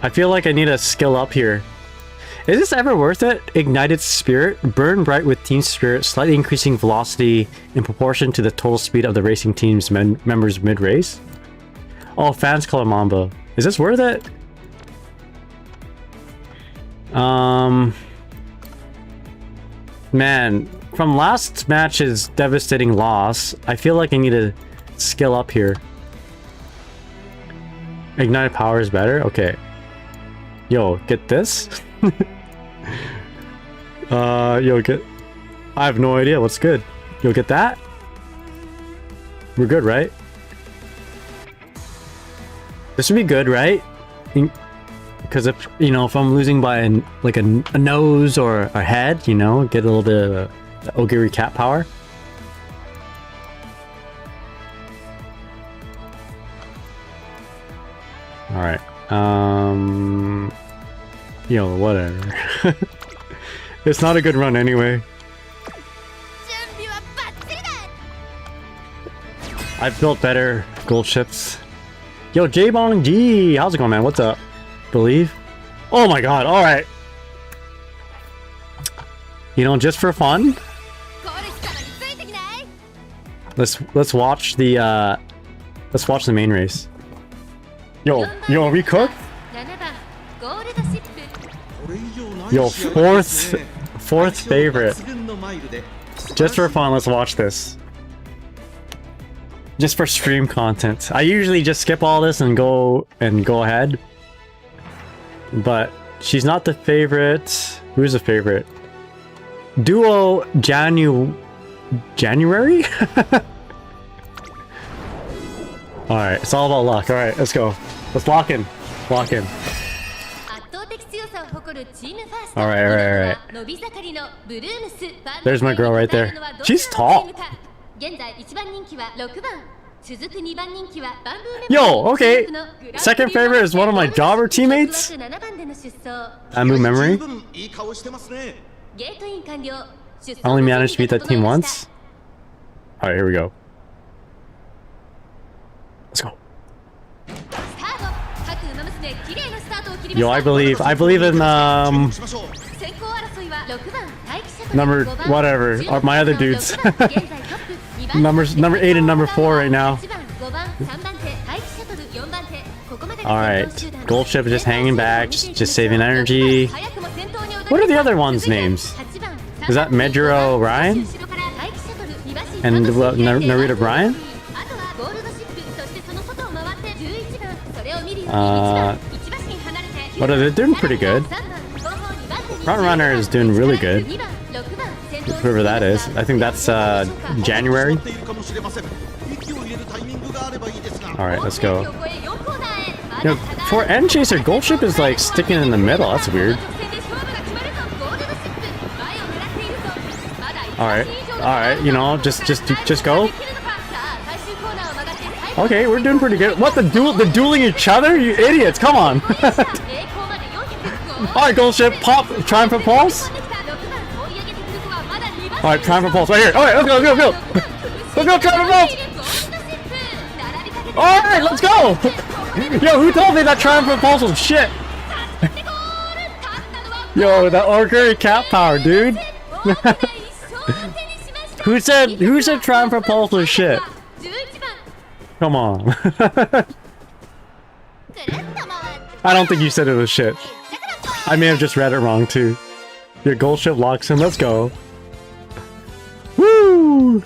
I feel like I need to skill up here. Is this ever worth it? Ignited Spirit. Burn bright with Team Spirit, slightly increasing velocity in proportion to the total speed of the racing team's members mid-race. Oh, fans call it Mambo. Is this worth it? Man, from last match's devastating loss, I feel like I need to skill up here. Ignited power is better? Okay. Yo, get this? Yo, get... I have no idea what's good. Yo, get that? We're good, right? This would be good, right? Because if, you know, if I'm losing by like a nose or a head, you know, get a little bit of the Ogiri cat power. Alright. Yo, whatever. It's not a good run anyway. 準備はバッチリだ I've built better gold ships. Yo, J-Bong G! How's it going, man? What's up? Believe? Oh my god, alright. You know, just for fun, これ来たらについてきない let's watch the main race. Yo, are we cooked? 7番ゴールドシップ Yo, fourth favorite. Just for fun, let's watch this. Just for stream content. I usually just skip all this and go ahead. But she's not the favorite. Who's the favorite? Duo January? Alright, it's all about luck. Alright, let's go. Let's lock in. Lock in. 圧倒的強さを誇るチームファースト Alright. 伸び盛りのブルームス There's my girl right there. She's tall. 現在1番人気は6番続く2番人気はバンブーメ Yo, okay. Second favorite is one of my jobber teammates. 7番での出走 Amu Memory. いい顔してますね。ゲートイン完了 I only managed to beat that team once. Alright, here we go. Let's go. スタート各馬娘綺麗なスタートを切りました Yo, I believe in しましょう。先行争いは6番待機者と number 5番 whatever. 10番 My other dudes. 6番現在トップ2番 Number 8 and number 4 right now. 1番5番3番手待機シャトル4番手ここまでが Alright, 先頭集団 Gold Ship is just hanging back, just saving energy. 早くも先頭に躍り What are the other ones' names? 8番 Is that Medjuro Ryan? 後ろから待機シャトル2馬身 And Narita Bryan? あとはゴールドシップそしてその外を回って11番それを見るように1 Uh, 番1馬身離れて What are they doing? Pretty good. 3番後方2番手に Front runner is doing really good. 2番6番先頭に Whoever that is. I think that's January. いるかもしれません。息を入れるタイミングがあればいいですが。 Alright, let's go. 4コーナーへま You だ know, 差が for End Chaser, Gold Ship is like sticking in the middle. That's weird. 直線で勝負が決まるぞゴールドシップ前を狙っているぞまだ Alright, 1 alright, you know, just go. できるのかさあ最終コーナーを曲がって最後 Okay, we're doing pretty good. What, the dueling each other? You idiots, come on. 栄光まで405 Alright, Gold Ship, pop, Triumph Pulse. Alright, Triumph Pulse right here. Alright, let's go. Let's go, Triumph Pulse. Alright, let's go. Yo, who told me that Triumph Pulse was shit? Yo, that Orguri cat power, dude. Who said Triumph Pulse was shit? Come on. I don't think you said it was shit. I may have just read it wrong too. Your Gold Ship locks in. Let's go. Woo!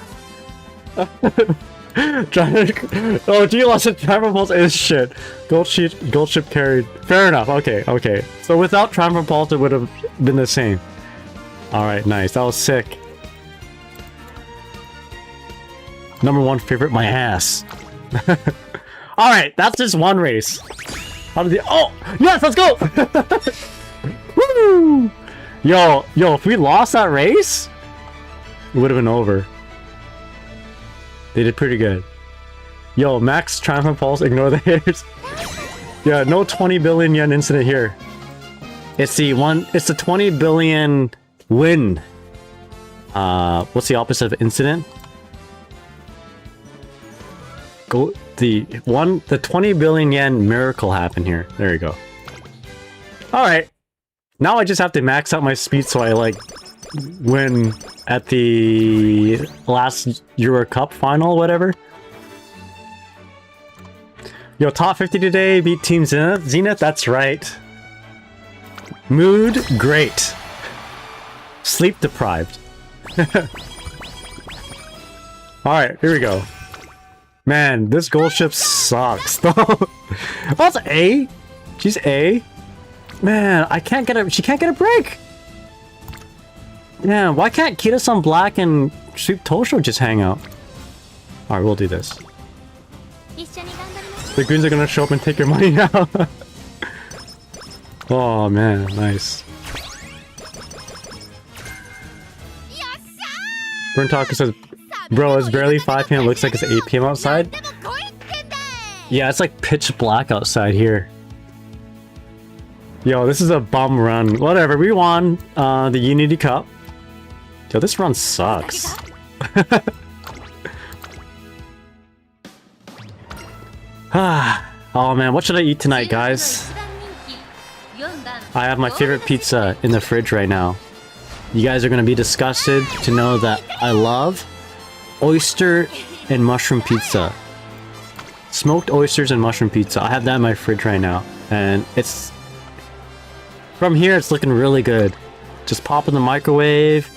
Oh, G lost a Triumph Pulse is shit. Gold Ship carried. Fair enough. Okay. So without Triumph Pulse, it would have been the same. Alright, nice. That was sick. Number one favorite, my ass. Alright, that's just one race. How did the— oh! Yes, let's go! Woo! Yo, if we lost that race, it would have been over. They did pretty good. Yo, max triumphant pulse, ignore the haters. Yeah, no 20 billion yen incident here. It's the 20 billion win. What's the opposite of incident? The 20 billion yen miracle happened here. There you go. Alright. Now I just have to max out my speed so I like win at the last Euro Cup final, whatever. Yo, top 50 today, beat Team Zenith, that's right. Mood, great. Sleep deprived. Alright, here we go. Man, this gold ship sucks, though. Oh, it's A? She's A? Man, she can't get a break! Yeah, why can't Kira-san Black and Sweep Tosho just hang out? Alright, we'll do this. The goons are gonna show up and take your money now. Oh man, nice. Burn Talker says, bro, it's barely 5 p.m. Looks like it's 8 p.m. outside. Yeah, it's like pitch black outside here. Yo, this is a bum run. Whatever, we won the Unity Cup. Yo, this run sucks. Oh man, what should I eat tonight, guys? I have my favorite pizza in the fridge right now. You guys are gonna be disgusted to know that I love oyster and mushroom pizza. Smoked oysters and mushroom pizza. I have that in my fridge right now. And it's... from here, it's looking really good. Just pop in the microwave,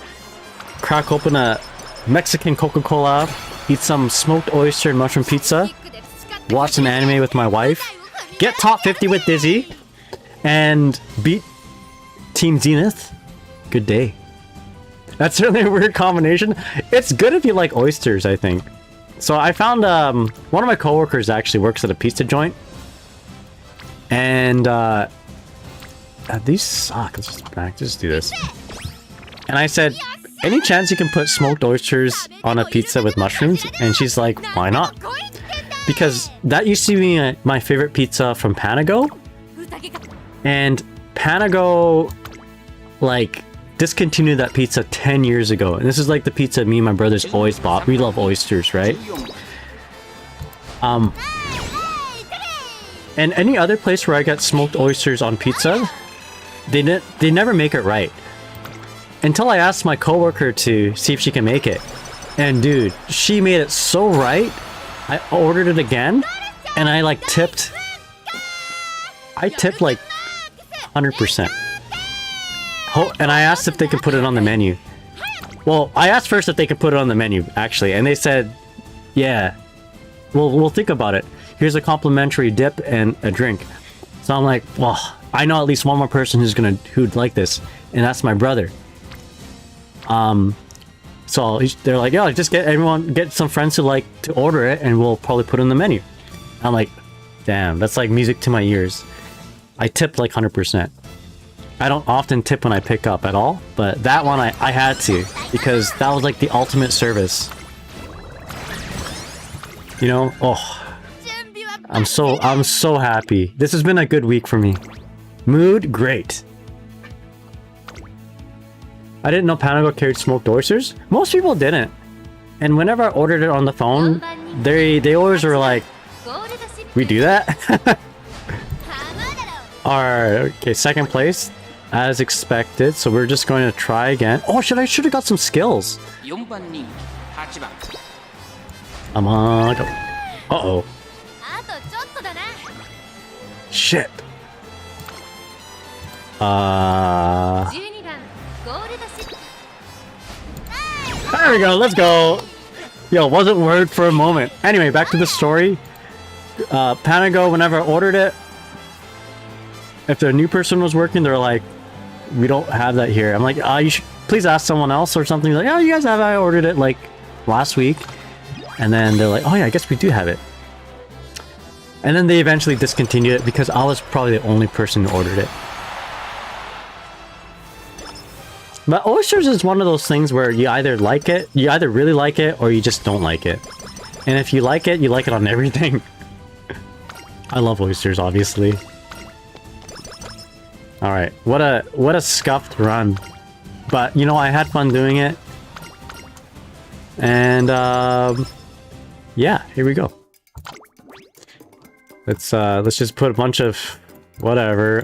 crack open a Mexican Coca-Cola, eat some smoked oyster and mushroom pizza, watch some anime with my wife, get top 50 with Dizzy, and beat Team Zenith. Good day. That's certainly a weird combination. It's good if you like oysters, I think. So I found one of my coworkers actually works at a pizza joint, and these suck. Let's just do this. And I said, any chance you can put smoked oysters on a pizza with mushrooms? And she's like, why not? Because that used to be my favorite pizza from Panago. And Panago, like, discontinued that pizza 10 years ago. And this is like the pizza me and my brothers always bought. We love oysters, right? And any other place where I got smoked oysters on pizza, they never make it right. Until I asked my coworker to see if she can make it. And dude, she made it so right. I ordered it again, and I like tipped. I tipped like 100%. And I asked if they could put it on the menu. Well, I asked first if they could put it on the menu, actually, and they said, yeah, we'll think about it. Here's a complimentary dip and a drink. So I'm like, well, I know at least one more person who'd like this, and that's my brother. So they're like, yeah, just get some friends who like to order it, and we'll probably put it on the menu. I'm like, damn, that's like music to my ears. I tipped like 100%. I don't often tip when I pick up at all, but that one I had to, because that was like the ultimate service. You know? Oh, I'm so happy. This has been a good week for me. Mood, great. I didn't know Panago carried smoked oysters. Most people didn't. And whenever I ordered it on the phone, they always were like, we do that? Alright, okay, second place. As expected, so we're just going to try again. Oh, I should have got some skills. Come on. Uh-oh. Shit. There we go, let's go. Yo, wasn't worried for a moment. Anyway, back to the story. Panago, whenever I ordered it, if the new person was working, they're like, we don't have that here. I'm like, you should please ask someone else or something. Like, oh, you guys have, I ordered it like last week. And then they're like, oh yeah, I guess we do have it. And then they eventually discontinued it because I was probably the only person who ordered it. But oysters is one of those things where you either like it, you either really like it, or you just don't like it. And if you like it on everything. I love oysters, obviously. Alright, what a scuffed run. But, you know, I had fun doing it. And, yeah, here we go. Let's just put a bunch of whatever.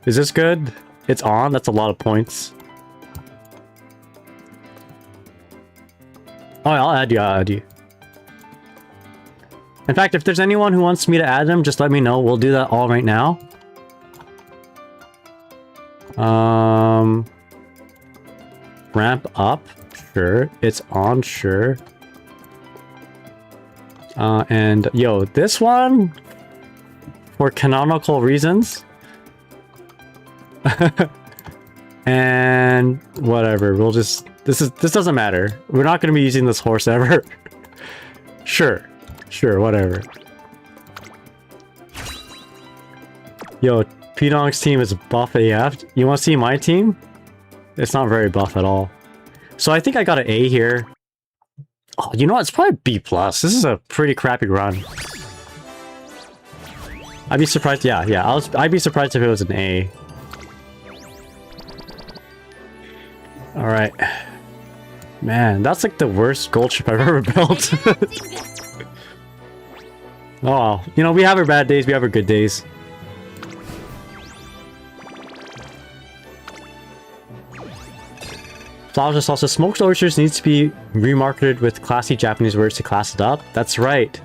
Is this good? It's on? That's a lot of points. Oh, I'll add you. In fact, if there's anyone who wants me to add them, just let me know. We'll do that all right now. Ramp up. Sure. It's on. Sure. And yo, this one, for canonical reasons. And whatever, we'll just this doesn't matter. We're not going to be using this horse ever. Sure, whatever. Yo, Pdong's team is buff AF. You want to see my team? It's not very buff at all. So I think I got an A here. Oh, you know what? It's probably B+. This is a pretty crappy run. I'd be surprised. Yeah. I'd be surprised if it was an A. All right, man. That's like the worst gold ship I've ever built. Oh, you know, we have our bad days. We have our good days. Flowers also smoked oysters needs to be remarketed with classy Japanese words to class it up. That's right.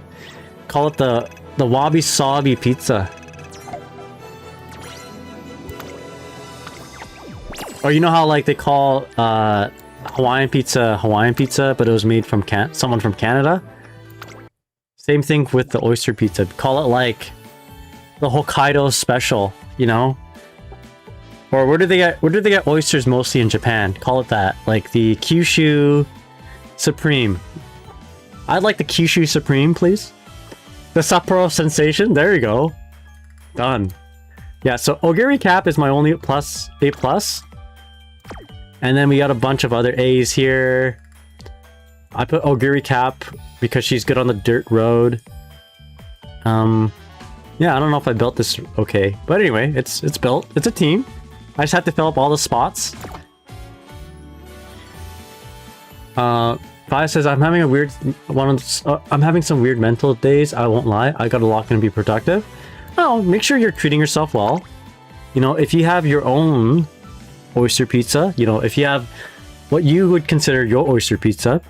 Call it the wabi sabi pizza. Or you know how like they call Hawaiian pizza, but it was made from someone from Canada? Same thing with the oyster pizza. Call it like the Hokkaido special, you know? Or where did they get oysters mostly in Japan? Call it that. Like the Kyushu Supreme. I'd like the Kyushu Supreme, please. The Sapporo Sensation. There you go. Done. Yeah, so Ogiri Cap is my only plus A+. And then we got a bunch of other A's here. I put Ogiri Cap because she's good on the dirt road. Yeah, I don't know if I built this okay. But anyway, it's built. It's a team. I just have to fill up all the spots. Fi says, I'm having a weird I'm having some weird mental days. I won't lie. I gotta lock in and be productive. Oh, make sure you're treating yourself well. You know, if you have your own oyster pizza, you know, if you have what you would consider your oyster pizza,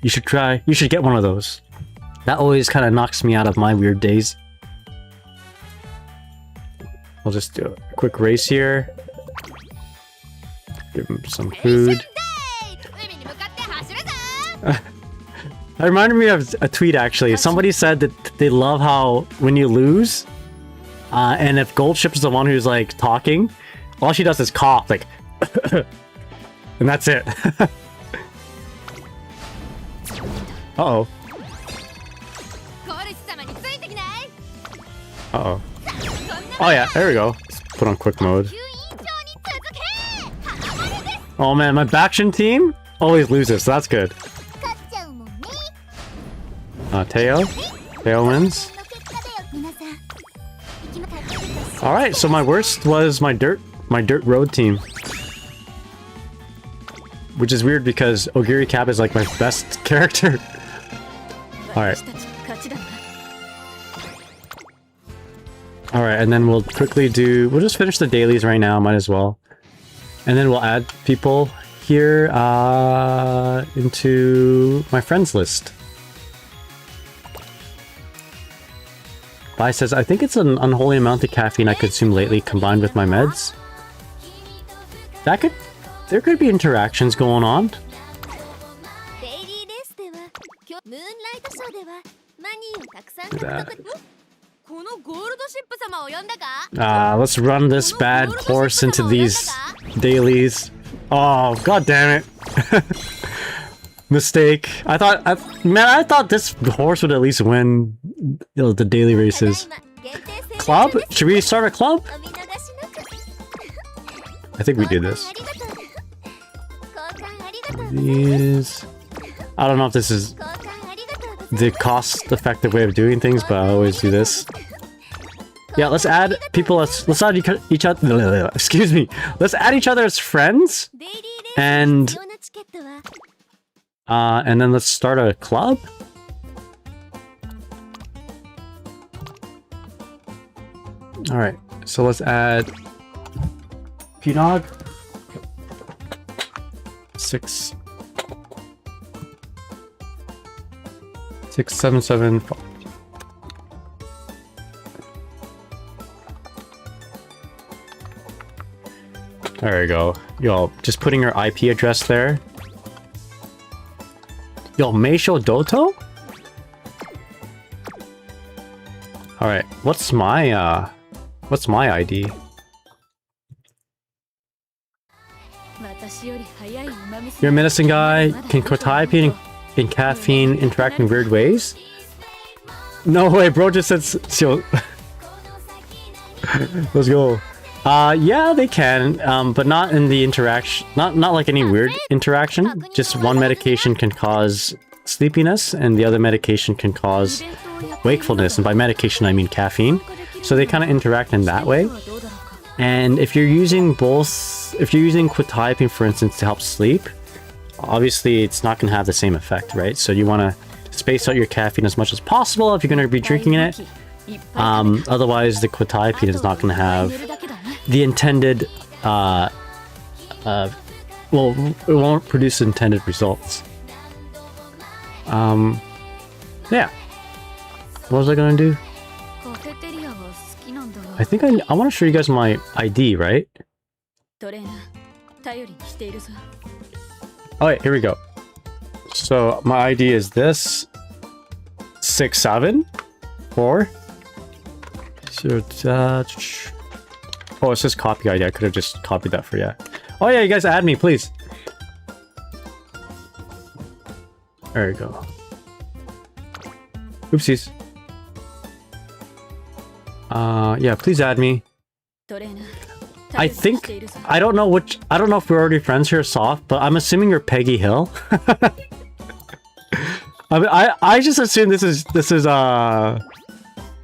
you should get one of those. That always kind of knocks me out of my weird days. I'll just do a quick race here. Give him some food. That reminded me of a tweet actually. Somebody said that they love how when you lose, and if Goldship is the one who's like talking, all she does is cough, like, and that's it. Uh-oh. Uh-oh. Oh yeah, there we go. Let's put on quick mode. Oh man, my Bakshin team always loses, so that's good. Teo wins. Alright, so my worst was my dirt road team. Which is weird because Ogiri Cap is like my best character. Alright. Alright, and then we'll quickly we'll just finish the dailies right now, might as well. And then we'll add people here into my friends list. Bai says, I think it's an unholy amount of caffeine I consumed lately combined with my meds. There could be interactions going on. Let's run this bad horse into these dailies. Oh, god damn it. Mistake. I thought this horse would at least win, you know, the daily races. Club? Should we start a club? I think we do this. These... I don't know if this is the cost-effective way of doing things, but I always do this. Yeah, let's add people as... Let's add each other... Excuse me. Let's add each other as friends. And then let's start a club. Alright, so let's add... P-Nog. 6 7 7 5. There we go. Yo, just putting your IP address there. Yo, Meisho Doto? Alright, what's my ID? You're a medicine guy, can quetiapine and caffeine interact in weird ways? No way, bro just said so. Let's go. Yeah, they can, but not in the interaction, not like any weird interaction. Just one medication can cause sleepiness and the other medication can cause wakefulness, and by medication I mean caffeine. So they kind of interact in that way. And if you're using both, if you're using quetiapine, for instance, to help sleep, obviously it's not going to have the same effect, right? So you want to space out your caffeine as much as possible if you're going to be drinking it. Otherwise, the quetiapine is not going to have the intended, well, it won't produce intended results. Yeah. What was I going to do? I think I want to show you guys my ID, right? Alright, here we go. So my ID is this 674. So oh, it says copy ID. I could have just copied that for you. Oh yeah, you guys add me, please. There we go. Oopsies. Yeah, please add me. I think, I don't know if we're already friends here, Soft, but I'm assuming you're Peggy Hill. I mean, I just assume this is I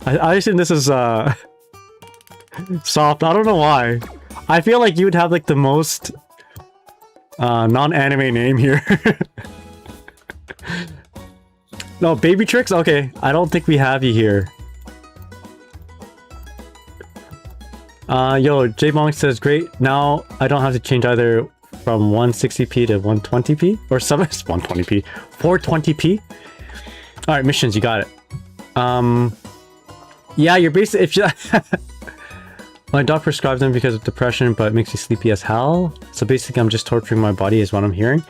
assume this is Soft. I don't know why. I feel like you would have like the most non-anime name here. No, Baby Tricks? Okay, I don't think we have you here. Yo, J-Bonk says, great, now I don't have to change either from 160p to 120p, or 120p, 420p. Alright, missions, you got it. Yeah, you're basically, if you... My doc prescribed them because of depression, but it makes me sleepy as hell. So basically, I'm just torturing my body is what I'm hearing.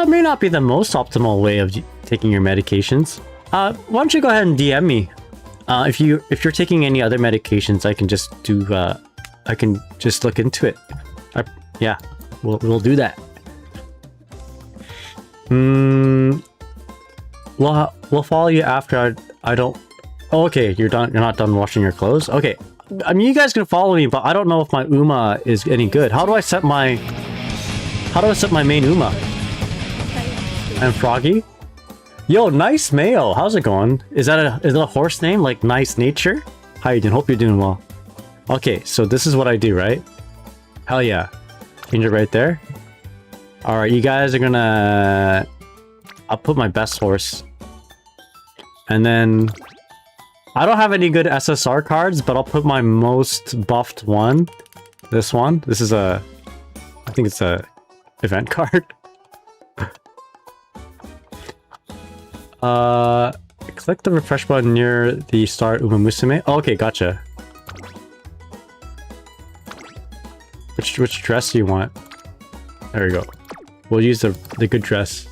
May not be the most optimal way of taking your medications. Why don't you go ahead and DM me? If you're taking any other medications, I can just do, I can just look into it. Yeah, we'll do that. We'll follow you after I don't... Oh, okay, you're not done washing your clothes? Okay. I mean, you guys can follow me, but I don't know if my Uma is any good. How do I set my main Uma? And Froggy? Yo, Nice Mayo, how's it going? Is it a horse name, like Nice Nature? How you doing? Hope you're doing well. Okay, so this is what I do, right? Hell yeah. Change it right there. Alright, you guys are gonna... I'll put my best horse. And then... I don't have any good SSR cards, but I'll put my most buffed one. This one. This is a... I think it's a event card. Click the refresh button near the start Uma Musume. Oh, okay, gotcha. Which dress do you want? There we go. We'll use the good dress.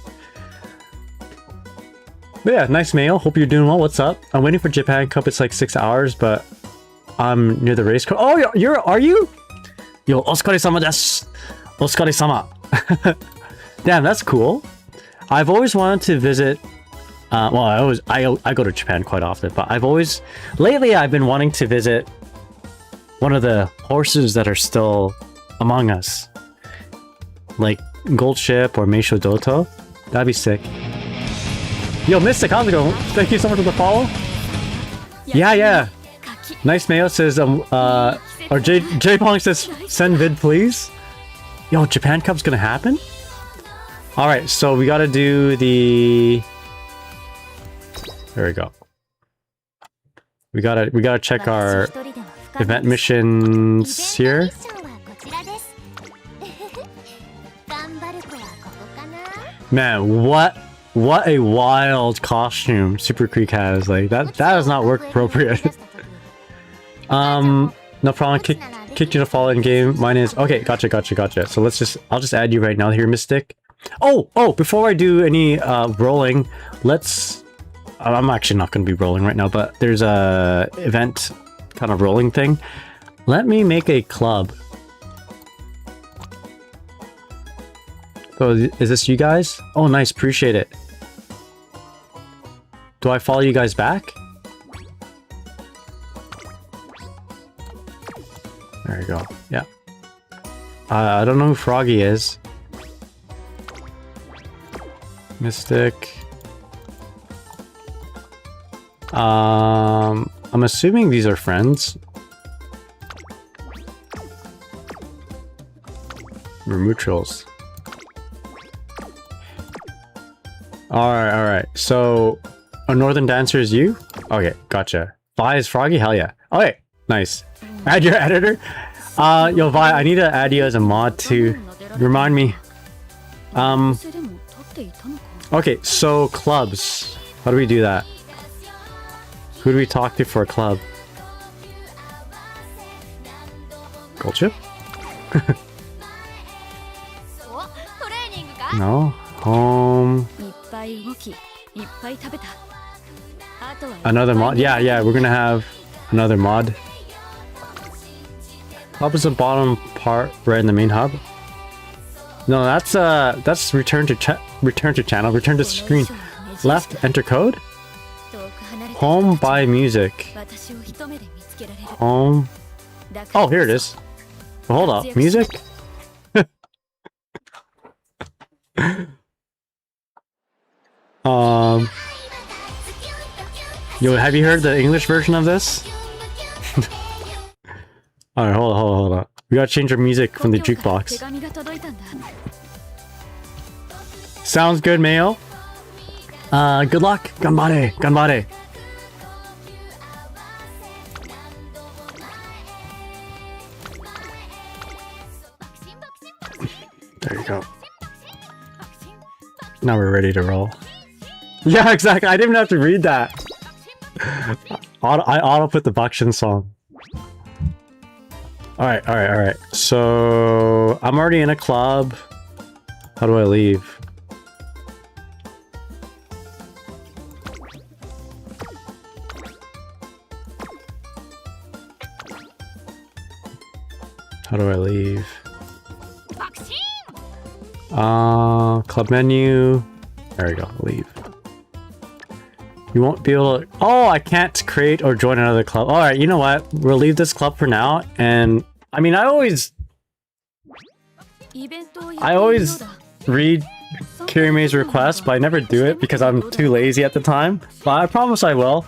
But yeah, nice mail. Hope you're doing well. What's up? I'm waiting for Japan Cup. It's like 6 hours, but I'm near the race car. Oh, are you? Yo, otsukare-sama desu. Oskare-sama. Damn, that's cool. I've always wanted to visit. Well, I go to Japan quite often, but lately I've been wanting to visit one of the horses that are still among us, like Gold Ship or Meisho Doto. That'd be sick. Yo, Mystic, how's it going? Thank you so much for the follow. Yeah. Nice Mayo says or J Pong says send vid please. Yo, Japan Cup's gonna happen? Alright, so we gotta do the... There we go. We gotta check our event missions here. Man, what a wild costume Super Creek has. Like that does not work appropriate. No problem. Kicked you to follow in game. Mine is okay. Gotcha. So I'll just add you right now here, Mystic. Oh! Before I do any rolling, I'm actually not going to be rolling right now, but there's a event kind of rolling thing. Let me make a club. So is this you guys? Oh, nice. Appreciate it. Do I follow you guys back? There you go. Yeah. I don't know who Froggy is. Mystic. I'm assuming these are friends. We're mutuals. Alright. So, a Northern Dancer is you? Okay, gotcha. Vi is Froggy? Hell yeah. Okay, nice. Add your editor? Yo, Vi, I need to add you as a mod to remind me. Okay, so clubs. How do we do that? Who do we talk to for a club? Gold Chip? No. Home. Another mod? Yeah, we're gonna have another mod. Hub is the bottom part right in the main hub. No, that's return to channel, return to screen. Left, enter code. Home by music. Home. Oh, here it is. Well, hold up, music. Yo, have you heard the English version of this? Alright, hold on. We gotta change our music from the jukebox. Sounds good, Mayo. Good luck. Ganbare. There you go. Now we're ready to roll. Yeah, exactly. I didn't even have to read that. I auto put the Bakshin song. Alright. So I'm already in a club. How do I leave? How do I leave? Club menu. There we go. Leave. You won't be able to... Oh, I can't create or join another club. Alright, you know what? We'll leave this club for now. And, I mean, I always read Kirime's request, but I never do it because I'm too lazy at the time. But I promise I will.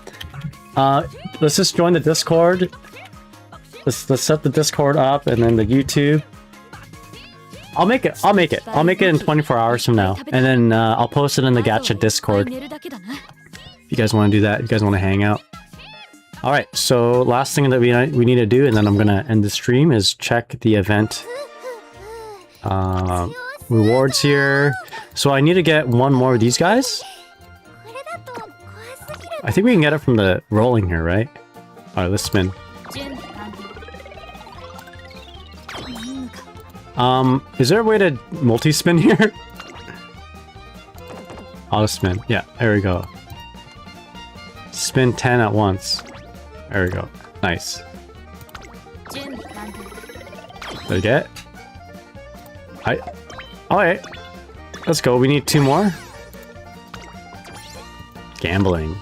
Let's just join the Discord. Let's set the Discord up and then the YouTube. I'll make it in 24 hours from now. And then I'll post it in the Gacha Discord. If you guys want to do that, if you guys want to hang out. Alright, so last thing that we need to do, and then I'm gonna end the stream, is check the event rewards here. So I need to get one more of these guys. I think we can get it from the rolling here, right? Alright, let's spin. Is there a way to multi-spin here? Auto spin. Yeah, there we go. Spin 10 at once. There we go. Nice. Did I get? Alright. Let's go. We need 2 more. Gambling.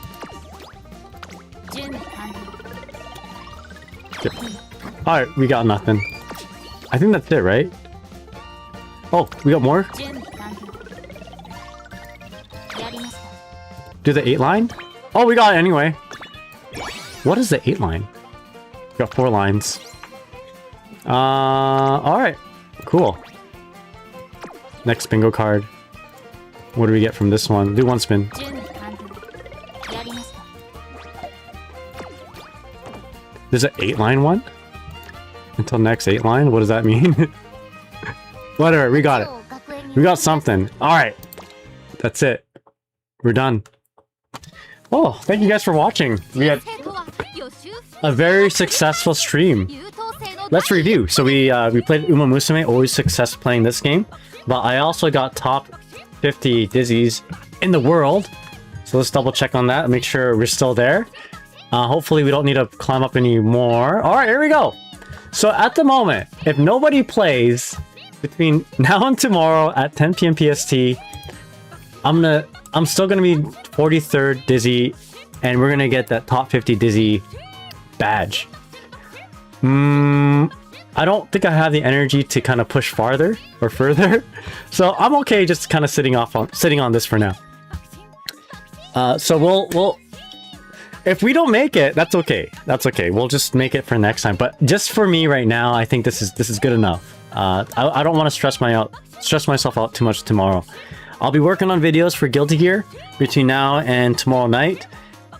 Yep. Alright, we got nothing. I think that's it, right? Oh, we got more? Do the 8 line? Oh, we got it anyway. What is the 8 line? We got 4 lines. Alright. Cool. Next bingo card. What do we get from this one? Do 1 spin. There's an 8 line one? Until next 8 line? What does that mean? Whatever, we got it. We got something. Alright. That's it. We're done. Oh, thank you guys for watching. We had a very successful stream. Let's review. So we played Uma Musume, always success playing this game. But I also got top 50 Dizzies in the world. So let's double check on that and make sure we're still there. Hopefully we don't need to climb up anymore. Alright, here we go. So at the moment, if nobody plays between now and tomorrow at 10 PM PST, I'm still gonna be 43rd Dizzy, and we're gonna get that top 50 Dizzy badge. I don't think I have the energy to kind of push farther or further, so I'm okay just kind of sitting on this for now. So we'll if we don't make it, that's okay. That's okay. We'll just make it for next time. But just for me right now, I think this is good enough. I don't want to stress myself out too much tomorrow. I'll be working on videos for Guilty Gear between now and tomorrow night,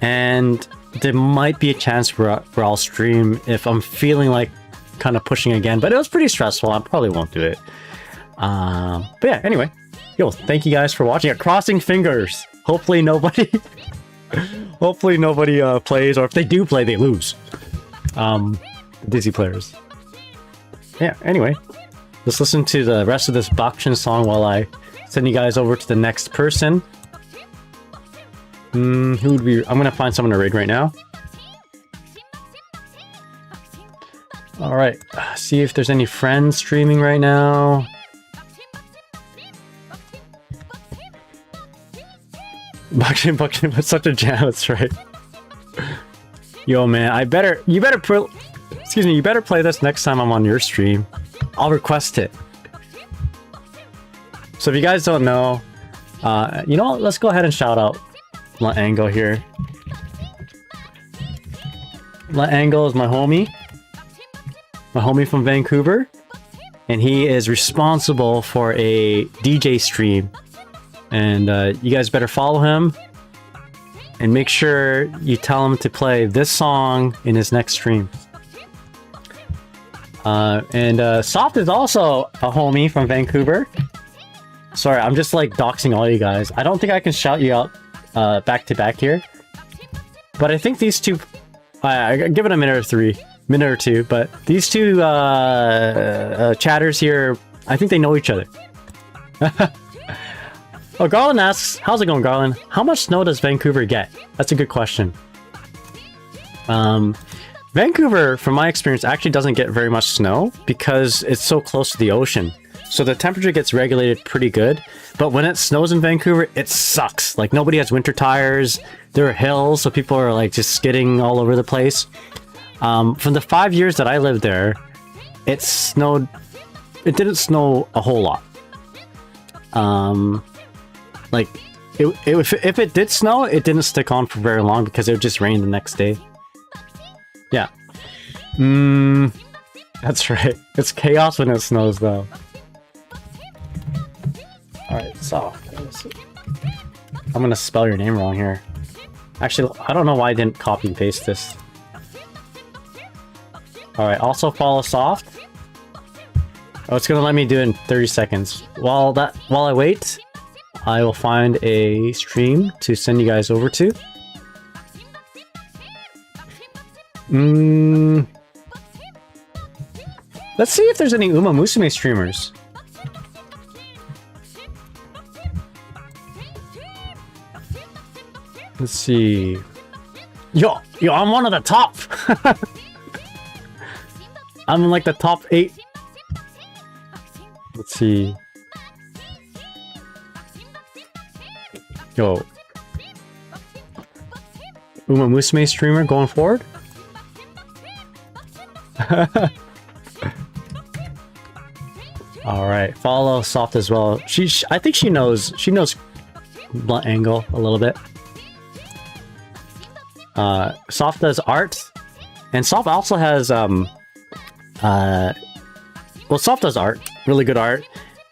and there might be a chance where I'll stream if I'm feeling like kind of pushing again. But it was pretty stressful. I probably won't do it. But yeah, anyway, yo, thank you guys for watching. Crossing fingers. Hopefully nobody. Hopefully nobody plays, or if they do play, they lose. Dizzy players. Yeah, anyway. Let's listen to the rest of this Bakshin song while I send you guys over to the next person. Who would be... I'm gonna find someone to raid right now. Alright, see if there's any friends streaming right now. Bakshin was such a jam, that's right. Yo, man, you better play this next time I'm on your stream. I'll request it. So if you guys don't know, you know what? Let's go ahead and shout out La Angle here. La Angle is my homie from Vancouver, and he is responsible for a DJ stream. And you guys better follow him and make sure you tell him to play this song in his next stream. And Soft is also a homie from Vancouver. Sorry, I'm just like doxing all you guys. I don't think I can shout you out back to back here. But I think these two... give it a minute or two. But these two chatters here, I think they know each other. Oh, Garland asks, how's it going, Garland? How much snow does Vancouver get? That's a good question. Vancouver, from my experience, actually doesn't get very much snow because it's so close to the ocean. So the temperature gets regulated pretty good. But when it snows in Vancouver, it sucks. Like, nobody has winter tires. There are hills, so people are like just skidding all over the place. From the 5 years that I lived there, it didn't snow a whole lot. Like, if it did snow, it didn't stick on for very long because it would just rain the next day. Yeah. That's right. It's chaos when it snows, though. Alright, so... I'm gonna spell your name wrong here. Actually, I don't know why I didn't copy and paste this. Alright, also follow Soft. Oh, it's gonna let me do it in 30 seconds. While I wait, I will find a stream to send you guys over to. Let's see if there's any Uma Musume streamers. Let's see. Yo, I'm one of the top. I'm in like the top 8. Let's see. Yo. Uma Musume streamer going forward? Alright, follow Soft as well. I think she knows blunt angle a little bit. Soft does art. And Soft also has well, Soft does art, really good art,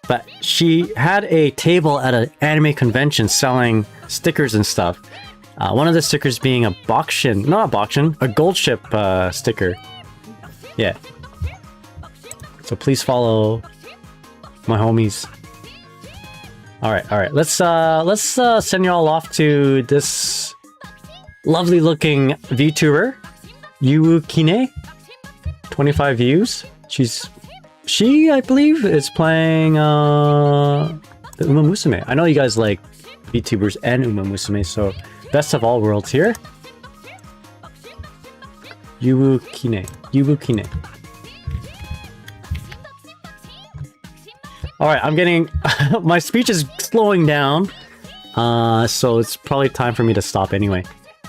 but she had a table at an anime convention selling stickers and stuff. One of the stickers being a Bokshin, not a Bokshin, a Gold Ship sticker. Yeah. So please follow my homies. All right. Let's send y'all off to this lovely looking VTuber, Yu Kine, 25 views. She, I believe, is playing the Uma Musume. I know you guys like VTubers and Uma Musume, so best of all worlds here. Yu Kine. Alright, I'm getting... my speech is slowing down. So it's probably time for me to stop anyway.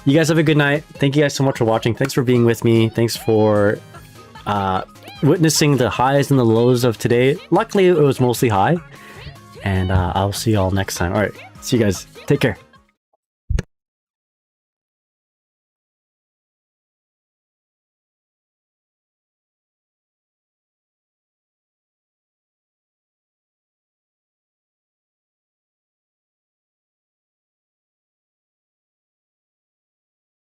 You guys have a good night. Thank you guys so much for watching. Thanks for being with me. Thanks for witnessing the highs and the lows of today. Luckily, it was mostly high. And I'll see you all next time. Alright, see you guys. Take care.